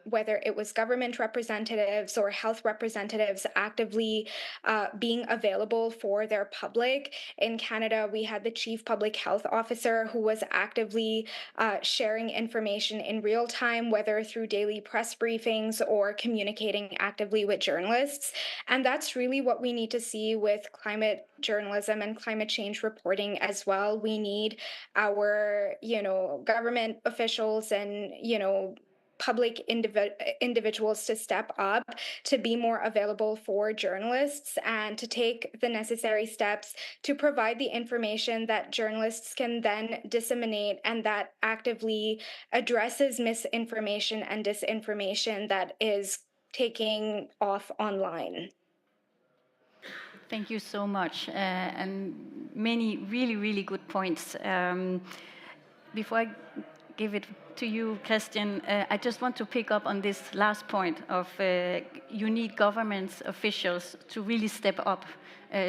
whether it was government representatives or health representatives actively being available for their public. In Canada, we had the Chief Public Health Officer who was actively sharing information in real time, whether through daily press briefings or communicating actively with journalists. And that's really what we need to see with climate journalism and climate change reporting as well. We need our, government officials and, public individuals to step up, to be more available for journalists, and to take the necessary steps to provide the information that journalists can then disseminate and that actively addresses misinformation and disinformation that is taking off online. Thank you so much, and many really, really good points. Before I give it to you, Christian, I just want to pick up on this last point of you need government officials to really step up.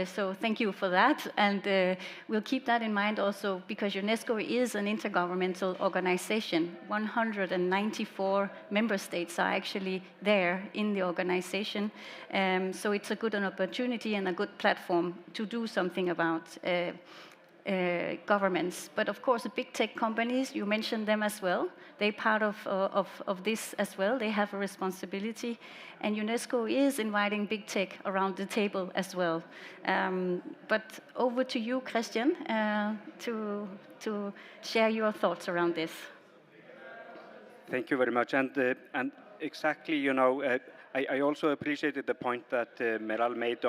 So thank you for that, and we'll keep that in mind also, because UNESCO is an intergovernmental organization. 194 member states are actually there in the organization, so it's a good opportunity and a good platform to do something about governments. But of course, the big tech companies, you mentioned them as well. They're part of this as well. They have a responsibility. And UNESCO is inviting big tech around the table as well. But over to you, Christian, to share your thoughts around this. Thank you very much. And exactly, I also appreciated the point that Meral made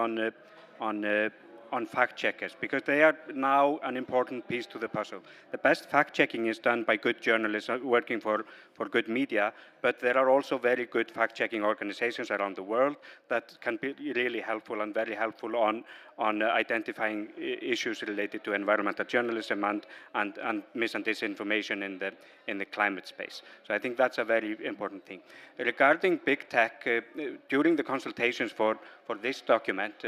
on fact checkers, because they are now an important piece to the puzzle. The best fact checking is done by good journalists working for good media, but there are also very good fact checking organizations around the world that can be really helpful and very helpful on identifying issues related to environmental journalism and mis and disinformation in the climate space. So I think that's a very important thing. Regarding big tech, during the consultations for this document,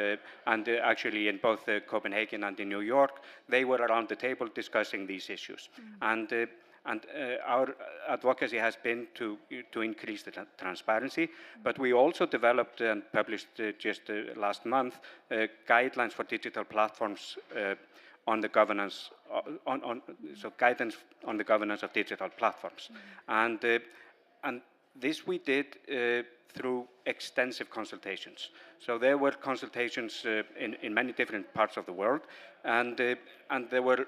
and actually in both Copenhagen and in New York, they were around the table discussing these issues. Mm. And our advocacy has been to increase the transparency, but we also developed and published just last month guidelines for digital platforms on the governance, so guidance on the governance of digital platforms. Mm. And this we did through extensive consultations. So there were consultations in many different parts of the world, and there were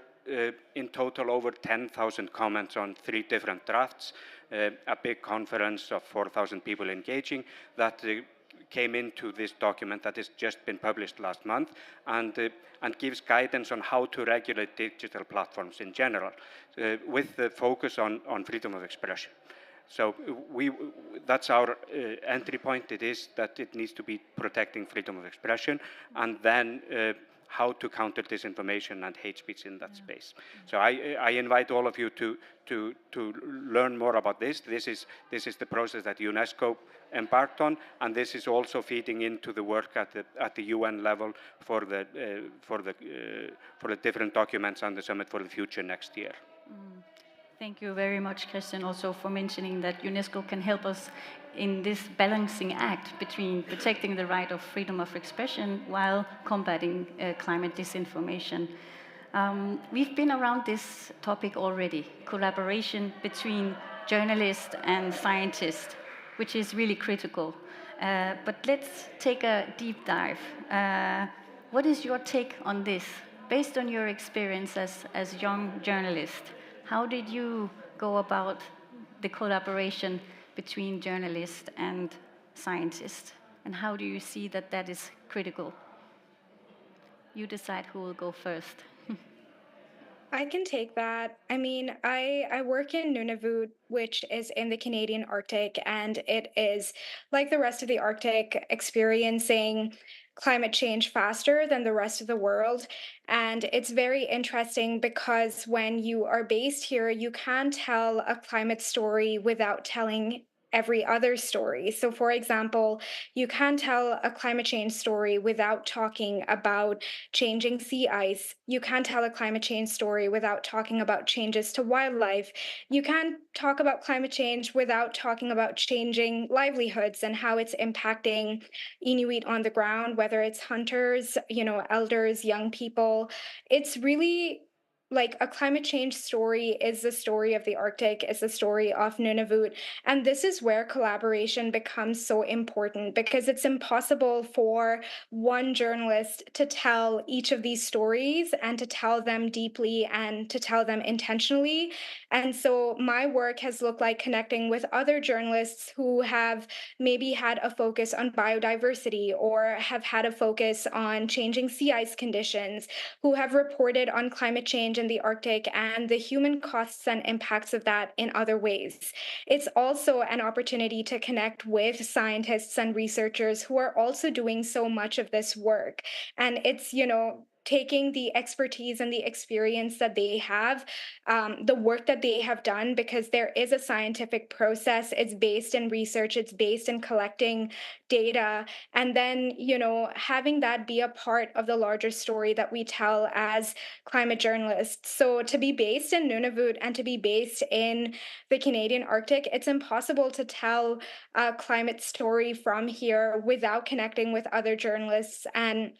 in total over 10,000 comments on 3 different drafts, a big conference of 4,000 people engaging that came into this document that has just been published last month, and gives guidance on how to regulate digital platforms in general, with the focus on freedom of expression. So that's our entry point. It is that it needs to be protecting freedom of expression, and then how to counter disinformation and hate speech in that space. So I invite all of you to learn more about this. This is the process that UNESCO embarked on, and this is also feeding into the work at the UN level for the different documents and the Summit for the Future next year. Thank you very much, Christian, also for mentioning that UNESCO can help us in this balancing act between protecting the right of freedom of expression while combating climate disinformation. We've been around this topic already, collaboration between journalists and scientists, which is really critical. But let's take a deep dive. What is your take on this, based on your experience as young journalist? How did you go about the collaboration between journalists and scientists? And how do you see that that is critical? You decide who will go first. I can take that. I mean, I work in Nunavut, which is in the Canadian Arctic, and it is, like the rest of the Arctic, experiencing climate change faster than the rest of the world. And it's very interesting because when you are based here, you can tell a climate story without telling every other story. So, for example, you can tell a climate change story without talking about changing sea ice. You can tell a climate change story without talking about changes to wildlife. You can talk about climate change without talking about changing livelihoods and how it's impacting Inuit on the ground, whether it's hunters, elders, young people. It's really like a climate change story is the story of the Arctic, is the story of Nunavut. And this is where collaboration becomes so important, because it's impossible for one journalist to tell each of these stories and to tell them deeply and to tell them intentionally. And so my work has looked like connecting with other journalists who have maybe had a focus on biodiversity or have had a focus on changing sea ice conditions, who have reported on climate change in the Arctic and the human costs and impacts of that in other ways. It's also an opportunity to connect with scientists and researchers who are also doing so much of this work. And it's, taking the expertise and the experience that they have, the work that they have done, because there is a scientific process. It's based in research, it's based in collecting data, and then, having that be a part of the larger story that we tell as climate journalists. So to be based in Nunavut and to be based in the Canadian Arctic, it's impossible to tell a climate story from here without connecting with other journalists and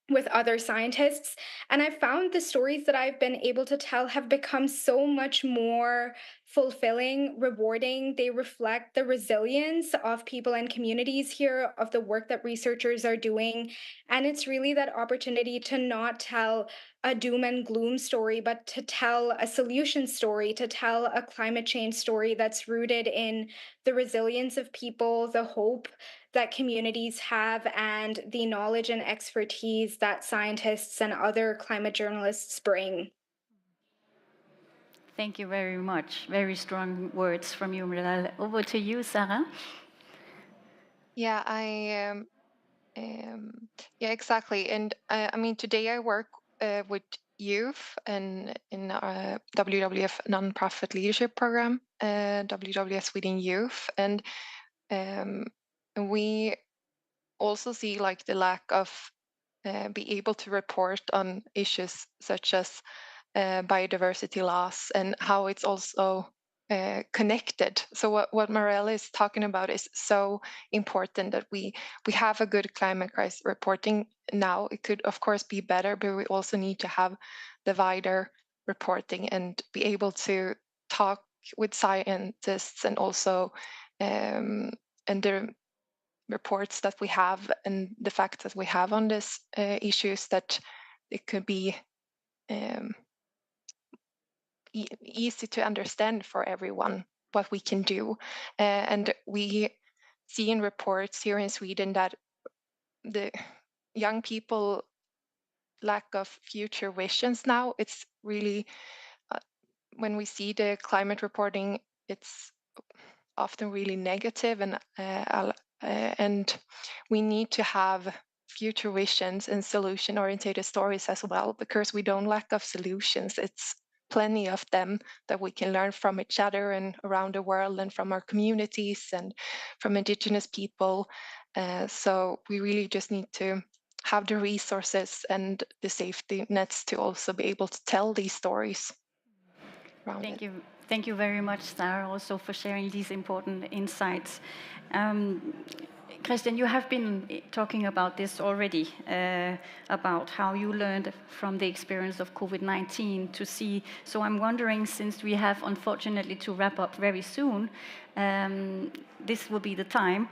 with other scientists. And I found the stories that I've been able to tell have become so much more fulfilling, rewarding. They reflect the resilience of people and communities here, of the work that researchers are doing. And it's really that opportunity to not tell a doom and gloom story, but to tell a solution story, to tell a climate change story that's rooted in the resilience of people, the hope that communities have, and the knowledge and expertise that scientists and other climate journalists bring. Thank you very much. Very strong words from you, Mridal. Over to you, Sarah. Yeah, yeah, exactly. And I mean, today I work with youth and in our WWF nonprofit leadership program, WWF Sweden Youth, and we also see like the lack of be able to report on issues such as biodiversity loss and how it's also connected. So what Marella is talking about is so important, that we have a good climate crisis reporting now. It could of course be better, but we also need to have the wider reporting and be able to talk with scientists and also and the reports that we have and the facts that we have on this issues, that it could be easy to understand for everyone what we can do. And we see in reports here in Sweden that the young people lack of future visions now. It's really, when we see the climate reporting, it's often really negative, and we need to have future visions and solution-oriented stories as well, because we don't lack of solutions. It's plenty of them that we can learn from each other and around the world, and from our communities and from indigenous people. So we really just need to have the resources and the safety nets to also be able to tell these stories around Thank it. you. Thank you very much, Sarah, also for sharing these important insights. Christian, you have been talking about this already, about how you learned from the experience of COVID-19 to see. So I'm wondering, since we have unfortunately to wrap up very soon, this will be the time.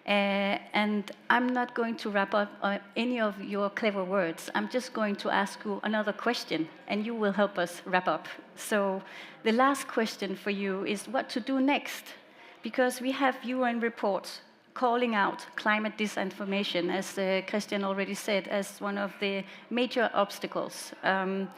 And I'm not going to wrap up any of your clever words. I'm just going to ask you another question, and you will help us wrap up. So the last question for you is what to do next? Because we have UN reports calling out climate disinformation, as Christian already said, as one of the major obstacles. And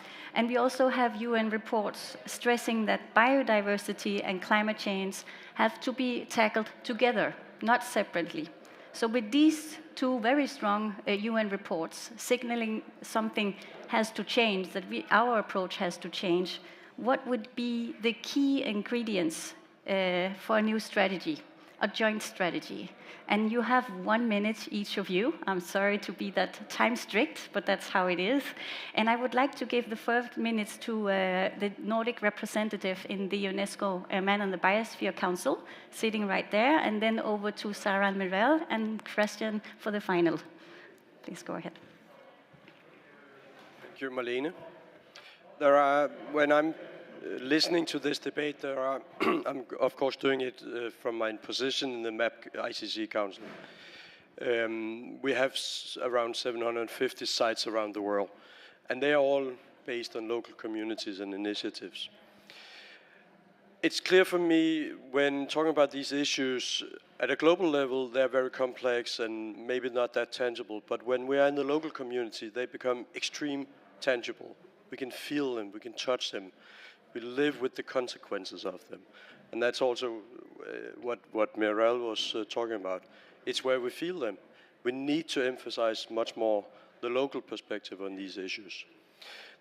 we also have UN reports stressing that biodiversity and climate change have to be tackled together, not separately. So with these two very strong UN reports signaling something has to change, that our approach has to change, what would be the key ingredients for a new strategy, a joint strategy? And you have 1 minute, each of you. I'm sorry to be that time strict, but that's how it is. And I would like to give the first minutes to the Nordic representative in the UNESCO Man and the Biosphere Council, sitting right there, and then over to Sarah and Mirel and Christian for the final. Please go ahead. Thank you, Marlene. There are, when I'm listening to this debate, there are, I'm of course doing it from my position in the MAP ICC Council. We have around 750 sites around the world, and they are all based on local communities and initiatives. It's clear for me when talking about these issues at a global level, they're very complex and maybe not that tangible, but when we are in the local community, they become extreme tangible. We can feel them, we can touch them. We live with the consequences of them. And that's also what Mirel was talking about. It's where we feel them. We need to emphasize much more the local perspective on these issues.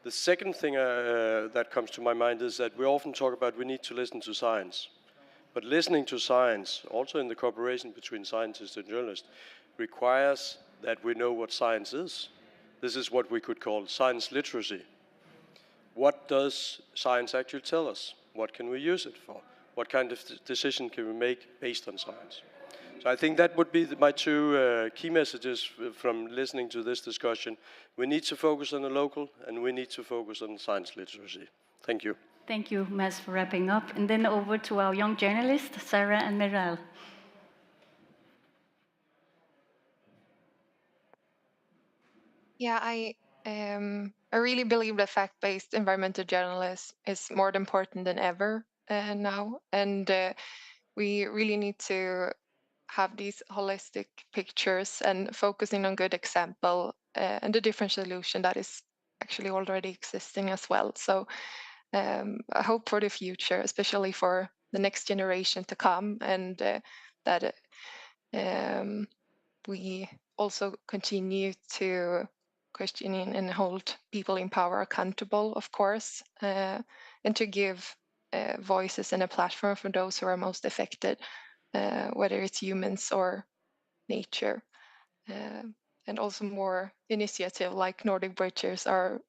The second thing that comes to my mind is that we often talk about we need to listen to science. But listening to science, also in the cooperation between scientists and journalists, requires that we know what science is. This is what we could call science literacy. What does science actually tell us? What can we use it for? What kind of decision can we make based on science? So I think that would be my two key messages from listening to this discussion. We need to focus on the local, and we need to focus on science literacy. Thank you. Thank you, Mads, for wrapping up. And then over to our young journalists, Sarah and Mirel. Yeah, I really believe that fact-based environmental journalism is more important than ever now, and we really need to have these holistic pictures and focusing on good example and the different solution that is actually already existing as well. So I hope for the future, especially for the next generation to come, and that we also continue to questioning and hold people in power accountable, of course, and to give voices and a platform for those who are most affected, whether it's humans or nature. And also more initiative like Nordic Bridges are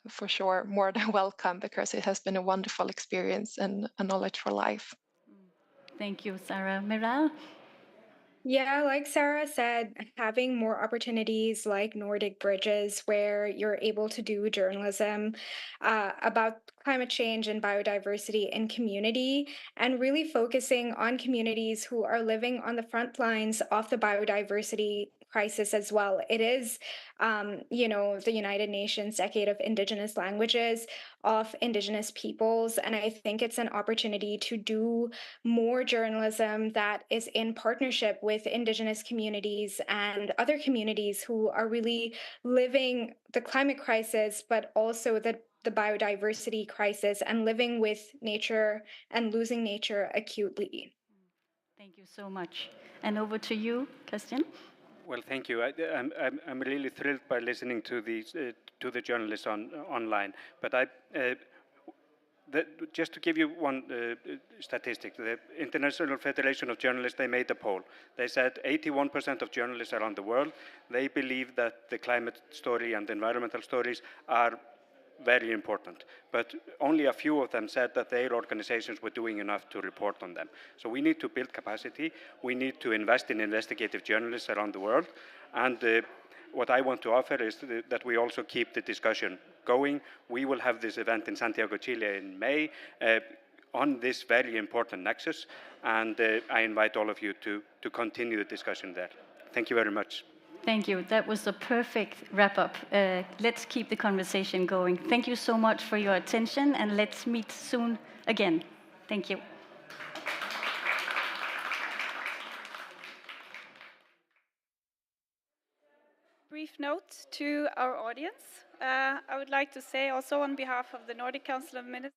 for sure more than welcome, because it has been a wonderful experience and a knowledge for life. Thank you, Sarah. Mirel? Yeah, like Sarah said, having more opportunities like Nordic Bridges, where you're able to do journalism about climate change and biodiversity in community, and really focusing on communities who are living on the front lines of the biodiversity crisis as well. It is, the United Nations Decade of Indigenous Languages, of Indigenous peoples, and I think it's an opportunity to do more journalism that is in partnership with Indigenous communities and other communities who are really living the climate crisis, but also the biodiversity crisis, and living with nature and losing nature acutely. Thank you so much. And over to you, Christian. Well, thank you. I'm really thrilled by listening to the journalists online. But just to give you one statistic, the International Federation of Journalists, they made a poll. They said 81% of journalists around the world, they believe that the climate story and the environmental stories are very important, but only a few of them said that their organizations were doing enough to report on them. So we need to build capacity. We need to invest in investigative journalists around the world. And what I want to offer is that we also keep the discussion going. We will have this event in Santiago, Chile in May on this very important nexus, and I invite all of you to continue the discussion there. Thank you very much. Thank you. That was a perfect wrap-up. Let's keep the conversation going. Thank you so much for your attention, and let's meet soon again. Thank you. Brief note to our audience. I would like to say also on behalf of the Nordic Council of Ministers,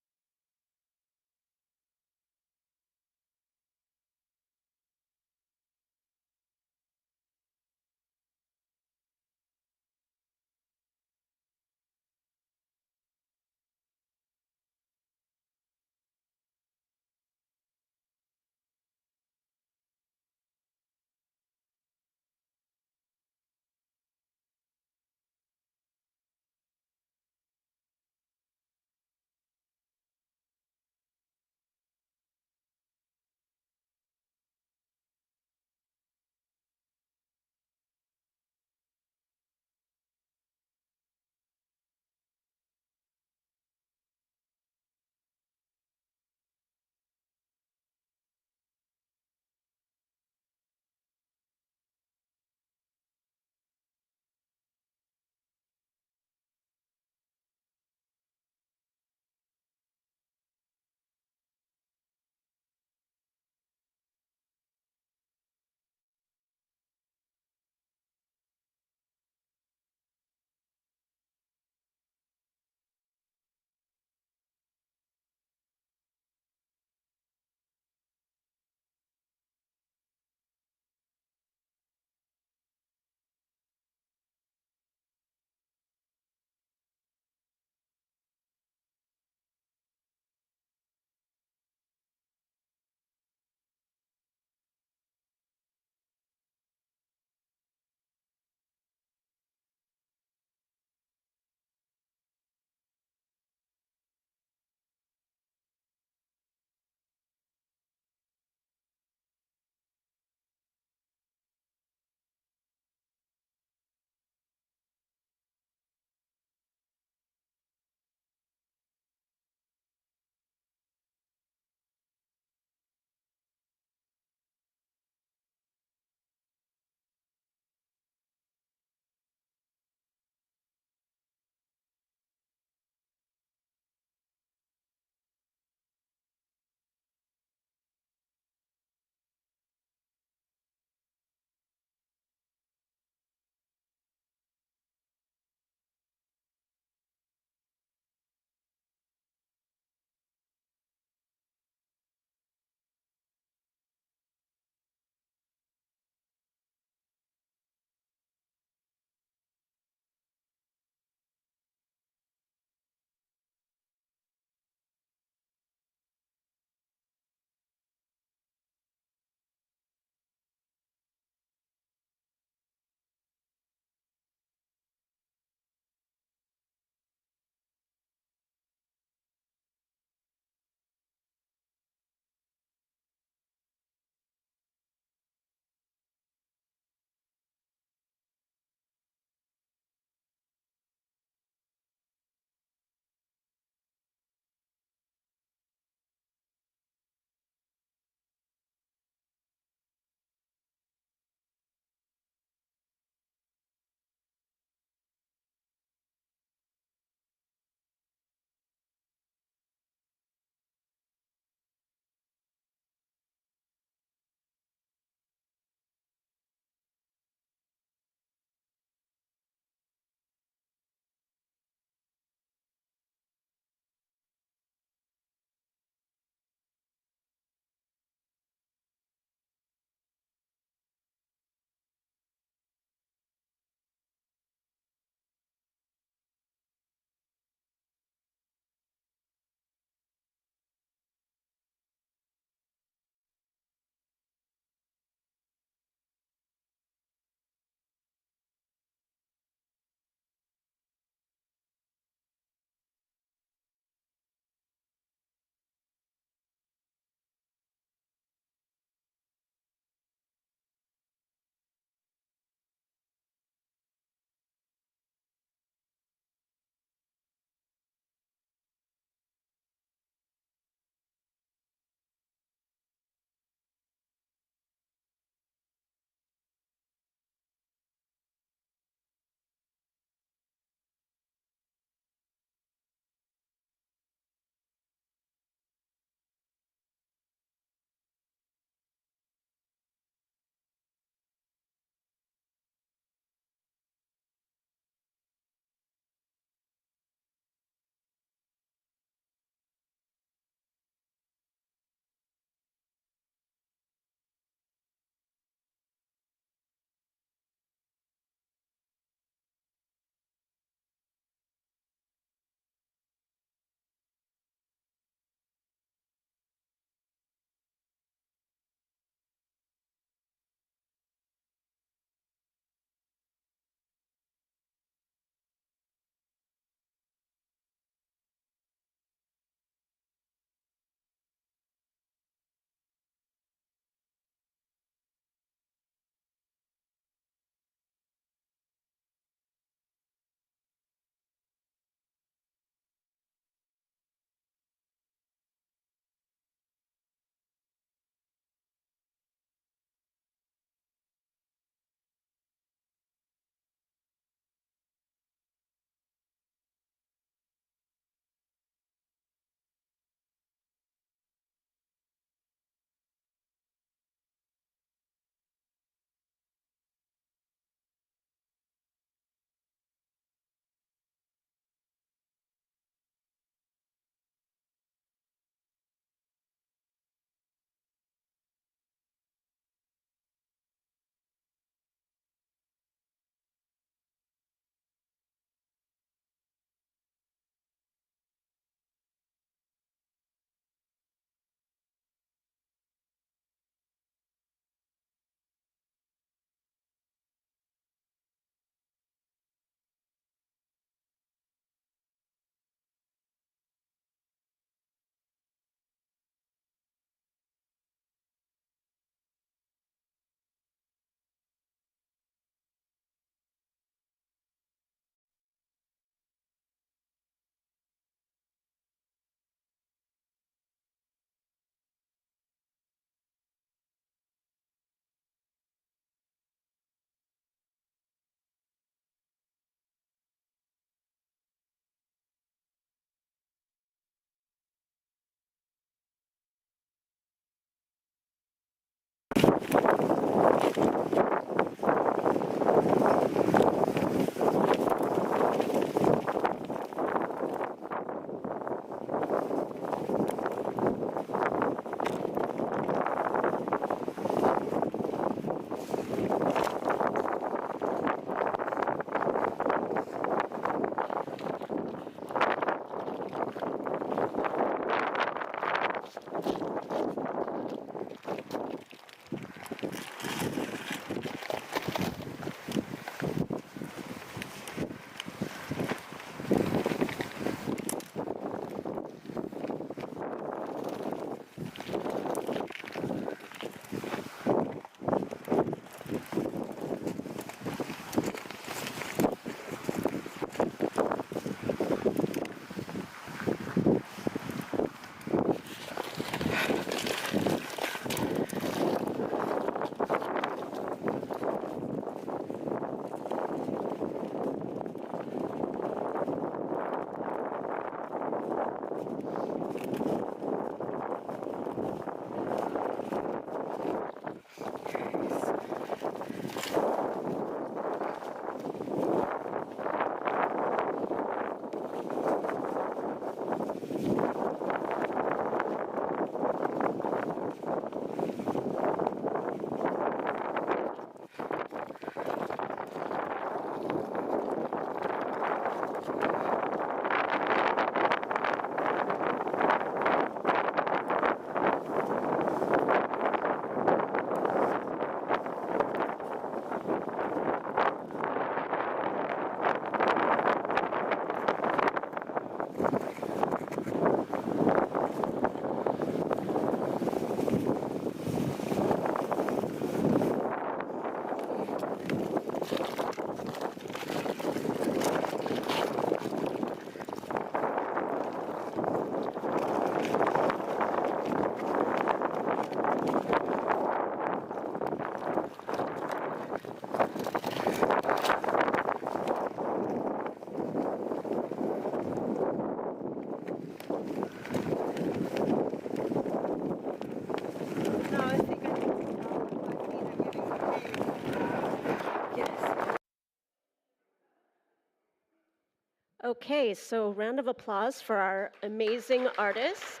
Okay, so round of applause for our amazing artist.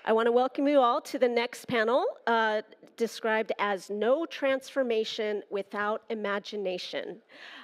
I want to welcome you all to the next panel, described as No Transformation Without Imagination.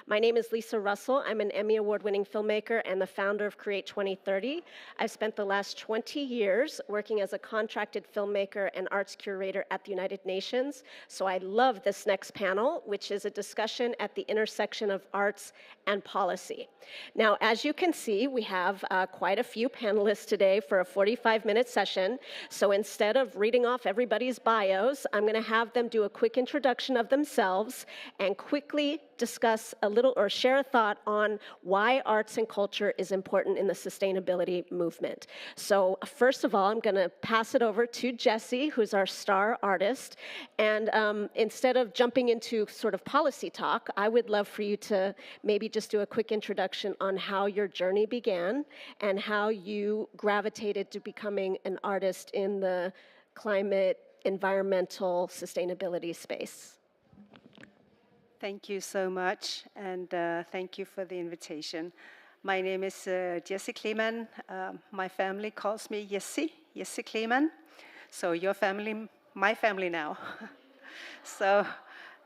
My name is Lisa Russell. I'm an Emmy Award-winning filmmaker and the founder of Create 2030. I've spent the last 20 years working as a contracted filmmaker and arts curator at the United Nations. So I love this next panel, which is a discussion at the intersection of arts and policy. Now, as you can see, we have quite a few panelists today for a 45-minute session. So instead of reading off everybody's bios, I'm going to have them do a quick introduction of themselves and quickly discuss a little or share a thought on why arts and culture is important in the sustainability movement. So first of all, I'm going to pass it over to Jessie, who's our star artist. And instead of jumping into sort of policy talk, I would love for you to maybe just do a quick introduction on how your journey began and how you gravitated to becoming an artist in the climate, environmental, sustainability space. Thank you so much, and thank you for the invitation. My name is Jessie Kleeman. My family calls me Jessie Kleeman. So your family, my family now. So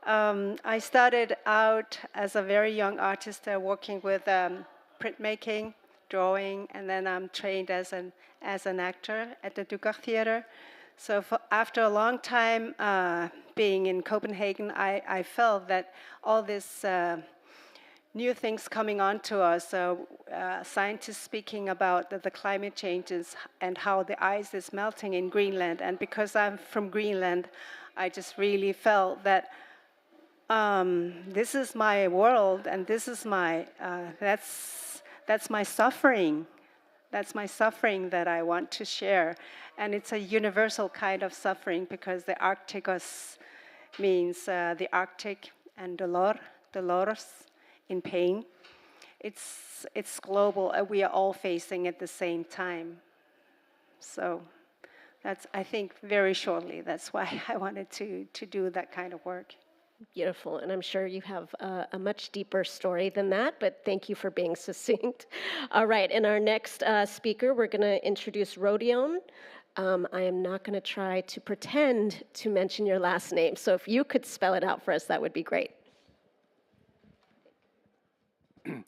I started out as a very young artist working with printmaking, drawing, and then I'm trained as an actor at the Dugard Theater. So after a long time being in Copenhagen, I felt that all this new things coming on to us, scientists speaking about the climate changes and how the ice is melting in Greenland. And because I'm from Greenland, I just really felt that this is my world, and this is my, that's my suffering. That's my suffering that I want to share. And it's a universal kind of suffering because the Arcticus means the Arctic and dolores, in pain. It's global, and we are all facing at the same time. So that's, I think, very shortly, that's why I wanted to do that kind of work. Beautiful, and I'm sure you have a much deeper story than that, but thank you for being succinct. All right, and our next speaker, we're going to introduce Rodion. I am not going to try to pretend to mention your last name, so if you could spell it out for us, that would be great. Do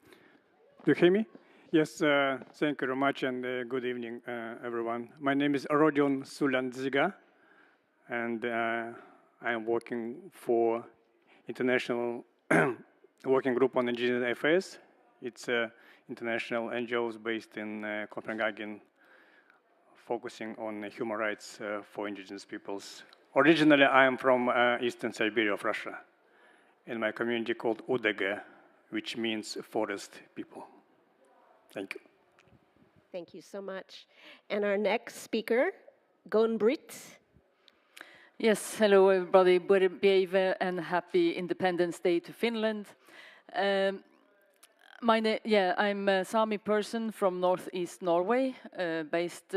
you hear me? Yes, thank you very much, and good evening, everyone. My name is Rodion Sulandziga, and I am working for International Working Group on Indigenous Affairs. It's international NGOs based in Copenhagen, focusing on human rights for indigenous peoples. Originally, I am from Eastern Siberia of Russia, in my community called Udege, which means forest people. Thank you. Thank you so much. And our next speaker, Gunn-Britt. Yes, hello everybody. Brave and happy Independence Day to Finland. I'm a Sami person from northeast Norway, based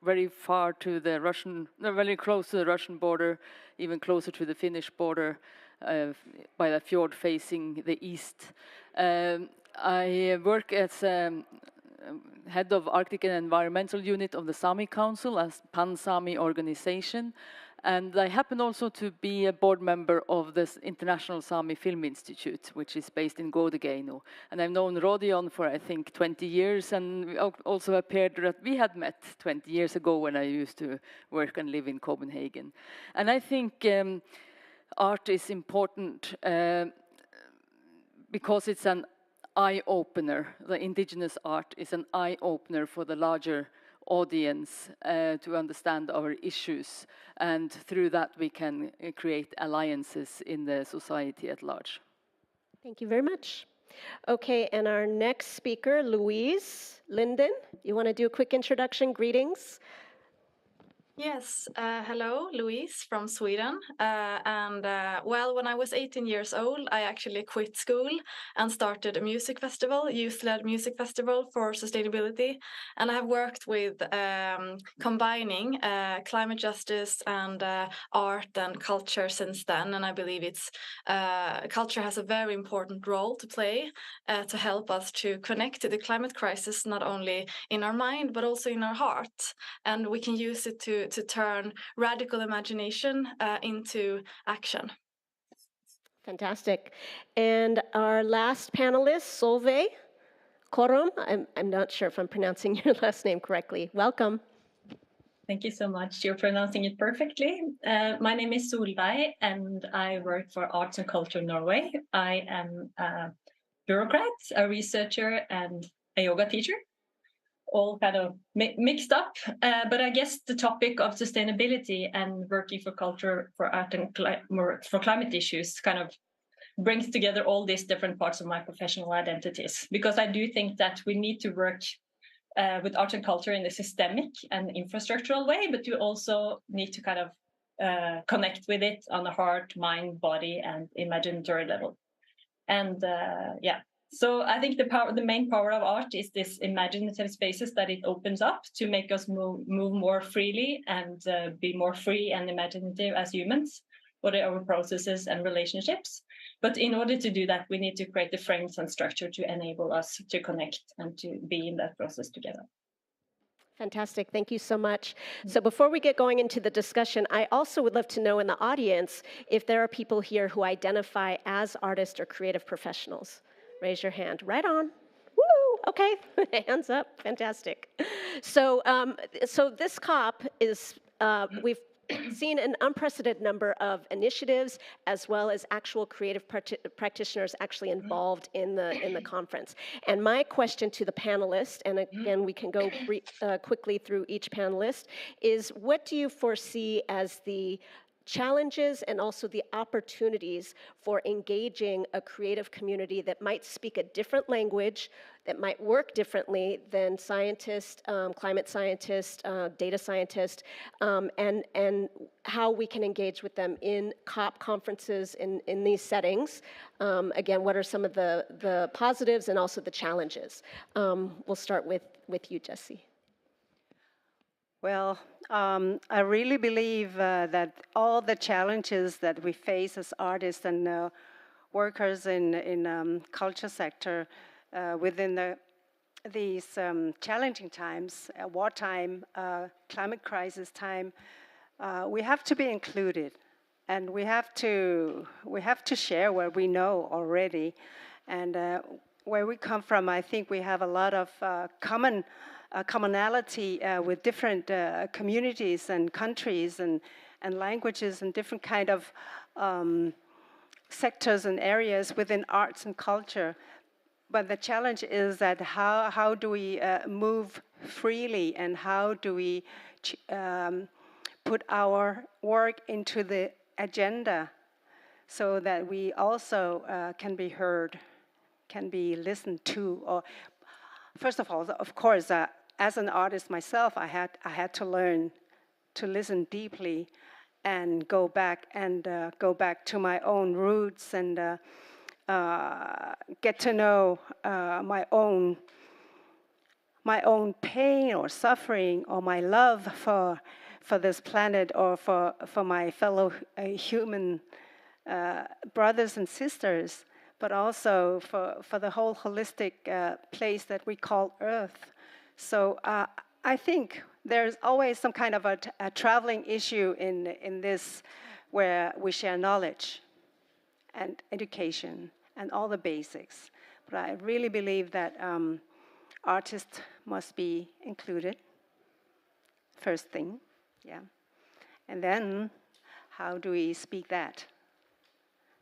very far to the Russian, very close to the Russian border, even closer to the Finnish border, by the fjord facing the east. I work as head of Arctic and Environmental Unit of the Sami Council, as Pan-Sami organization. And I happen also to be a board member of this International Sami Film Institute, which is based in Godegeino. And I've known Rodion for, I think, 20 years, and we also appeared that we had met 20 years ago when I used to work and live in Copenhagen. And I think art is important because it's an eye-opener. The indigenous art is an eye-opener for the larger audience to understand our issues, and through that we can create alliances in the society at large. Thank you very much. Okay, and our next speaker, Louise Linden. You want to do a quick introduction? Greetings. Yes, hello, Louise from Sweden. Well, when I was 18 years old, I actually quit school and started a music festival, youth-led music festival for sustainability. And I have worked with combining climate justice and art and culture since then. And I believe culture has a very important role to play to help us to connect to the climate crisis, not only in our mind, but also in our heart. And we can use it to turn radical imagination into action. Fantastic. And our last panelist, Solveig Korum. I'm not sure if I'm pronouncing your last name correctly. Welcome. Thank you so much. You're pronouncing it perfectly. My name is Solveig, and I work for Arts and Culture Norway. I am a bureaucrat, a researcher, and a yoga teacher, all kind of mixed up. But I guess the topic of sustainability and working for culture, for art, and for climate issues kind of brings together all these different parts of my professional identities. Because I do think that we need to work with art and culture in a systemic and infrastructural way, but you also need to kind of connect with it on a heart, mind, body, and imaginatory level. And yeah, so I think the main power of art is this imaginative spaces that it opens up to make us move more freely and be more free and imaginative as humans for our processes and relationships. But in order to do that, we need to create the frames and structure to enable us to connect and to be in that process together. Fantastic. Thank you so much. So before we get going into the discussion, I also would love to know in the audience if there are people here who identify as artists or creative professionals. Raise your hand. Right on. Woo! Okay. Hands up. Fantastic. So, so this COP is, we've seen an unprecedented number of initiatives as well as actual creative practitioners actually involved in the conference. And my question to the panelists, and again we can go quickly through each panelist, is what do you foresee as the challenges and also the opportunities for engaging a creative community that might speak a different language, that might work differently than scientists, climate scientists, data scientists, and how we can engage with them in COP conferences in these settings. Again, what are some of the positives and also the challenges? We'll start with you, Jessie. Well, I really believe that all the challenges that we face as artists and workers in culture sector within these challenging times, wartime, climate crisis time, we have to be included, and we have to share what we know already, and where we come from. I think we have a lot of commonality with different communities and countries and languages and different kind of sectors and areas within arts and culture. But the challenge is that how do we move freely, and how do we put our work into the agenda so that we also can be heard, can be listened to. Or first of all, of course, as an artist myself, I had to learn to listen deeply and go back to my own roots and get to know my own pain or suffering or my love for this planet or for my fellow human brothers and sisters, but also for the whole holistic place that we call Earth. So I think there's always some kind of a traveling issue in this, where we share knowledge and education and all the basics. But I really believe that artists must be included, first thing, yeah. And then, how do we speak that?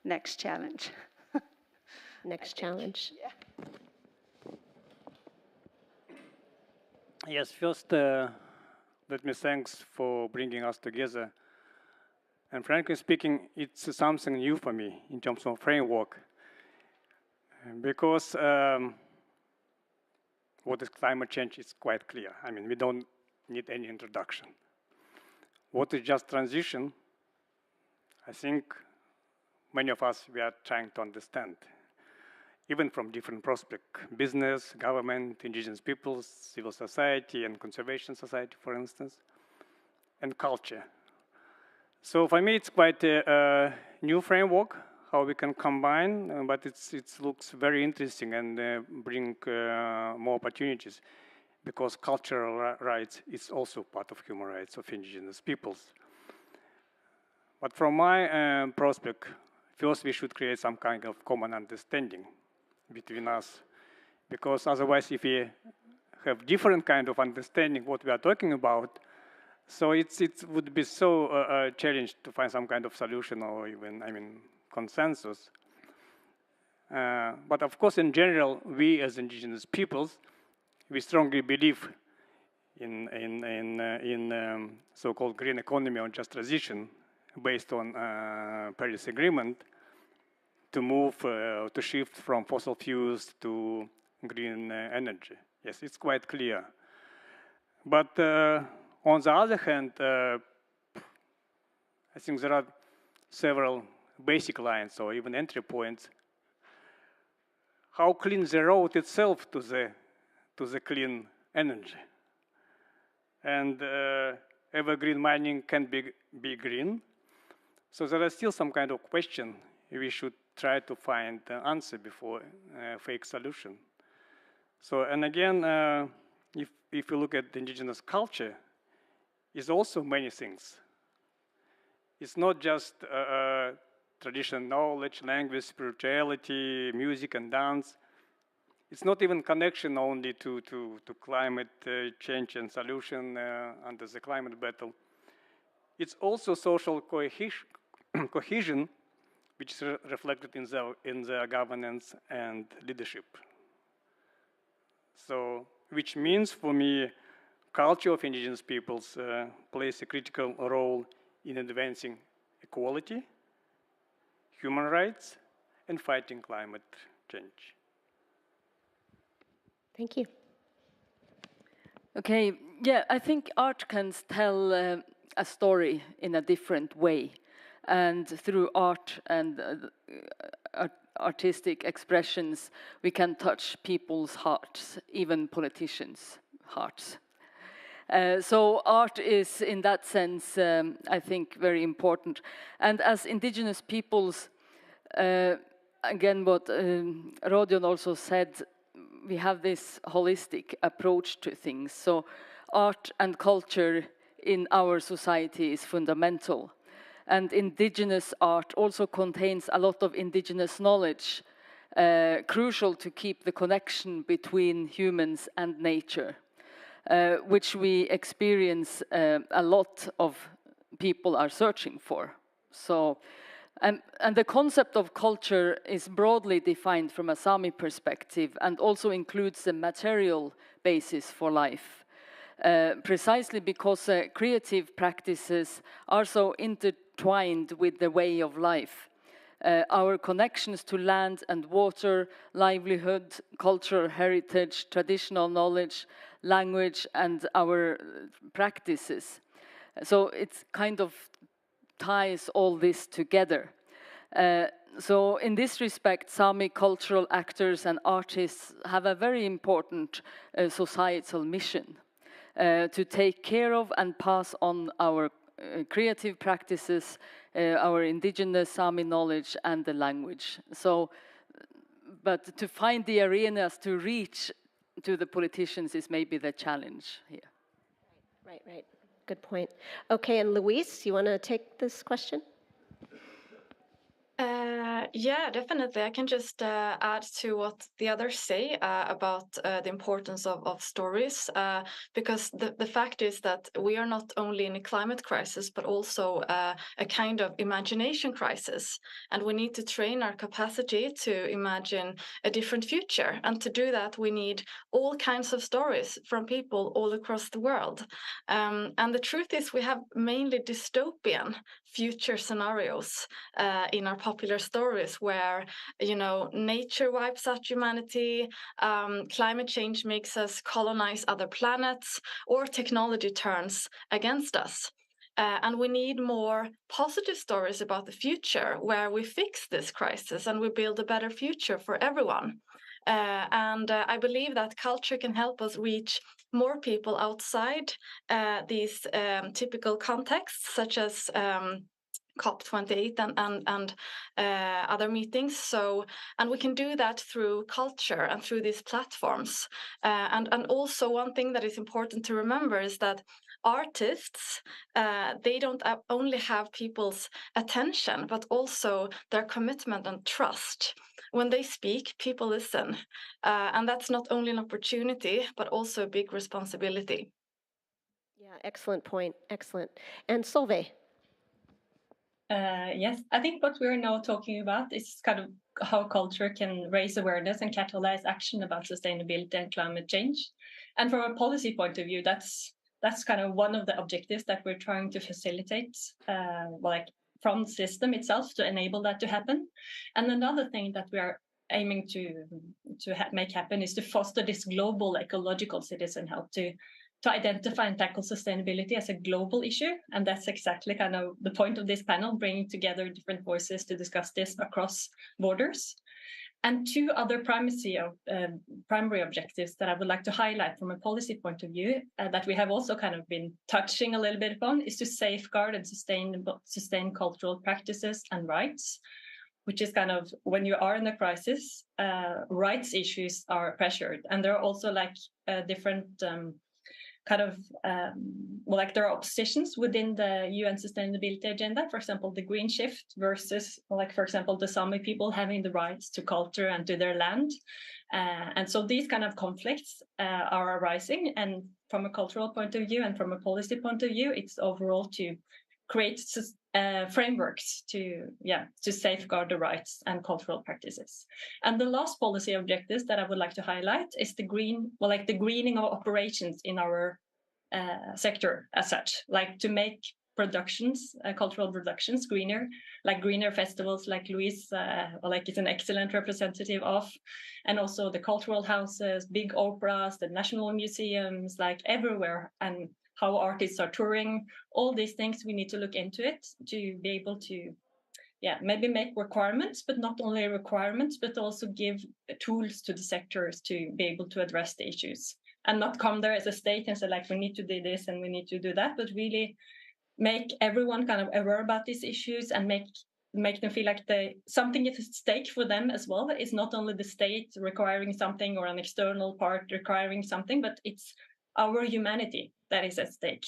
Next challenge. Next challenge. Yeah. Yes, first, let me thanks for bringing us together. And frankly speaking, it's something new for me in terms of framework. Because what is climate change is quite clear. I mean, we don't need any introduction. what is just transition? I think many of us, we are trying to understand, even from different prospects, business, government, indigenous peoples, civil society, and conservation society, for instance, and culture. So for me, it's quite a new framework, how we can combine, but it looks very interesting and bring more opportunities, because cultural rights is also part of human rights of indigenous peoples. But from my prospect, first we should create some kind of common understanding between us, because otherwise if we have different kind of understanding what we are talking about, so it would be so challenged to find some kind of solution or even, consensus. But of course, in general, we as indigenous peoples, we strongly believe in so-called green economy or just transition based on Paris Agreement to move, to shift from fossil fuels to green energy. Yes, it's quite clear. But on the other hand, I think there are several basic lines or even entry points. How clean the road itself to the clean energy? And evergreen mining can be green. So there are still some kind of question we should try to find the answer before a fake solution. So, and again, if you look at the indigenous culture, it's also many things. It's not just traditional knowledge, language, spirituality, music and dance. It's not even connection only to climate change and solution under the climate battle. It's also social cohesion, which is reflected in the governance and leadership. So, which means for me, culture of indigenous peoples plays a critical role in advancing equality, human rights, and fighting climate change. Thank you. Okay, yeah, I think art can tell a story in a different way. And through art and artistic expressions, we can touch people's hearts, even politicians' hearts. So art is, in that sense, I think, very important. And as indigenous peoples, again, what Rodion also said, we have this holistic approach to things. So art and culture in our society is fundamental. And indigenous art also contains a lot of indigenous knowledge, crucial to keep the connection between humans and nature, which we experience a lot of people are searching for. So, and the concept of culture is broadly defined from a Sami perspective and also includes the material basis for life. Precisely because creative practices are so intertwined with the way of life. Our connections to land and water, livelihood, cultural heritage, traditional knowledge, language, and our practices. So it kind of ties all this together. So in this respect, Sami cultural actors and artists have a very important societal mission. To take care of and pass on our creative practices, our indigenous Sami knowledge and the language. So, but to find the arenas to reach to the politicians is maybe the challenge here. Right. Good point. Okay, and Luis, you want to take this question? Yeah, definitely. I can just add to what the others say about the importance of stories, because the fact is that we are not only in a climate crisis, but also a kind of imagination crisis. And we need to train our capacity to imagine a different future. And to do that, we need all kinds of stories from people all across the world. And the truth is we have mainly dystopian future scenarios in our popular stories where, nature wipes out humanity, climate change makes us colonize other planets, or technology turns against us. And we need more positive stories about the future where we fix this crisis and we build a better future for everyone. And I believe that culture can help us reach more people outside these typical contexts, such as COP28 and other meetings. So, and we can do that through culture and through these platforms. And also one thing that is important to remember is that artists, they don't only have people's attention, but also their commitment and trust. When they speak, people listen. And that's not only an opportunity, but also a big responsibility. Yeah, excellent point. Excellent. And Solveig. Yes, I think what we're now talking about is kind of how culture can raise awareness and catalyze action about sustainability and climate change. And from a policy point of view, that's kind of one of the objectives that we're trying to facilitate, like from the system itself to enable that to happen. And another thing that we are aiming to make happen is to foster this global ecological citizen help to identify and tackle sustainability as a global issue. And that's exactly kind of the point of this panel, bringing together different voices to discuss this across borders. And two other primary objectives that I would like to highlight from a policy point of view that we have also kind of been touching a little bit upon is to safeguard and sustain cultural practices and rights, which is kind of when you are in a crisis, rights issues are pressured. And there are also like different like there are oppositions within the UN sustainability agenda, for example, the green shift versus, like, for example, the Sami people having the rights to culture and to their land. And so these kind of conflicts are arising. And from a cultural point of view and from a policy point of view, it's overall to create frameworks to safeguard the rights and cultural practices. And the last policy objectives that I would like to highlight is the greening of operations in our sector as such, like to make productions, cultural productions greener, like greener festivals like Louise is an excellent representative of, and also the cultural houses, big operas, the national museums, like everywhere, and how artists are touring, all these things we need to look into it to be able to maybe make requirements, but not only requirements, but also give tools to the sectors to be able to address the issues and not come there as a state and say like we need to do this and we need to do that, but really make everyone kind of aware about these issues and make them feel like something is at stake for them as well. It's not only the state requiring something or an external part requiring something, but it's our humanity that is at stake.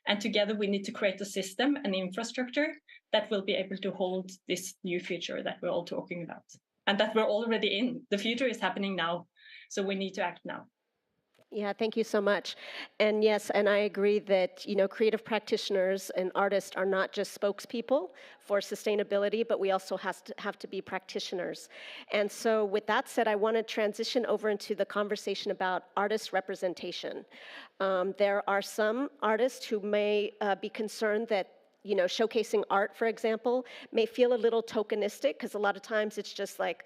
And together we need to create a system and infrastructure that will be able to hold this new future that we're all talking about and that we're already in. The future is happening now, so we need to act now. Yeah, thank you so much. And yes, and I agree that, creative practitioners and artists are not just spokespeople for sustainability, but we also have to be practitioners. And so with that said, I want to transition over into the conversation about artist representation. There are some artists who may be concerned that showcasing art, for example, may feel a little tokenistic because a lot of times it's just like,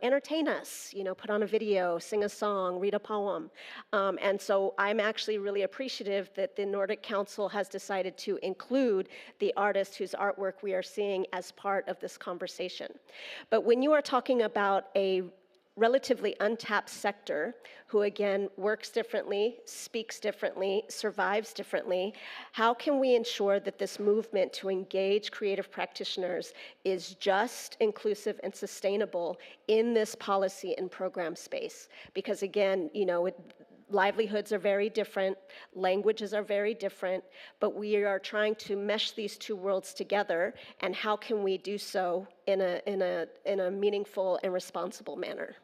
entertain us, put on a video, sing a song, read a poem. And so I'm actually really appreciative that the Nordic Council has decided to include the artists whose artwork we are seeing as part of this conversation. But when you are talking about a relatively untapped sector who, again, works differently, speaks differently, survives differently, how can we ensure that this movement to engage creative practitioners is just, inclusive, and sustainable in this policy and program space? Because, again, livelihoods are very different, languages are very different, but we are trying to mesh these two worlds together, and how can we do so in a meaningful and responsible manner?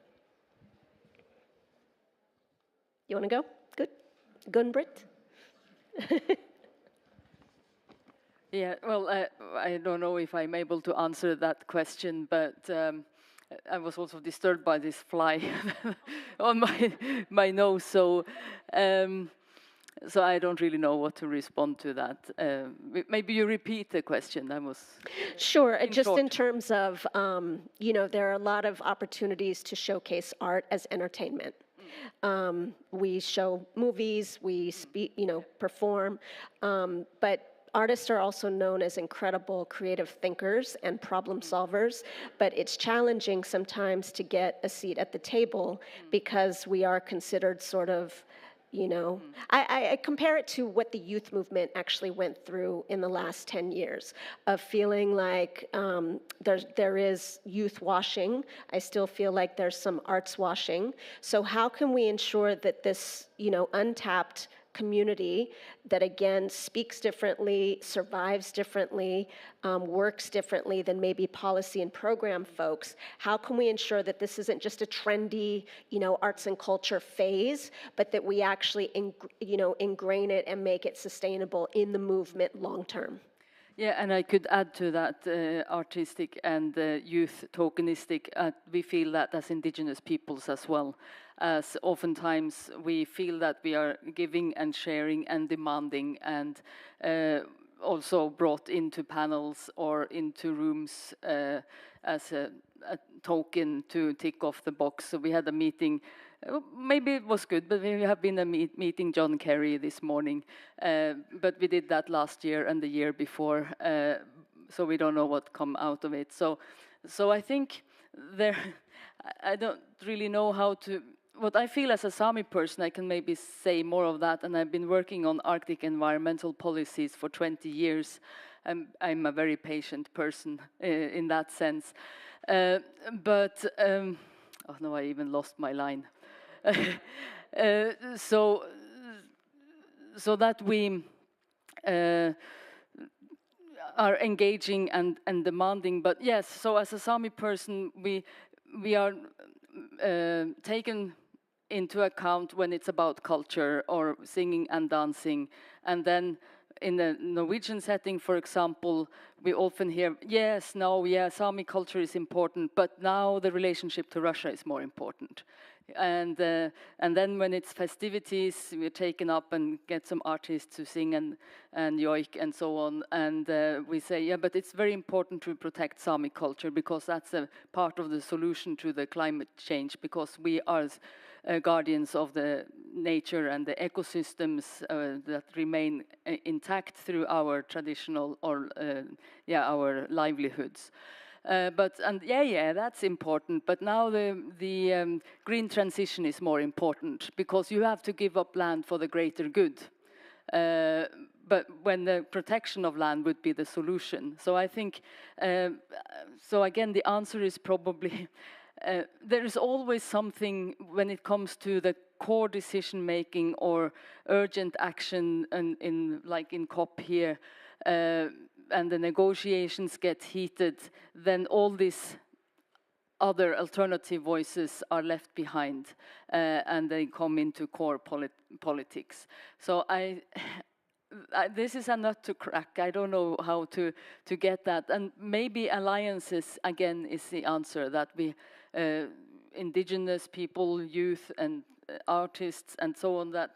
You want to go? Good. Gun-Britt? Yeah, well, I don't know if I'm able to answer that question, but I was also disturbed by this fly on my nose, so I don't really know what to respond to that. Maybe you repeat the question. Sure. Just short. In terms of, there are a lot of opportunities to showcase art as entertainment. We show movies, we speak, perform, but artists are also known as incredible creative thinkers and problem solvers, but it's challenging sometimes to get a seat at the table because we are considered sort of, you know, I compare it to what the youth movement actually went through in the last 10 years of feeling like there is youth washing. I still feel like there's some arts washing. So how can we ensure that this, you know, untapped community that again speaks differently, survives differently, works differently than maybe policy and program folks? How can we ensure that this isn't just a trendy, you know, arts and culture phase, but that we actually, ingrain it and make it sustainable in the movement long term? Yeah, and I could add to that artistic and youth tokenistic. We feel that as indigenous peoples as well, as oftentimes we feel that we are giving and sharing and demanding and also brought into panels or into rooms as a token to tick off the box. So we had a meeting. Maybe it was good, but we have been meeting John Kerry this morning. But we did that last year and the year before, so we don't know what come out of it. So I think I don't really know how to. What I feel as a Sami person, I can maybe say more of that. And I've been working on Arctic environmental policies for 20 years. I'm a very patient person in that sense. But oh no, I even lost my line. So that we are engaging and demanding. But yes, so as a Sami person, we are taken into account when it's about culture or singing and dancing. And then in the Norwegian setting, for example, we often hear, yes, Sami culture is important, but now the relationship to Russia is more important. And then when it's festivities, we're taken up and get some artists to sing and yoik and so on. And we say, yeah, but it's very important to protect Sami culture because that's a part of the solution to the climate change, because we are guardians of the nature and the ecosystems that remain intact through our traditional or our livelihoods. That's important. But now the green transition is more important because you have to give up land for the greater good. But when the protection of land would be the solution. So I think, so again, the answer is probably, there is always something when it comes to the core decision making or urgent action like in COP here, and the negotiations get heated, then all these other alternative voices are left behind, and they come into core politics. So this is a nut to crack. I don't know how to get that. And maybe alliances, again, is the answer, that we, indigenous people, youth, and artists, and so on, that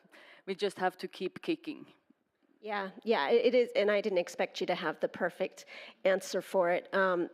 we just have to keep kicking. Yeah, it is, and I didn't expect you to have the perfect answer for it.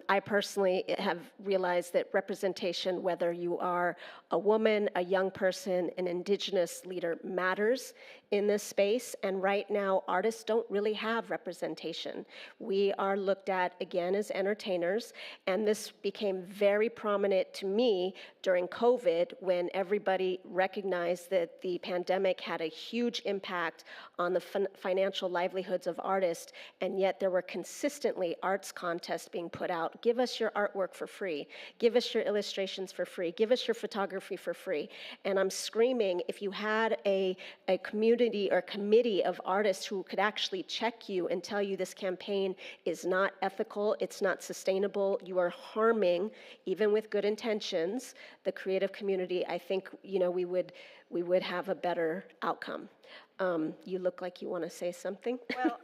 I personally have realized that representation, whether you are a woman, a young person, an indigenous leader, matters in this space. And right now, artists don't really have representation. We are looked at, again, as entertainers, and this became very prominent to me during COVID when everybody recognized that the pandemic had a huge impact on the financial livelihoods of artists, and yet there were consistently arts contests being put out. Give us your artwork for free. Give us your illustrations for free. Give us your photography for free. And I'm screaming, if you had a community or committee of artists who could actually check you and tell you this campaign is not ethical, it's not sustainable, you are harming, even with good intentions, the creative community, I think we would have a better outcome. You look like you want to say something. Well,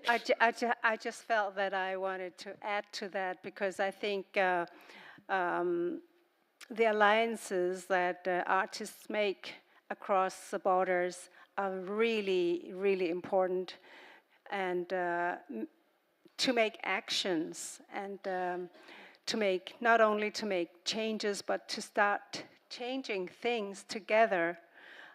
I just felt that I wanted to add to that, because I think the alliances that artists make across the borders are really, really important, and to make actions and to make, not only to make changes, but to start changing things together.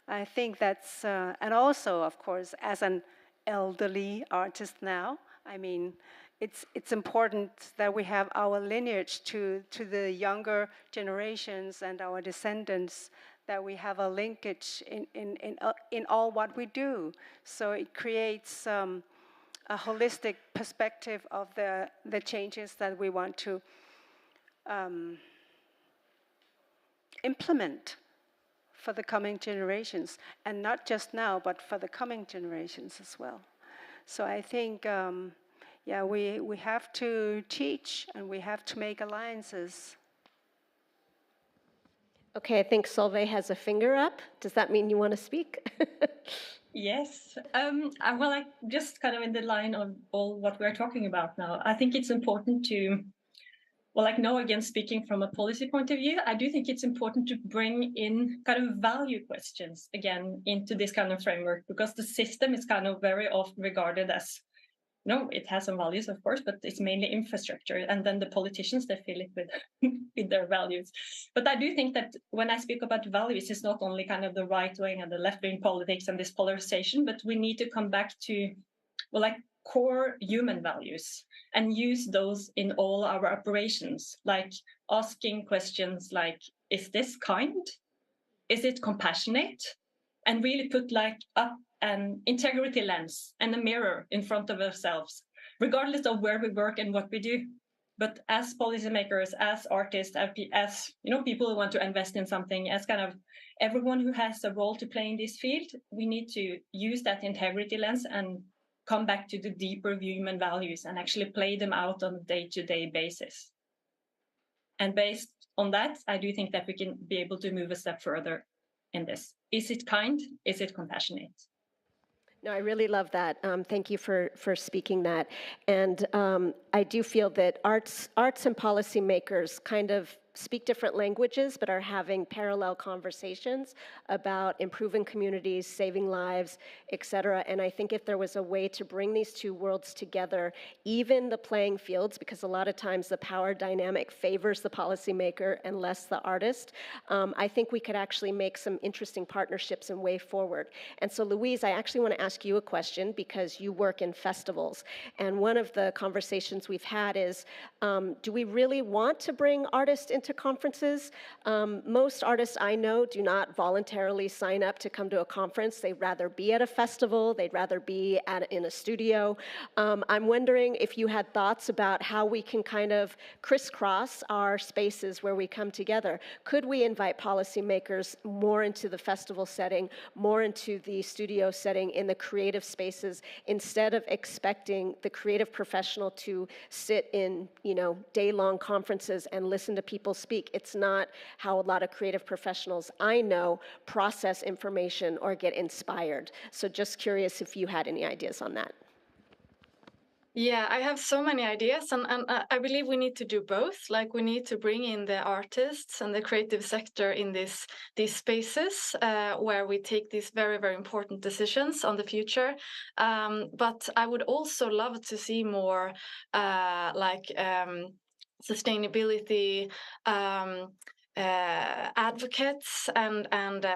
I think that's, and also, of course, as an elderly artist now, I mean, it's important that we have our lineage to the younger generations and our descendants, that we have a linkage in all what we do. So it creates a holistic perspective of the changes that we want to implement for the coming generations, and not just now, but for the coming generations as well. So I think, yeah, we have to teach and we have to make alliances. Okay, I think Solveig has a finger up. Does that mean you want to speak? Yes. Well, just kind of in the line of all what we're talking about now, I think it's important to, well, like now again, speaking from a policy point of view, I do think it's important to bring in kind of value questions again into this kind of framework, because the system is kind of very often regarded as, no, it has some values, of course, but it's mainly infrastructure. And then the politicians, they fill it with, with their values. But I do think that when I speak about values, it's not only kind of the right wing and the left wing politics and this polarization, but we need to come back to, well, like core human values and use those in all our operations, like asking questions like, is this kind? Is it compassionate? And really put like up an integrity lens and a mirror in front of ourselves, regardless of where we work and what we do. But as policymakers, as artists, as people who want to invest in something, as kind of everyone who has a role to play in this field, we need to use that integrity lens and come back to the deeper human values and actually play them out on a day-to-day basis. And based on that, I do think that we can be able to move a step further in this. Is it kind? Is it compassionate? No, I really love that. Thank you for speaking that. And I do feel that arts and policymakers kind of speak different languages, but are having parallel conversations about improving communities, saving lives, et cetera. And I think if there was a way to bring these two worlds together, even the playing fields, because a lot of times the power dynamic favors the policymaker and less the artist, I think we could actually make some interesting partnerships and way forward. And so Louise, I actually want to ask you a question because you work in festivals. And one of the conversations we've had is, do we really want to bring artists into conferences? Most artists I know do not voluntarily sign up to come to a conference. They'd rather be at a festival. They'd rather be in a studio. I'm wondering if you had thoughts about how we can kind of crisscross our spaces where we come together. Could we invite policymakers more into the festival setting, more into the studio setting, in the creative spaces, instead of expecting the creative professional to sit in, day-long conferences and listen to people speak? It's not how a lot of creative professionals I know process information or get inspired. So just curious if you had any ideas on that. Yeah, I have so many ideas, and I believe we need to do both. Like, we need to bring in the artists and the creative sector in these spaces where we take these very, very important decisions on the future. But I would also love to see more sustainability advocates and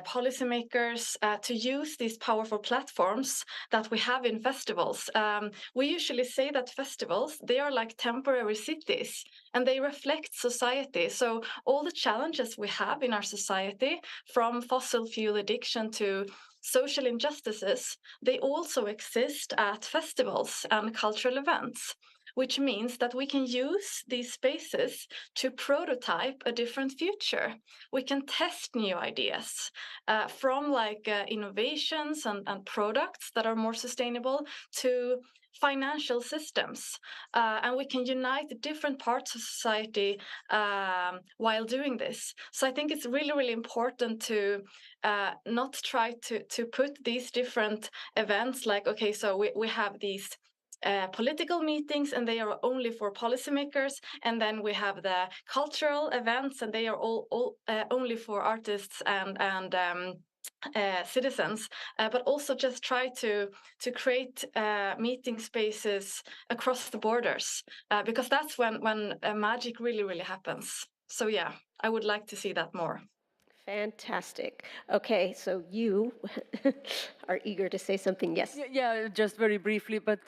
policymakers to use these powerful platforms that we have in festivals. We usually say that festivals, they are like temporary cities and they reflect society. So all the challenges we have in our society, from fossil fuel addiction to social injustices, they also exist at festivals and cultural events, which means that we can use these spaces to prototype a different future. We can test new ideas from innovations and products that are more sustainable to financial systems. And we can unite different parts of society while doing this. So I think it's really, really important to not try to put these different events like, okay, so we have these political meetings and they are only for policymakers, and then we have the cultural events and they are all only for artists and citizens, but also just try to create meeting spaces across the borders, because that's when magic really, really happens. So yeah, I would like to see that more. Fantastic. Okay, so you are eager to say something. Yes. Yeah, just very briefly, but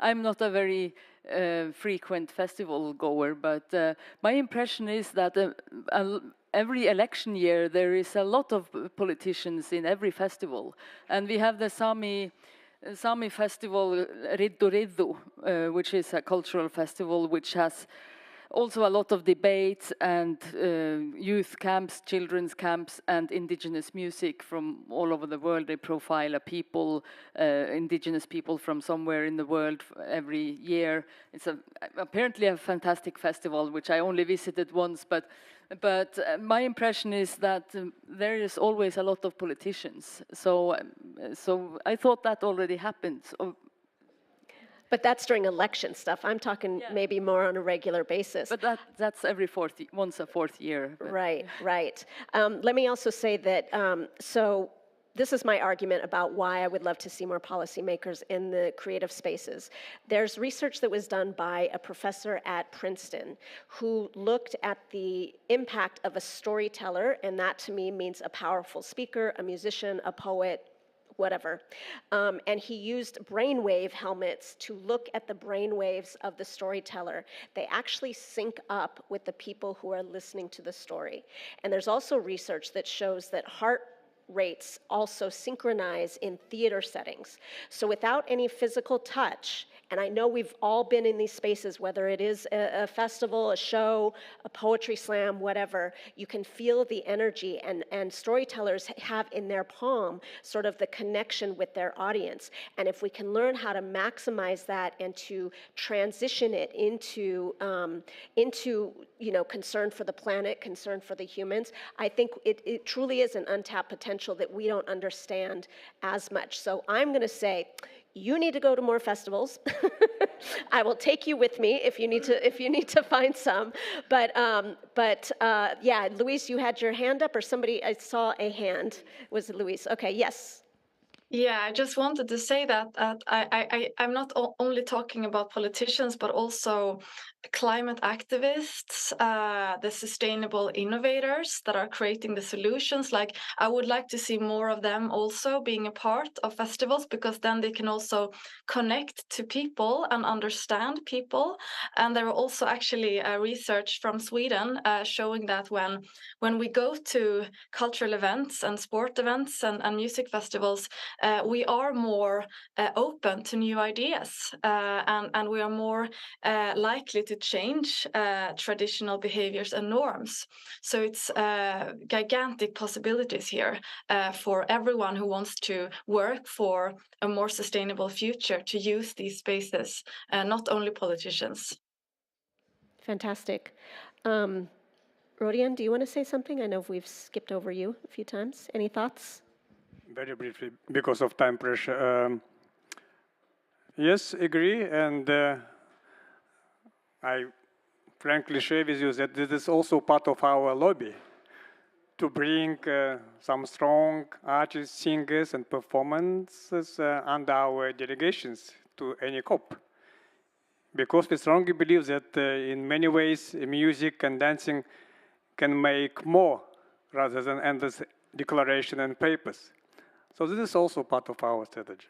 I'm not a very frequent festival goer, but my impression is that every election year there is a lot of politicians in every festival, and we have the Sami festival Riddu Riddu, which is a cultural festival which has also a lot of debates and youth camps, children's camps, and indigenous music from all over the world. They profile indigenous people from somewhere in the world every year. It's apparently a fantastic festival, which I only visited once, but my impression is that there is always a lot of politicians. So I thought that already happened. But that's during election stuff. I'm talking maybe more on a regular basis. But that's every once a fourth year. Right. Let me also say that, so this is my argument about why I would love to see more policymakers in the creative spaces. There's research that was done by a professor at Princeton who looked at the impact of a storyteller, and that to me means a powerful speaker, a musician, a poet, whatever. And he used brainwave helmets to look at the brainwaves of the storyteller. They actually sync up with the people who are listening to the story. And there's also research that shows that heart rates also synchronize in theater settings. So without any physical touch, and I know we've all been in these spaces, whether it is a festival, a show, a poetry slam, whatever, you can feel the energy, and storytellers have in their palm sort of the connection with their audience. And if we can learn how to maximize that and to transition it into concern for the planet, concern for the humans, I think it truly is an untapped potential that we don't understand as much. So I'm going to say, you need to go to more festivals. I will take you with me if you need to find some. But yeah, Luis, you had your hand up, or somebody? I saw a hand. Was it Luis? Okay, yes. Yeah, I just wanted to say that I'm not only talking about politicians, but also climate activists, the sustainable innovators that are creating the solutions. Like, I would like to see more of them also being a part of festivals, because then they can also connect to people and understand people. And there are also actually research from Sweden showing that when we go to cultural events and sport events and music festivals, we are more open to new ideas, and we are more likely to change traditional behaviors and norms. So it's gigantic possibilities here for everyone who wants to work for a more sustainable future to use these spaces, not only politicians. Fantastic. Rodion, do you want to say something? I know we've skipped over you a few times. Any thoughts? Very briefly, because of time pressure. Yes, agree, and I frankly share with you that this is also part of our lobby, to bring some strong artists, singers, and performances under our delegations to any COP. Because we strongly believe that in many ways, music and dancing can make more rather than endless declaration and papers. So this is also part of our strategy.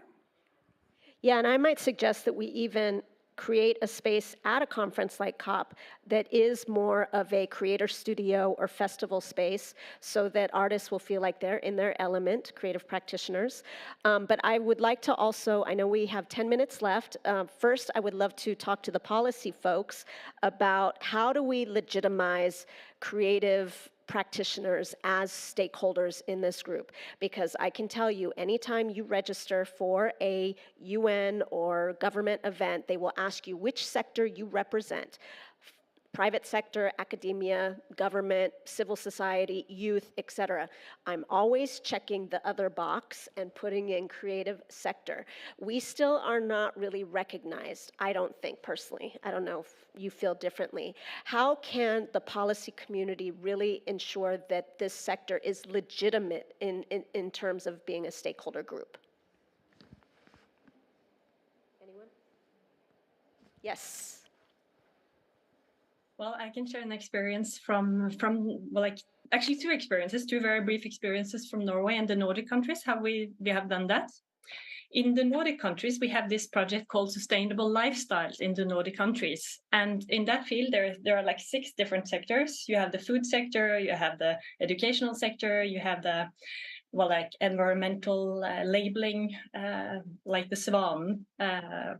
Yeah, and I might suggest that we even create a space at a conference like COP that is more of a creator studio or festival space, so that artists will feel like they're in their element, creative practitioners. But I would like to also, I know we have 10 minutes left. First, I would love to talk to the policy folks about how do we legitimize creative practitioners as stakeholders in this group, because I can tell you, anytime you register for a UN or government event, they will ask you which sector you represent. Private sector, academia, government, civil society, youth, etc. I'm always checking the other box and putting in creative sector. We still are not really recognized, I don't think personally. I don't know if you feel differently. How can the policy community really ensure that this sector is legitimate in terms of being a stakeholder group? Anyone? Yes. Well, I can share an experience from well, like actually two experiences, two very brief experiences from Norway and the Nordic countries, how we have done that. In the Nordic countries, we have this project called Sustainable Lifestyles in the Nordic countries. And in that field, there are like 6 different sectors. You have the food sector, you have the educational sector, you have the, well, like environmental labeling, like the Swan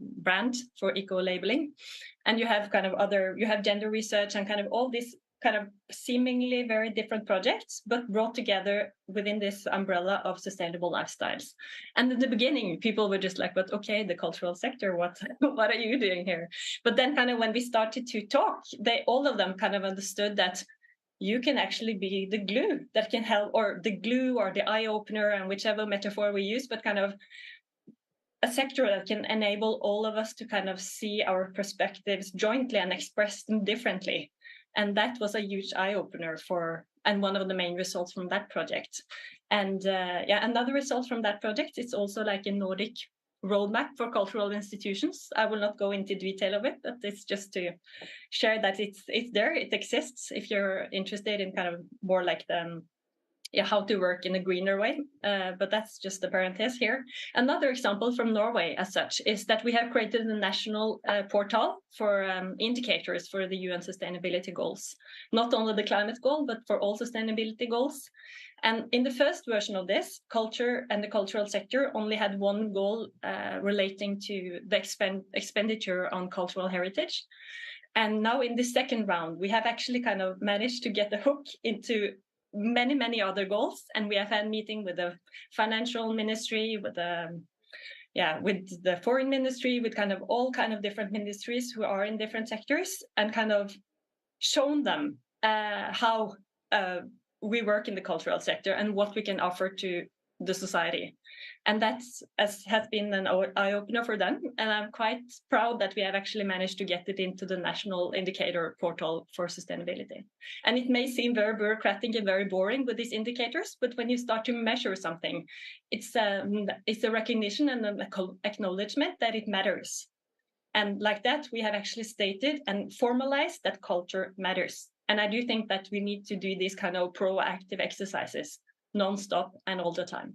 brand for eco-labeling. And you have kind of you have gender research and kind of all these kind of seemingly very different projects, but brought together within this umbrella of sustainable lifestyles. And in the beginning, people were just like, but okay, the cultural sector, what are you doing here? But then kind of when we started to talk, all of them kind of understood that you can actually be the glue that can help, or the glue or the eye opener, and whichever metaphor we use, but kind of a sector that can enable all of us to kind of see our perspectives jointly and express them differently. And that was a huge eye-opener and one of the main results from that project. And another result from that project is also like a Nordic roadmap for cultural institutions. I will not go into detail of it, but it's just to share that it's there, it exists if you're interested in kind of more like how to work in a greener way. But that's just the parenthesis here. Another example from Norway as such is that we have created a national portal for indicators for the UN sustainability goals, not only the climate goal, but for all sustainability goals. And in the first version of this, culture and the cultural sector only had one goal relating to the expenditure on cultural heritage. And now in the second round, we have actually kind of managed to get the hook into many other goals, and we have had meeting with the financial ministry, with the foreign ministry, with kind of all kind of different ministries who are in different sectors, and kind of shown them how we work in the cultural sector and what we can offer to the society. And that has been an eye-opener for them. And I'm quite proud that we have actually managed to get it into the national indicator portal for sustainability. And it may seem very bureaucratic and very boring with these indicators, but when you start to measure something, it's a recognition and an acknowledgement that it matters. And like that, we have actually stated and formalized that culture matters. And I do think that we need to do these kind of proactive exercises non-stop and all the time.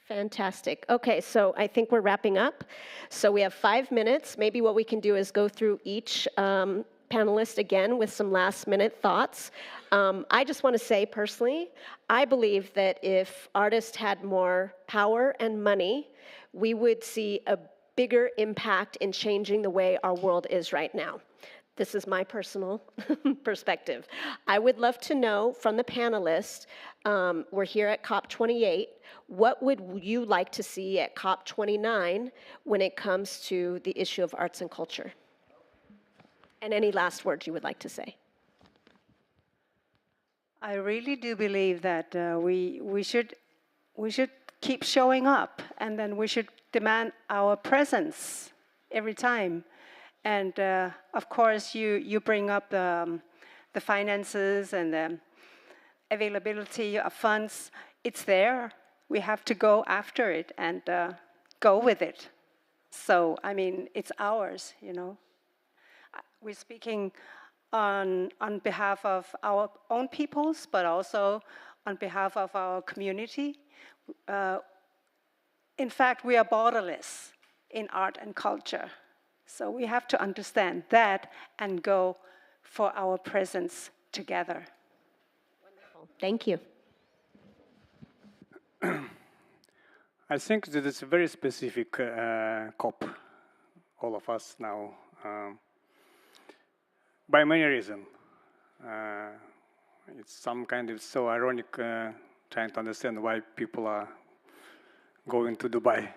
Fantastic. Okay, so I think we're wrapping up. So we have 5 minutes. Maybe what we can do is go through each panelist again with some last-minute thoughts. I just want to say personally, I believe that if artists had more power and money, we would see a bigger impact in changing the way our world is right now. This is my personal perspective. I would love to know from the panelists, we're here at COP28, what would you like to see at COP29 when it comes to the issue of arts and culture? And any last words you would like to say? I really do believe that we should keep showing up, and then we should demand our presence every time. And of course, you bring up the finances and the availability of funds. It's there. We have to go after it and go with it. So, I mean, it's ours, you know. We're speaking on behalf of our own peoples, but also on behalf of our community. In fact, we are borderless in art and culture. So we have to understand that and go for our presence together. Wonderful. Thank you. I think that it's a very specific COP, all of us now, by many reasons. It's some kind of so ironic trying to understand why people are going to Dubai.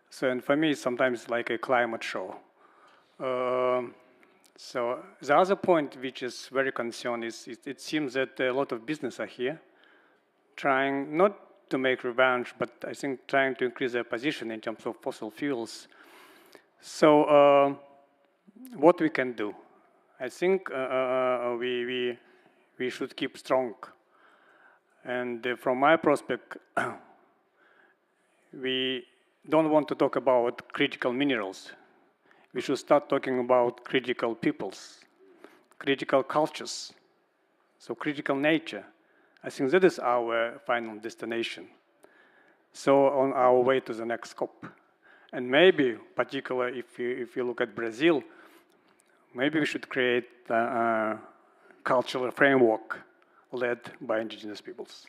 So, and for me, it's sometimes like a climate show. So the other point which is very concerned is it seems that a lot of business are here trying not to make revenge, but I think trying to increase their position in terms of fossil fuels. So what we can do? I think we should keep strong. And from my perspective, we don't want to talk about critical minerals. We should start talking about critical peoples, critical cultures, so critical nature. I think that is our final destination. So on our way to the next COP. And maybe, particularly if you look at Brazil, maybe we should create a cultural framework led by indigenous peoples.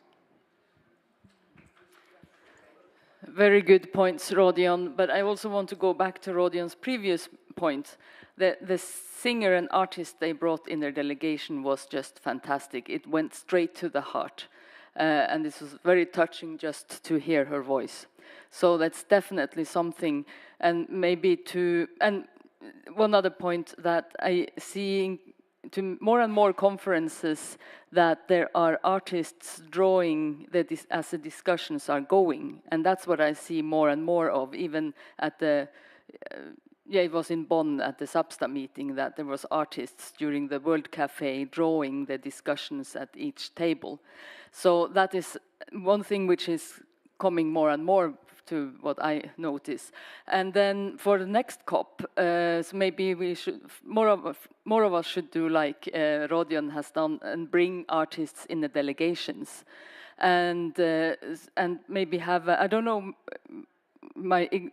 Very good points, Rodion, but I also want to go back to Rodion's previous point. The singer and artist they brought in their delegation was just fantastic. It went straight to the heart. And this was very touching just to hear her voice. So that's definitely something. And maybe and one other point that I see to more and more conferences that there are artists drawing as the discussions are going. And that's what I see more and more of, even at the, it was in Bonn at the Substa meeting that there was artists during the World Cafe drawing the discussions at each table. So that is one thing which is coming more and more to what I notice. And then for the next COP, so maybe we should more of us should do like Rodion has done and bring artists in the delegations, and maybe have I don't know.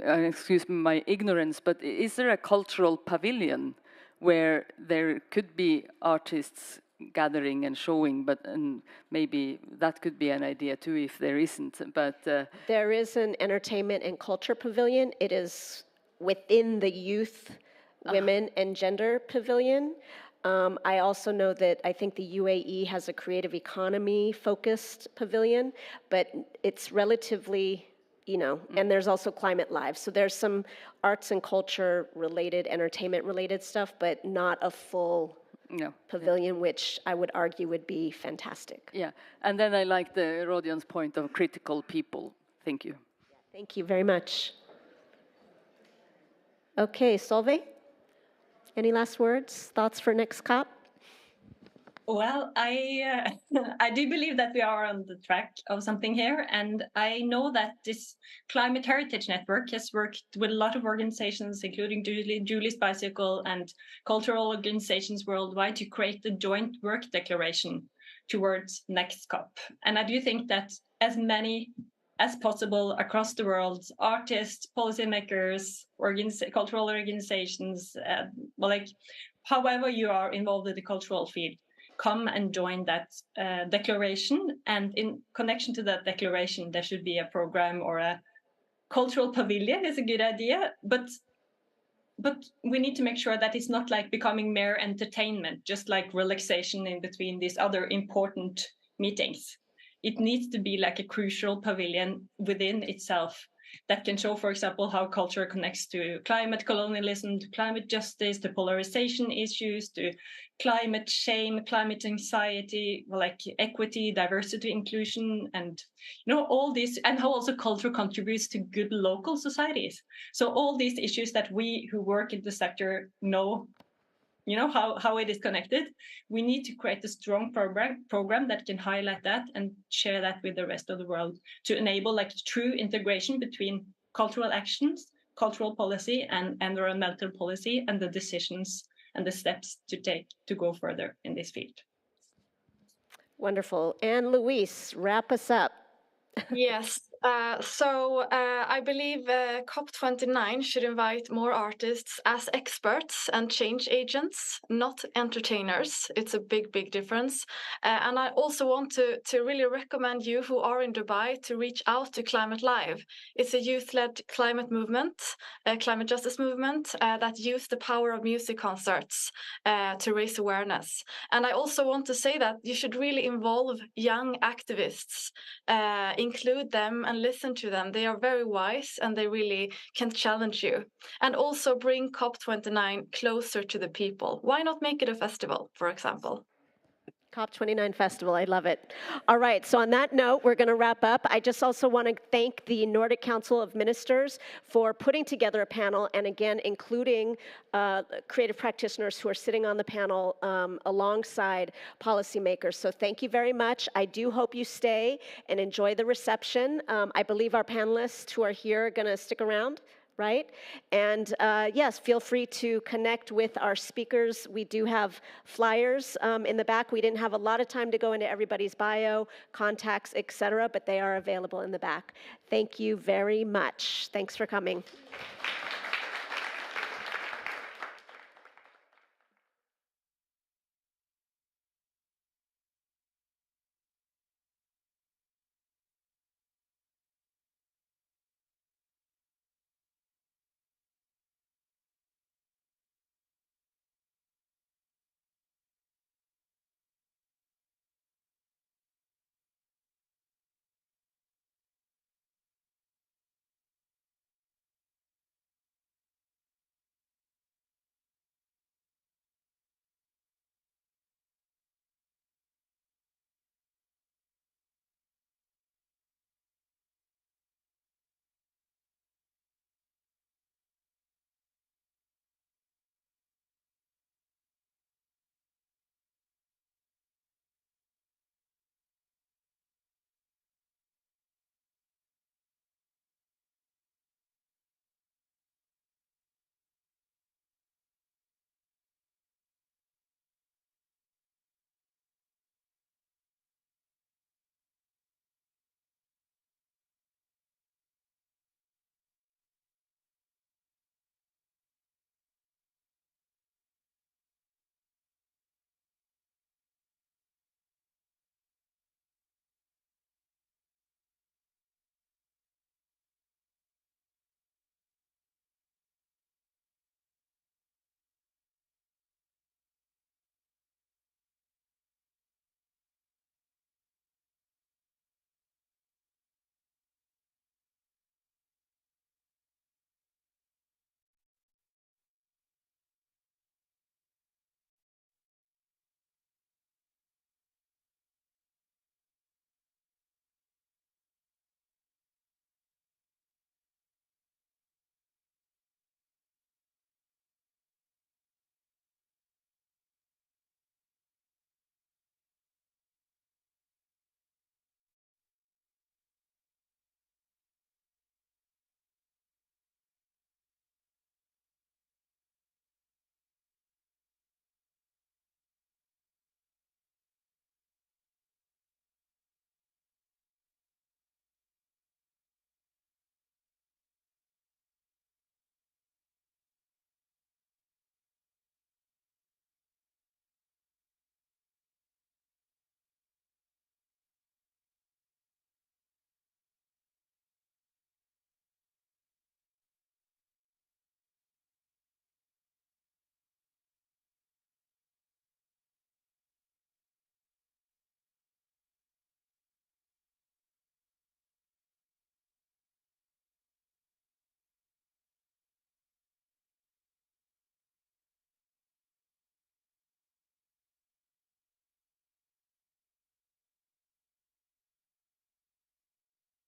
Excuse my ignorance, but is there a cultural pavilion where there could be artists gathering and showing, and maybe that could be an idea too if there isn't, but... There is an entertainment and culture pavilion. It is within the youth, women and gender pavilion. I also know that I think the UAE has a creative economy focused pavilion, but it's relatively, and there's also Climate Live. So there's some arts and culture related, entertainment related stuff, but not a full pavilion, which I would argue would be fantastic. Yeah, and then I like the Rodion's point of critical people. Thank you. Thank you very much. Okay, Solveig, any last words, thoughts for next COP? Well, I do believe that we are on the track of something here, and I know that this Climate Heritage Network has worked with a lot of organizations, including Julie's Bicycle and cultural organizations worldwide, to create a joint work declaration towards next COP. And I do think that as many as possible across the world, artists, policymakers, cultural organizations, however you are involved in the cultural field, come and join that declaration. And in connection to that declaration, there should be a program or a cultural pavilion is a good idea, but we need to make sure that it's not like becoming mere entertainment, just like relaxation in between these other important meetings. It needs to be like a crucial pavilion within itself that can show, for example, how culture connects to climate colonialism, to climate justice, to polarization issues, to climate shame, climate anxiety, like equity, diversity, inclusion, and all this, and how also culture contributes to good local societies. So all these issues that we who work in the sector know, how it is connected. We need to create a strong program that can highlight that and share that with the rest of the world to enable like true integration between cultural actions, cultural policy, and environmental policy, and the decisions and the steps to take to go further in this field. Wonderful. And Louise, wrap us up. Yes. So I believe COP29 should invite more artists as experts and change agents, not entertainers. It's a big, big difference. And I also want to really recommend you who are in Dubai to reach out to Climate Live. It's a youth-led climate movement, climate justice movement that use the power of music concerts to raise awareness. And I also want to say that you should really involve young activists, include them and listen to them. They are very wise and they really can challenge you. And also bring COP29 closer to the people. Why not make it a festival, for example? COP29 Festival, I love it. All right, so on that note, we're going to wrap up. I just also want to thank the Nordic Council of Ministers for putting together a panel, and again, including creative practitioners who are sitting on the panel alongside policymakers. So thank you very much. I do hope you stay and enjoy the reception. I believe our panelists who are here are going to stick around. right? And yes, feel free to connect with our speakers. We do have flyers in the back. We didn't have a lot of time to go into everybody's bio, contacts, etc., but they are available in the back. Thank you very much. Thanks for coming.